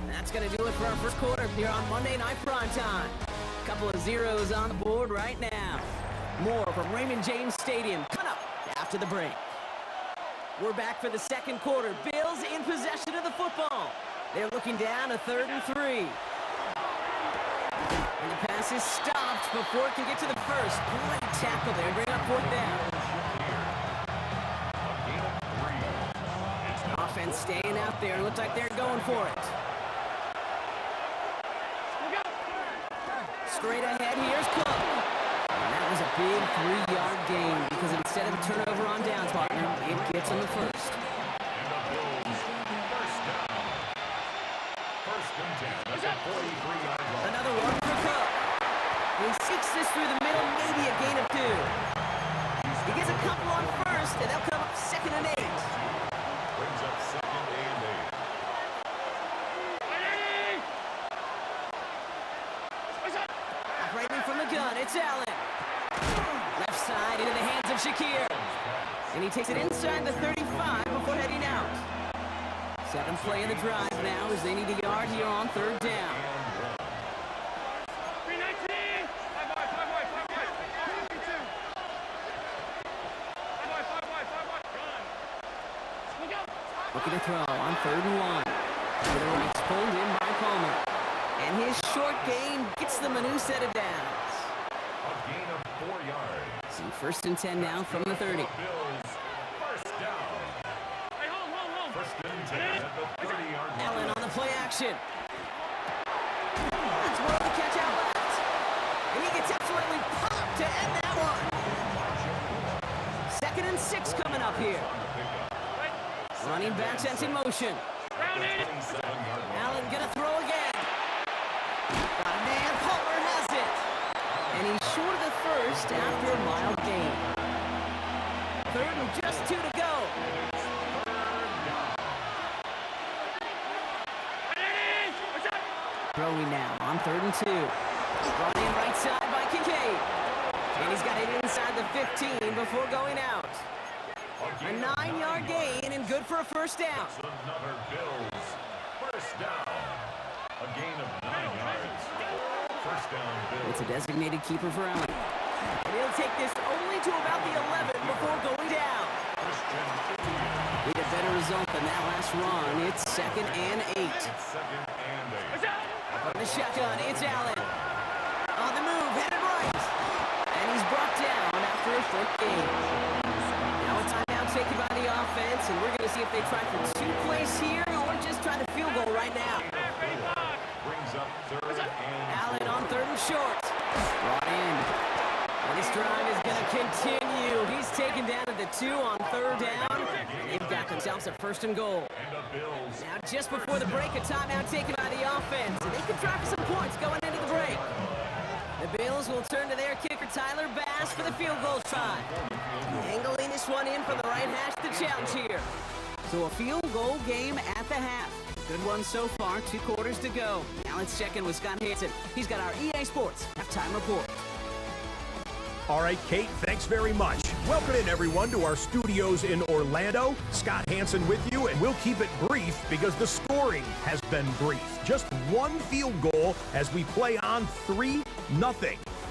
That's going to do it for our first quarter here on Monday Night Primetime. A couple of zeros on the board right now. More from Raymond James Stadium coming up after the break. We're back for the second quarter. Bills in possession of the football. They're looking down a 3rd and 3. And the pass is stopped before it can get to the first. Great tackle there. Bring up 4th down. Offense staying out there. It looks like they're going for it. Straight ahead, here's Cook. And that was a big 3-yard gain because instead of a turnover on downs, partner, it gets on the first. Another one for Cook. He seeks this through the middle, maybe a gain of 2. He gets a couple on first, and they'll come up 2nd and 8. Brings up 2nd and 8. Operating from the gun, it's Allen. Left side into the hands of Shakir. And he takes it inside the 35 before heading out. 7th play of the drive now as they need a yard here on 3rd down. Looking to throw on 3rd and 1. To the right's pulled in by Palmer. And his short gain gets them a new set of downs. A gain of 4 yards. See, 1st and 10 now from the 30. Bills, first down. First and 10 at the 30-yard line. Allen on the play action. That's where the catch out left. And he gets absolutely popped to end that one. 2nd and 6 coming up here. Running back sent in motion. Allen gonna throw again. Got a man, Palmer has it. And he's short of the first after a mild gain. 3rd and just 2 to go. Throwing now on 3rd and 2. Brought in right side by Kincaid. And he's got it inside the 15 before going out. A 9-yard gain and good for a first down. Another Bills, first down. A gain of 9 yards. First down, Bills. It's a designated keeper for Allen. And he'll take this only to about the 11 before going down. Need a better result than that last run. It's 2nd and 8. It's 2nd and 8. From the shotgun, it's Allen. On the move, headed right. And he's brought down after a 4th gain. Now a timeout taken by the offense, and we're going to see if they try for 2 plays here or just try the field goal right now. Brings up 3rd and Allen on 3rd and short. Brought in. And this drive is going to continue. He's taken down at the 2 on 3rd down. They've got themselves a 1st and goal. the Bills. Now just before the break, a timeout taken by the offense. And they can try for some points going into the break. The Bills will turn to their kicker, Tyler Bass, for the field goal try. Angling this one in from the right hash to challenge here. So a field goal game at the half. Good one so far, 2 quarters to go. Now let's check in with Scott Hansen. He's got our EA Sports halftime report. All right, Kate, thanks very much. Welcome in, everyone, to our studios in Orlando. Scott Hansen with you, and we'll keep it brief because the scoring has been brief. Just 1 field goal as we play on 3-0.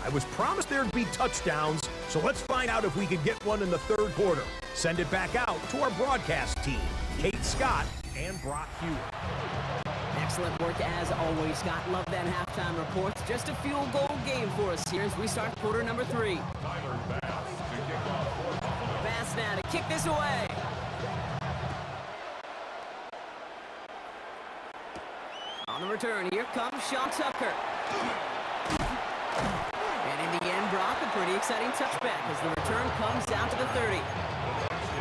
I was promised there'd be touchdowns, so let's find out if we could get one in the 3rd quarter. Send it back out to our broadcast team, Kate Scott and Brock Hewitt. Excellent work as always, Scott. Love that halftime report. Just a field goal game for us here as we start quarter number 3. Tyler Bass to kick off for Buffalo. Bass now to kick this away. On the return, here comes Sean Tucker. And in the end, Brock, a pretty exciting touchback as the return comes down to the 30.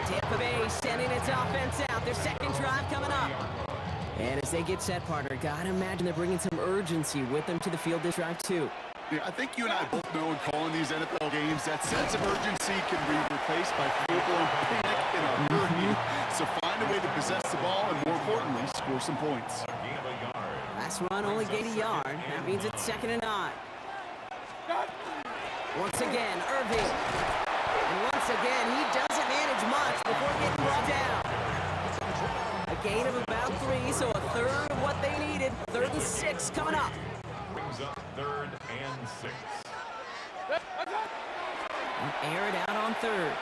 Tampa Bay sending its offense out. Their second drive coming up. And as they get set, partner, gotta imagine they're bringing some urgency with them to the field this drive, too. Yeah, I think you and I both know in calling these NFL games that sense of urgency can be replaced by full-blown panic in a hurry. So find a way to possess the ball and, more importantly, score some points. Last run only gained a yard. That means it's 2nd and 9. Once again, Irving. And once again, he doesn't manage much before getting brought down. A gain of about 3, so a third of what they needed. 3rd and 6 coming up. Brings up 3rd and 6. And air it out on 3rd.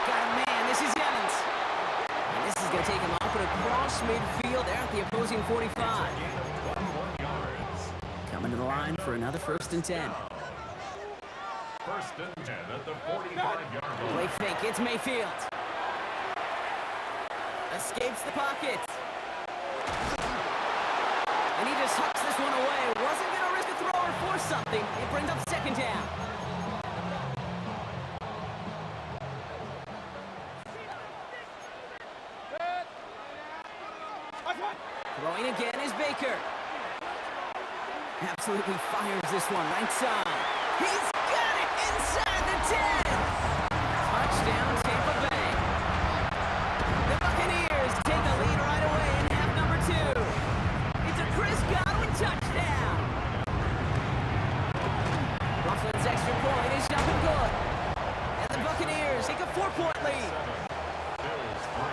Got a man, this is Evans. And this is going to take him up and across midfield there at the opposing 45. Coming to the line for another 1st and 10. 1st and 10 at the 45-yard line. Play fake, it's Mayfield. Escapes the pocket. And he just hucks this one away. Wasn't going to risk a throw or force something. It brings up 2nd down. Throwing again is Baker. Absolutely fires this one right side. He's got it inside the 10. Touchdown, Tampa Bay. The Buccaneers take the lead right away in half number 2. It's a Chris Godwin touchdown. Rufflin's extra point is up and good. And the Buccaneers take a 4-point lead. Bills 3.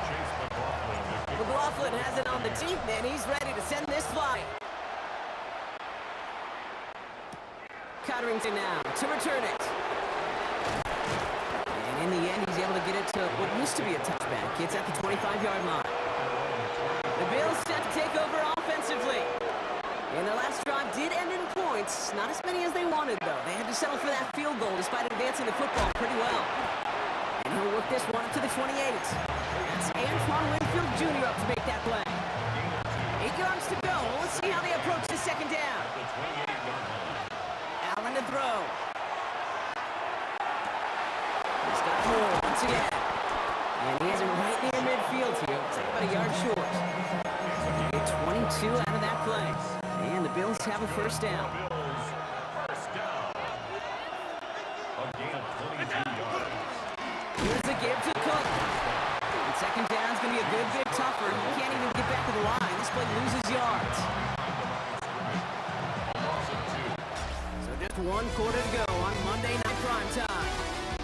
Chase McLaughlin. McLaughlin has it on the deep, and he's ready to send this flight. Cotterington now to return it. And in the end, he's able to get it to what used to be a touchback. It's at the 25-yard line. The Bills set to take over offensively. And their last drive did end in points. Not as many as they wanted, though. They had to settle for that field goal despite advancing the football pretty well. And he'll work this one up to the 28. That's Antoine Winfield Jr. up to make that play. 8 yards to go. Let's see how they approach the 2nd down. Allen to throw. He's got more once again. And he has it right near midfield here. It's like about a yard short. Get 22 out of that play. And the Bills have a 1st down. Bills, 1st down. Again, 22 yards. Here's a give to Cook. And 2nd down is going to be a good bit tougher. He can't even get back to the line. This play loses yards. So just 1 quarter to go on Monday Night Primetime.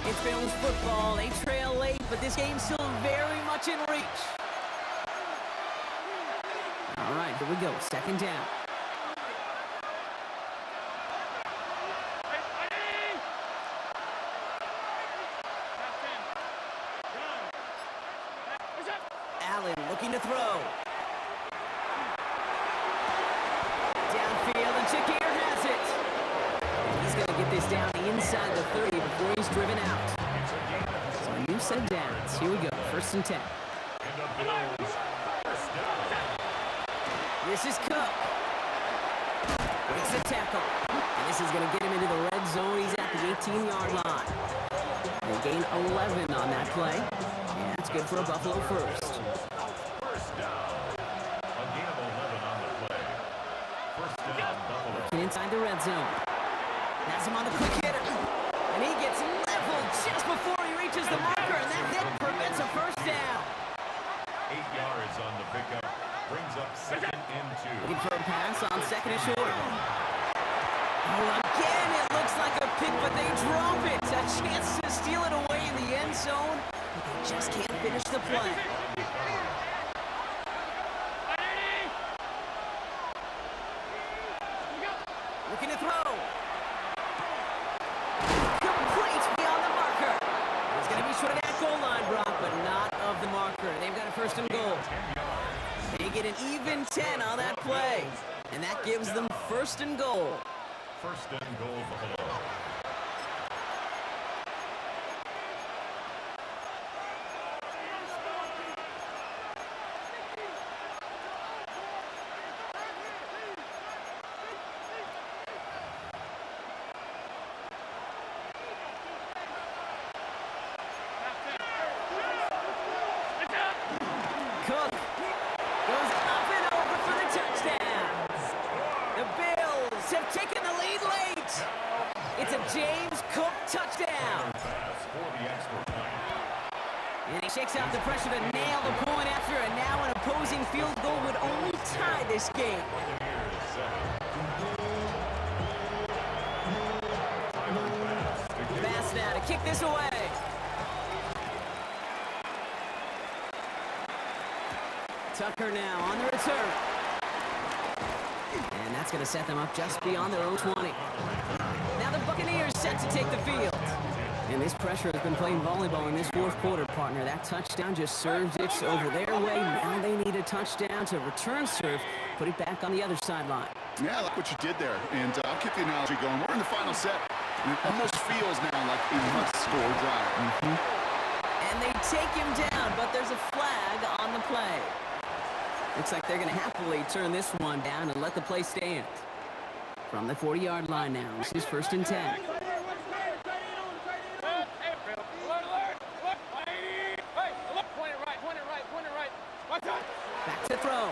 It's Bills football. They trail late, but this game's still very much in reach. All right, here we go. 2nd down. Allen looking to throw. Downfield, and Shakir has it. He's going to get this down inside the 30 before he's driven out. So a new set of downs. Here we go, 1st and 10. And the Bills, 1st down. This is Cook. Breaks the tackle. And this is going to get him into the red zone. He's at the 18-yard line. They gain 11 on that play. And that's good for a Buffalo 1st. 1st down. A gain of 11 on the play. 1st down, Buffalo. Looking inside the red zone. Has him on the quick hitter. And he gets leveled just before he reaches the marker. And that hit prevents a 1st down. 8 yards on the pickup. Brings up 2nd and 2. Looking for a pass on 2nd and short. Oh, again, it looks like a pick, but they drop it. A chance to steal it away in the end zone, but they just can't finish the play. Looking to throw. Complete beyond the marker. He's going to be short of that goal line, Brock, but not of the marker. They've got a 1st and goal. They get an even 10 on that play, and that gives them 1st and goal. 1st and goal, Buffalo. Bucks have taken the lead late. It's a James Cook touchdown. Pass for the extra point. And he shakes out the pressure to nail the point after, and now an opposing field goal would only tie this game. Buccaneers second. Pass now to kick this away. Tucker now on the return. And that's going to set them up just beyond their own 20. Now the Buccaneers set to take the field. And this pressure has been playing volleyball in this fourth quarter, partner. That touchdown just serves it over their way. Now they need a touchdown to return serve, put it back on the other sideline. Yeah, I like what you did there. And I'll keep the analogy going. We're in the final set. And it almost feels now like a must-score drive. And they take him down, but there's a flag on the play. Looks like they're going to happily turn this one down and let the play stand. From the 40-yard line now, this is 1st and 10. Back to throw.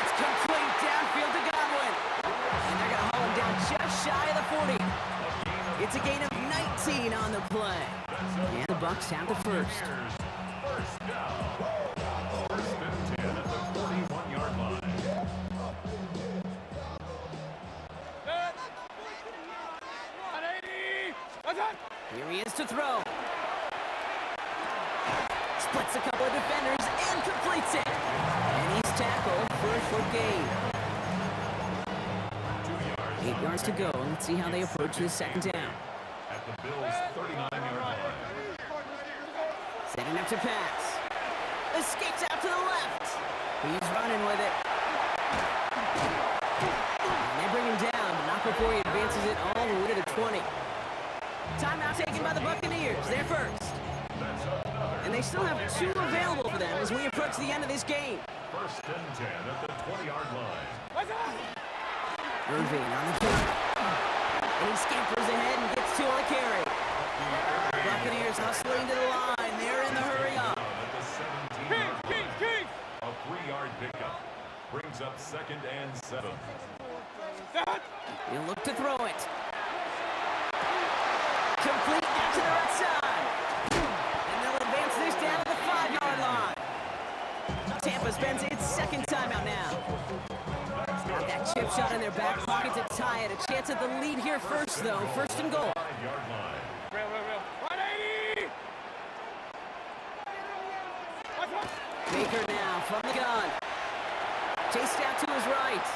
It's complete downfield to Godwin. And they're going to haul him down just shy of the 40. It's a gain of 19 on the play. And the Bucks have the first. First down. 1st and 10 at the 41-yard line. Here he is to throw. Splits a couple of defenders and completes it. And he's tackled for a short gain. 2 yards. 8 yards to go. Let's see how they approach this second down. At the Bills' 39-yard line. Setting up to pass. Escapes out to the left. He's running with it. And they bring him down, but not before he advances it all the way to the 20. Timeout taken by the Buccaneers. They're first. And they still have 2 available for them as we approach the end of this game. 1st and 10 at the 20-yard line. Irving on the kick. And he scampers ahead and gets 2 on the carry. Buccaneers hustling to the line. They're in the hurry up. At the 17-yard line. A 3-yard pickup. Brings up 2nd and 7. He'll look to throw it. Complete out to the right side. And they'll advance this down to the 5-yard line. Tampa spends its second timeout now. Got that chip shot in their back pocket to tie it. A chance at the lead here first, though. 1st and goal. 5-yard line. Baker now from the gun. Chased out to his right.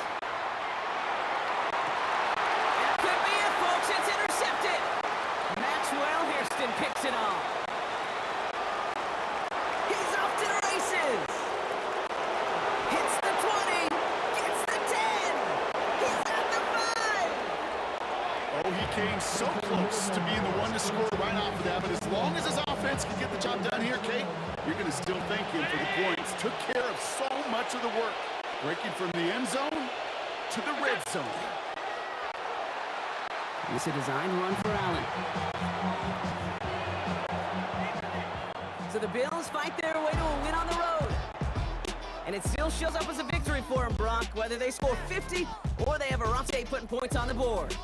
That could be it, folks. It's intercepted. Maxwell Hairston picks it off. He's off to the races. Hits the 20. Gets the 10. He's at the 5. Oh, he came so close to being the one to score right off of that. But as long as his offense can get the job done here, Kate, you're going to still thank him for the points. Took care of so much of the work. Breaking from the end zone to the red zone. It's a designed run for Allen. So the Bills fight their way to a win on the road. And it still shows up as a victory for them, Brock, whether they score 50 or they have a rough day putting points on the board.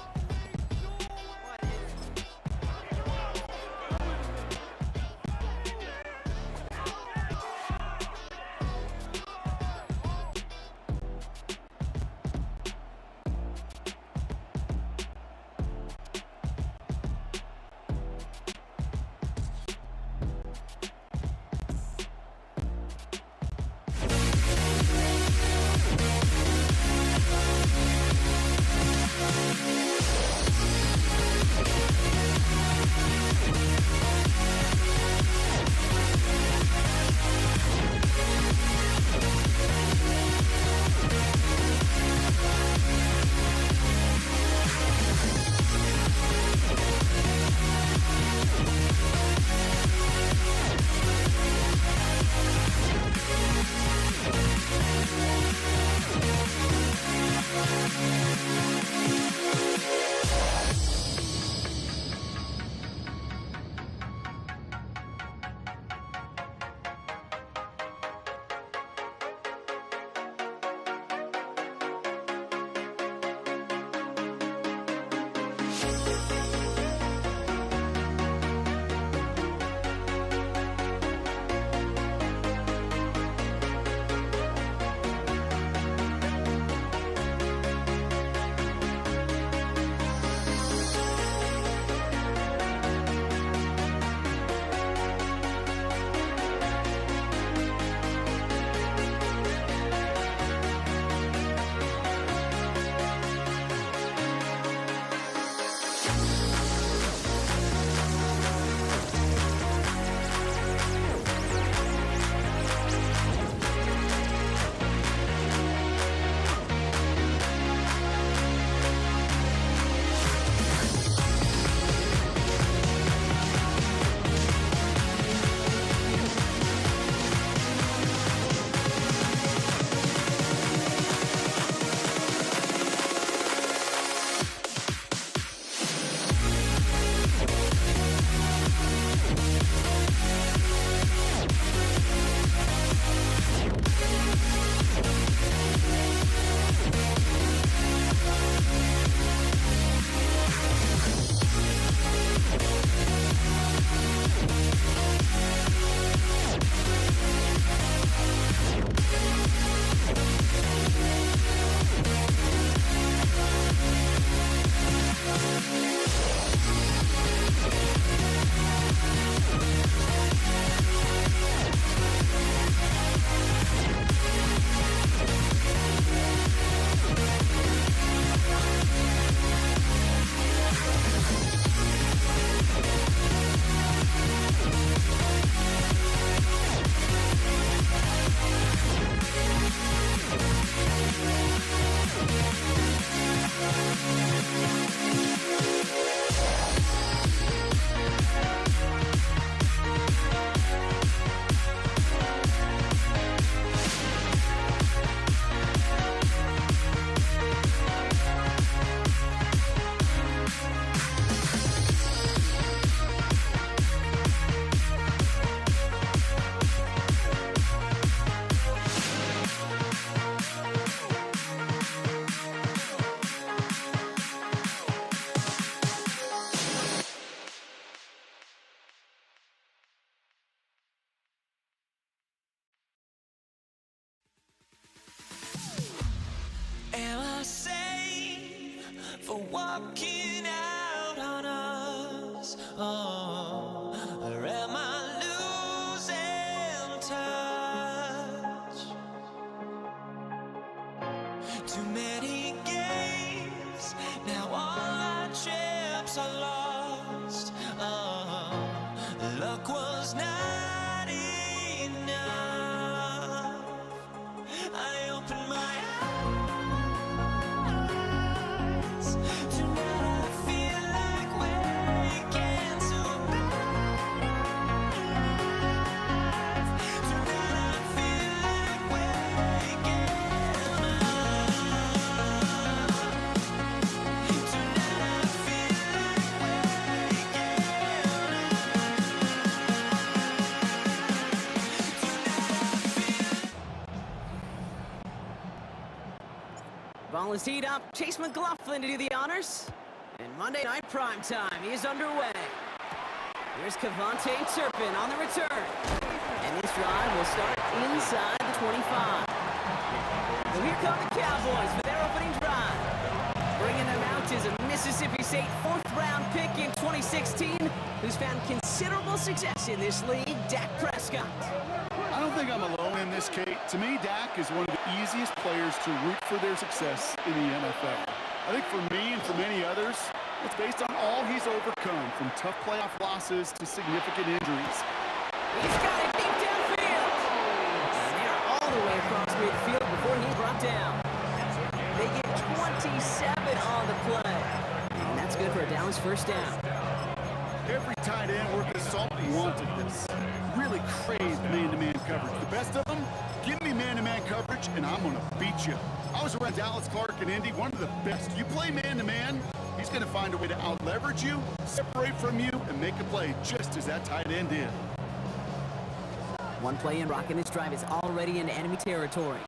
Ball is teed up. Chase McLaughlin to do the honors. And Monday Night Primetime is underway. Here's Cavante Turpin on the return. And this drive will start inside the 25. So here come the Cowboys for their opening drive. Bringing them out is a Mississippi State 4th-round pick in 2016 who's found considerable success in this league, Dak Prescott. I don't think I'm alone in this, Kate. To me, Dak is one of the easiest players to root for their success in the NFL. I think for me and for many others, it's based on all he's overcome, from tough playoff losses to significant injuries. He's got it deep downfield. And they're all the way across midfield before he's brought down. They get 27 on the play. And that's good for a Dallas first down. Every tight end worth his salt wanted this. Really craved man-to-man coverage. The best of them, give me man-to-man coverage and I'm going to beat you. I was around Dallas Clark and Indy, one of the best. You play man-to-man, he's going to find a way to out-leverage you, separate from you, and make a play just as that tight end did. One play in, rocking this drive is already into enemy territory.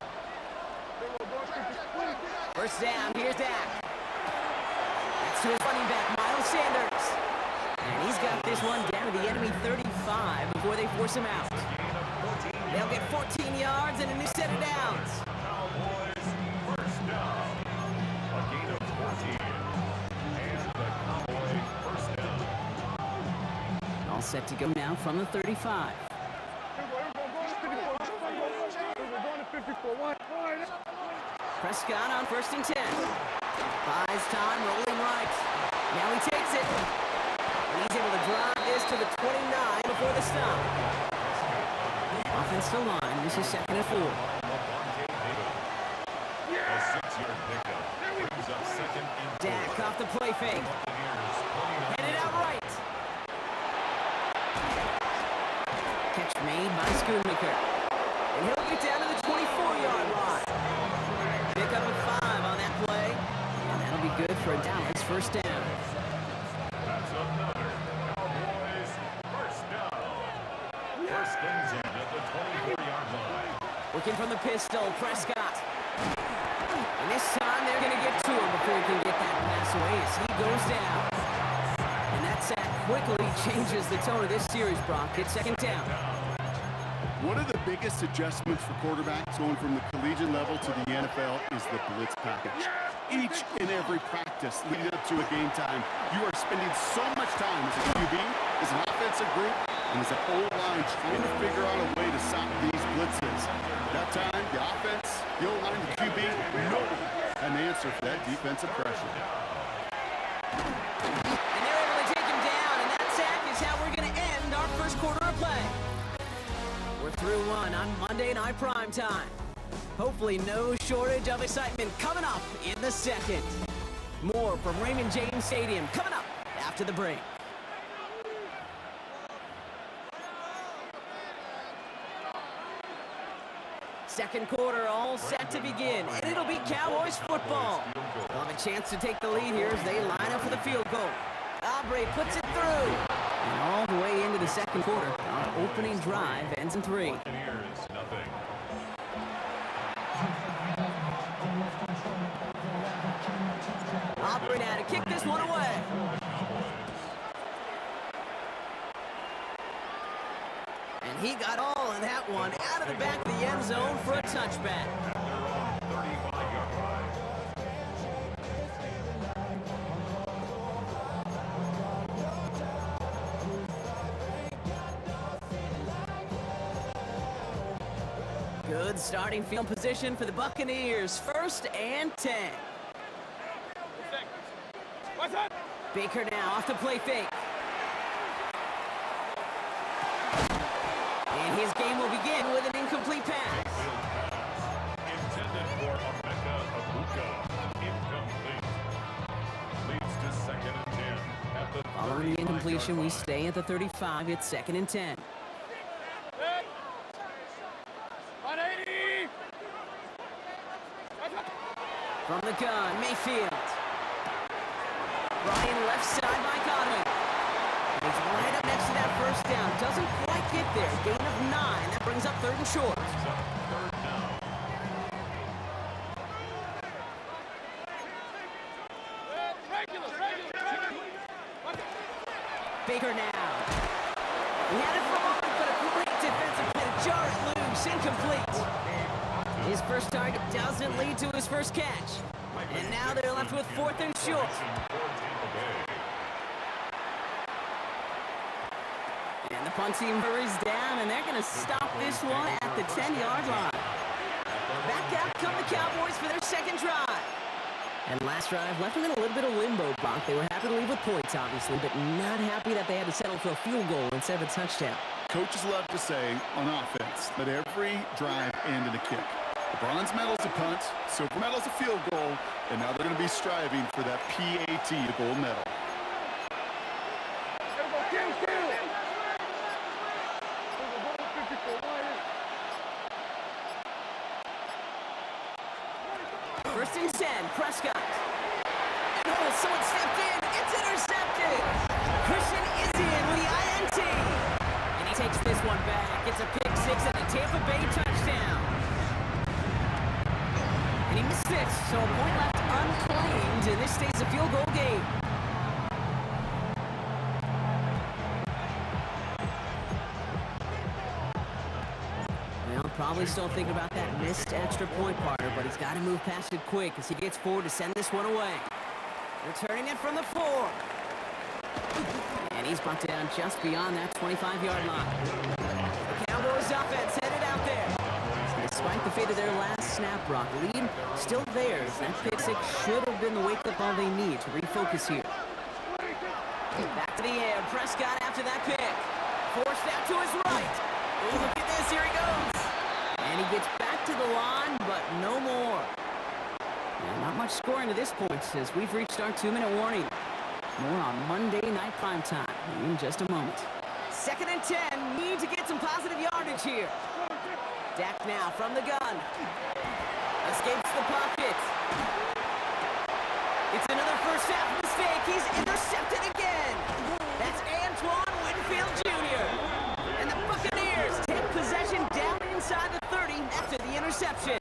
First down, here's Dak. That's to his running back, Miles Sanders. And he's got this one down to the enemy 35 before they force him out. They'll get 14 yards and a new set of downs. Cowboys first down. A gain of 14. And the Cowboy first down. All set to go now from the 35. Prescott on 1st and 10. Buys time, rolling right. Now he takes it. And he's able to drive this to the 29 before the stop. Offensive line, this is 2nd and 4. A 6-yard pickup brings up 2nd and 4. Dak off the play fake. Headed out right. Catch made by Schoonmaker. And he'll get down to the 24-yard line. Pick up a 5 on that play. And that'll be good for a Dallas first down. That's another Cowboys first down. 1st and 10 at the 24-yard line. Working from the pistol, Prescott. And this time they're going to get to him before he can get that pass away as he goes down. And that sack quickly changes the tone of this series, Brock. It's 2nd down. One of the biggest adjustments for quarterbacks going from the collegiate level to the NFL is the blitz package. Each and every practice leading up to a game time, you are spending so much time as a QB, as an offensive group, and as an O-line trying to figure out a way to stop these blitzes. That time, the offense, the O-line, the QB, nobody had an answer for that defensive pressure. And they're able to take him down, and that sack is how we're going to end our first quarter of play. We're through one on Monday Night Primetime. Hopefully no shortage of excitement coming up in the second. More from Raymond James Stadium coming up after the break. Second quarter all set to begin, and it'll be Cowboys football. They'll have a chance to take the lead here as they line up for the field goal. Aubrey puts it through. And all the way into the second quarter, our opening drive ends in 3. Buccaneers, nothing. Aubrey now to kick this one away. And he got all of that one out of the back of the end zone for a touchback. 35-yard line. Good starting field position for the Buccaneers. 1st and 10. Baker now off the play fake. And his game will begin with an incomplete pass. Intended for Emeka Egbuka. Incomplete. Leads to 2nd and 10 at the Following the 35-yard incompletion, we line. stay at the 35. It's 2nd and 10. From the gun, Mayfield. Ryan left side by Godwin. He's right up next to that first down. Doesn't quite get there. Gain of 9. That brings up 3rd and short. Third down. incomplete. His first target doesn't lead to his first catch. And now they're left with 4th and short. And the punt team hurries down, and they're going to stop this one at the 10-yard line. Back out come the Cowboys for their second drive. And last drive left them in a little bit of limbo, Bonk. They were happy to leave with points, obviously, but not happy that they had to settle for a field goal instead of a touchdown. Coaches love to say on offense that every drive end in a kick. The bronze medal's a punt, silver medal's a field goal, and now they're going to be striving for that PAT, the gold medal. First and 10, Prescott. And oh, someone stepped in. It's intercepted. Christian is in with the INT. And he takes this one back. It's a pick 6 and a Tampa Bay touchdown. And he missed it, so a point left unclaimed, and this stays a field goal game. Well, probably still thinking about that missed extra point, partner, but he's got to move past it quick as he gets forward to send this one away. Returning it from the 4. And he's brought down just beyond that 25-yard line. The Cowboys offense headed out there. Despite the fate of their last snap, Brock, lead still theirs. That pick 6 should have been the wake-up call they need to refocus here. Back to the air. Prescott after that pick. Forced out to his right. Ooh, look at this. Here he goes. And he gets back to the line, but no more. And not much scoring to this point as we've reached our 2-minute warning. More on Monday Night Primetime in just a moment. 2nd and 10. Need to get some positive yardage here. Dak now from the gun. Escapes the pocket. It's another first half mistake. He's intercepted again. That's Antoine Winfield Jr. And the Buccaneers take possession down inside the 30 after the interception.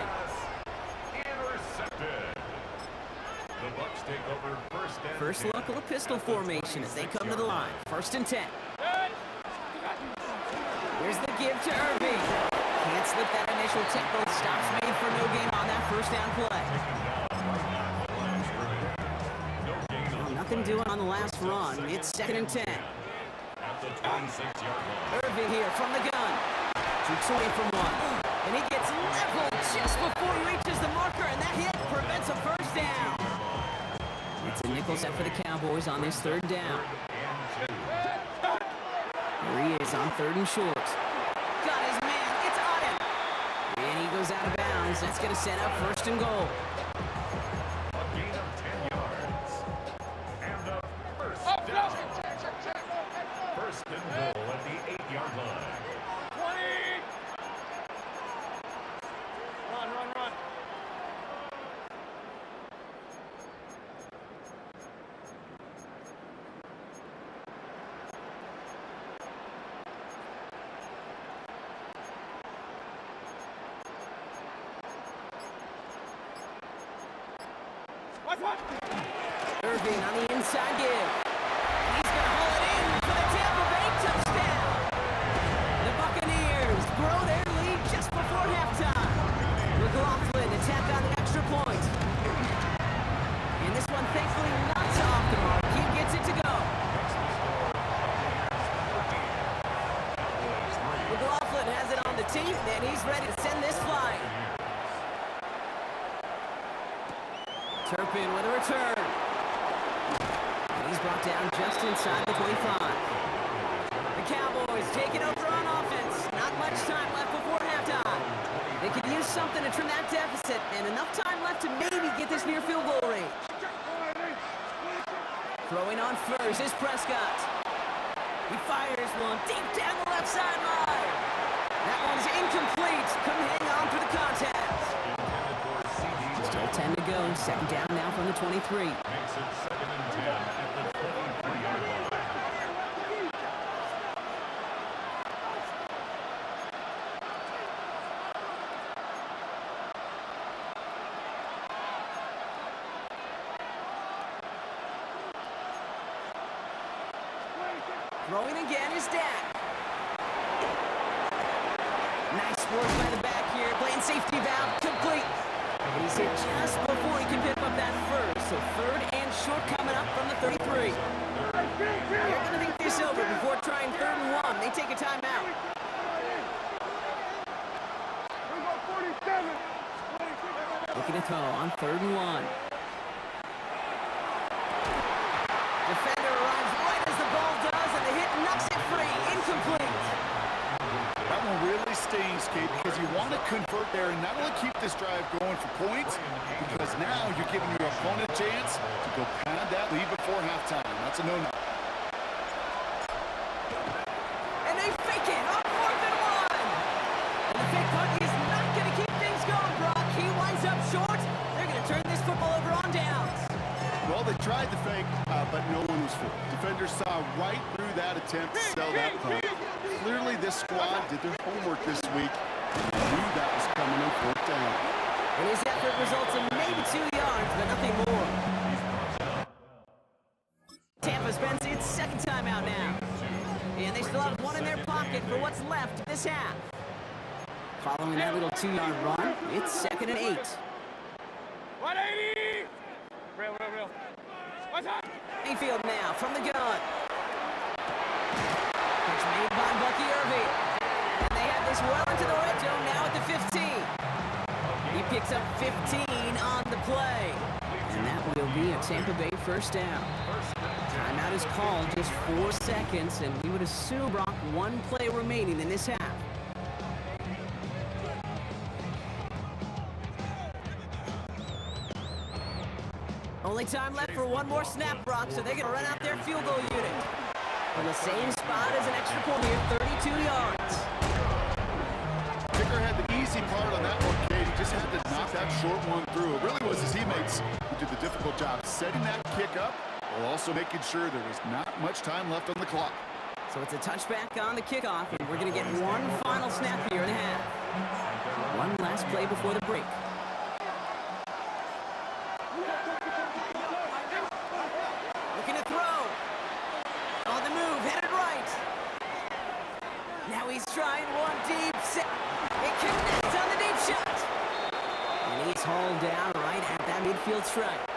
Intercepted. The Bucs take over First look of a pistol formation as they come to the line. 1st and 10. Here's the give to Irving. Can't slip that initial tempo. Stops made for no gain on that first down play. Well, nothing doing on the last run. It's 2nd and 10. Irving here from the gun. Shoots away from one. And he gets leveled just before he reaches the marker, and that hit prevents a first down. It's a nickel set for the Cowboys on this 3rd down. There he is on 3rd and short. Got his man. It's Auden. And he goes out of bounds. That's going to set up 1st and goal. A gain of 10 yards. And a first down. 1st and goal at the 8-yard line. 20! Run. Irving on the inside give. He's going to haul it in for the Tampa Bay touchdown. The Buccaneers grow their lead just before halftime. McLaughlin attack on the extra point. And this one thankfully not off the mark. He gets it to go. McLaughlin has it on the tee, and he's ready to send this flying. Turpin with a return. And he's brought down just inside the 25. The Cowboys taking over on offense. Not much time left before halftime. They could use something to trim that deficit, and enough time left to maybe get this near field goal range. Throwing on first is Prescott. He fires one deep down the left sideline. That one's incomplete. Couldn't hang on for the contact. Still 10 to go. 2nd down now from the 23. Makes it 2nd and 10 at the 23-yard line. Throwing again is Dak. Nice work by the back valve complete. And he's hit just before he can pick up that first. So third and short coming up from the 33. They're going to think this over before trying third and one. They take a timeout. Looking to throw on third and one. Defender arrives right as the ball does, and the hit knocks it free. Incomplete. That one really stings, Kate, because you want to convert there and not only keep this drive going for points, because now you're giving your opponent a chance to go pad that lead before halftime. That's a no-no. And they fake it on fourth and one. And the fake punt is not going to keep things going, Brock. He winds up short. They're going to turn this football over on downs. Well, they tried the fake, but no one was fooled. Defenders saw right through that attempt to sell that punt. Clearly, this squad did their homework this week, and they knew that was coming on fourth down. And his effort results in maybe 2 yards, but nothing more. Tampa spends its second timeout now. And they still have one in their pocket for what's left of this half. Following that little 2-yard run, it's 2nd and 8. 180! Real. What's up? Mayfield now from the gun. Catch made by Bucky Irving. And they have this well into the red zone now at the 15. He picks up 15 on the play. And that will be a Tampa Bay first down. Timeout is called, just 4 seconds, and we would assume, Brock, one play remaining in this half. Only time left for one more snap, Brock, so they're going to run out their field goal unit. From the same spot as an extra point here, 32 yards. Kicker had the easy part on that one, Kate. He just had to knock that short one through. It really was his teammates who did the difficult job setting that kick up, while also making sure there was not much time left on the clock. So it's a touchback on the kickoff, and we're going to get one final snap here in the half. One last play before the break. Looking to throw. On the move, headed right. Now he's trying one deep. It connects on the deep shot. And he's hauled down right at that midfield stripe.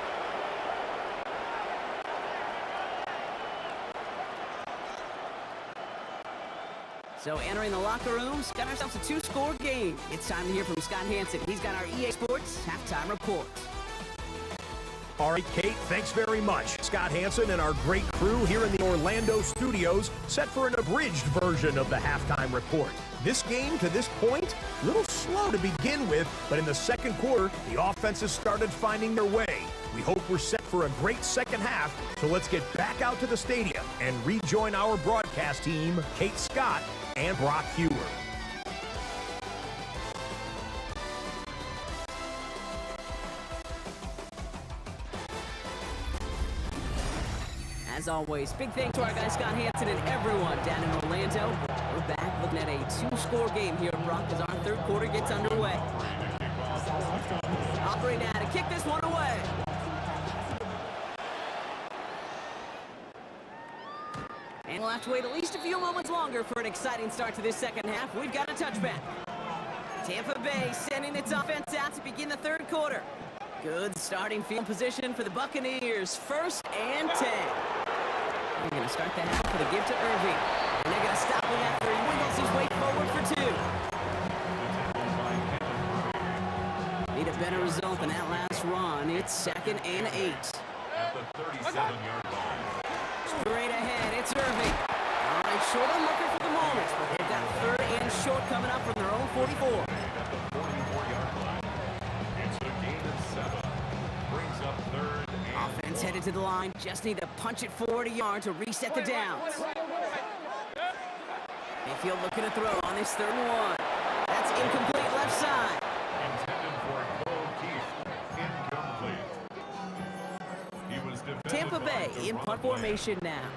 So entering the locker rooms, got ourselves a 2-score game. It's time to hear from Scott Hansen. He's got our EA Sports halftime report. All right, Kate, thanks very much. Scott Hansen and our great crew here in the Orlando studios set for an abridged version of the halftime report. This game, to this point, a little slow to begin with, but in the second quarter, the offenses started finding their way. We hope we're set for a great second half, so let's get back out to the stadium and rejoin our broadcast team, Kate Scott and Brock Hewer. As always, big thanks to our guy Scott Hansen and everyone down in Orlando. We're back looking at a 2-score game here at Brock as our third quarter gets underway. Operating now to kick this one away. And we'll have to wait at least a few moments longer for an exciting start to this second half. We've got a touchback. Tampa Bay sending its offense out to begin the third quarter. Good starting field position for the Buccaneers. 1st and 10. They're going to start the half with a give to Irving. And they're going to stop him after he wiggles his way forward for 2. Need a better result than that last run. It's 2nd and 8. At the 37-yard line. Straight ahead, it's Irving. All right, short on marker for the moment, but they've got 3rd and short coming up from their own 44. At the 44-yard line. It's a gain of 7. Brings up 3rd and Offense headed to the line. Just need to punch it forward a yard to reset the downs. Mayfield looking to throw on this 3rd and 1. That's incomplete left side. intended for Cole Keith. Incomplete. He was defended Tampa by Bay the in run punt play. formation now.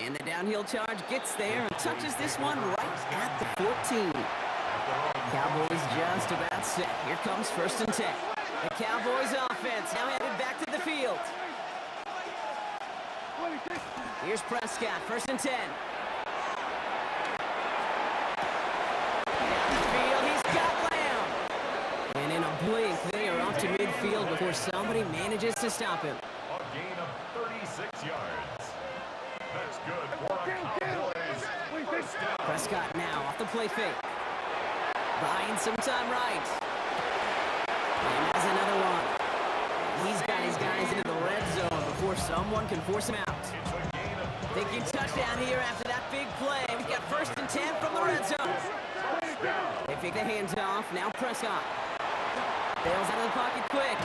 And the downhill charge gets there and touches this one right at the 14. Cowboys just about set. Here comes 1st and 10. The Cowboys offense now headed back to the field. Here's Prescott, 1st and 10. field before somebody manages to stop him. A gain of 36 yards. That's good for a Cowboys first down. Prescott now off the play fake. Buying some time right. And that's another one. He's got his guys into the red zone before someone can force him out. It's a gain of Thinking touchdown here after that big play. We've got 1st and 10 from the red zone. They fake the hands off. Now Prescott. Bails out of the pocket quick.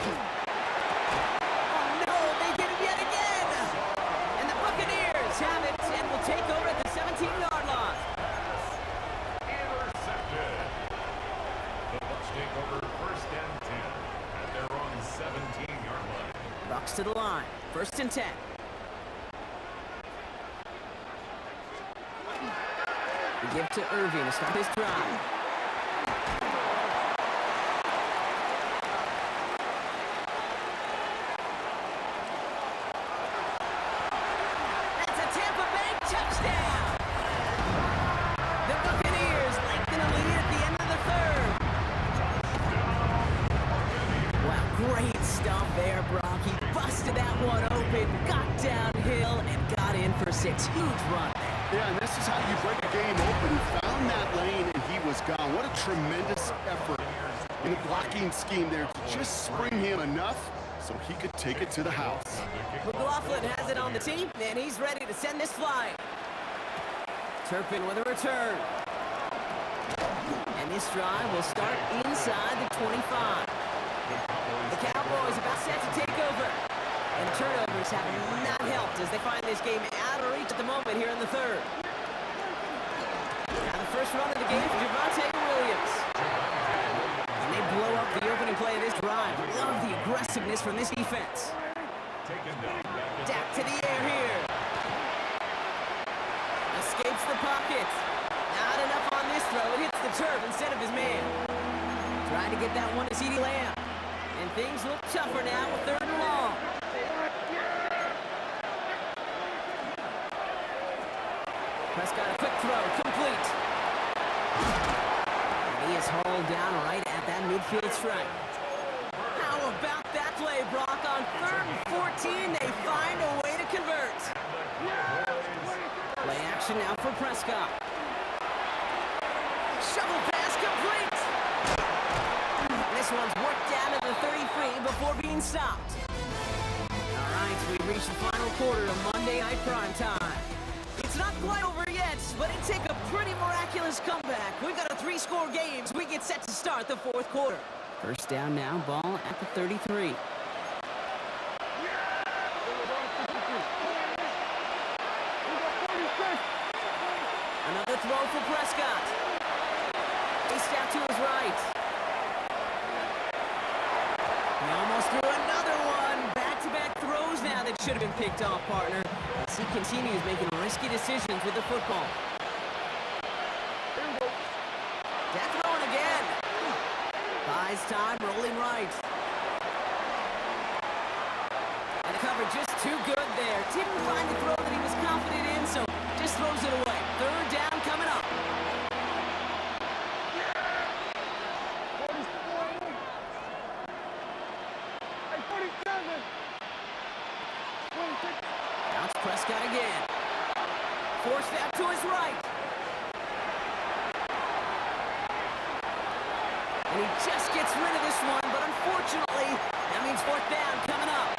Oh no, they get it yet again. And the Buccaneers have it and will take over at the 17-yard line. intercepted. The Bucs take over 1st and 10 at their own 17-yard line. Bucks to the line. 1st and 10. We give to Irving to start his drive. That's a Tampa Bay touchdown! The Buccaneers lengthen a lead at the end of the 3rd. Wow, great stuff there, Brock. He busted that one open, got downhill, and got in for 6. Huge run there. Yeah, and this is how you break a game open. He found that lane, and he was gone. What a tremendous effort in the blocking scheme there to just spring him enough so he could take it to the house. McLaughlin has it on the team, and he's ready to send this flying. Turpin with a return. And this drive will start inside the 25. The Cowboys about set to take over. And turnovers have not helped as they find this game out of reach at the moment here in the 3rd. Now the first run of the game for Javonte Williams. And they blow up the opening play of this drive. Love the aggressiveness from this defense. Dak to the air here. Escapes the pocket. Not enough on this throw. It hits the turf instead of his man. Trying to get that one to CeeDee Lamb. And things look tougher now with 3rd and long. Prescott, a quick throw, complete. And he is hauled down right at that midfield stripe. How about that play, Brock? On 3rd and 14, they find a way to convert. Play action now for Prescott. Shovel pass complete. This one's worked down to the 33 before being stopped. All right, we've reached the final quarter of Monday Night Prime Time. It's not quite over yet, but it take a pretty miraculous comeback. We've got a 3-score game, so we get set to start the 4th quarter. 1st down now, ball at the 33. Another throw for Prescott. Faced out to his right. He almost threw another one. Back-to-back throws now that should have been picked off, partner. As he continues making risky decisions with the football. Dak throwing again. Buys time, rolling right. And the cover just too good there. Didn't find the throw that he was confident in, so just throws it away. 3rd down coming up. Now it's Prescott again. Forced out to his right. And he just gets rid of this one, but unfortunately, that means 4th down coming up.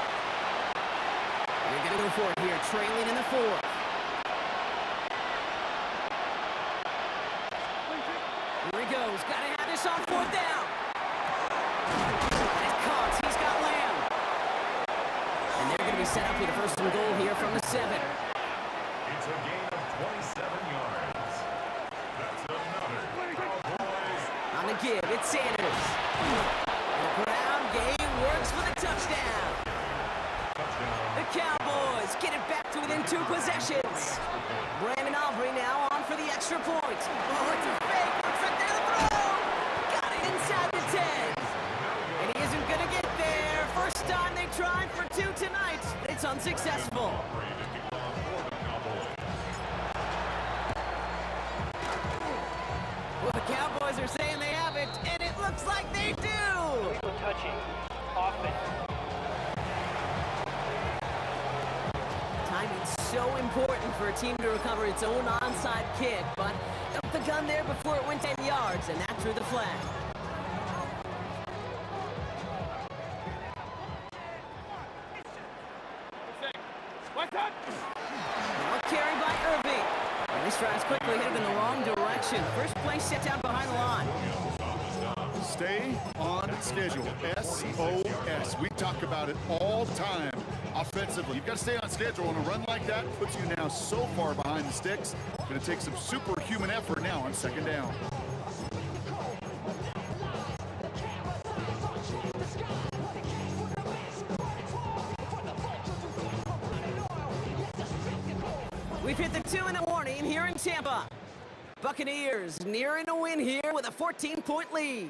They're going to go for it here, trailing in the 4th. Here he goes. Got to have this on 4th down. And it's caught. He's got Lamb. And they're going to be set up with a 1st and goal here from the 7. It's a gain of 27 yards. That's another Cowboys. On the give, it's Sanders. The ground game works for the touchdown. The Cowboys get it back to within 2 possessions. Brandon Aubrey now on for the extra point. Oh, it's a fake. Looks like they're the throw. Got it inside the 10. And he isn't going to get there. First time they tried for 2 tonight. It's unsuccessful. Well, the Cowboys are saying they have it, and it looks like they do. Illegal touching. offense. Timing's so important for a team to recover its own onside kick, but up the gun there before it went 10 yards, and that drew the flag. Now carried by Irving. And this drive's quickly headed in the wrong direction. First play set down behind the line. Stay on schedule. SOS. We talk about it all the time offensively. You've got to stay on schedule, and a run like that puts you now so far behind the sticks. Going to take some superhuman effort now on second down. We've hit the 2-minute warning here in Tampa. Buccaneers nearing a win here with a 14-point lead.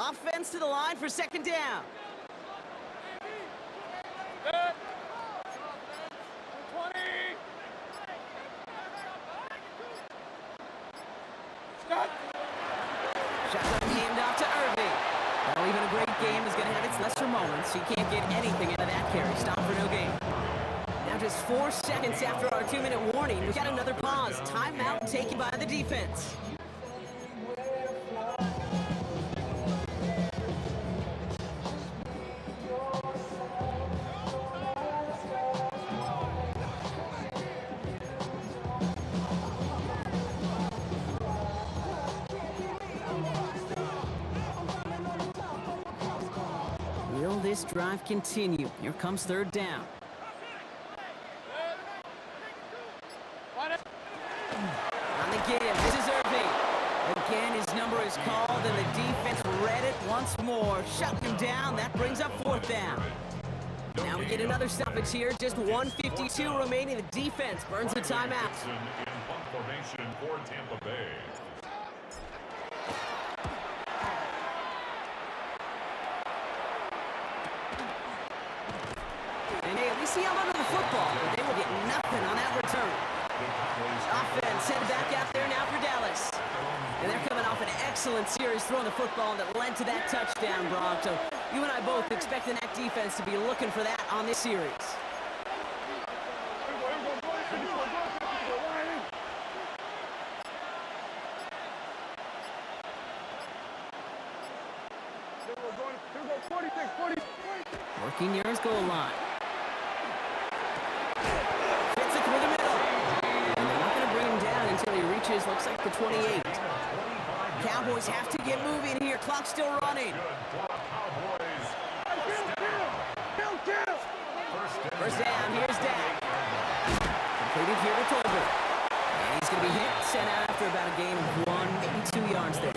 Offense to the line for second down. Shotgun handoff to Irving. Well, even a great game is going to have its lesser moments. He can't get anything out of that carry. Stop for no gain. Now just 4 seconds after our 2-minute warning, we've got another pause. Timeout taken by the defense. Will this drive continue? Here comes third down. On the give, this is Irving. Again, his number is called, and the defense read it once more. Shut him down. That brings up fourth down. Now we get another stoppage here. Just 1:52 remaining. The defense burns the timeout. In punt formation for Tampa Bay. And hey, at least he held onto the football, but they will get nothing on that return. Offense head back out there now for Dallas. And they're coming off an excellent series throwing the football that led to that touchdown, Brock. So you and I both expecting that defense to be looking for that on this series. Working near his goal line. Fits it through the middle. And they're not going to bring him down until he reaches, looks like the 28. Cowboys have to get moving here. Clock still running. First down, here's Dak. Completed here to Tolbert. And he's going to be hit, sent out after about a gain of 1, maybe 2 yards there.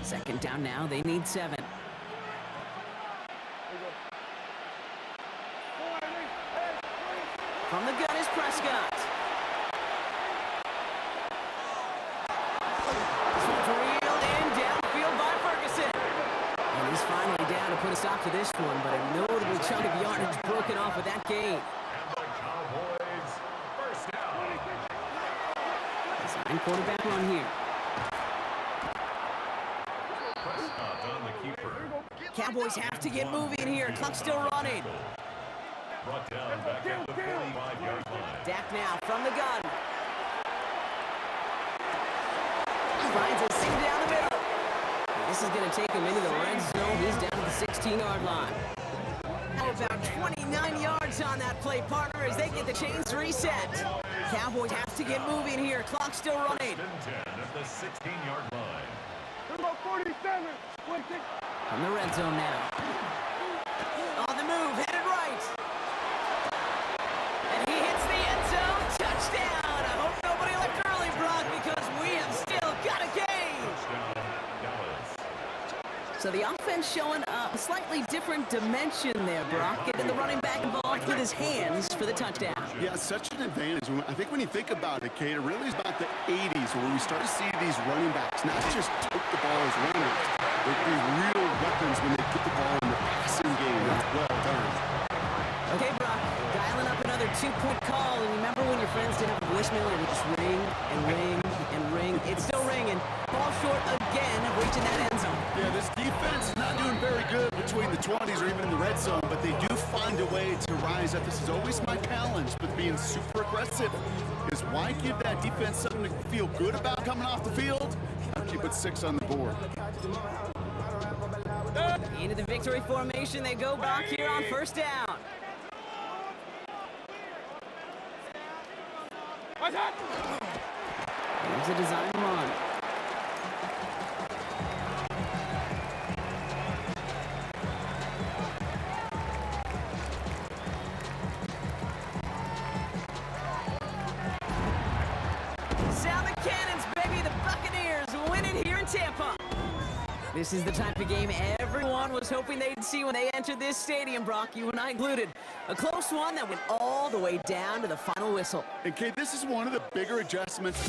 Second down now, they need 7. From the gun is Prescott. This one's reeled in, downfield by Ferguson. And he's finally down to put a stop to this one, but a notable chunk of yardage broken off with that gain. And the Cowboys first down. Design quarterback run here. Prescott on the keeper. Cowboys have to get moving here. Clock still running. Brought down back at the 45-yard line. Dak now from the gun. Finds a seam down the middle. This is going to take him into the red zone. He's down to the 16-yard line. Now about 29 yards on that play, partner, as they get the chains reset. Cowboys have to get moving here. Clock still running. 10 at the 16-yard line. Number 47. From the red zone now. On the move, headed right. And he hits the end zone. Touchdown. I hope nobody left early, Brock, because we have still got a game. So the offense showing a slightly different dimension there, Brock. Getting the running back involved with his hands for the touchdown. Yeah, such an advantage. I think when you think about it, Kate, it really is about the 80s where we start to see these running backs not just took the ball as runners, but be real weapons when they put the ball in the passing game. That's well done. Okay, Brock, dialing up another 2-point call. And remember when your friends didn't have a voicemail and it would just ring and ring and ring? It's still ringing. Ball short again of reaching that end zone. Yeah, this defense is not doing very good between the 20s or even in the red zone, but they do find a way to rise up. This is always my challenge with being super aggressive, is why give that defense something to feel good about coming off the field? You put 6 on the board. Into the victory formation they go, Brock, here on first down. Here's a design run. Sound the cannons, baby. The Buccaneers win it here in Tampa. This is the type of game everyone was hoping they'd see when they entered this stadium, Brock, you and I included. A close one that went all the way down to the final whistle. And Kate, this is one of the bigger adjustments.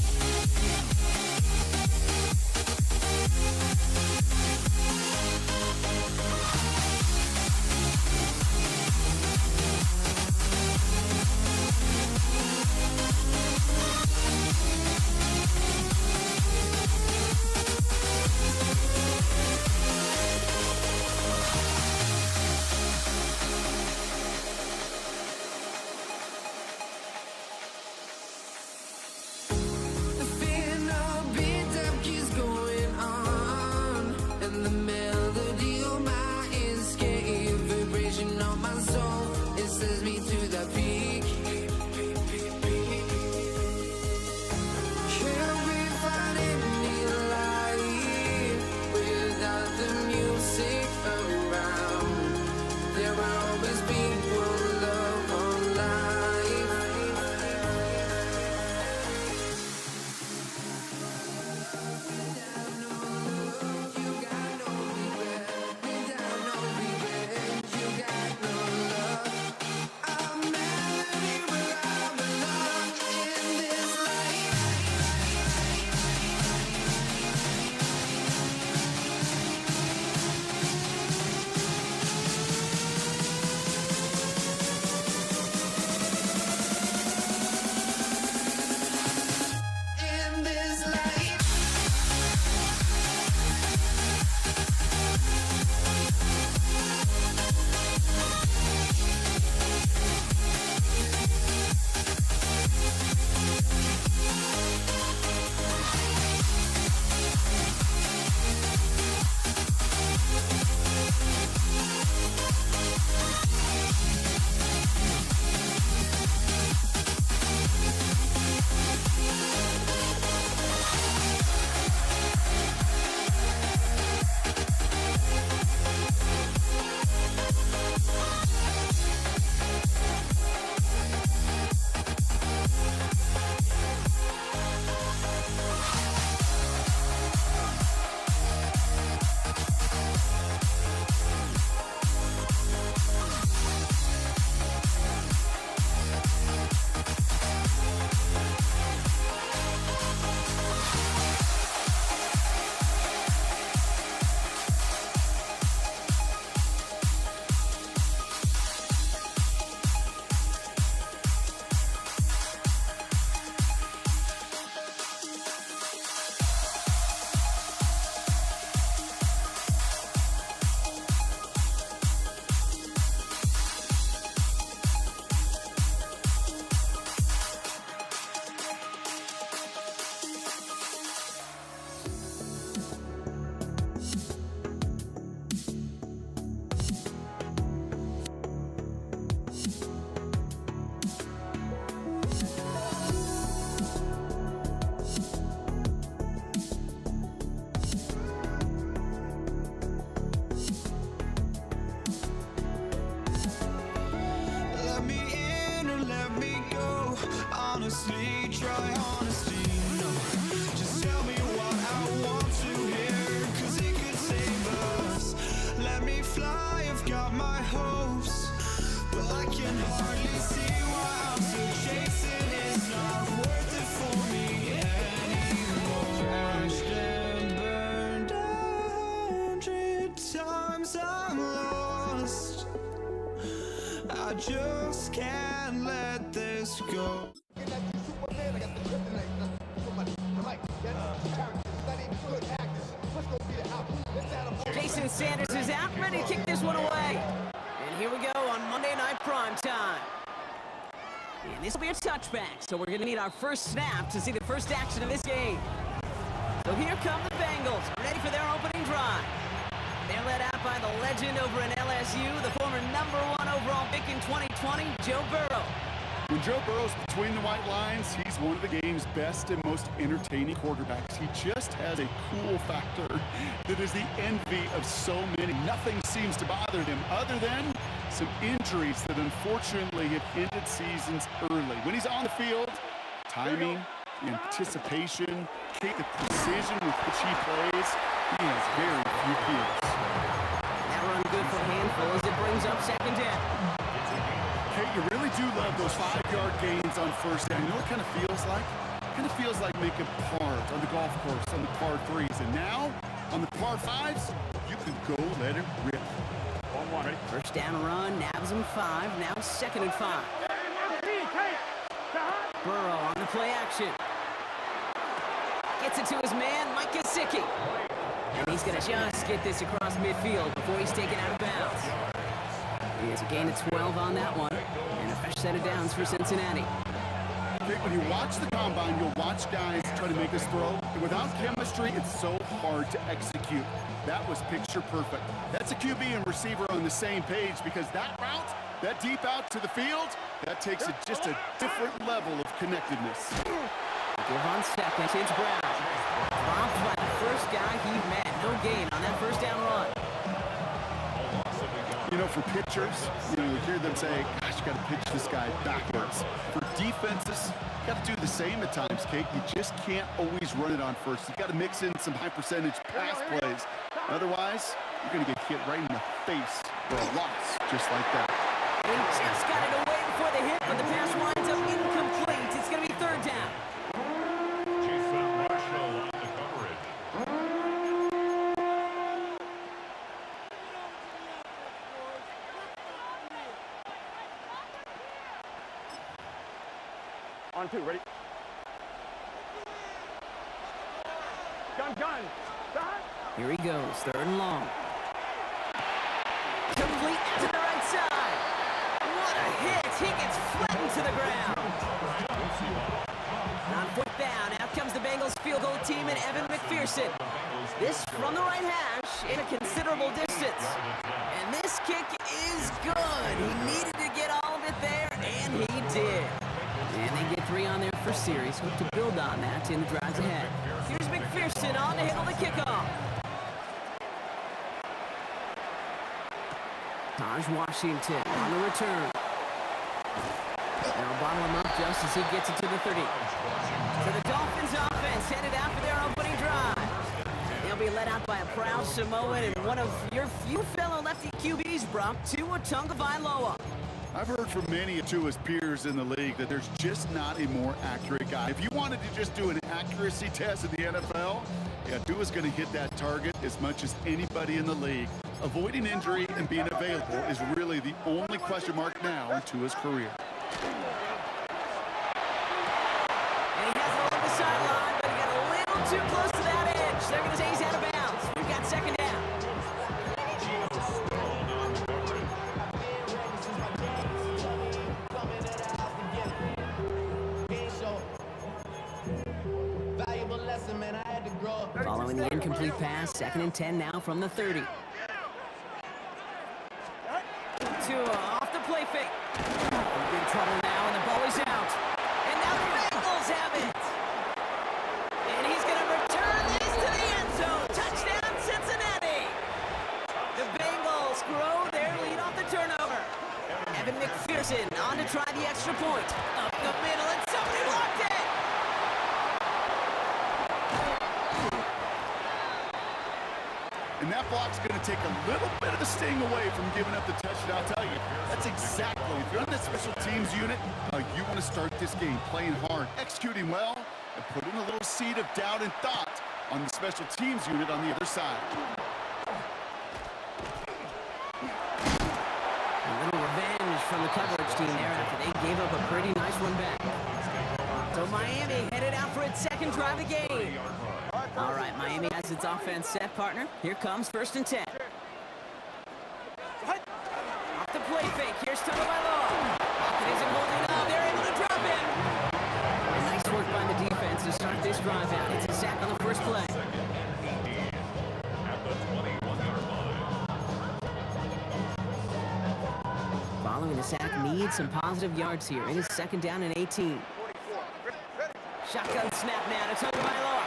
honestly, try honesty. No, just tell me what I want to hear, 'cause it could save us. Let me fly, I've got my hopes, but I can hardly see why I'm still chasing. It's not worth it for me anymore. Crashed and burned 100 times, I'm lost. I just can't let this go. Jason Sanders is out, ready to kick this one away. And here we go on Monday Night Prime Time. And this will be a touchback, so we're going to need our first snap to see the first action of this game. So here come the Bengals, ready for their opening drive. They're led out by the legend over in LSU, the former #1 overall pick in 2020, Joe Burrow. When Joe Burrow's between the white lines, he's one of the game's best and most entertaining quarterbacks. He just has a cool factor that is the envy of so many. Nothing seems to bother him other than some injuries that unfortunately have ended seasons early. When he's on the field, timing, anticipation, the precision with which he plays, he has very few peers. That run good for a handful as it brings up second down. Kate, you really do love those 5-yard gains on first down. You know what it kind of feels like? It kind of feels like making pars on the golf course on the par 3s. And now, on the par 5s, you can go let it rip. 1-1, ready? First down run, nabs him 5, now 2nd and 5. Burrow on the play action. Gets it to his man, Mike Gesicki. And he's going to just get this across midfield before he's taken out of bounds. He has a gain of 12 on that one, and a fresh set of downs for Cincinnati. When you watch the combine, you'll watch guys try to make this throw. And without chemistry, it's so hard to execute. That was picture perfect. That's a QB and receiver on the same page, because that route, that deep out to the field, that takes just a different level of connectedness. Give on second, it's Brown. Dropped by the first guy he met. No gain on that first down run. You know, for pitchers, you hear them say, gosh, you got to pitch this guy backwards. For defenses, you got to do the same at times, Kate. You just can't always run it on first. You got to mix in some high percentage pass plays. Otherwise, you're going to get hit right in the face for a loss, just like that. He just got it away before the hit, but the pass winds up incomplete. It's going to be 3rd down. Jason Marshall on the coverage. On 2, ready? Gun. Stop. Here he goes, 3rd and long. Complete to the right side. What a hit. He gets flattened to the ground. On 4th down, out comes the Bengals field goal team and Evan McPherson. This from the right hash in a considerable distance. And this kick is good. He needed to get all of it there, and he did. And they get 3 on their first series. Hope to build on that in the drives ahead. Here's McPherson on to handle the kickoff. Taj Washington on the return. They'll bottle him up just as he gets it to the 30. So the Dolphins offense headed out for their opening drive. They'll be led out by a proud Samoan and one of your few fellow lefty QBs, Brock, Tua Tagovailoa. I've heard from many of Tua's peers in the league that there's just not a more accurate guy. If you wanted to just do an accuracy test in the NFL, yeah, Tua's going to hit that target as much as anybody in the league. Avoiding injury and being available is really the only question mark now in Tua's career. And he has it over the sideline, but he got a little too close to that edge. They're going to say he's out of bounds. We've got 2nd down. Following the incomplete pass, 2nd and 10 now from the 30. Tua off the play fake. Big trouble now, and the ball is out. And now the Bengals have it. And he's going to return this to the end zone. Touchdown, Cincinnati. The Bengals grow their lead off the turnover. Evan McPherson on to try the extra point. Up the middle, and somebody blocked it. that block's going to take a little bit of the sting away from giving up the touchdown. I'll tell you, that's exactly, if you're on that special teams unit, you want to start this game playing hard, executing well, and putting a little seed of doubt and thought on the special teams unit on the other side. A little revenge from the coverage team there after they gave up a pretty nice one back. So Miami headed out for its second drive of the game. All right, Miami has its offense set, partner. Here comes 1st and 10. Off the play fake. Here's Tagovailoa. Pocket isn't holding up. They're able to drop him. Nice work by the defense to start this drive out. It's a sack on the first play. Following the sack, needs some positive yards here. It is 2nd down and 18. Shotgun snap now to Tagovailoa.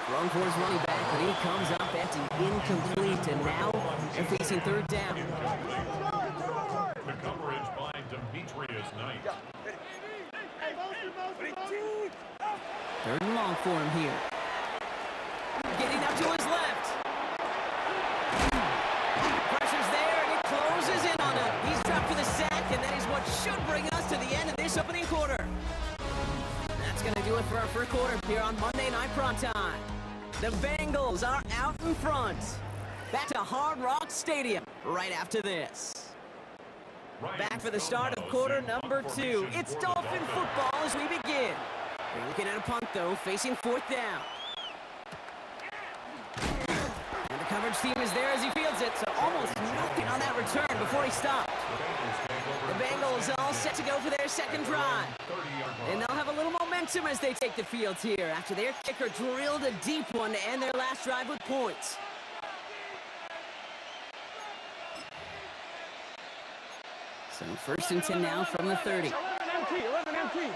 Thrown for his running back, but he comes up empty, incomplete, and now they're facing 3rd down. The coverage by Demetrius Knight. 3rd and long for him here. Getting up to his left. Pressure's there, and it closes in on him. He's trapped for the sack, and that is what should bring us to the end of this opening quarter. That's going to do it for our first quarter here on Monday Night Primetime. The Bengals are out in front. Back to Hard Rock Stadium right after this. Back for the start of quarter number 2. It's Dolphin football as we begin. We're looking at a punt, though, facing 4th down. And the coverage team is there as he fields it, so almost nothing on that return before he stopped. The Bengals all set to go for their second drive. And they'll have a little momentum as they take the field here after their kicker drilled a deep one to end their last drive with points. So 1st and 10 now from the 30. 11 empty.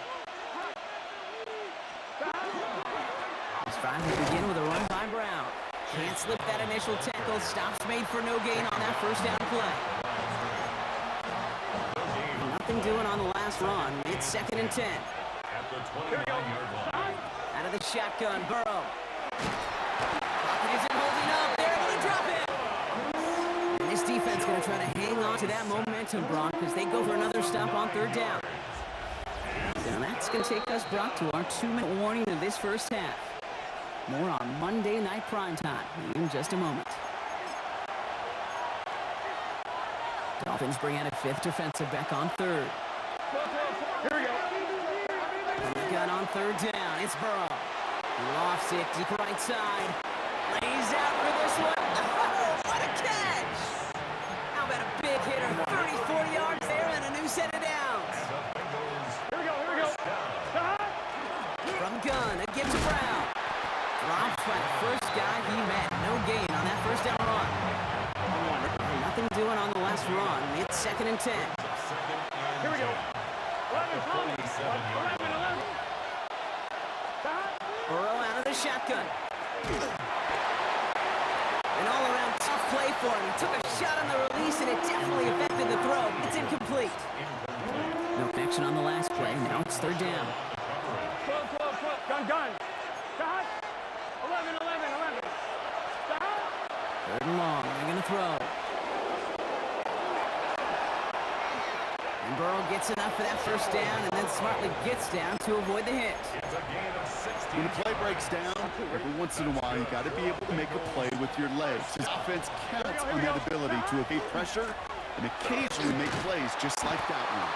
This drive will begin with a run by Brown. Can't slip that initial tackle. Stops made for no gain on that 1st down play. Nothing doing on the last run. It's 2nd and 10. At the 29-yard line. Out of the shotgun, Burrow. Pocket isn't holding up. They're able to drop it. And this defense going to try to hang on to that momentum, Brock, because they go for another stop on 3rd down. So that's going to take us, Brock, to our 2-minute warning of this first half. More on Monday Night Primetime in just a moment. Dolphins bring out a 5th defensive back on 3rd. Here we go. And the gun on 3rd down. It's Burrow. Lofts it deep right side. Lays out for this one. Oh, what a catch! How about a big hitter? 30-40 yards there and a new set of downs. Here we go. From gun, a give to Brown. Drops by the first guy he met. No gain on that 1st down run. Nothing doing on the last run. It's 2nd and 10. Here we go. 11. Burrow out of the shotgun. An all-around tough play for him. He took a shot on the release, and it definitely affected the throw. It's incomplete. No connection on the last play. Now it's 3rd down. Gun. Stop. 11. 3rd and long. They're going to throw. And Burrow gets enough for that 1st down and then smartly gets down to avoid the hit. When the play breaks down, every once in a while, you got to be able to make a play with your legs. His offense counts on that ability to evade pressure and occasionally make plays just like that one.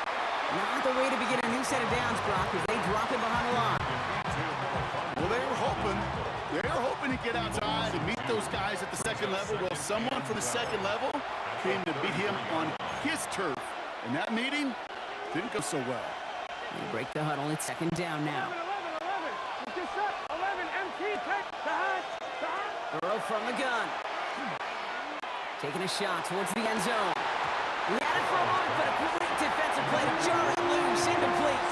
Not the way to begin a new set of downs, Brock, as they drop him behind the line. Well, they were hoping to get outside and meet those guys at the 2nd level. Well, someone from the 2nd level came to beat him on his turf. And that meeting didn't go so well. They break the huddle. It's 2nd down now. 11 empty. Burrow from the gun. Taking a shot towards the end zone. He had it for a moment, but a great defensive play to jar it loose, incomplete.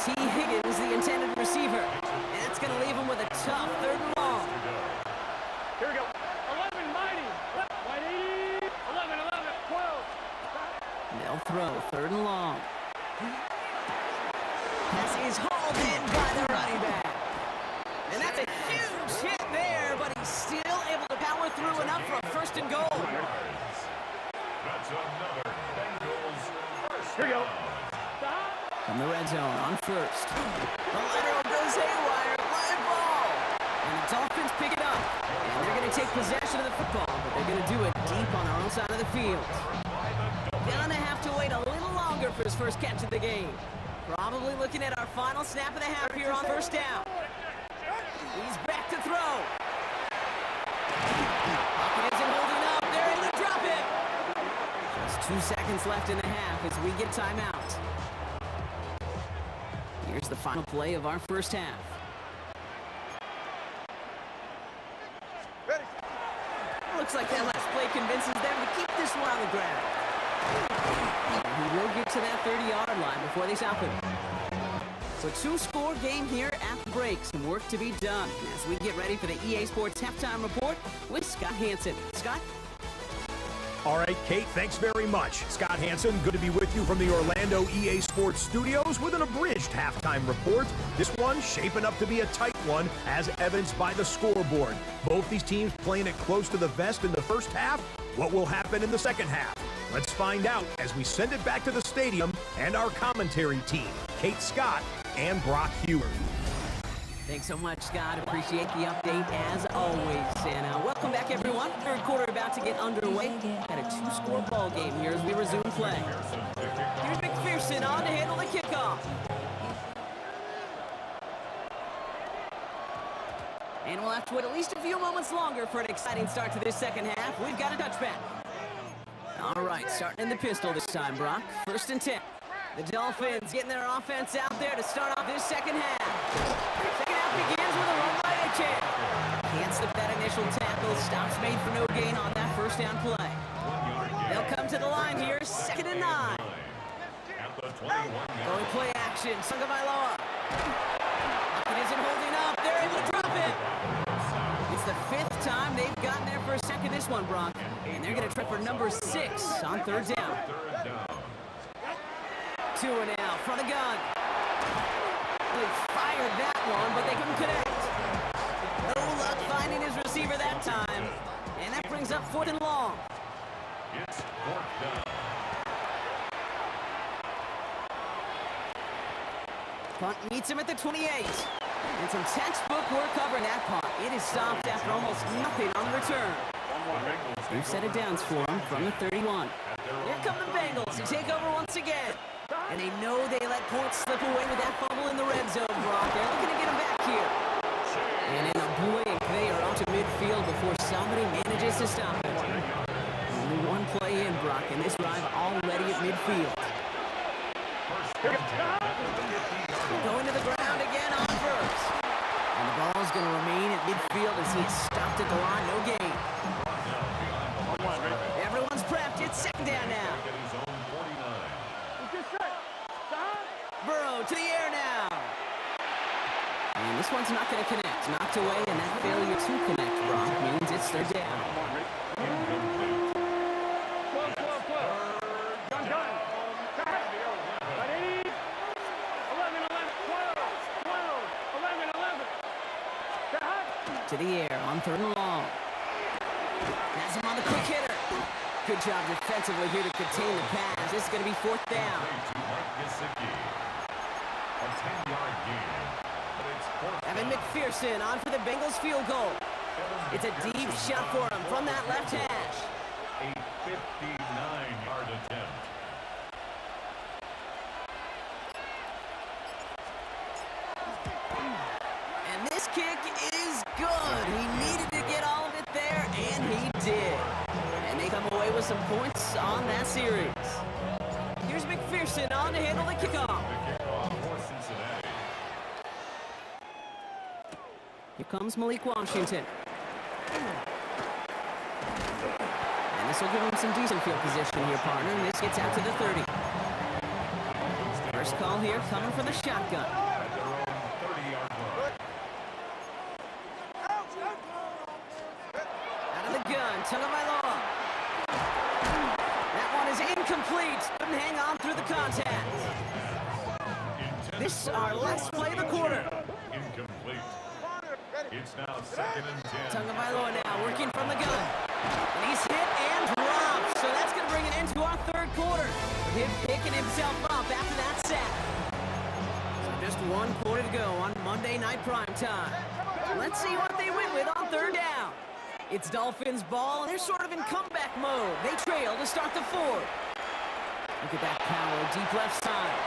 T. Higgins, the intended receiver. And it's going to leave him with a tough 3rd and long. Here we go. 11 mighty. 11, 12. They'll throw 3rd and long. Pass is hauled in by the running back. And that's a huge hit there, but he's still able to power through enough for a first and goal. That's another Bengals first. Here we go. From the red zone on first. The lateral goes haywire. Live ball. And the Dolphins pick it up. And they're going to take possession of the football, but they're going to do it deep on their own side of the field. Gonna have to wait a little longer for his first catch of the game. Probably looking at our final snap of the half here on first down. He's back to throw. Pocket isn't holding up. They're able to drop it. Just 2 seconds left in the half as we get timeout. Here's the final play of our first half. Looks like that last play convinces them to keep this one on the ground. And he will get to that 30-yard line before they stop him. So 2-score game here at the break. Some work to be done as we get ready for the EA Sports Halftime Report with Scott Hanson. Scott? All right, Kate, thanks very much. Scott Hanson, good to be with you from the Orlando EA Sports Studios with an abridged halftime report. This one shaping up to be a tight one as evidenced by the scoreboard. Both these teams playing it close to the vest in the first half. What will happen in the second half? Let's find out as we send it back to the stadium and our commentary team, Kate Scott and Brock Hewer. Thanks so much, Scott. Appreciate the update as always. And welcome back, everyone. Third quarter about to get underway. Got a 2-score ball game here as we resume play. Here's McPherson on to handle the kickoff. And we'll have to wait at least a few moments longer for an exciting start to this second half. We've got a touchback. All right, starting in the pistol this time, Brock. 1st and 10. The Dolphins getting their offense out there to start off this second half. Second half begins with a run by Achan. Can't slip that initial tackle. Stops made for no gain on that first down play. They'll come to the line here, 2nd and 9. Going play action, Tagovailoa. It isn't holding up. They're able to drop it. It's the 5th time they've gotten there for a second this one, Brock. And they're going to try for number 6 on 3rd down. 2 and out from the gun. They fired that one, but they couldn't connect. No luck finding his receiver that time. And that brings up 4th and long. It's 4th down. Punt meets him at the 28. And some textbook work covering that punt. It is stopped after almost nothing on the return. They've set it down for him from the 31. Here come the Bengals to take over once again. And they know they let points slip away with that fumble in the red zone, Brock. They're looking to get him back here. And in a blink, they are out to midfield before somebody manages to stop it. Only one play in, Brock, and this drive already at midfield. Going to the ground again on first. And the ball's going to remain at midfield as he is stopped at the line. No gain. Everyone's prepped. It's 2nd down now. Burrow to the air now. And this one's not going to connect. Knocked away, and that failure to connect, Brock, means it's 3rd down. To the air on 3rd and long. Has him on the quick hitter. Good job defensively here to contain the pass. This is going to be 4th down. Evan McPherson on for the Bengals field goal. It's a deep shot for him from that left hash. A 59-yard attempt. And this kick is good. He needed to get all of it there, and he did. And they come away with some points on that series. Here's McPherson on to handle the kickoff. Here comes Malik Washington. And this will give him some decent field position here, partner. And this gets out to the 30. First call here coming from the shotgun. Out of the gun, Tagovailoa. That one is incomplete. Couldn't hang on through the contact. This is our last play of the quarter. Incomplete. It's now 2nd and 10. Tagovailoa now working from the gun. And he's hit and dropped. So that's going to bring it into our third quarter. Him picking himself up after that sack. So just 1 quarter to go on Monday Night Primetime. Let's see what they win with on third down. It's Dolphins ball, and they're sort of in comeback mode. They trail to start the fourth. Look at that power, deep left side.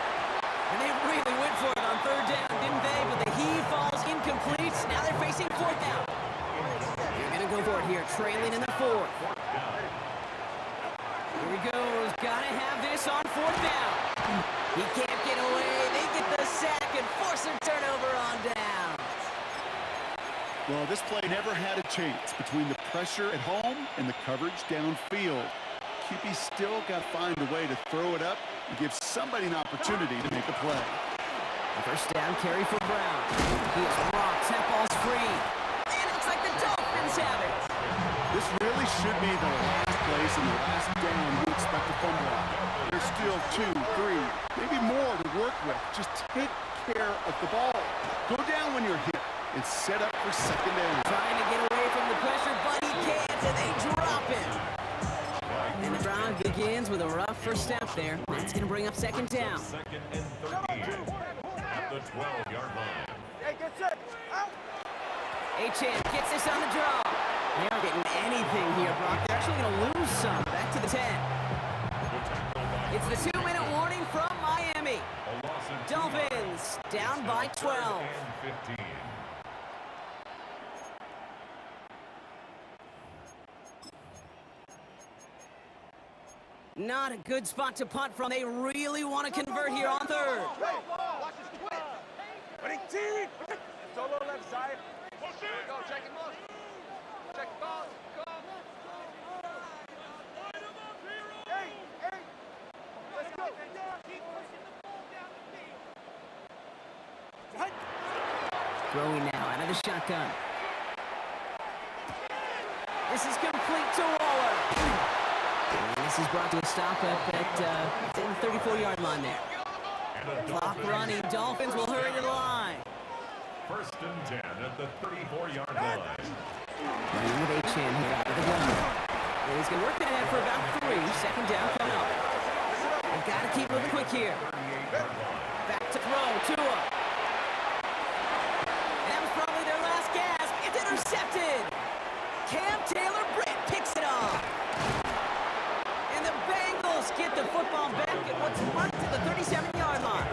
And they really went for it on third down, didn't they? But the heave falls incomplete. Now they're facing fourth down. They're going to go for it here, trailing in the fourth. Here he goes. Got to have this on fourth down. He can't get away. They get the sack and force a turnover on down. Well, this play never had a chance between the pressure at home and the coverage downfield. QB still got to find a way to throw it up and give somebody an opportunity to make a play. The first down carry for Brown. He is blocked. That ball's free. And it looks like the Dolphins have it. This really should be the last place and the last down you expect to fumble out. There's still 2, 3, maybe more to work with. Just take care of the ball. Go down when you're hit and set up for second down. Trying to get away from the pressure, but he can't, and they drop him. And the drive begins with a rough first step there. That's going to bring up second down. 2nd and 13 at the 12-yard line. Hey, get set. Out. Achane gets this on the draw. They aren't getting anything here, Brock. They're actually going to lose some. Back to the 10. It's the 2-minute warning from Miami. A loss of 2 Dolphins down by 12. and 15. Not a good spot to punt from. They really want to convert here on third. Watch this twitch. Ready, team. Solo left side. Here we go. Check it, boss. Check it, boss. Go. Hey, hey. Let's go. Keep pushing the ball down the field. Throwing now out of the shotgun. This is complete to Waller. And this is brought to a stop up at the 34-yard line there. Clock running. Dolphins will hurry to the line. 1st and 10 at the 34-yard line. Running with Achane here out of the gun. And he's going to work that ahead for about 3. Second down coming up. They've got to keep moving quick here. Back to throw. Tua. And that was probably their last gasp. It's intercepted. Cam Taylor-Britt picks it off. And the Bengals get the football back at what's marked at the 37-yard line.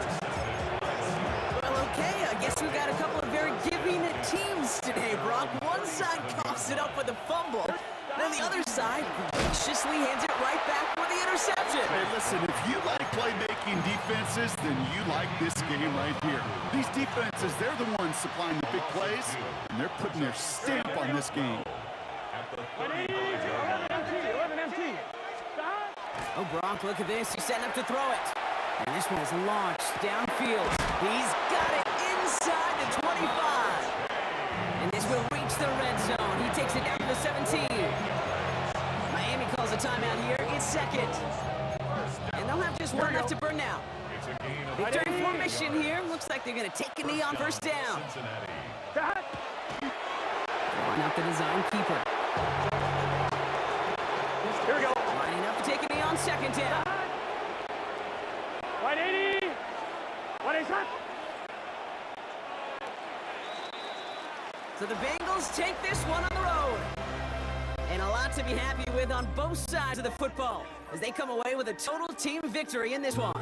Well, okay, I guess we've got a couple of very giving teams today, Brock. One side coughs it up with a fumble, and the other side graciously hands it right back with the interception. Hey, listen, if you like playmaking defenses, then you like this game right here. These defenses, they're the ones supplying the big plays, and they're putting their stamp on this game. At the 35-yard line. 11 empty. Oh, Brock, look at this. He's setting up to throw it. And this one is launched downfield. He's got it inside the 25. And this will reach the red zone. He takes it down to the 17. Miami calls a timeout here. It's second. And they'll have just one left to burn now. It's a gain of Victory formation here. Looks like they're going to take a knee on first down. Cincinnati. Line up the design keeper. Here we go. Lining up to take a knee on second down. 180. 180. So the Bengals take this one on the road. And a lot to be happy with on both sides of the football as they come away with a total team victory in this one.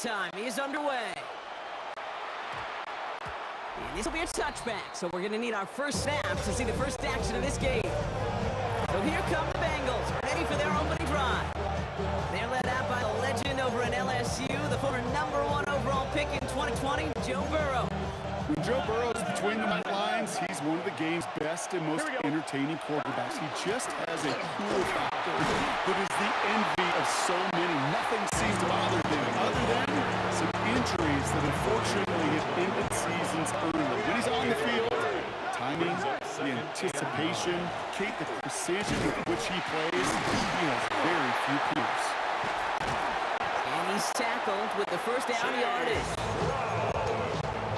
time is underway. And this will be a touchback, so we're going to need our first snap to see the first action of this game. So here come the Bengals, ready for their opening drive. They're led out by the legend over at LSU, the former #1 overall pick in 2020, Joe Burrow. When Joe Burrow is between the white lines, he's one of the game's best and most entertaining quarterbacks. He just has a cool factor that is the envy of so many. Nothing seems to bother him other than some injuries that unfortunately have ended seasons early. When he's on the field, timing, the anticipation, Kate, the precision with which he plays, he has very few peers. And he's tackled with the first down yardage.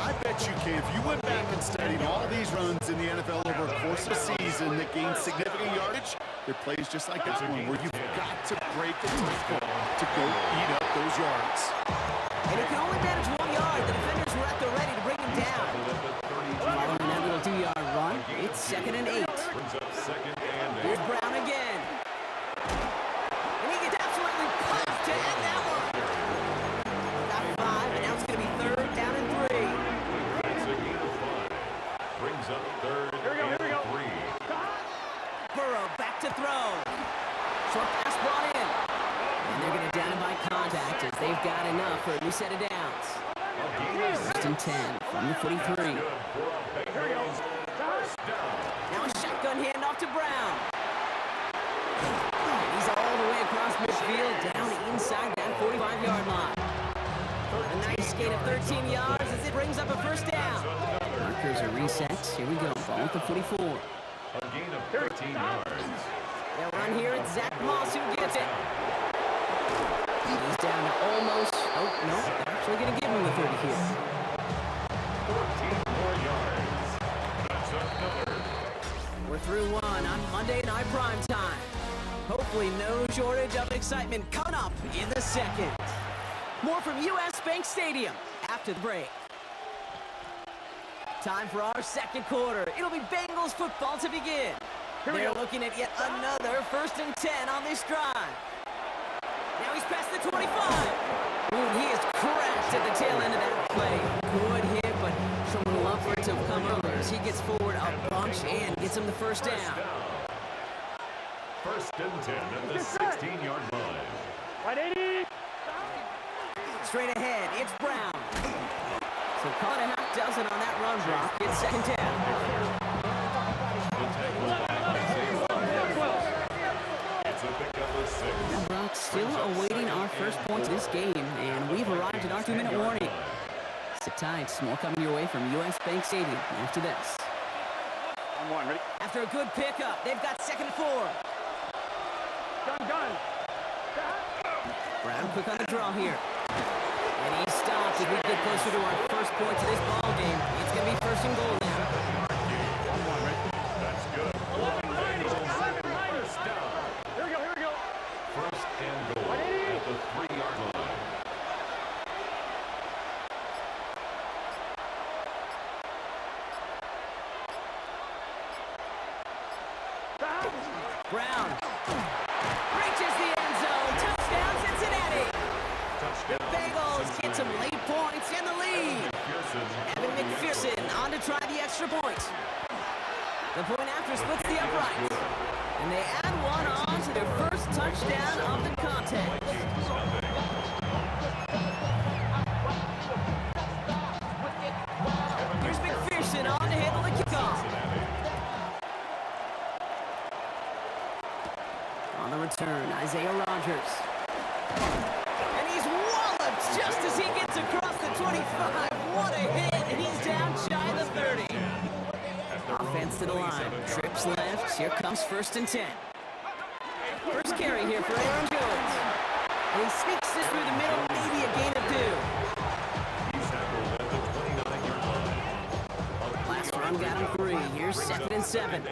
I bet you, Kate, if you went back and studied all these runs in the NFL over a course of a season that gained significant yardage, they're plays just like that one where you've got to break a tackle to go eat up those yards. And he can only manage 1 yard. The defenders were at the ready to bring him down. Following that little 2-yard run, it's 2nd and 8. Here's Brown again. And he gets absolutely pumped to end that one. Got 5, and now it's going to be 3rd down and 3. Brings up 3rd and 3. Burrow back to throw. Short pass brought in. And they're going to down him by contact as they've got enough for a new set of downs. 1st and 10 from the 43. Now a shotgun handoff to Brown. And he's all the way across midfield, down inside that 45-yard line. A nice gain of 13 yards as it brings up a first down. Markers are reset. Here we go. Ball at the 44. A gain of 13 yards. They'll run here. It's Zach Moss who gets it. He's down to almost... Oh, no. They're actually going to give him the 30 here. 14 more yards. That's another. We're through one on Monday Night Prime Time. Hopefully no shortage of excitement coming up in the second. More from US Bank Stadium after the break. Time for our second quarter. It'll be Bengals football to begin. They're looking at yet another 1st and 10 on this drive. Now he's past the 25. Ooh, he is crashed at the tail end of that play. Good hit, but someone love for it to come earlier as he gets forward a bunch and gets him the first down. 1st and 10 at the 16-yard line. 180. Straight ahead, it's Brown. So caught a half dozen on that run block. It's 2nd down. The tackle by Isaiah Rodgers. It's a pickup of 6. Now, Brock still awaiting our first points of this game, and we've arrived at our 2-minute warning. Sit tight, more coming your way from US Bank Stadium after this. On 1, ready? After a good pickup, they've got 2nd and 4. Gun. Brown quick on the draw here. And he stops as we get closer to our first points of this ball game. It's going to be 1st and goal now. That's good. First down. Here we go. 1st and goal at the 3-yard line. Brown reaches the end zone. Touchdown, Cincinnati. The Bengals get some late points in the lead. Evan McPherson on to try the extra point. The point after splits the uprights. And they add one on to their first touchdown of the contest. Here's McPherson on to handle the kickoff. On the return, Isaiah Rodgers. And he's walloped just as he gets across the 25. What a hit. He's down shy of the 30. Offense to the line. Trips left. Here comes 1st and 10. First carry here for Aaron Jones. And he sneaks this through the middle. Maybe a gain of 2. He's tackled at the 29-yard line. Last run got him 3. Here's 2nd and 7.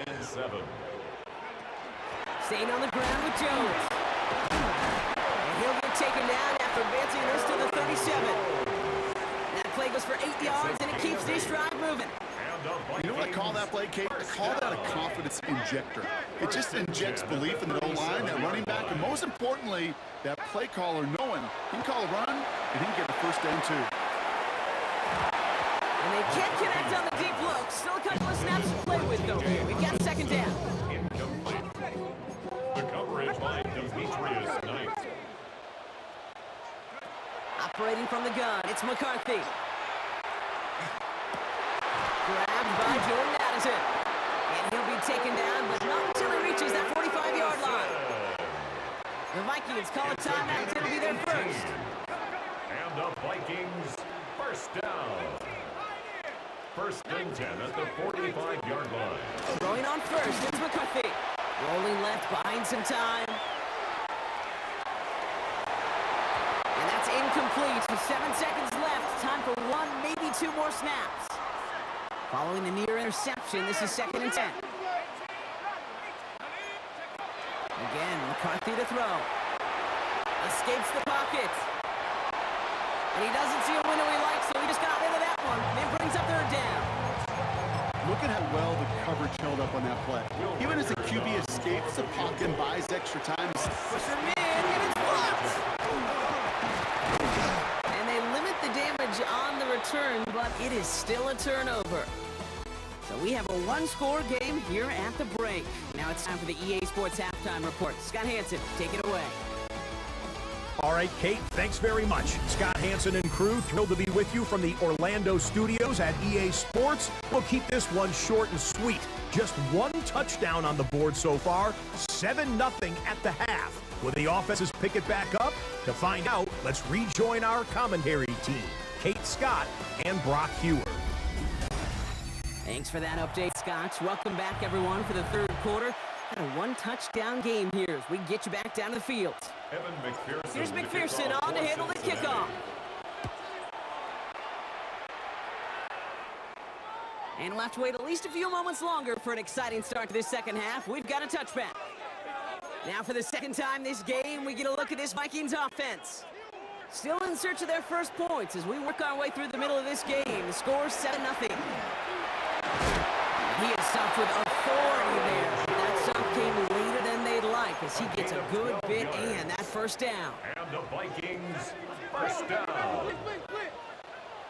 Staying on the ground with Jones. And he'll get taken down after advancing this to the 37. That play goes for 8 yards, and it keeps this drive moving. And You know what I call that play, Kate? I call that a confidence injector. It just injects belief in the O-line, that running back, and most importantly, that play caller knowing he can call a run and he can get the first down too. And they can't connect on the deep look. Still a couple of snaps to play with, though, here. We've got second down. Incomplete. The coverage by Demetrius Knight. Operating from the gun, it's McCarthy. Grabbed by Jordan Addison. And he'll be taken down, but not until he reaches that 45-yard line. The Vikings call a timeout. It'll be their first. And the Vikings first down. First and 10 at the 45-yard line. Throwing on first, it's McCarthy. Rolling left, buying some time. And that's incomplete with 7 seconds left. Time for one, maybe two more snaps. Following the near interception, this is second and 10. Again, McCarthy to throw. Escapes the pocket. And he doesn't see a window he likes, so he just got rid of that one. And brings up third down. Look at how well the coverage held up on that play. Even as the QB escapes the pocket and buys extra time. Fisherman, and it's blocked. And they limit the damage on the return, but it is still a turnover. So we have a one-score game here at the break. Now it's time for the EA Sports Halftime Report. Scott Hansen, take it away. All right, Kate, thanks very much. Scott Hansen and crew, thrilled to be with you from the Orlando studios at EA Sports. We'll keep this one short and sweet. Just one touchdown on the board so far, 7-0 at the half. Will the offenses pick it back up? To find out, let's rejoin our commentary team, Kate Scott and Brock Hewer. Thanks for that update, Scott. Welcome back, everyone, for the third quarter. Got a one-touchdown game here as we get you back down to the field. Evan McPherson. Here's McPherson on to handle the kickoff. And we'll have to wait at least a few moments longer for an exciting start to this second half. We've got a touchback. Now for the second time this game, we get a look at this Vikings offense. Still in search of their first points as we work our way through the middle of this game. The score 7-0. He is stopped with authority there. That stop came later than they'd like as he gets a good bit and that first down. And the Vikings first down.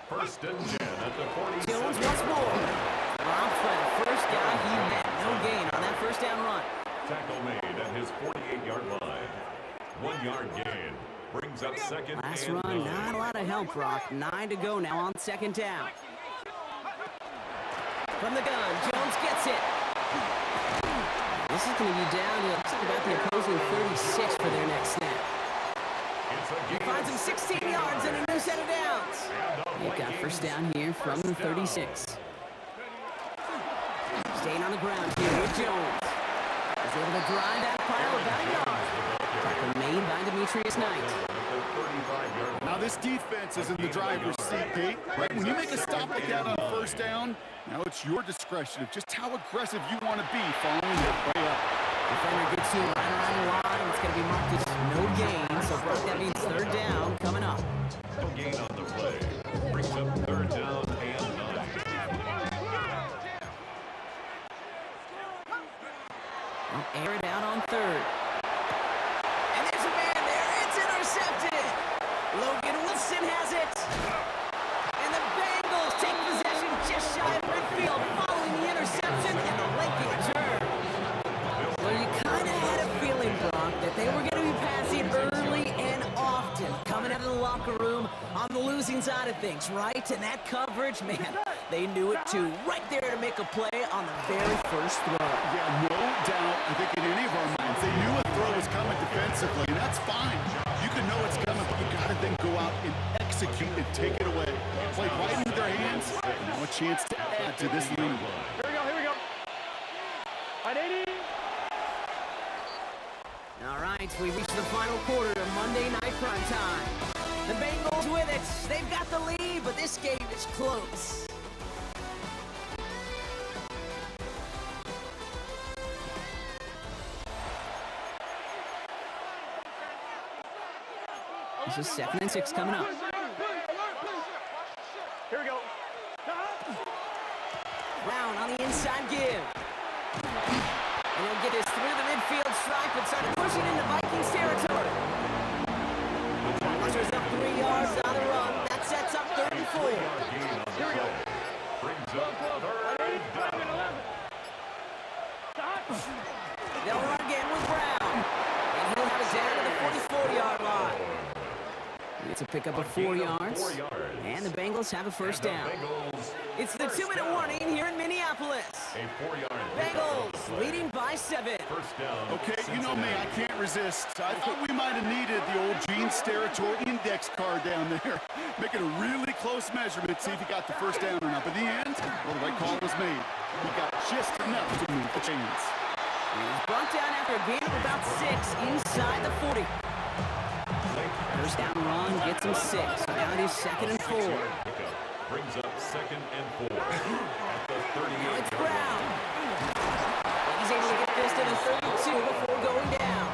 First and 10 at the 47. Jones once more. Rob Flynn, first guy he met. No gain on that first down run. Tackle made at his 48-yard line. 1 yard gain. Brings up second Last and run, 9. not a lot of help, Brock. 9 to go now on second down. From the gun, Jones gets it. This is going to be down to about the opposing 36 for their next snap. He finds him 16 yards and a new set of downs. They've got first down here from the 36. Staying on the ground here with Jones. He's able to drive that pile about a yard. Tackle made by Demetrius Knight. Now this defense is in the driver's seat, Kate. Right? When you make a stop like that on first down, now it's your discretion of just how aggressive you want to be following that play up. Defender gets you right around the line. It's going to be marked as no gain. So, Brock, that means third down coming up. No gain on the play. Brings up third down and 9. Well, air it out on third. And there's a man there. It's intercepted. Logan Wilson has it. And the Bengals take possession just shy of midfield following the interception and the lengthy return. Well, you kind of had a feeling, Brock, that they were going to be passing early and often, coming out of the locker room on the losing side of things, right? And that coverage, man, they knew it too. Right there to make a play on the very first throw. Yeah, no doubt. I think in any of our minds, they knew a throw was coming defensively, and that's fine. You can know it's coming, but you got to then go out and execute and take it away. Played right into their hands, and now a chance to add to this lead. Here we go. 180. All right, we reach the final quarter of Monday Night Prime Time. The Bengals with it. They've got the lead, but this game is close. This is 2nd and 6 coming up. Here we go. Brown on the inside give. And he'll get this through the midfield stripe and start pushing into Vikings territory. Buster's up 3 yards on the run. That sets up 3rd and 4. Here we go. Brings up third down. They'll run again with Brown. And he'll have it down to the 44-yard line. It's a pickup of 4 yards. And the Bengals have a first down. It's the 2-minute warning here in Minneapolis. A 4-yard Bengals leading by 7. First down. Okay, you know me, I can't resist. I thought we might have needed the old Gene's Territory index card down there. Making a really close measurement, see if he got the first down or not. But in the end, well, the right call was made. He got just enough to move the chains. He's brought down after a gain of about 6 inside the 40. First down run gets him 6. So now it is 2nd and 4. Brings up 2nd and 4 at the 38. Now it's Brown. He's able to get this to the 32 before going down.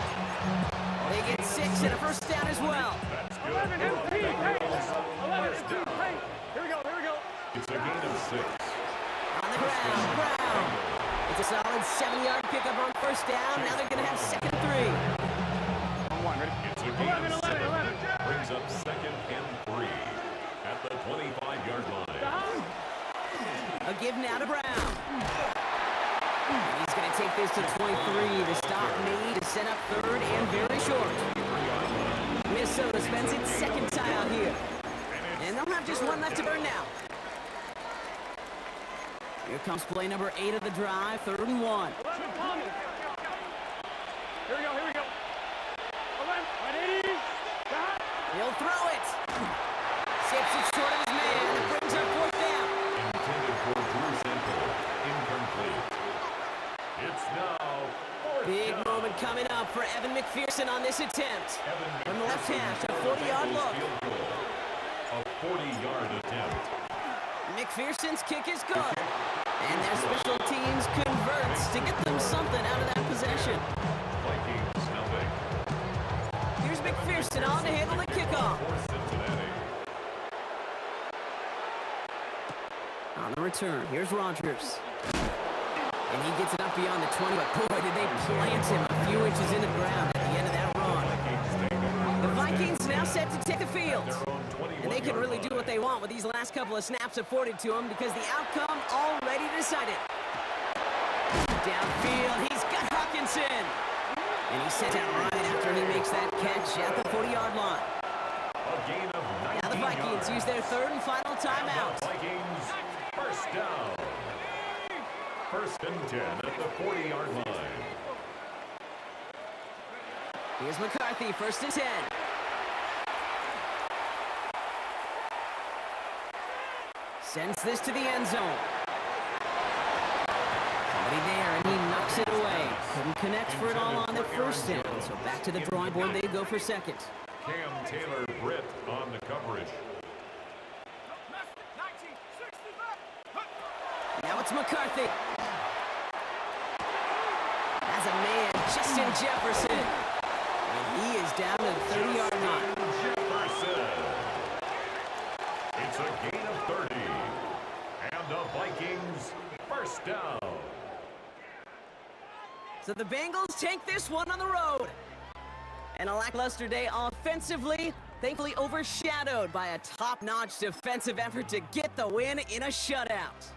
They get 6 and a first down as well. That's good. 11 MP, hey, 11 MP, hey. Here we go, here we go. It's a gain of 6. On the ground, Brown. It's a solid 7-yard pickup on first down. Now they're going to have 2nd and 3. It's a gain of 7. Brings up 2nd and 3 at the 25-yard line. A give now to Brown. And he's going to take this to 23. The stop made to set up 3rd and very short. Minnesota spends its 2nd tie out here. And they'll have just 1 left to burn now. Here comes play number 8 of the drive, 3rd and 1. Here we go, here we go. 11, 180. He'll throw it. Sips it short of his man. It brings up 4th down. Intended for Drew Sample. Incomplete. It's now 4th Big down. moment coming up for Evan McPherson on this attempt. From the left hash, a 40-yard look. Field goal. A 40-yard attempt. McPherson's kick is good. And their special teams converts to get them something out of that possession. Vikings nothing. Here's McPherson on to handle the kickoff. For Cincinnati. On the return, here's Rodgers. And he gets it up beyond the 20, but boy, did they plant him a few inches in the ground at the end of that run. The Vikings now set to take the field. And they can really do what they want with these last couple of snaps afforded to them because the outcome already decided. Downfield, he's got Hawkinson. And he's sent out right after he makes that catch at the 40-yard line. A gain of 19 Now the Vikings use their 3rd and final timeout. Vikings first down. 1st and 10 at the 40-yard line. Here's McCarthy, 1st and 10. Sends this to the end zone. Somebody there, and he knocks it away. Couldn't connect for it all on the first down, so back to the drawing board they go for 2nd. Cam Taylor Britt on the coverage. Now it's McCarthy. Has a man, Justin Jefferson. And he is down to the 30-yard line. Jefferson. It's a gain of 30. And the Vikings first down. So the Bengals take this one on the road. And a lackluster day offensively, thankfully overshadowed by a top-notch defensive effort to get the win in a shutout.